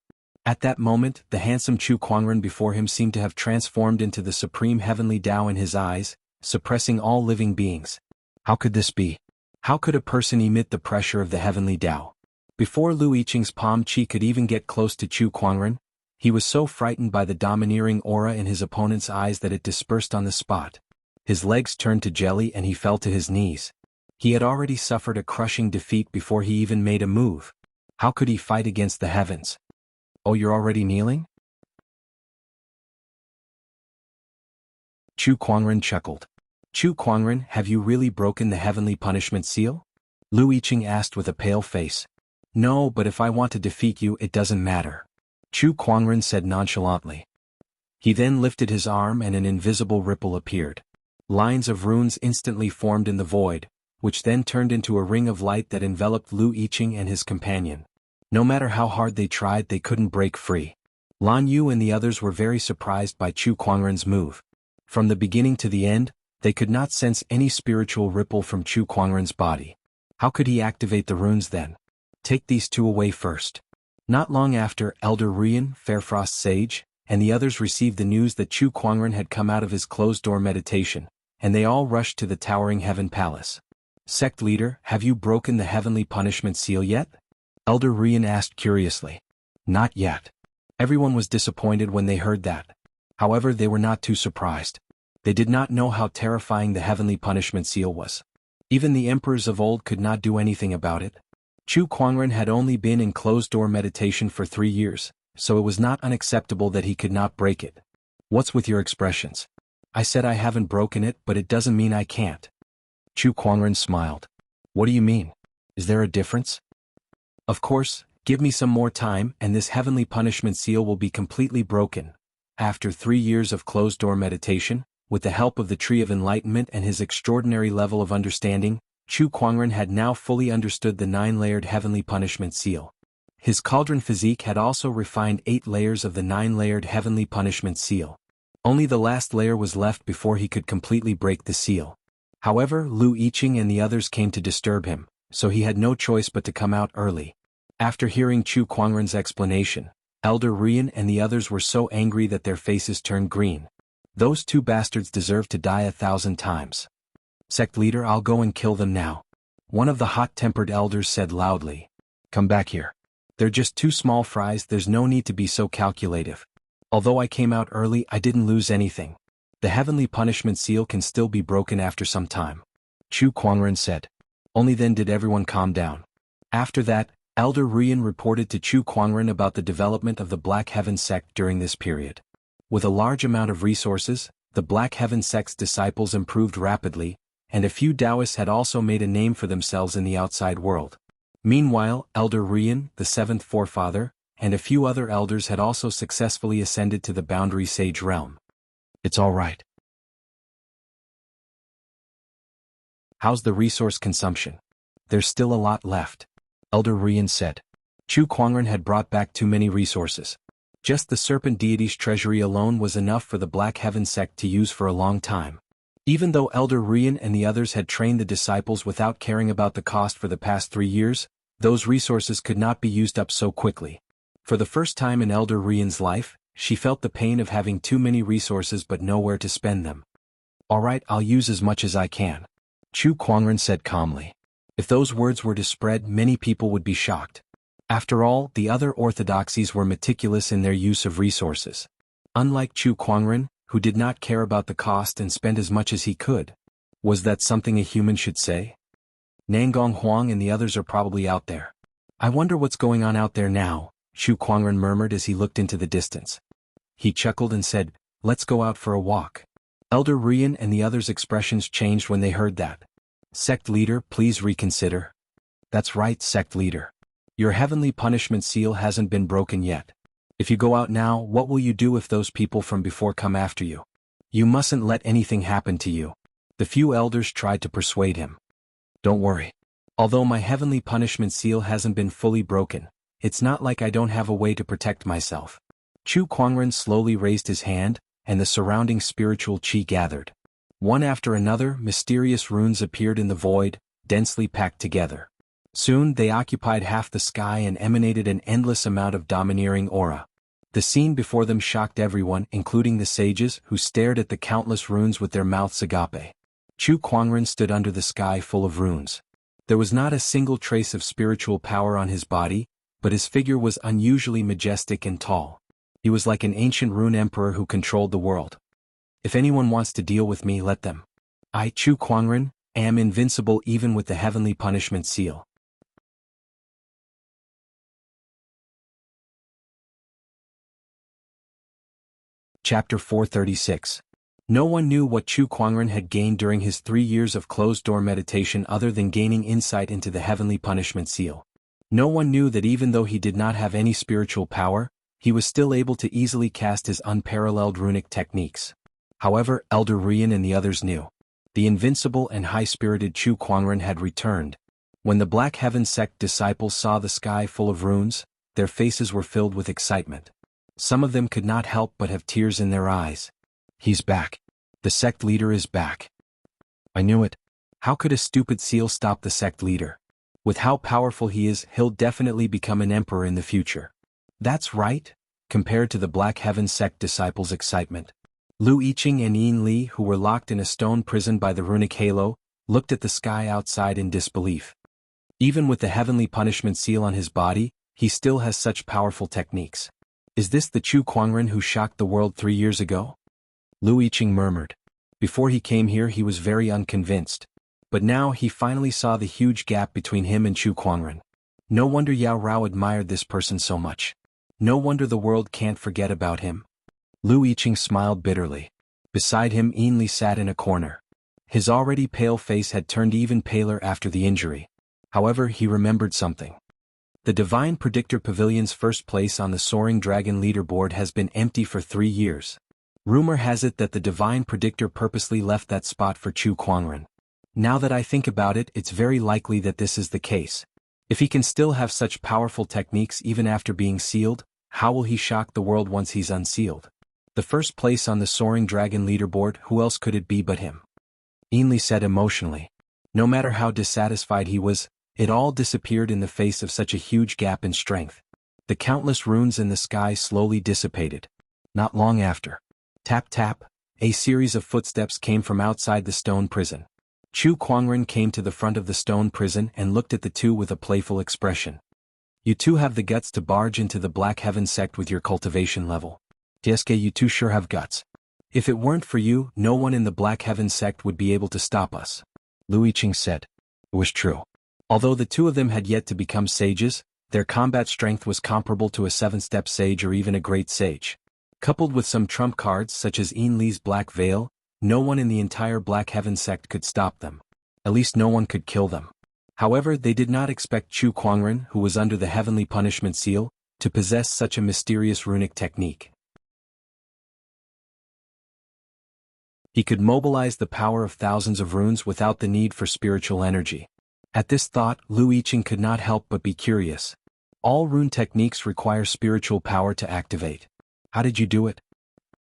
At that moment, the handsome Chu Kuangren before him seemed to have transformed into the supreme heavenly Tao in his eyes, suppressing all living beings. How could this be? How could a person emit the pressure of the heavenly Tao? Before Lu Yiqing's palm chi could even get close to Chu Kuangren, he was so frightened by the domineering aura in his opponent's eyes that it dispersed on the spot. His legs turned to jelly and he fell to his knees. He had already suffered a crushing defeat before he even made a move. How could he fight against the heavens? Oh, you're already kneeling? Chu Kuangren chuckled. Chu Kuangren, have you really broken the heavenly punishment seal? Lu Yiqing asked with a pale face. No, but if I want to defeat you, it doesn't matter. Chu Kuangren said nonchalantly. He then lifted his arm and an invisible ripple appeared. Lines of runes instantly formed in the void, which then turned into a ring of light that enveloped Lu Yiqing and his companion. No matter how hard they tried, they couldn't break free. Lan Yu and the others were very surprised by Chu Kuangren's move. From the beginning to the end, they could not sense any spiritual ripple from Chu Kuangren's body. How could he activate the runes then? Take these two away first. Not long after, Elder Rian, Fairfrost Sage, and the others received the news that Chu Kuangren had come out of his closed-door meditation, and they all rushed to the towering Heaven Palace. Sect leader, have you broken the heavenly punishment seal yet? Elder Rian asked curiously. Not yet. Everyone was disappointed when they heard that. However, they were not too surprised. They did not know how terrifying the heavenly punishment seal was. Even the emperors of old could not do anything about it. Chu Kuangren had only been in closed-door meditation for 3 years, so it was not unacceptable that he could not break it. What's with your expressions? I said I haven't broken it, but it doesn't mean I can't. Chu Kuangren smiled. What do you mean? Is there a difference? Of course, give me some more time and this heavenly punishment seal will be completely broken. After 3 years of closed-door meditation, with the help of the Tree of Enlightenment and his extraordinary level of understanding, Chu Kuangren had now fully understood the 9-layered heavenly punishment seal. His cauldron physique had also refined 8 layers of the 9-layered heavenly punishment seal. Only the last layer was left before he could completely break the seal. However, Lu Yiqing and the others came to disturb him, so he had no choice but to come out early. After hearing Chu Kuangren's explanation, Elder Rian and the others were so angry that their faces turned green. Those 2 bastards deserve to die 1,000 times. Sect leader, I'll go and kill them now. One of the hot-tempered elders said loudly. Come back here. They're just 2 small fries, there's no need to be so calculative. Although I came out early, I didn't lose anything. The heavenly punishment seal can still be broken after some time. Chu Kuangren said. Only then did everyone calm down. After that, Elder Rian reported to Chu Kuangren about the development of the Black Heaven sect during this period. With a large amount of resources, the Black Heaven sect's disciples improved rapidly, and a few Taoists had also made a name for themselves in the outside world. Meanwhile, Elder Rian, the 7th forefather, and a few other elders had also successfully ascended to the Boundary Sage realm. It's all right. How's the resource consumption? There's still a lot left. Elder Rian said. Chu Kuangren had brought back too many resources. Just the serpent deity's treasury alone was enough for the Black Heaven sect to use for a long time. Even though Elder Rian and the others had trained the disciples without caring about the cost for the past 3 years, those resources could not be used up so quickly. For the first time in Elder Rian's life, she felt the pain of having too many resources but nowhere to spend them. All right, I'll use as much as I can. Chu Kuangren said calmly. If those words were to spread, many people would be shocked. After all, the other orthodoxies were meticulous in their use of resources. Unlike Chu Kuangren, who did not care about the cost and spend as much as he could. Was that something a human should say? Nangong Huang and the others are probably out there. I wonder what's going on out there now, Chu Kuangren murmured as he looked into the distance. He chuckled and said, let's go out for a walk. Elder Rian and the others' expressions changed when they heard that. Sect leader, please reconsider. That's right, sect leader. Your heavenly punishment seal hasn't been broken yet. If you go out now, what will you do if those people from before come after you? You mustn't let anything happen to you. The few elders tried to persuade him. Don't worry. Although my heavenly punishment seal hasn't been fully broken, it's not like I don't have a way to protect myself. Chu Kuangren slowly raised his hand, and the surrounding spiritual qi gathered. One after another, mysterious runes appeared in the void, densely packed together. Soon they occupied half the sky and emanated an endless amount of domineering aura. The scene before them shocked everyone, including the sages, who stared at the countless runes with their mouths agape. Chu Kuangren stood under the sky full of runes. There was not a single trace of spiritual power on his body, but his figure was unusually majestic and tall. He was like an ancient rune emperor who controlled the world. If anyone wants to deal with me, let them. I, Chu Kuangren, am invincible even with the heavenly punishment seal. Chapter 436. No one knew what Chu Kuangren had gained during his 3 years of closed-door meditation other than gaining insight into the heavenly punishment seal. No one knew that even though he did not have any spiritual power, he was still able to easily cast his unparalleled runic techniques. However, Elder Rian and the others knew. The invincible and high-spirited Chu Kuangren had returned. When the Black Heaven sect disciples saw the sky full of runes, their faces were filled with excitement. Some of them could not help but have tears in their eyes. He's back. The sect leader is back. I knew it. How could a stupid seal stop the sect leader? With how powerful he is, he'll definitely become an emperor in the future. That's right, compared to the Black Heaven sect disciples' excitement. Lu Yiqing and Yin Li, who were locked in a stone prison by the runic halo, looked at the sky outside in disbelief. Even with the heavenly punishment seal on his body, he still has such powerful techniques. Is this the Chu Kuangren who shocked the world 3 years ago? Lu Yiqing murmured. Before he came here he was very unconvinced. But now he finally saw the huge gap between him and Chu Kuangren. No wonder Yao Rao admired this person so much. No wonder the world can't forget about him. Lu Yiqing smiled bitterly. Beside him Yin Li sat in a corner. His already pale face had turned even paler after the injury. However, he remembered something. The Divine Predictor Pavilion's first place on the Soaring Dragon leaderboard has been empty for 3 years. Rumor has it that the Divine Predictor purposely left that spot for Chu Kuangren. Now that I think about it, it's very likely that this is the case. If he can still have such powerful techniques even after being sealed, how will he shock the world once he's unsealed? The first place on the Soaring Dragon leaderboard, who else could it be but him? Yin Li said emotionally. No matter how dissatisfied he was, it all disappeared in the face of such a huge gap in strength. The countless runes in the sky slowly dissipated. Not long after. Tap tap, a series of footsteps came from outside the stone prison. Chu Kuangren came to the front of the stone prison and looked at the two with a playful expression. You two have the guts to barge into the Black Heaven sect with your cultivation level. Tsk, you two sure have guts. If it weren't for you, no one in the Black Heaven sect would be able to stop us. Lu Yiqing said. It was true. Although the two of them had yet to become sages, their combat strength was comparable to a 7-step sage or even a great sage. Coupled with some trump cards such as Yin Li's Black Veil, no one in the entire Black Heaven sect could stop them. At least no one could kill them. However, they did not expect Chu Kuangren, who was under the heavenly punishment seal, to possess such a mysterious runic technique. He could mobilize the power of thousands of runes without the need for spiritual energy. At this thought, Lu Yiqing could not help but be curious. All rune techniques require spiritual power to activate. How did you do it?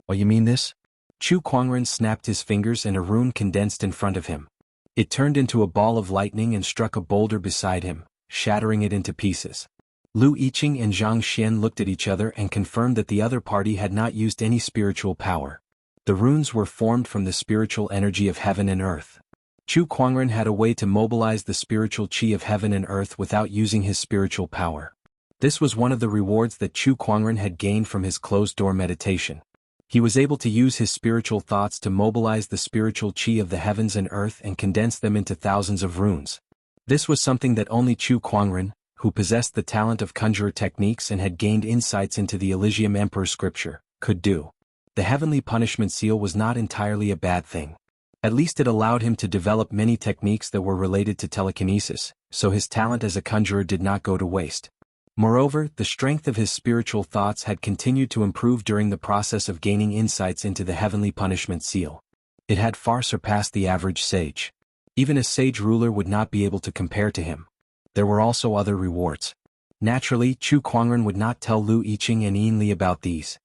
Oh, you mean this? Chu Kuangren snapped his fingers and a rune condensed in front of him. It turned into a ball of lightning and struck a boulder beside him, shattering it into pieces. Lu Yiqing and Zhang Xian looked at each other and confirmed that the other party had not used any spiritual power. The runes were formed from the spiritual energy of heaven and earth. Chu Kuangren had a way to mobilize the spiritual qi of heaven and earth without using his spiritual power. This was one of the rewards that Chu Kuangren had gained from his closed-door meditation. He was able to use his spiritual thoughts to mobilize the spiritual qi of the heavens and earth and condense them into thousands of runes. This was something that only Chu Kuangren, who possessed the talent of conjurer techniques and had gained insights into the Elysium Emperor scripture, could do. The heavenly punishment seal was not entirely a bad thing. At least it allowed him to develop many techniques that were related to telekinesis, so his talent as a conjurer did not go to waste. Moreover, the strength of his spiritual thoughts had continued to improve during the process of gaining insights into the heavenly punishment seal. It had far surpassed the average sage. Even a sage ruler would not be able to compare to him. There were also other rewards. Naturally, Chu Kuangren would not tell Lu Yiqing and Yin Li about these.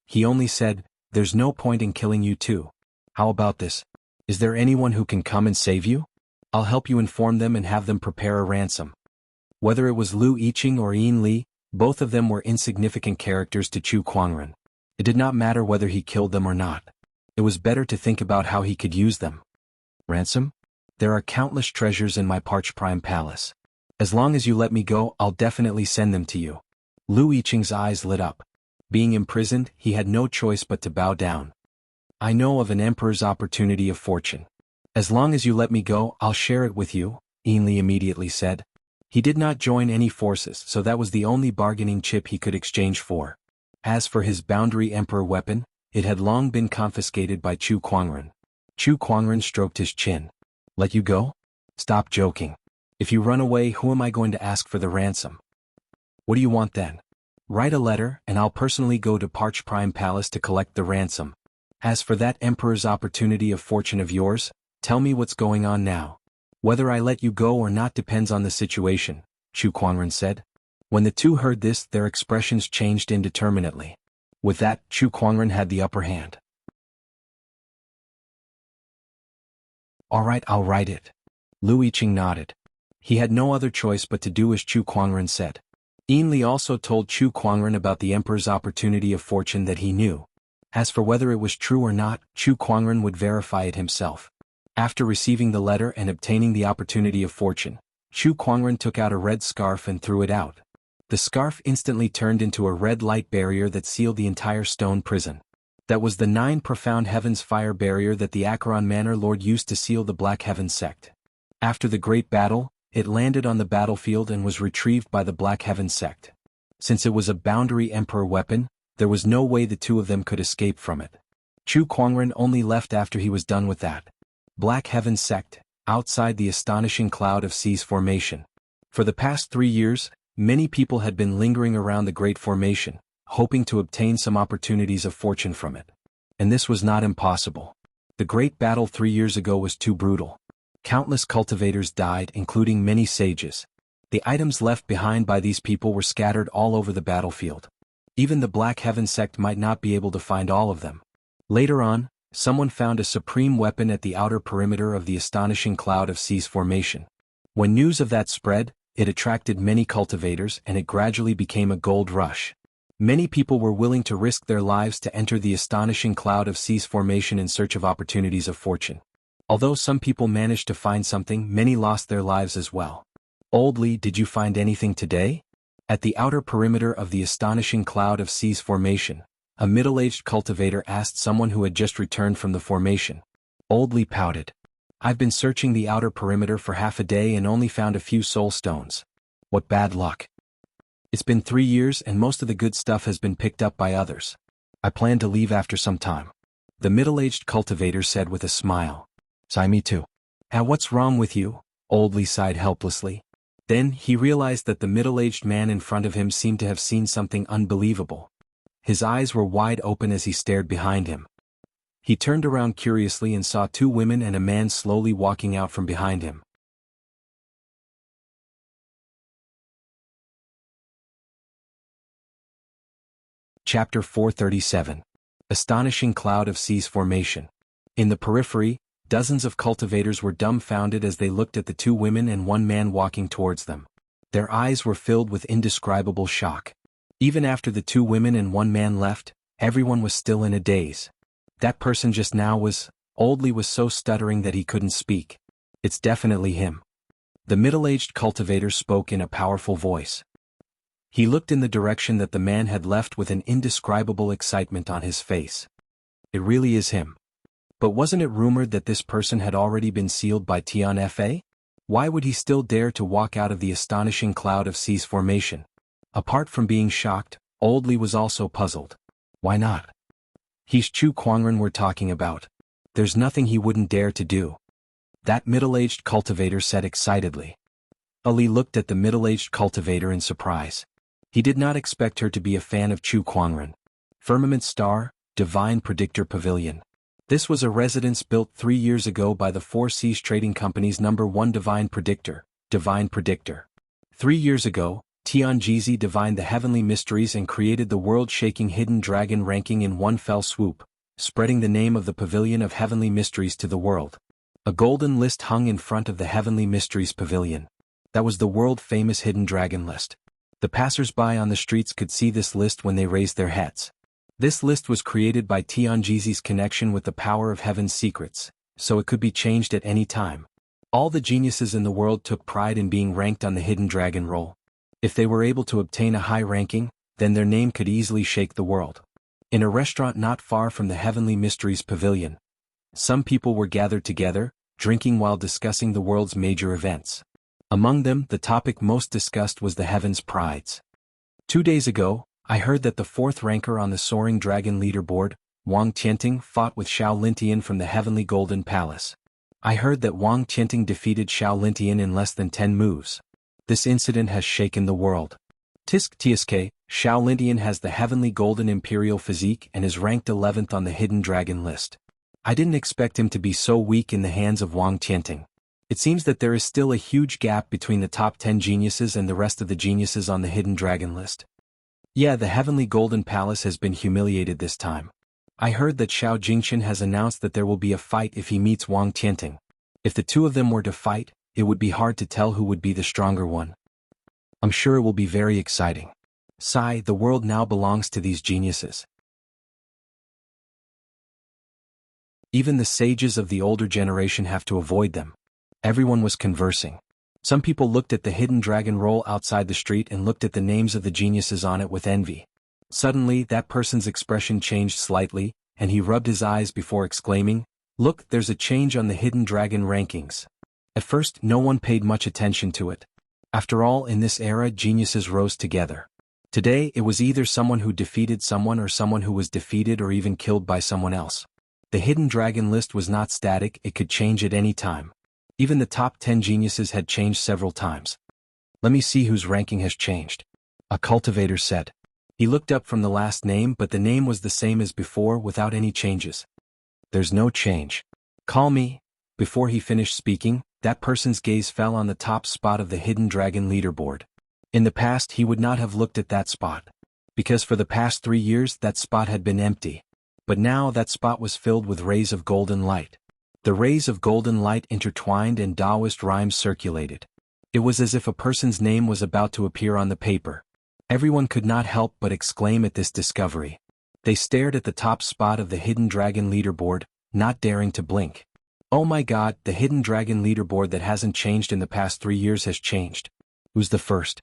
He only said, "There's no point in killing you two. How about this? Is there anyone who can come and save you? I'll help you inform them and have them prepare a ransom." Whether it was Lu Yiqing or Yin Li, both of them were insignificant characters to Chu Kuangren. It did not matter whether he killed them or not. It was better to think about how he could use them. Ransom? There are countless treasures in my Parch Prime Palace. As long as you let me go, I'll definitely send them to you. Lu Yiqing's eyes lit up. Being imprisoned, he had no choice but to bow down. I know of an emperor's opportunity of fortune. As long as you let me go, I'll share it with you, Yin Li immediately said. He did not join any forces, so that was the only bargaining chip he could exchange for. As for his boundary emperor weapon, it had long been confiscated by Chu Kuangren. Chu Kuangren stroked his chin. Let you go? Stop joking. If you run away, who am I going to ask for the ransom? What do you want then? Write a letter, and I'll personally go to Parch Prime Palace to collect the ransom. As for that emperor's opportunity of fortune of yours, tell me what's going on now. Whether I let you go or not depends on the situation, Chu Kuangren said. When the two heard this, their expressions changed indeterminately. With that, Chu Kuangren had the upper hand. All right, I'll write it. Lu Yiqing nodded. He had no other choice but to do as Chu Kuangren said. Yin Li also told Chu Kuangren about the emperor's opportunity of fortune that he knew. As for whether it was true or not, Chu Kuangren would verify it himself. After receiving the letter and obtaining the opportunity of fortune, Chu Kuangren took out a red scarf and threw it out. The scarf instantly turned into a red light barrier that sealed the entire stone prison. That was the 9 profound heavens fire barrier that the Acheron Manor Lord used to seal the Black Heaven sect. After the great battle, it landed on the battlefield and was retrieved by the Black Heaven sect. Since it was a boundary emperor weapon, there was no way the two of them could escape from it. Chu Kuangren only left after he was done with that. Black Heaven sect, outside the astonishing cloud of seas formation. For the past 3 years, many people had been lingering around the Great Formation, hoping to obtain some opportunities of fortune from it. And this was not impossible. The great battle 3 years ago was too brutal. Countless cultivators died, including many sages. The items left behind by these people were scattered all over the battlefield. Even the Black Heaven sect might not be able to find all of them. Later on, someone found a supreme weapon at the outer perimeter of the astonishing cloud of seas formation. When news of that spread, it attracted many cultivators and it gradually became a gold rush. Many people were willing to risk their lives to enter the astonishing cloud of seas formation in search of opportunities of fortune. Although some people managed to find something, many lost their lives as well. Old Li, did you find anything today? At the outer perimeter of the astonishing cloud of seas formation, a middle-aged cultivator asked someone who had just returned from the formation. Old Li pouted. I've been searching the outer perimeter for half a day and only found a few soul stones. What bad luck. It's been 3 years and most of the good stuff has been picked up by others. I plan to leave after some time. The middle-aged cultivator said with a smile. Sigh, me too. What's wrong with you? Old Li sighed helplessly. Then he realized that the middle-aged man in front of him seemed to have seen something unbelievable. His eyes were wide open as he stared behind him. He turned around curiously and saw 2 women and a man slowly walking out from behind him. Chapter 437. Astonishing Cloud of Seas Formation. In the periphery, dozens of cultivators were dumbfounded as they looked at the 2 women and 1 man walking towards them. Their eyes were filled with indescribable shock. Even after the 2 women and 1 man left, everyone was still in a daze. That person just now was... Old Li was so stuttering that he couldn't speak. It's definitely him. The middle-aged cultivator spoke in a powerful voice. He looked in the direction that the man had left with an indescribable excitement on his face. It really is him. But wasn't it rumored that this person had already been sealed by Tian Fa? Why would he still dare to walk out of the astonishing cloud of seas formation? Apart from being shocked, Old Li was also puzzled. Why not? He's Chu Kuangren we're talking about. There's nothing he wouldn't dare to do. That middle-aged cultivator said excitedly. Ali looked at the middle-aged cultivator in surprise. He did not expect her to be a fan of Chu Kuangren. Firmament Star, Divine Predictor Pavilion. This was a residence built 3 years ago by the Four Seas Trading Company's #1 Divine Predictor, Divine Predictor. 3 years ago, Tianjizi divined the heavenly mysteries and created the world-shaking Hidden Dragon ranking in one fell swoop, spreading the name of the Pavilion of Heavenly Mysteries to the world. A golden list hung in front of the Heavenly Mysteries Pavilion. That was the world-famous Hidden Dragon list. The passers-by on the streets could see this list when they raised their heads. This list was created by Tianjizi's connection with the power of heaven's secrets, so it could be changed at any time. All the geniuses in the world took pride in being ranked on the Hidden Dragon roll. If they were able to obtain a high ranking, then their name could easily shake the world. In a restaurant not far from the Heavenly Mysteries Pavilion, some people were gathered together, drinking while discussing the world's major events. Among them, the topic most discussed was the Heaven's Prides. 2 days ago, I heard that the 4th ranker on the Soaring Dragon leaderboard, Wang Tianting, fought with Xiao Lintian from the Heavenly Golden Palace. I heard that Wang Tianting defeated Xiao Lintian in less than 10 moves. This incident has shaken the world. Tisk Tsk, Xiao Lintian has the Heavenly Golden Imperial physique and is ranked 11th on the Hidden Dragon list. I didn't expect him to be so weak in the hands of Wang Tianting. It seems that there is still a huge gap between the top 10 geniuses and the rest of the geniuses on the Hidden Dragon list. Yeah, the Heavenly Golden Palace has been humiliated this time. I heard that Xiao Jingchen has announced that there will be a fight if he meets Wang Tianting. If the 2 of them were to fight, it would be hard to tell who would be the stronger one. I'm sure it will be very exciting. Sigh, the world now belongs to these geniuses. Even the sages of the older generation have to avoid them. Everyone was conversing. Some people looked at the hidden dragon roll outside the street and looked at the names of the geniuses on it with envy. Suddenly, that person's expression changed slightly, and he rubbed his eyes before exclaiming, "Look, there's a change on the hidden dragon rankings." At first, no one paid much attention to it. After all, in this era, geniuses rose together. Today, it was either someone who defeated someone or someone who was defeated or even killed by someone else. The hidden dragon list was not static, it could change at any time. Even the top 10 geniuses had changed several times. "Let me see whose ranking has changed," a cultivator said. He looked up from the last name, but the name was the same as before without any changes. "There's no change. Call me." Before he finished speaking, that person's gaze fell on the top spot of the hidden dragon leaderboard. In the past, he would not have looked at that spot, because for the past 3 years that spot had been empty. But now that spot was filled with rays of golden light. The rays of golden light intertwined and Taoist rhymes circulated. It was as if a person's name was about to appear on the paper. Everyone could not help but exclaim at this discovery. They stared at the top spot of the hidden dragon leaderboard, not daring to blink. "Oh my God, the hidden dragon leaderboard that hasn't changed in the past 3 years has changed. Who's the first?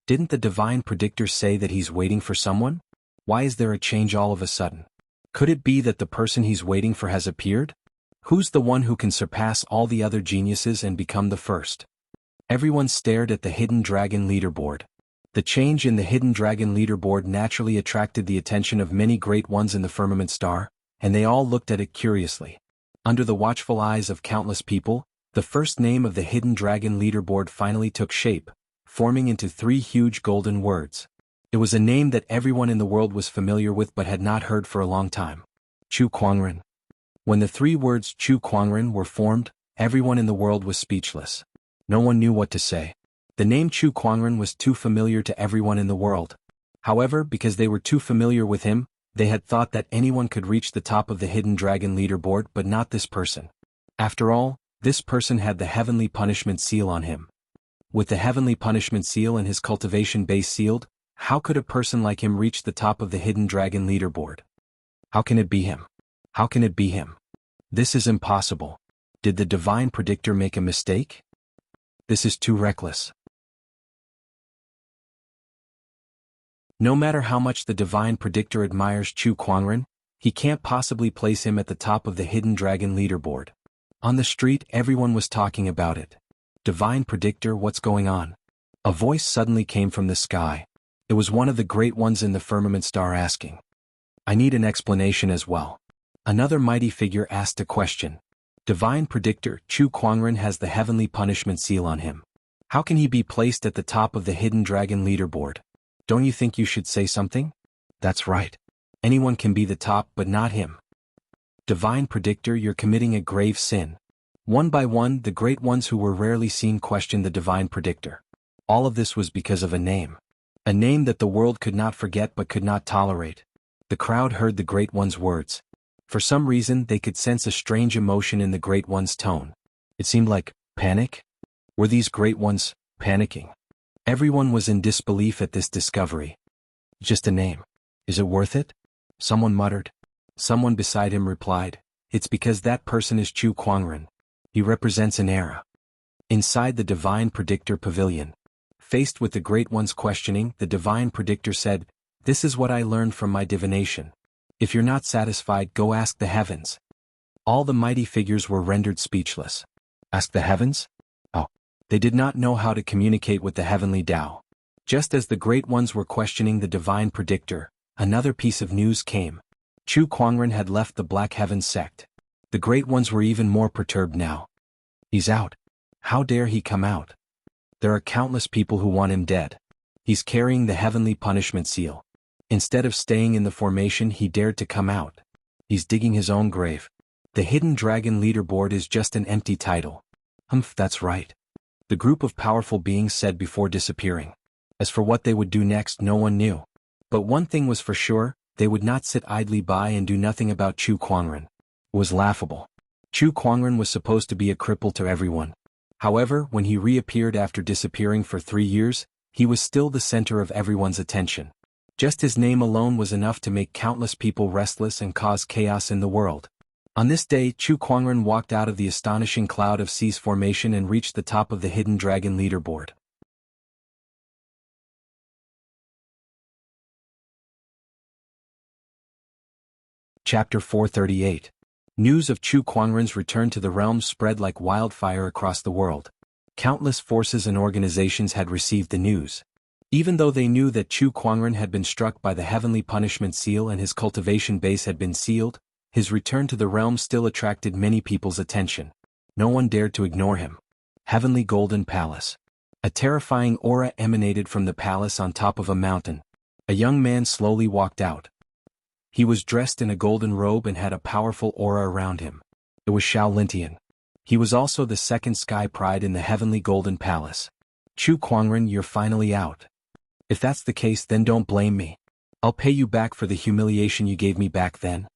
Didn't the divine predictor say that he's waiting for someone? Why is there a change all of a sudden? Could it be that the person he's waiting for has appeared? Who's the one who can surpass all the other geniuses and become the first?" Everyone stared at the hidden dragon leaderboard. The change in the hidden dragon leaderboard naturally attracted the attention of many great ones in the firmament star, and they all looked at it curiously. Under the watchful eyes of countless people, the first name of the hidden dragon leaderboard finally took shape, forming into 3 huge golden words. It was a name that everyone in the world was familiar with but had not heard for a long time. Chu Kuangren. When the 3 words Chu Kuangren were formed, everyone in the world was speechless. No one knew what to say. The name Chu Kuangren was too familiar to everyone in the world. However, because they were too familiar with him, they had thought that anyone could reach the top of the hidden dragon leaderboard but not this person. After all, this person had the heavenly punishment seal on him. With the heavenly punishment seal and his cultivation base sealed, how could a person like him reach the top of the hidden dragon leaderboard? How can it be him? How can it be him? This is impossible. Did the divine predictor make a mistake? This is too reckless. No matter how much the divine predictor admires Chu Kuangren, he can't possibly place him at the top of the hidden dragon leaderboard. On the street, everyone was talking about it. "Divine predictor, what's going on?" A voice suddenly came from the sky. It was one of the great ones in the firmament star asking. "I need an explanation as well." Another mighty figure asked a question. "Divine predictor, Chu Kuangren has the heavenly punishment seal on him. How can he be placed at the top of the hidden dragon leaderboard? Don't you think you should say something?" "That's right. Anyone can be the top but not him." "Divine predictor, you're committing a grave sin." One by one, the great ones who were rarely seen questioned the divine predictor. All of this was because of a name. A name that the world could not forget but could not tolerate. The crowd heard the great one's words. For some reason, they could sense a strange emotion in the great one's tone. It seemed like panic? Were these great ones panicking? Everyone was in disbelief at this discovery. "Just a name. Is it worth it?" someone muttered. Someone beside him replied, "It's because that person is Chu Kuangren. He represents an era." Inside the divine predictor pavilion, faced with the great one's questioning, the divine predictor said, "This is what I learned from my divination. If you're not satisfied, go ask the heavens." All the mighty figures were rendered speechless. Ask the heavens? Oh, they did not know how to communicate with the heavenly Tao. Just as the great ones were questioning the divine predictor, another piece of news came. Chu Kuangren had left the Black Heaven sect. The great ones were even more perturbed now. "He's out. How dare he come out? There are countless people who want him dead. He's carrying the heavenly punishment seal. Instead of staying in the formation, he dared to come out. He's digging his own grave. The hidden dragon leaderboard is just an empty title." "Humph, that's right," the group of powerful beings said before disappearing. As for what they would do next, no one knew. But one thing was for sure, they would not sit idly by and do nothing about Chu Kuangren. It was laughable. Chu Kuangren was supposed to be a cripple to everyone. However, when he reappeared after disappearing for 3 years, he was still the center of everyone's attention. Just his name alone was enough to make countless people restless and cause chaos in the world. On this day, Chu Kuangren walked out of the astonishing cloud of C's formation and reached the top of the hidden dragon leaderboard. Chapter 438. News of Chu Kuangren's return to the realms spread like wildfire across the world. Countless forces and organizations had received the news. Even though they knew that Chu Kuangren had been struck by the heavenly punishment seal and his cultivation base had been sealed, his return to the realm still attracted many people's attention. No one dared to ignore him. Heavenly Golden Palace. A terrifying aura emanated from the palace on top of a mountain. A young man slowly walked out. He was dressed in a golden robe and had a powerful aura around him. It was Shaolintian. He was also the second sky pride in the heavenly Golden Palace. Chu Kuangren, you're finally out. If that's the case, then don't blame me. I'll pay you back for the humiliation you gave me back then.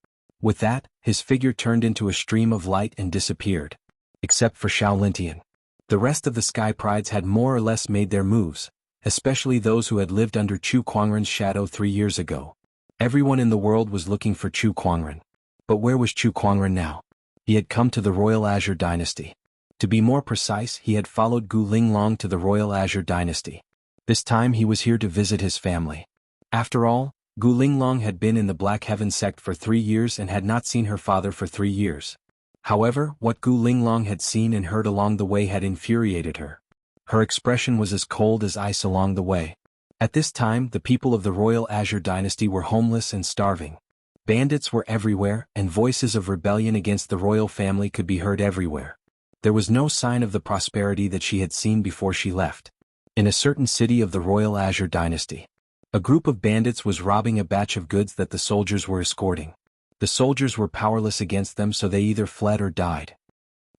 With that, his figure turned into a stream of light and disappeared. Except for Shaolintian. The rest of the sky prides had more or less made their moves, especially those who had lived under Chu Kuangren's shadow 3 years ago. Everyone in the world was looking for Chu Kuangren. But where was Chu Kuangren now? He had come to the Royal Azure Dynasty. To be more precise, he had followed Gu Linglong to the Royal Azure Dynasty. This time he was here to visit his family. After all, Gu Linglong had been in the Black Heaven sect for 3 years and had not seen her father for 3 years. However, what Gu Linglong had seen and heard along the way had infuriated her. Her expression was as cold as ice along the way. At this time, the people of the Royal Azure Dynasty were homeless and starving. Bandits were everywhere, and voices of rebellion against the royal family could be heard everywhere. There was no sign of the prosperity that she had seen before she left. In a certain city of the Royal Azure Dynasty, a group of bandits was robbing a batch of goods that the soldiers were escorting. The soldiers were powerless against them, so they either fled or died.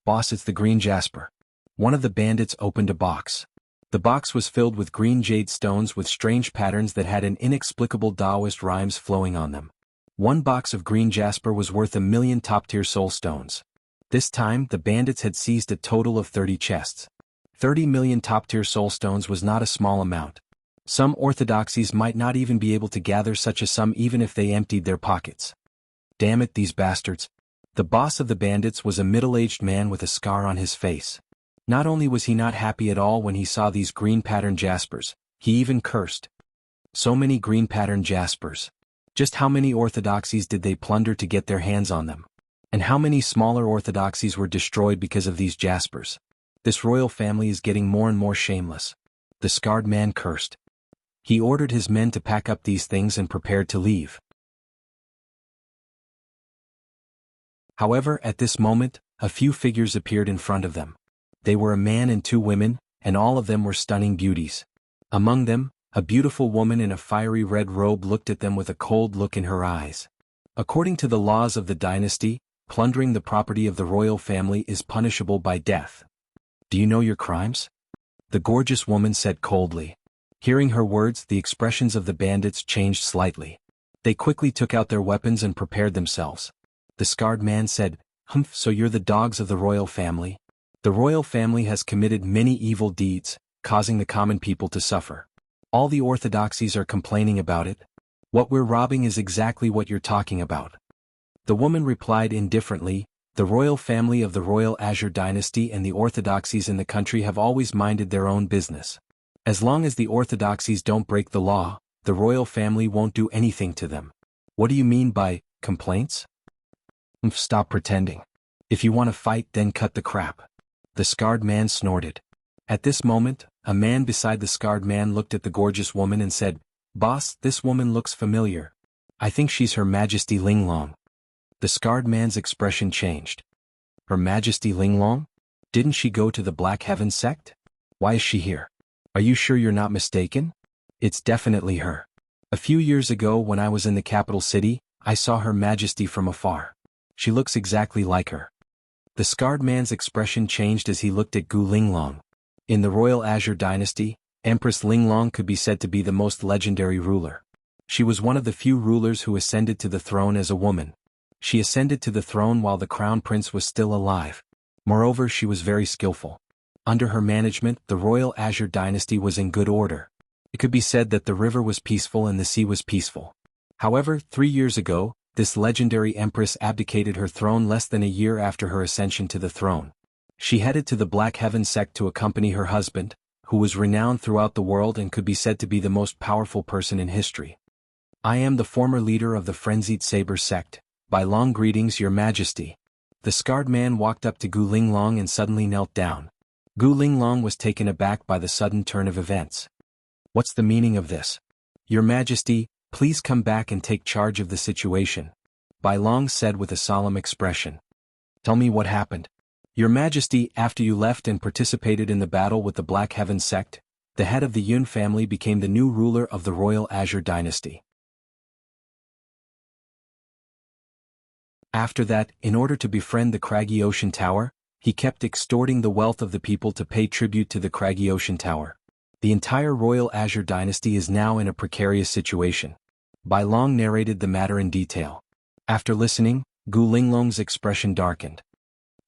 Boss, it's the green jasper. One of the bandits opened a box. The box was filled with green jade stones with strange patterns that had an inexplicable Taoist rhymes flowing on them. One box of green jasper was worth 1,000,000 top-tier soul stones. This time, the bandits had seized a total of 30 chests. 30 million top-tier soul stones was not a small amount. Some orthodoxies might not even be able to gather such a sum even if they emptied their pockets. Damn it, these bastards. The boss of the bandits was a middle-aged man with a scar on his face. Not only was he not happy at all when he saw these green pattern jaspers, he even cursed. So many green pattern jaspers. Just how many orthodoxies did they plunder to get their hands on them? And how many smaller orthodoxies were destroyed because of these jaspers? This royal family is getting more and more shameless. The scarred man cursed. He ordered his men to pack up these things and prepared to leave. However, at this moment, a few figures appeared in front of them. They were a man and 2 women, and all of them were stunning beauties. Among them, a beautiful woman in a fiery red robe looked at them with a cold look in her eyes. According to the laws of the dynasty, plundering the property of the royal family is punishable by death. Do you know your crimes? The gorgeous woman said coldly. Hearing her words, the expressions of the bandits changed slightly. They quickly took out their weapons and prepared themselves. The scarred man said, "Humph, so you're the dogs of the royal family? The royal family has committed many evil deeds, causing the common people to suffer. All the orthodoxies are complaining about it. What we're robbing is exactly what you're talking about." The woman replied indifferently, "The royal family of the Royal Azure Dynasty and the orthodoxies in the country have always minded their own business. As long as the orthodoxies don't break the law, the royal family won't do anything to them." What do you mean by complaints? Stop pretending. If you want to fight, then cut the crap. The scarred man snorted. At this moment, a man beside the scarred man looked at the gorgeous woman and said, "Boss, this woman looks familiar. I think she's Her Majesty Linglong." The scarred man's expression changed. Her Majesty Linglong? Didn't she go to the Black Heaven sect? Why is she here? Are you sure you're not mistaken? It's definitely her. A few years ago when I was in the capital city, I saw Her Majesty from afar. She looks exactly like her. The scarred man's expression changed as he looked at Gu Linglong. In the Royal Azure Dynasty, Empress Linglong could be said to be the most legendary ruler. She was one of the few rulers who ascended to the throne as a woman. She ascended to the throne while the crown prince was still alive. Moreover, she was very skillful. Under her management, the royal Azure dynasty was in good order. It could be said that the river was peaceful and the sea was peaceful. However, 3 years ago, this legendary empress abdicated her throne less than a year after her ascension to the throne. She headed to the Black Heaven sect to accompany her husband, who was renowned throughout the world and could be said to be the most powerful person in history. I am the former leader of the Frenzied Saber sect. By long greetings, Your Majesty. The scarred man walked up to Gu Linglong and suddenly knelt down. Gu Linglong was taken aback by the sudden turn of events. What's the meaning of this? Your Majesty, please come back and take charge of the situation, Bai Long said with a solemn expression. Tell me what happened. Your Majesty, after you left and participated in the battle with the Black Heaven sect, the head of the Yun family became the new ruler of the royal Azure dynasty. After that, in order to befriend the Craggy Ocean Tower, he kept extorting the wealth of the people to pay tribute to the Craggy Ocean Tower. The entire royal Azure dynasty is now in a precarious situation. Bai Long narrated the matter in detail. After listening, Gu Linglong's expression darkened.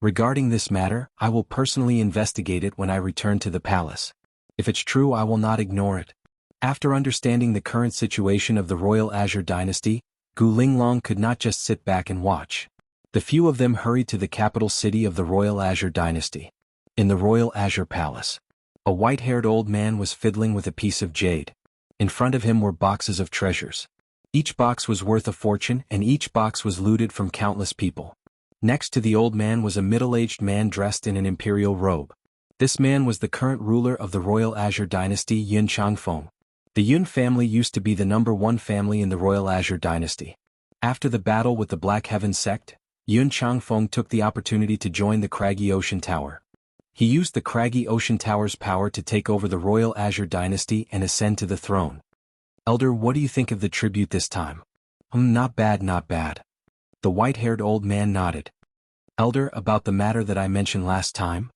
Regarding this matter, I will personally investigate it when I return to the palace. If it's true, I will not ignore it. After understanding the current situation of the royal Azure dynasty, Gu Linglong could not just sit back and watch. The few of them hurried to the capital city of the royal Azure dynasty. In the royal Azure palace, a white-haired old man was fiddling with a piece of jade. In front of him were boxes of treasures. Each box was worth a fortune and each box was looted from countless people. Next to the old man was a middle-aged man dressed in an imperial robe. This man was the current ruler of the royal Azure dynasty, Yun Changfeng. The Yun family used to be the #1 family in the royal Azure dynasty. After the battle with the Black Heaven sect, Yun Changfeng took the opportunity to join the Craggy Ocean Tower. He used the Craggy Ocean Tower's power to take over the royal Azure dynasty and ascend to the throne. Elder, what do you think of the tribute this time? Not bad, not bad. The white-haired old man nodded. Elder, about the matter that I mentioned last time?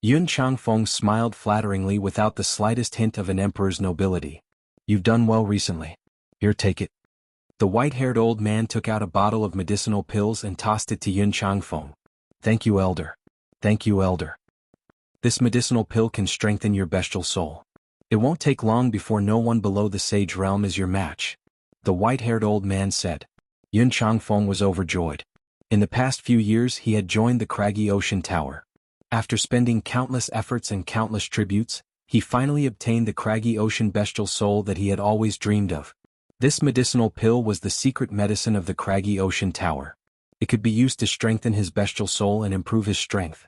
Yun Changfeng smiled flatteringly without the slightest hint of an emperor's nobility. You've done well recently. Here, take it. The white-haired old man took out a bottle of medicinal pills and tossed it to Yun Changfeng. Thank you, Elder. Thank you, Elder. This medicinal pill can strengthen your bestial soul. It won't take long before no one below the sage realm is your match. The white-haired old man said. Yun Changfeng was overjoyed. In the past few years he had joined the Craggy Ocean Tower. After spending countless efforts and countless tributes, he finally obtained the Craggy Ocean bestial soul that he had always dreamed of. This medicinal pill was the secret medicine of the Craggy Ocean Tower. It could be used to strengthen his bestial soul and improve his strength.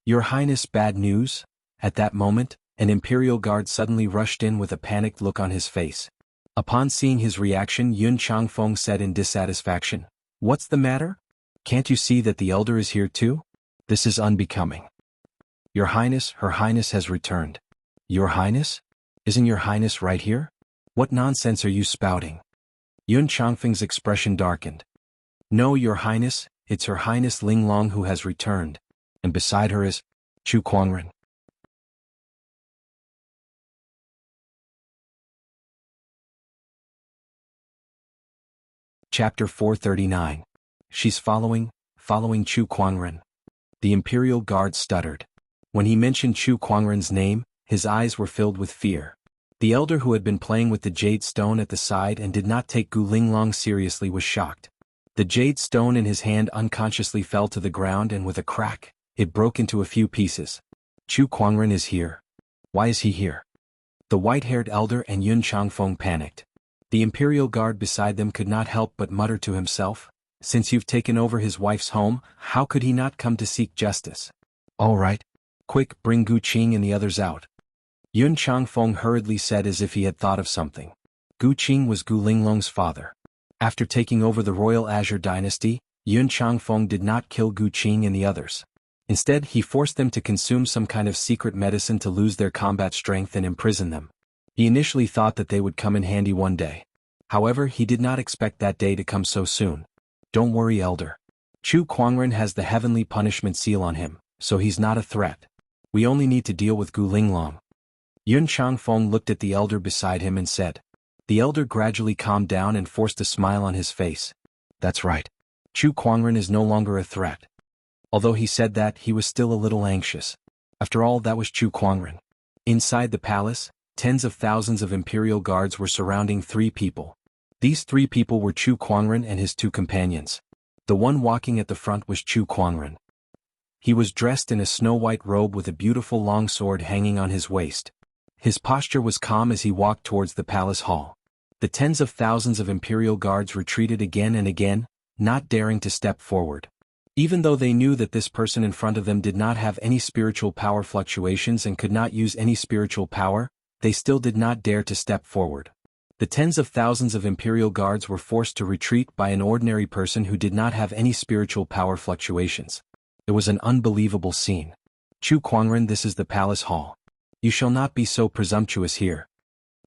Your Highness, bad news? At that moment, an imperial guard suddenly rushed in with a panicked look on his face. Upon seeing his reaction, Yun Changfeng said in dissatisfaction, What's the matter? Can't you see that the elder is here too? This is unbecoming. Your Highness, Her Highness has returned. Your Highness? Isn't Your Highness right here? What nonsense are you spouting? Yun Changfeng's expression darkened. No, Your Highness, it's Her Highness Linglong who has returned. And beside her is Chu Kuangren. Chapter 439. She's following Chu Kuangren. The Imperial Guard stuttered. When he mentioned Chu Kuangren's name, his eyes were filled with fear. The elder who had been playing with the jade stone at the side and did not take Gu Linglong seriously was shocked. The jade stone in his hand unconsciously fell to the ground and with a crack, it broke into a few pieces. Chu Kuangren is here. Why is he here? The white-haired elder and Yun Changfeng panicked. The Imperial Guard beside them could not help but mutter to himself, Since you've taken over his wife's home, how could he not come to seek justice? All right. Quick, bring Gu Qing and the others out. Yun Changfeng hurriedly said as if he had thought of something. Gu Qing was Gu Linglong's father. After taking over the royal Azure dynasty, Yun Changfeng did not kill Gu Qing and the others. Instead, he forced them to consume some kind of secret medicine to lose their combat strength and imprison them. He initially thought that they would come in handy one day. However, he did not expect that day to come so soon. Don't worry, Elder. Chu Kuangren has the heavenly punishment seal on him, so he's not a threat. We only need to deal with Gu Linglong. Yun Changfeng looked at the elder beside him and said. The elder gradually calmed down and forced a smile on his face. That's right. Chu Kuangren is no longer a threat. Although he said that, he was still a little anxious. After all, that was Chu Kuangren. Inside the palace, tens of thousands of imperial guards were surrounding 3 people. These 3 people were Chu Kuangren and his 2 companions. The one walking at the front was Chu Kuangren. He was dressed in a snow-white robe with a beautiful long sword hanging on his waist. His posture was calm as he walked towards the palace hall. The tens of thousands of imperial guards retreated again and again, not daring to step forward. Even though they knew that this person in front of them did not have any spiritual power fluctuations and could not use any spiritual power, they still did not dare to step forward. The tens of thousands of imperial guards were forced to retreat by an ordinary person who did not have any spiritual power fluctuations. It was an unbelievable scene. Chu Kuangren, this is the palace hall. You shall not be so presumptuous here.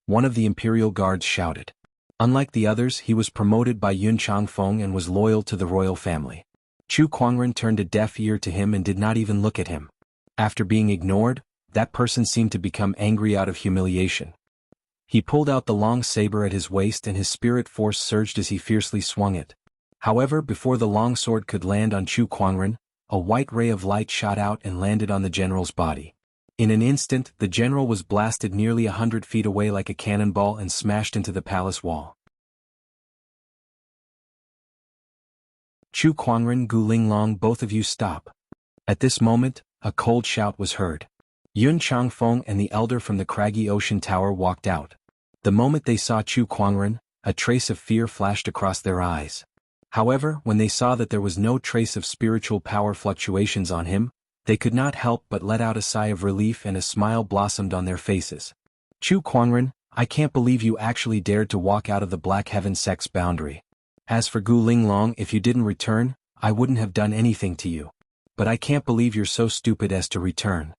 One of the imperial guards shouted. Unlike the others, he was promoted by Yun Changfeng and was loyal to the royal family. Chu Kuangren turned a deaf ear to him and did not even look at him. After being ignored, that person seemed to become angry out of humiliation. He pulled out the long saber at his waist and his spirit force surged as he fiercely swung it. However, before the long sword could land on Chu Kuangren, a white ray of light shot out and landed on the general's body. In an instant, the general was blasted nearly 100 feet away like a cannonball and smashed into the palace wall. Chu Kuangren, Gu Linglong, both of you stop. At this moment, a cold shout was heard. Yun Changfeng and the elder from the craggy ocean tower walked out. The moment they saw Chu Kuangren, a trace of fear flashed across their eyes. However, when they saw that there was no trace of spiritual power fluctuations on him, they could not help but let out a sigh of relief and a smile blossomed on their faces. Chu Kuangren, I can't believe you actually dared to walk out of the Black Heaven sect's boundary. As for Gu Linglong, if you didn't return, I wouldn't have done anything to you. But I can't believe you're so stupid as to return.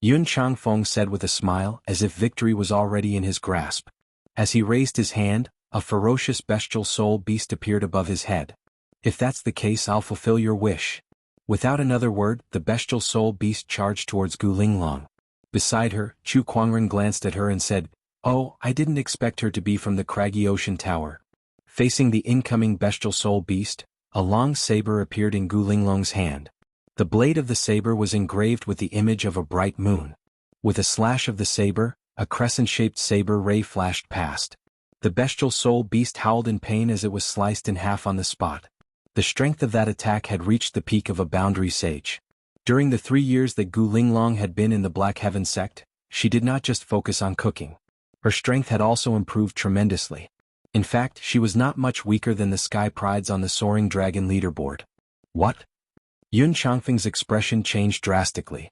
Yun Changfeng said with a smile, as if victory was already in his grasp. As he raised his hand, a ferocious bestial soul beast appeared above his head. If that's the case, I'll fulfill your wish. Without another word, the bestial soul beast charged towards Gu Linglong. Beside her, Chu Kuangren glanced at her and said, "Oh, I didn't expect her to be from the craggy ocean tower." Facing the incoming bestial soul beast, a long saber appeared in Gu Linglong's hand. The blade of the saber was engraved with the image of a bright moon. With a slash of the saber, a crescent-shaped saber ray flashed past. The bestial soul beast howled in pain as it was sliced in half on the spot. The strength of that attack had reached the peak of a boundary sage. During the 3 years that Gu Linglong had been in the Black Heaven sect, she did not just focus on cooking. Her strength had also improved tremendously. In fact, she was not much weaker than the Sky Prides on the Soaring Dragon leaderboard. What? Yun Changfeng's expression changed drastically.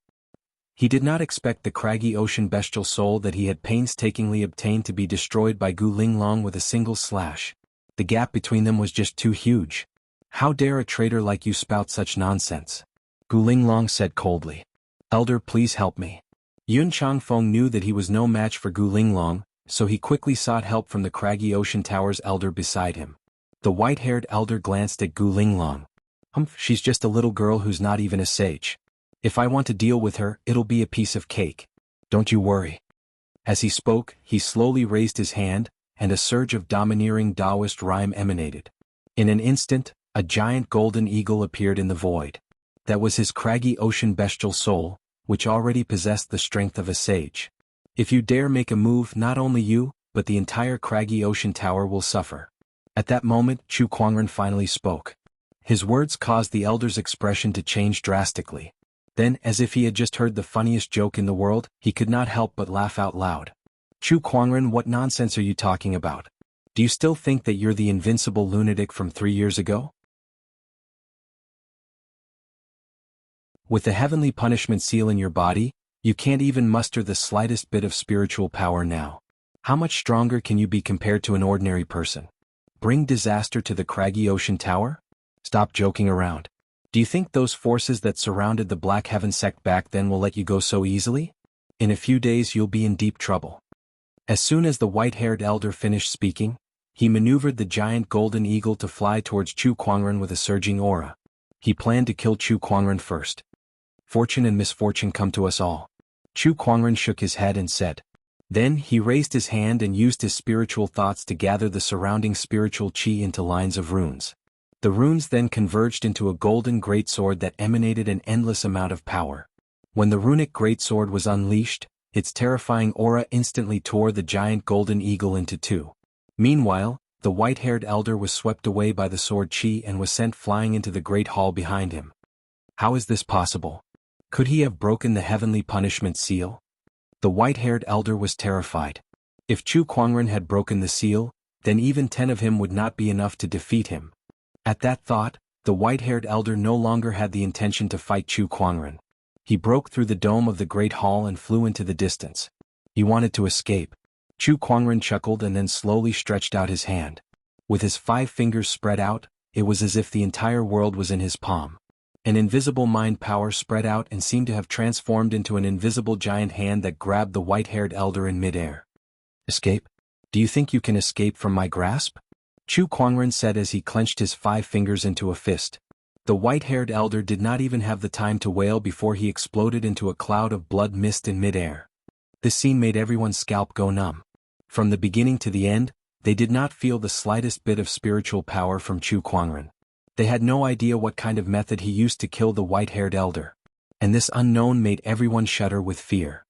He did not expect the craggy ocean bestial soul that he had painstakingly obtained to be destroyed by Gu Linglong with a single slash. The gap between them was just too huge. How dare a traitor like you spout such nonsense? Gu Linglong said coldly. Elder, please help me. Yun Changfeng knew that he was no match for Gu Linglong, so he quickly sought help from the craggy ocean tower's elder beside him. The white-haired elder glanced at Gu Linglong. Humph, she's just a little girl who's not even a sage. If I want to deal with her, it'll be a piece of cake. Don't you worry. As he spoke, he slowly raised his hand, and a surge of domineering Taoist rhyme emanated. In an instant, a giant golden eagle appeared in the void. That was his craggy ocean bestial soul, which already possessed the strength of a sage. If you dare make a move, not only you, but the entire craggy ocean tower will suffer. At that moment, Chu Kuangren finally spoke. His words caused the elder's expression to change drastically. Then, as if he had just heard the funniest joke in the world, he could not help but laugh out loud. Chu Kuangren, what nonsense are you talking about? Do you still think that you're the invincible lunatic from 3 years ago? With the heavenly punishment seal in your body, you can't even muster the slightest bit of spiritual power now. How much stronger can you be compared to an ordinary person? Bring disaster to the craggy ocean tower? Stop joking around. Do you think those forces that surrounded the Black Heaven sect back then will let you go so easily? In a few days you'll be in deep trouble. As soon as the white-haired elder finished speaking, he maneuvered the giant golden eagle to fly towards Chu Kuangren with a surging aura. He planned to kill Chu Kuangren first. Fortune and misfortune come to us all. Chu Kuangren shook his head and said. Then he raised his hand and used his spiritual thoughts to gather the surrounding spiritual chi into lines of runes. The runes then converged into a golden greatsword that emanated an endless amount of power. When the runic greatsword was unleashed, its terrifying aura instantly tore the giant golden eagle into two. Meanwhile, the white-haired elder was swept away by the sword chi and was sent flying into the great hall behind him. How is this possible? Could he have broken the heavenly punishment seal? The white-haired elder was terrified. If Chu Kuangren had broken the seal, then even 10 of him would not be enough to defeat him. At that thought, the white-haired elder no longer had the intention to fight Chu Kuangren. He broke through the dome of the great hall and flew into the distance. He wanted to escape. Chu Kuangren chuckled and then slowly stretched out his hand. With his 5 fingers spread out, it was as if the entire world was in his palm. An invisible mind power spread out and seemed to have transformed into an invisible giant hand that grabbed the white-haired elder in midair. Escape? Do you think you can escape from my grasp? Chu Kuangren said as he clenched his 5 fingers into a fist. The white-haired elder did not even have the time to wail before he exploded into a cloud of blood mist in midair. This scene made everyone's scalp go numb. From the beginning to the end, they did not feel the slightest bit of spiritual power from Chu Kuangren. They had no idea what kind of method he used to kill the white-haired elder. And this unknown made everyone shudder with fear.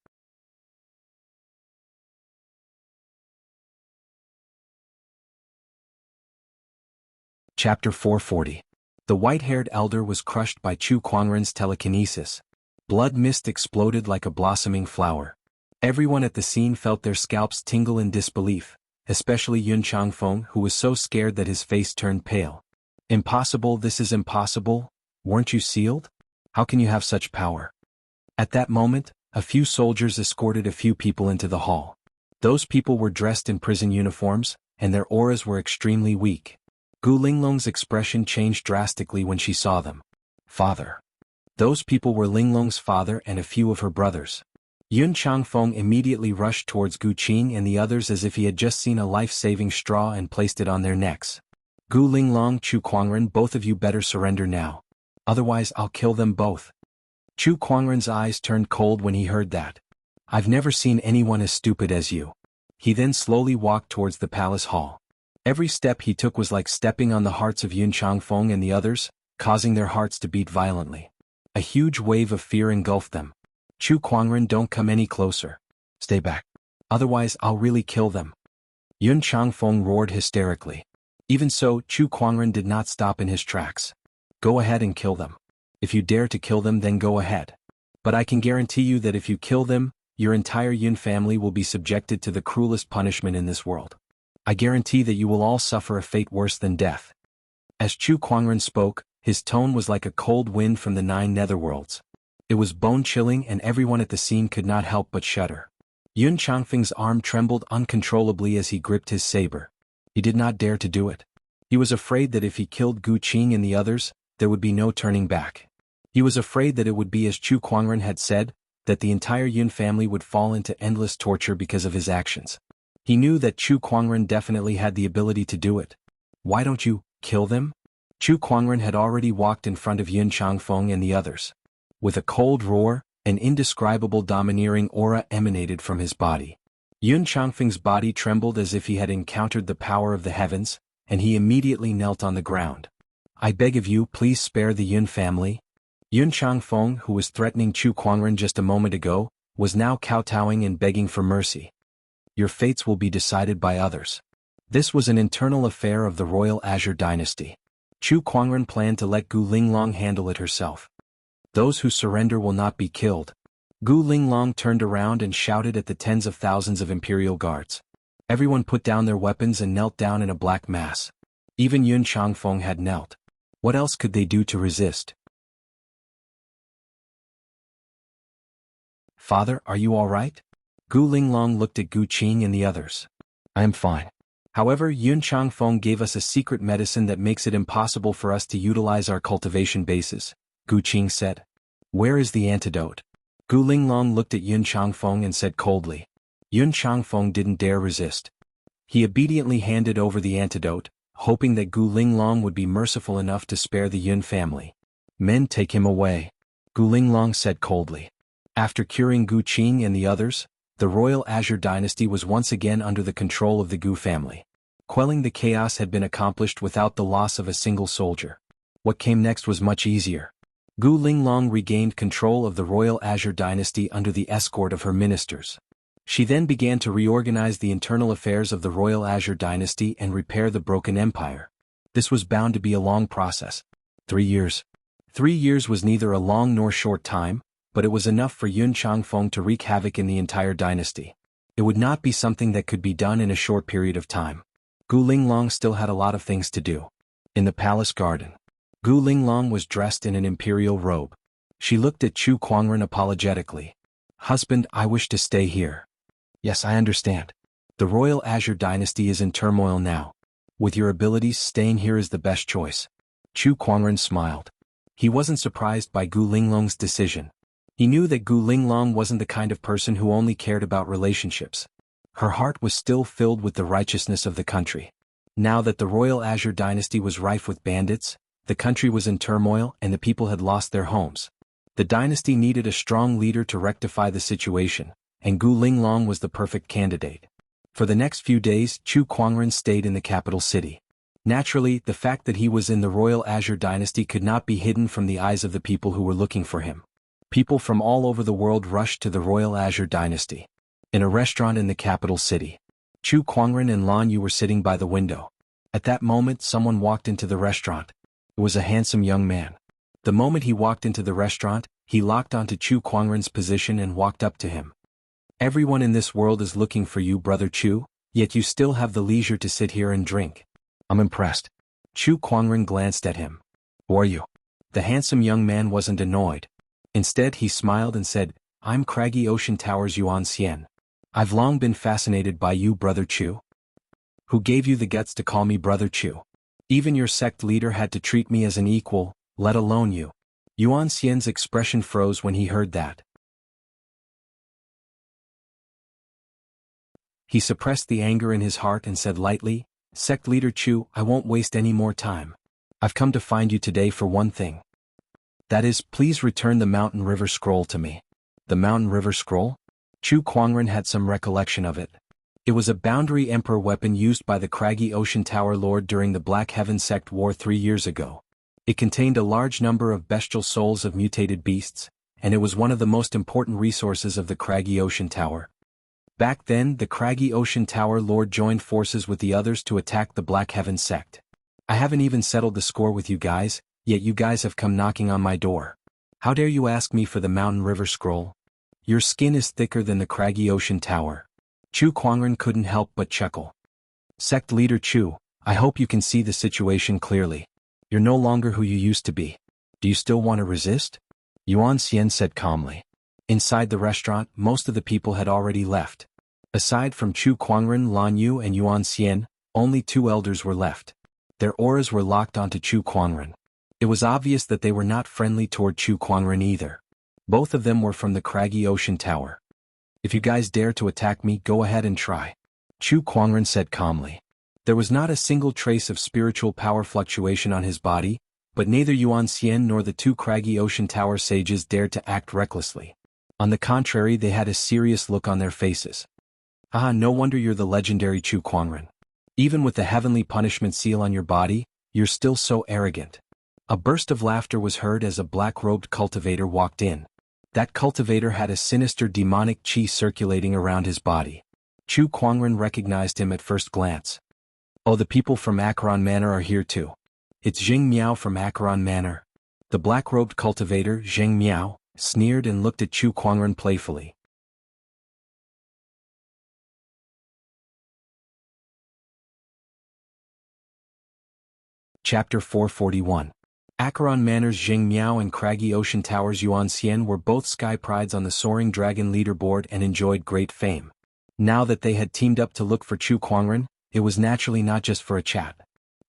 Chapter 440. The white-haired elder was crushed by Chu Kuangren's telekinesis. Blood mist exploded like a blossoming flower. Everyone at the scene felt their scalps tingle in disbelief, especially Yun Changfeng, who was so scared that his face turned pale. Impossible, this is impossible? Weren't you sealed? How can you have such power? At that moment, a few soldiers escorted a few people into the hall. Those people were dressed in prison uniforms, and their auras were extremely weak. Gu Linglong's expression changed drastically when she saw them. Father. Those people were Linglong's father and a few of her brothers. Yun Changfeng immediately rushed towards Gu Qing and the others as if he had just seen a life-saving straw and placed it on their necks. Gu Linglong, Chu Kuangren, both of you better surrender now. Otherwise I'll kill them both. Chu Kuangren's eyes turned cold when he heard that. I've never seen anyone as stupid as you. He then slowly walked towards the palace hall. Every step he took was like stepping on the hearts of Yun Changfeng and the others, causing their hearts to beat violently. A huge wave of fear engulfed them. Chu Kuangren, don't come any closer. Stay back. Otherwise I'll really kill them. Yun Changfeng roared hysterically. Even so, Chu Kuangren did not stop in his tracks. Go ahead and kill them. If you dare to kill them, then go ahead. But I can guarantee you that if you kill them, your entire Yun family will be subjected to the cruelest punishment in this world. I guarantee that you will all suffer a fate worse than death. As Chu Kuangren spoke, his tone was like a cold wind from the 9 netherworlds. It was bone-chilling and everyone at the scene could not help but shudder. Yun Changfeng's arm trembled uncontrollably as he gripped his saber. He did not dare to do it. He was afraid that if he killed Gu Qing and the others, there would be no turning back. He was afraid that it would be as Chu Kuangren had said, that the entire Yun family would fall into endless torture because of his actions. He knew that Chu Kuangren definitely had the ability to do it. Why don't you kill them? Chu Kuangren had already walked in front of Yun Changfeng and the others. With a cold roar, an indescribable domineering aura emanated from his body. Yun Changfeng's body trembled as if he had encountered the power of the heavens, and he immediately knelt on the ground. I beg of you, please spare the Yun family. Yun Changfeng, who was threatening Chu Kuangren just a moment ago, was now kowtowing and begging for mercy. Your fates will be decided by others. This was an internal affair of the royal Azure dynasty. Chu Kuangren planned to let Gu Linglong handle it herself. Those who surrender will not be killed. Gu Linglong turned around and shouted at the tens of thousands of imperial guards. Everyone put down their weapons and knelt down in a black mass. Even Yun Changfeng had knelt. What else could they do to resist? Father, are you all right? Gu Linglong looked at Gu Qing and the others. I am fine. However, Yun Changfeng gave us a secret medicine that makes it impossible for us to utilize our cultivation bases, Gu Qing said. Where is the antidote? Gu Linglong looked at Yun Changfeng and said coldly. Yun Changfeng didn't dare resist. He obediently handed over the antidote, hoping that Gu Linglong would be merciful enough to spare the Yun family. Men, take him away, Gu Linglong said coldly. After curing Gu Qing and the others, the royal Azure dynasty was once again under the control of the Gu family. Quelling the chaos had been accomplished without the loss of a single soldier. What came next was much easier. Gu Linglong regained control of the royal Azure dynasty under the escort of her ministers. She then began to reorganize the internal affairs of the royal Azure dynasty and repair the broken empire. This was bound to be a long process. 3 years. 3 years was neither a long nor short time, but it was enough for Yun Changfeng to wreak havoc in the entire dynasty. It would not be something that could be done in a short period of time. Gu Linglong still had a lot of things to do. In the palace garden, Gu Linglong was dressed in an imperial robe. She looked at Chu Kuangren apologetically. "Husband, I wish to stay here." "Yes, I understand. The royal Azure dynasty is in turmoil now. With your abilities, staying here is the best choice." Chu Kuangren smiled. He wasn't surprised by Gu Linglong's decision. He knew that Gu Linglong wasn't the kind of person who only cared about relationships. Her heart was still filled with the righteousness of the country. Now that the royal Azure dynasty was rife with bandits, the country was in turmoil and the people had lost their homes. The dynasty needed a strong leader to rectify the situation, and Gu Linglong was the perfect candidate. For the next few days, Chu Kuangren stayed in the capital city. Naturally, the fact that he was in the royal Azure dynasty could not be hidden from the eyes of the people who were looking for him. People from all over the world rushed to the royal Azure dynasty. In a restaurant in the capital city, Chu Kuangren and Lan Yu were sitting by the window. At that moment, someone walked into the restaurant. It was a handsome young man. The moment he walked into the restaurant, he locked onto Chu Kuangren's position and walked up to him. "Everyone in this world is looking for you, Brother Chu, yet you still have the leisure to sit here and drink. I'm impressed." Chu Kuangren glanced at him. "Who are you?" The handsome young man wasn't annoyed. Instead, he smiled and said, "I'm Craggy Ocean Tower's Yuan Xian. I've long been fascinated by you, Brother Chu. Who gave you the guts to call me Brother Chu? Even your sect leader had to treat me as an equal, let alone you." Yuan Xian's expression froze when he heard that. He suppressed the anger in his heart and said lightly, "Sect leader Chu, I won't waste any more time. I've come to find you today for one thing. That is, please return the Mountain River Scroll to me." The Mountain River Scroll? Chu Kuangren had some recollection of it. It was a boundary emperor weapon used by the Craggy Ocean Tower Lord during the Black Heaven Sect War 3 years ago. It contained a large number of bestial souls of mutated beasts, and it was one of the most important resources of the Craggy Ocean Tower. Back then, the Craggy Ocean Tower Lord joined forces with the others to attack the Black Heaven Sect. I haven't even settled the score with you guys, yet you guys have come knocking on my door. How dare you ask me for the Mountain River Scroll? Your skin is thicker than the Craggy Ocean Tower. Chu Kuangren couldn't help but chuckle. Sect leader Chu, I hope you can see the situation clearly. You're no longer who you used to be. Do you still want to resist? Yuan Xian said calmly. Inside the restaurant, most of the people had already left. Aside from Chu Kuangren, Lan Yu and Yuan Xian, only 2 elders were left. Their auras were locked onto Chu Kuangren. It was obvious that they were not friendly toward Chu Kuangren either. Both of them were from the Craggy Ocean Tower. If you guys dare to attack me, go ahead and try. Chu Kuangren said calmly. There was not a single trace of spiritual power fluctuation on his body, but neither Yuan Xian nor the 2 Craggy Ocean Tower sages dared to act recklessly. On the contrary, they had a serious look on their faces. Ah, no wonder you're the legendary Chu Kuangren. Even with the heavenly punishment seal on your body, you're still so arrogant. A burst of laughter was heard as a black-robed cultivator walked in. That cultivator had a sinister demonic chi circulating around his body. Chu Kuangren recognized him at first glance. Oh, the people from Acheron Manor are here too. It's Zheng Miao from Acheron Manor. The black-robed cultivator, Zheng Miao, sneered and looked at Chu Kuangren playfully. Chapter 441. Acheron Manor's Zheng Miao and Craggy Ocean Tower's Yuan Xian were both sky prides on the Soaring Dragon leaderboard and enjoyed great fame. Now that they had teamed up to look for Chu Kuangren, it was naturally not just for a chat.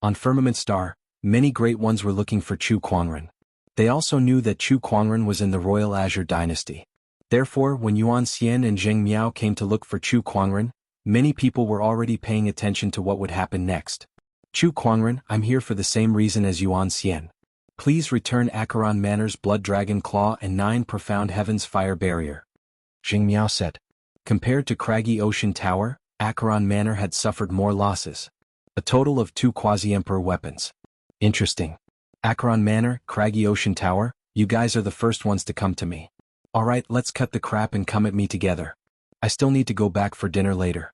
On Firmament Star, many great ones were looking for Chu Kuangren. They also knew that Chu Kuangren was in the Royal Azure Dynasty. Therefore, when Yuan Xian and Zheng Miao came to look for Chu Kuangren, many people were already paying attention to what would happen next. Chu Kuangren, I'm here for the same reason as Yuan Xian. Please return Acheron Manor's Blood Dragon Claw and 9 Profound Heavens Fire Barrier. Zheng Miao said. Compared to Craggy Ocean Tower, Acheron Manor had suffered more losses. A total of 2 quasi-emperor weapons. Interesting. Acheron Manor, Craggy Ocean Tower, You guys are the first ones to come to me. Alright, let's cut the crap and come at me together. I still need to go back for dinner later.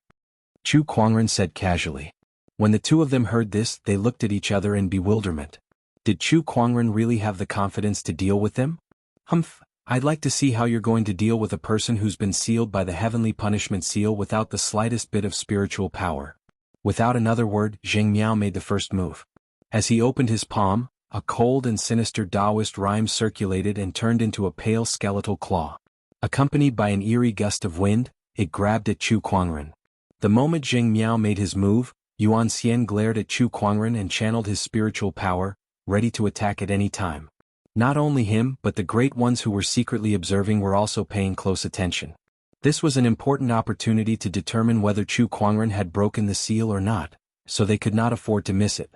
Chu Kuangren said casually. When the two of them heard this, they looked at each other in bewilderment. Did Chu Kuangren really have the confidence to deal with them? Humph, I'd like to see how you're going to deal with a person who's been sealed by the heavenly punishment seal without the slightest bit of spiritual power. Without another word, Zheng Miao made the first move. As he opened his palm, a cold and sinister Taoist rhyme circulated and turned into a pale skeletal claw. Accompanied by an eerie gust of wind, it grabbed at Chu Kuangren. The moment Zheng Miao made his move, Yuan Xian glared at Chu Kuangren and channeled his spiritual power, ready to attack at any time. Not only him but the great ones who were secretly observing were also paying close attention. This was an important opportunity to determine whether Chu Kuangren had broken the seal or not, so they could not afford to miss it.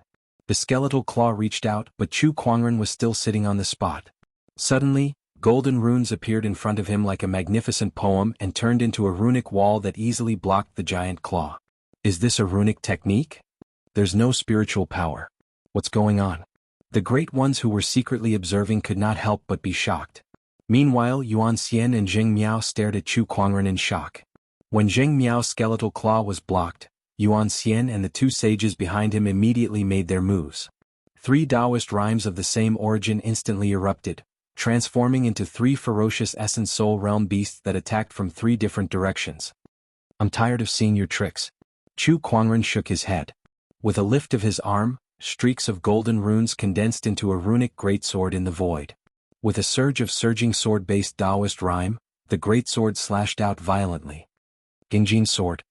The skeletal claw reached out, but Chu Kuangren was still sitting on the spot. Suddenly, golden runes appeared in front of him like a magnificent poem and turned into a runic wall that easily blocked the giant claw. Is this a runic technique? There's no spiritual power. What's going on? The great ones who were secretly observing could not help but be shocked. Meanwhile, Yuan Xian and Zheng Miao stared at Chu Kuangren in shock. When Zheng Miao's skeletal claw was blocked, Yuan Xian and the two sages behind him immediately made their moves. 3 Taoist rhymes of the same origin instantly erupted, transforming into 3 ferocious Essence Soul Realm beasts that attacked from 3 different directions. I'm tired of seeing your tricks. Chu Kuangren shook his head. With a lift of his arm, streaks of golden runes condensed into a runic greatsword in the void. With a surge of surging sword-based Taoist rhyme, the greatsword slashed out violently. Gingjin Sword.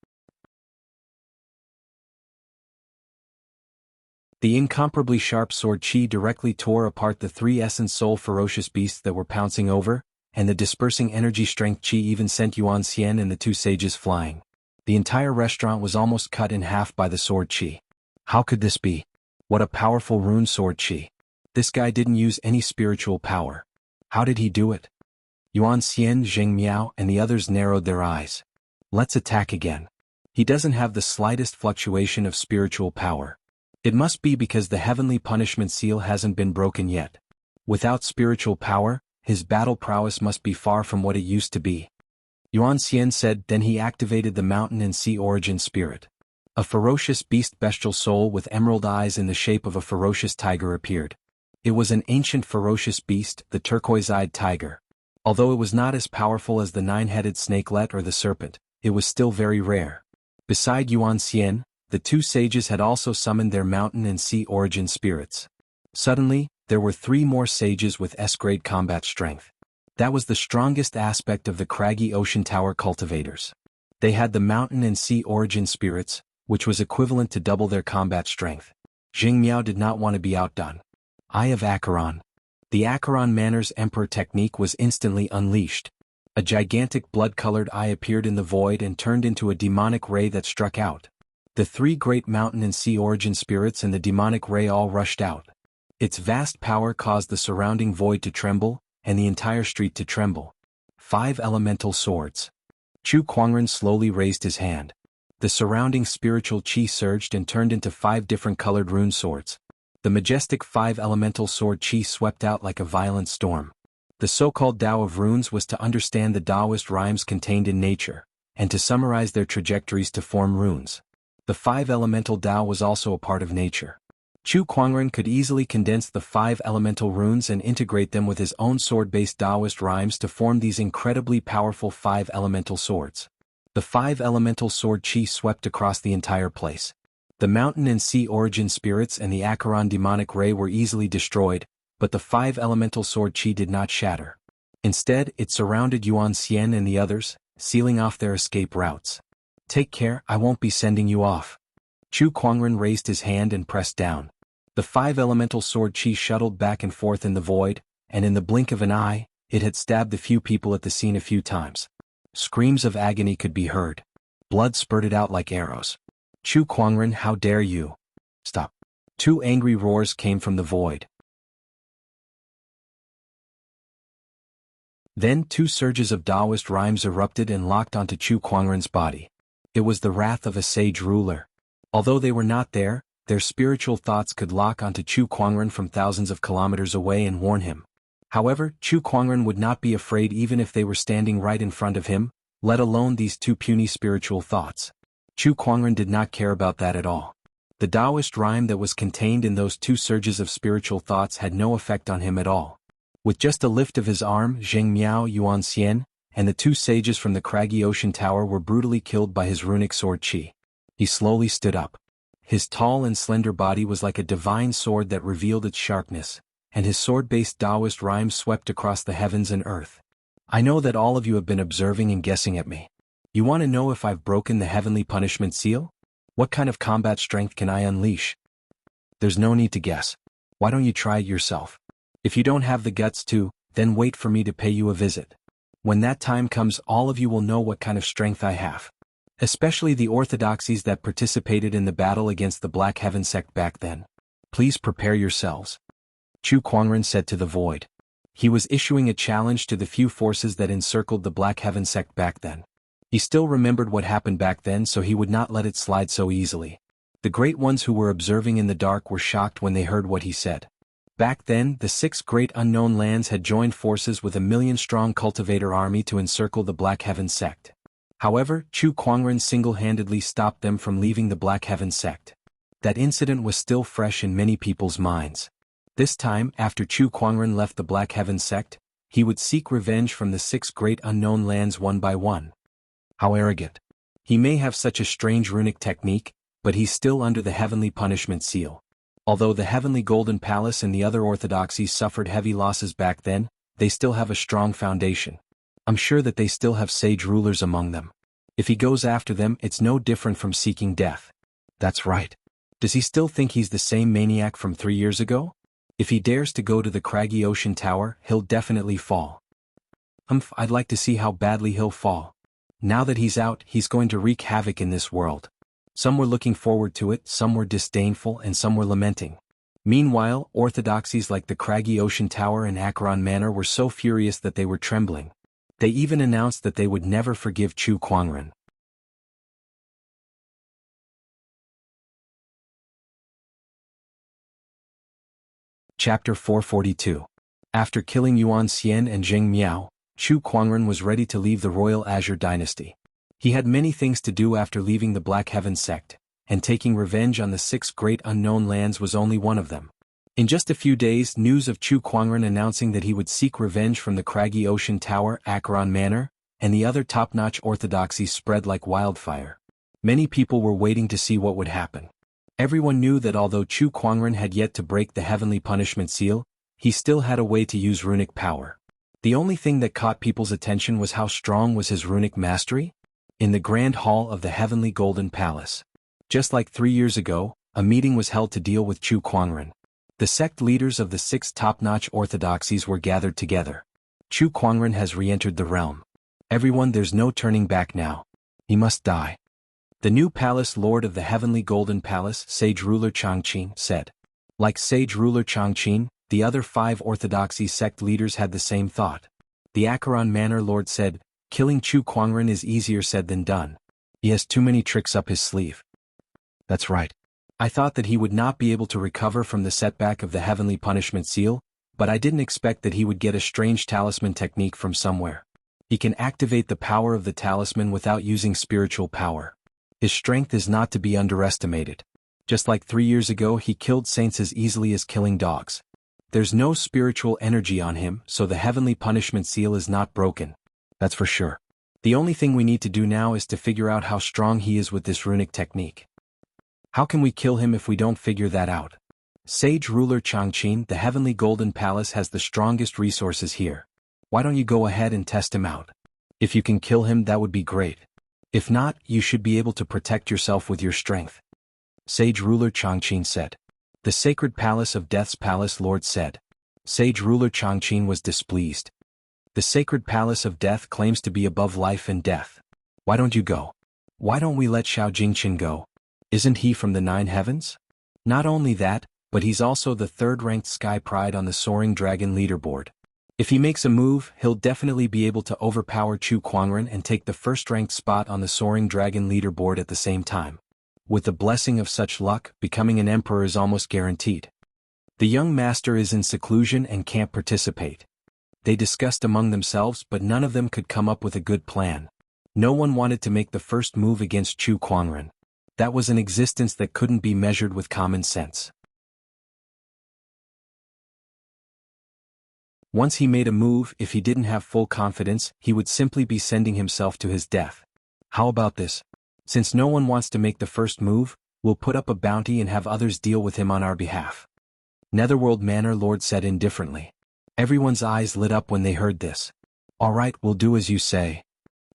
The incomparably sharp sword qi directly tore apart the 3 Essence Soul ferocious beasts that were pouncing over, and the dispersing energy strength qi even sent Yuan Xian and the 2 sages flying. The entire restaurant was almost cut in half by the sword qi. How could this be? What a powerful rune sword qi. This guy didn't use any spiritual power. How did he do it? Yuan Xian, Zheng Miao, and the others narrowed their eyes. Let's attack again. He doesn't have the slightest fluctuation of spiritual power. It must be because the heavenly punishment seal hasn't been broken yet. Without spiritual power, his battle prowess must be far from what it used to be. Yuan Xian said, then he activated the mountain and sea origin spirit. A ferocious beast bestial soul with emerald eyes in the shape of a ferocious tiger appeared. It was an ancient ferocious beast, the turquoise-eyed tiger. Although it was not as powerful as the 9-headed snakelet or the serpent, it was still very rare. Beside Yuan Xian, the 2 sages had also summoned their mountain and sea origin spirits. Suddenly, there were 3 more sages with S-grade combat strength. That was the strongest aspect of the craggy ocean tower cultivators. They had the mountain and sea origin spirits, which was equivalent to double their combat strength. Zheng Miao did not want to be outdone. Eye of Acheron. The Acheron Manners Emperor technique was instantly unleashed. A gigantic blood-colored eye appeared in the void and turned into a demonic ray that struck out. The 3 great mountain and sea origin spirits and the demonic ray all rushed out. Its vast power caused the surrounding void to tremble, and the entire street to tremble. 5 elemental swords. Chu Kuangren slowly raised his hand. The surrounding spiritual qi surged and turned into 5 different colored rune swords. The majestic 5 elemental sword qi swept out like a violent storm. The so-called Tao of runes was to understand the Taoist rhymes contained in nature, and to summarize their trajectories to form runes. The 5 elemental Tao was also a part of nature. Chu Kuangren could easily condense the 5 elemental runes and integrate them with his own sword-based Taoist rhymes to form these incredibly powerful 5 elemental swords. The 5 elemental sword qi swept across the entire place. The mountain and sea origin spirits and the Acheron demonic ray were easily destroyed, but the 5 elemental sword qi did not shatter. Instead, it surrounded Yuan Xian and the others, sealing off their escape routes. Take care, I won't be sending you off. Chu Kuangren raised his hand and pressed down. The 5 elemental sword qi shuttled back and forth in the void, and in the blink of an eye, it had stabbed the few people at the scene a few times. Screams of agony could be heard. Blood spurted out like arrows. Chu Kuangren, how dare you? Stop. 2 angry roars came from the void. Then 2 surges of Taoist rhymes erupted and locked onto Chu Kuangren's body. It was the wrath of a sage ruler. Although they were not there, their spiritual thoughts could lock onto Chu Kuangren from thousands of kilometers away and warn him. However, Chu Kuangren would not be afraid even if they were standing right in front of him, let alone these two puny spiritual thoughts. Chu Kuangren did not care about that at all. The Taoist rhyme that was contained in those two surges of spiritual thoughts had no effect on him at all. With just a lift of his arm, Zheng Miao Yuan Xian, and the two sages from the craggy ocean tower were brutally killed by his runic sword qi. He slowly stood up. His tall and slender body was like a divine sword that revealed its sharpness, and his sword-based Taoist rhyme swept across the heavens and earth. I know that all of you have been observing and guessing at me. You want to know if I've broken the heavenly punishment seal? What kind of combat strength can I unleash? There's no need to guess. Why don't you try it yourself? If you don't have the guts to, then wait for me to pay you a visit. When that time comes, all of you will know what kind of strength I have. Especially the orthodoxies that participated in the battle against the Black Heaven sect back then. Please prepare yourselves. Chu Kuangren said to the void. He was issuing a challenge to the few forces that encircled the Black Heaven sect back then. He still remembered what happened back then, so he would not let it slide so easily. The great ones who were observing in the dark were shocked when they heard what he said. Back then, the 6 great unknown lands had joined forces with a 1,000,000-strong cultivator army to encircle the Black Heaven sect. However, Chu Kuangren single-handedly stopped them from leaving the Black Heaven sect. That incident was still fresh in many people's minds. This time, after Chu Kuangren left the Black Heaven sect, he would seek revenge from the 6 great unknown lands one by one. How arrogant. He may have such a strange runic technique, but he's still under the heavenly punishment seal. Although the heavenly golden palace and the other orthodoxies suffered heavy losses back then, they still have a strong foundation. I'm sure that they still have sage rulers among them. If he goes after them, it's no different from seeking death. That's right. Does he still think he's the same maniac from 3 years ago? If he dares to go to the craggy ocean tower, he'll definitely fall. I'd like to see how badly he'll fall. Now that he's out, he's going to wreak havoc in this world. Some were looking forward to it, some were disdainful, and some were lamenting. Meanwhile, orthodoxies like the craggy ocean tower and Acheron Manor were so furious that they were trembling. They even announced that they would never forgive Chu Kuangren. Chapter 442. After killing Yuan Xian and Zheng Miao, Chu Kuangren was ready to leave the royal Azure dynasty. He had many things to do after leaving the Black Heaven sect, and taking revenge on the 6 great unknown lands was only one of them. In just a few days, news of Chu Kuangren announcing that he would seek revenge from the craggy ocean tower, Acheron Manor, and the other top-notch orthodoxy spread like wildfire. Many people were waiting to see what would happen. Everyone knew that although Chu Kuangren had yet to break the heavenly punishment seal, he still had a way to use runic power. The only thing that caught people's attention was how strong was his runic mastery? In the grand hall of the heavenly golden palace. Just like 3 years ago, a meeting was held to deal with Chu Kuangren. The sect leaders of the 6 top-notch orthodoxies were gathered together. Chu Kuangren has re-entered the realm. Everyone, there's no turning back now. He must die. The new palace lord of the heavenly golden palace, sage ruler Changqin, said. Like sage ruler Changqin, the other 5 orthodoxy sect leaders had the same thought. The Acheron Manor lord said, killing Chu Kuangren is easier said than done. He has too many tricks up his sleeve. That's right. I thought that he would not be able to recover from the setback of the heavenly punishment seal, but I didn't expect that he would get a strange talisman technique from somewhere. He can activate the power of the talisman without using spiritual power. His strength is not to be underestimated. Just like 3 years ago, he killed saints as easily as killing dogs. There's no spiritual energy on him, so the heavenly punishment seal is not broken. That's for sure. The only thing we need to do now is to figure out how strong he is with this runic technique. How can we kill him if we don't figure that out? Sage ruler Changqin, the heavenly golden palace has the strongest resources here. Why don't you go ahead and test him out? If you can kill him, that would be great. If not, you should be able to protect yourself with your strength. Sage ruler Changqin said. The sacred palace of Death's palace lord said. Sage ruler Changqin was displeased. The sacred palace of death claims to be above life and death. Why don't you go? Why don't we let Xiao Jingqin go? Isn't he from the 9 heavens? Not only that, but he's also the 3rd-ranked Sky Pride on the Soaring Dragon leaderboard. If he makes a move, he'll definitely be able to overpower Chu Kuangren and take the 1st-ranked spot on the Soaring Dragon leaderboard at the same time. With the blessing of such luck, becoming an emperor is almost guaranteed. The young master is in seclusion and can't participate. They discussed among themselves, but none of them could come up with a good plan. No one wanted to make the first move against Chu Kuangren. That was an existence that couldn't be measured with common sense. Once he made a move, if he didn't have full confidence, he would simply be sending himself to his death. How about this? Since no one wants to make the first move, we'll put up a bounty and have others deal with him on our behalf. Netherworld Manor Lord said indifferently. Everyone's eyes lit up when they heard this. All right, we'll do as you say.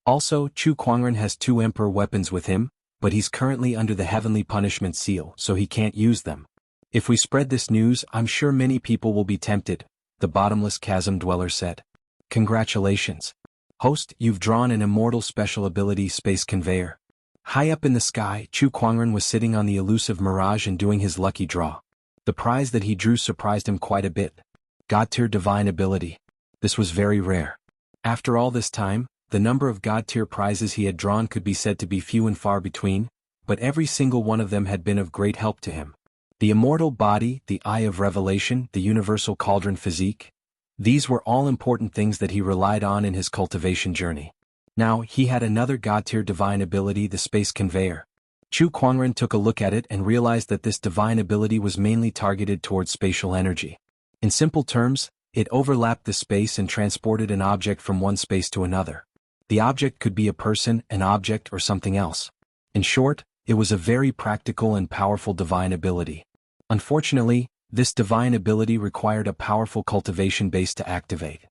Also, Chu Kuangren has 2 Emperor weapons with him, but he's currently under the Heavenly Punishment Seal, so he can't use them. If we spread this news, I'm sure many people will be tempted, the Bottomless Chasm Dweller said. Congratulations. Host, you've drawn an immortal special ability Space Conveyor. High up in the sky, Chu Kuangren was sitting on the elusive mirage and doing his lucky draw. The prize that he drew surprised him quite a bit. God-tier divine ability. This was very rare. After all this time, the number of God-tier prizes he had drawn could be said to be few and far between, but every single one of them had been of great help to him. The immortal body, the Eye of Revelation, the universal cauldron physique. These were all important things that he relied on in his cultivation journey. Now, he had another God-tier divine ability, the Space Conveyor. Chu Kuangren took a look at it and realized that this divine ability was mainly targeted towards spatial energy. In simple terms, it overlapped the space and transported an object from one space to another. The object could be a person, an object, or something else. In short, it was a very practical and powerful divine ability. Unfortunately, this divine ability required a powerful cultivation base to activate.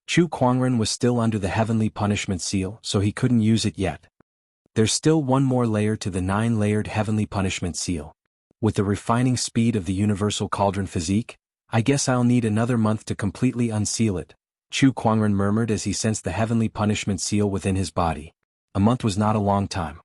Chu Kuangren was still under the Heavenly Punishment Seal, so he couldn't use it yet. There's still one more layer to the 9-layered Heavenly Punishment Seal. With the refining speed of the Universal Cauldron Physique, I guess I'll need another month to completely unseal it, Chu Kuangren murmured as he sensed the Heavenly Punishment Seal within his body. A month was not a long time.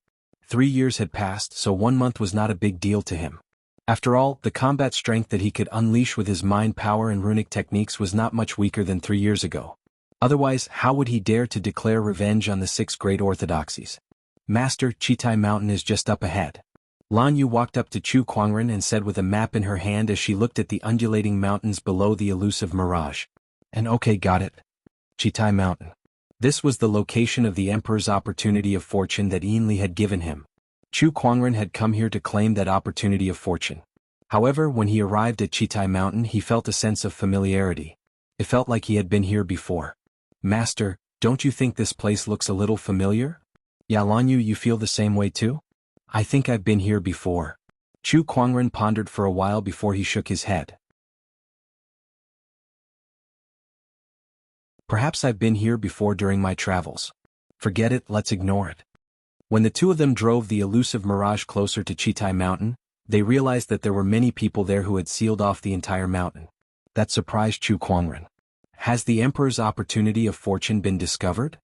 3 years had passed, so 1 month was not a big deal to him. After all, the combat strength that he could unleash with his mind power and runic techniques was not much weaker than 3 years ago. Otherwise, how would he dare to declare revenge on the 6 great orthodoxies? Master, Chitai Mountain is just up ahead. Lan Yu walked up to Chu Kuangren and said with a map in her hand as she looked at the undulating mountains below the elusive mirage. And okay, got it. Chitai Mountain. This was the location of the Emperor's opportunity of fortune that Yinli had given him. Chu Kuangren had come here to claim that opportunity of fortune. However, when he arrived at Chitai Mountain, he felt a sense of familiarity. It felt like he had been here before. Master, don't you think this place looks a little familiar? Yeah, Lan Yu, you feel the same way too? I think I've been here before. Chu Kuangren pondered for a while before he shook his head. Perhaps I've been here before during my travels. Forget it, let's ignore it. When the two of them drove the elusive mirage closer to Chitai Mountain, they realized that there were many people there who had sealed off the entire mountain. That surprised Chu Kuangren. Has the Emperor's opportunity of fortune been discovered?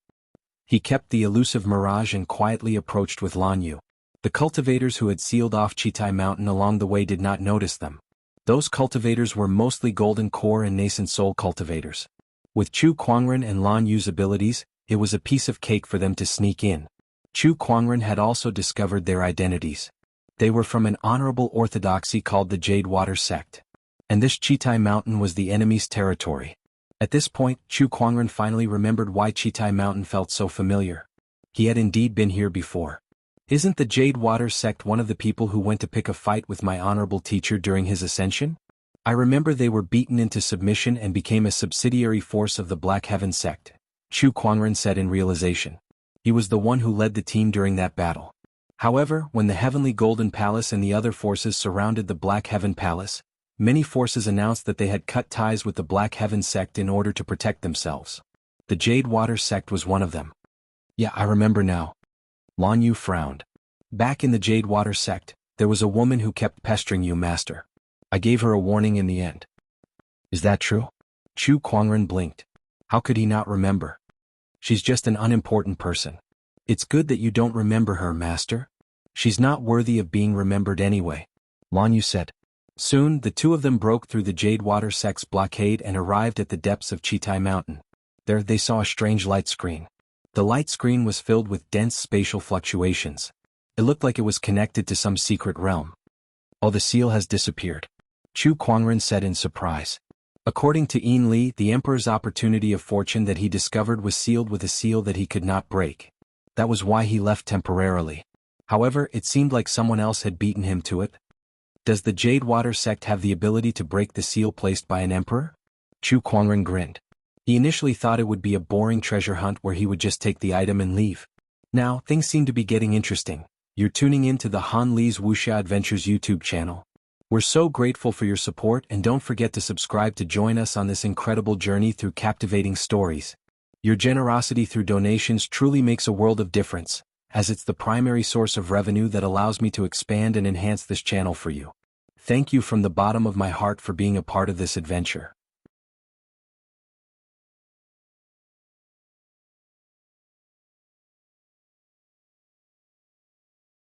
He kept the elusive mirage and quietly approached with Lan Yu. The cultivators who had sealed off Chitai Mountain along the way did not notice them. Those cultivators were mostly golden core and nascent soul cultivators. With Chu Kuangren and Lan Yu's abilities, it was a piece of cake for them to sneak in. Chu Kuangren had also discovered their identities. They were from an honorable orthodoxy called the Jade Water Sect. And this Chitai Mountain was the enemy's territory. At this point, Chu Kuangren finally remembered why Chitai Mountain felt so familiar. He had indeed been here before. Isn't the Jade Water Sect one of the people who went to pick a fight with my honorable teacher during his ascension? I remember they were beaten into submission and became a subsidiary force of the Black Heaven Sect, Chu Kuangren said in realization. He was the one who led the team during that battle. However, when the Heavenly Golden Palace and the other forces surrounded the Black Heaven Palace, many forces announced that they had cut ties with the Black Heaven Sect in order to protect themselves. The Jade Water Sect was one of them. Yeah, I remember now. Lan Yu frowned. Back in the Jade Water Sect, there was a woman who kept pestering you, Master. I gave her a warning in the end. Is that true? Chu Kuangren blinked. How could he not remember? She's just an unimportant person. It's good that you don't remember her, Master. She's not worthy of being remembered anyway, Lan Yu said. Soon, the two of them broke through the Jade Water Sect's blockade and arrived at the depths of Chitai Mountain. There they saw a strange light screen. The light screen was filled with dense spatial fluctuations. It looked like it was connected to some secret realm. Oh, the seal has disappeared, Chu Kuangren said in surprise. According to Yin Li, the Emperor's opportunity of fortune that he discovered was sealed with a seal that he could not break. That was why he left temporarily. However, it seemed like someone else had beaten him to it. Does the Jade Water sect have the ability to break the seal placed by an emperor? Chu Kuangren grinned. He initially thought it would be a boring treasure hunt where he would just take the item and leave. Now, things seem to be getting interesting. You're tuning in to the Han Li's Wuxia Adventures YouTube channel. We're so grateful for your support, and don't forget to subscribe to join us on this incredible journey through captivating stories. Your generosity through donations truly makes a world of difference, as it's the primary source of revenue that allows me to expand and enhance this channel for you. Thank you from the bottom of my heart for being a part of this adventure.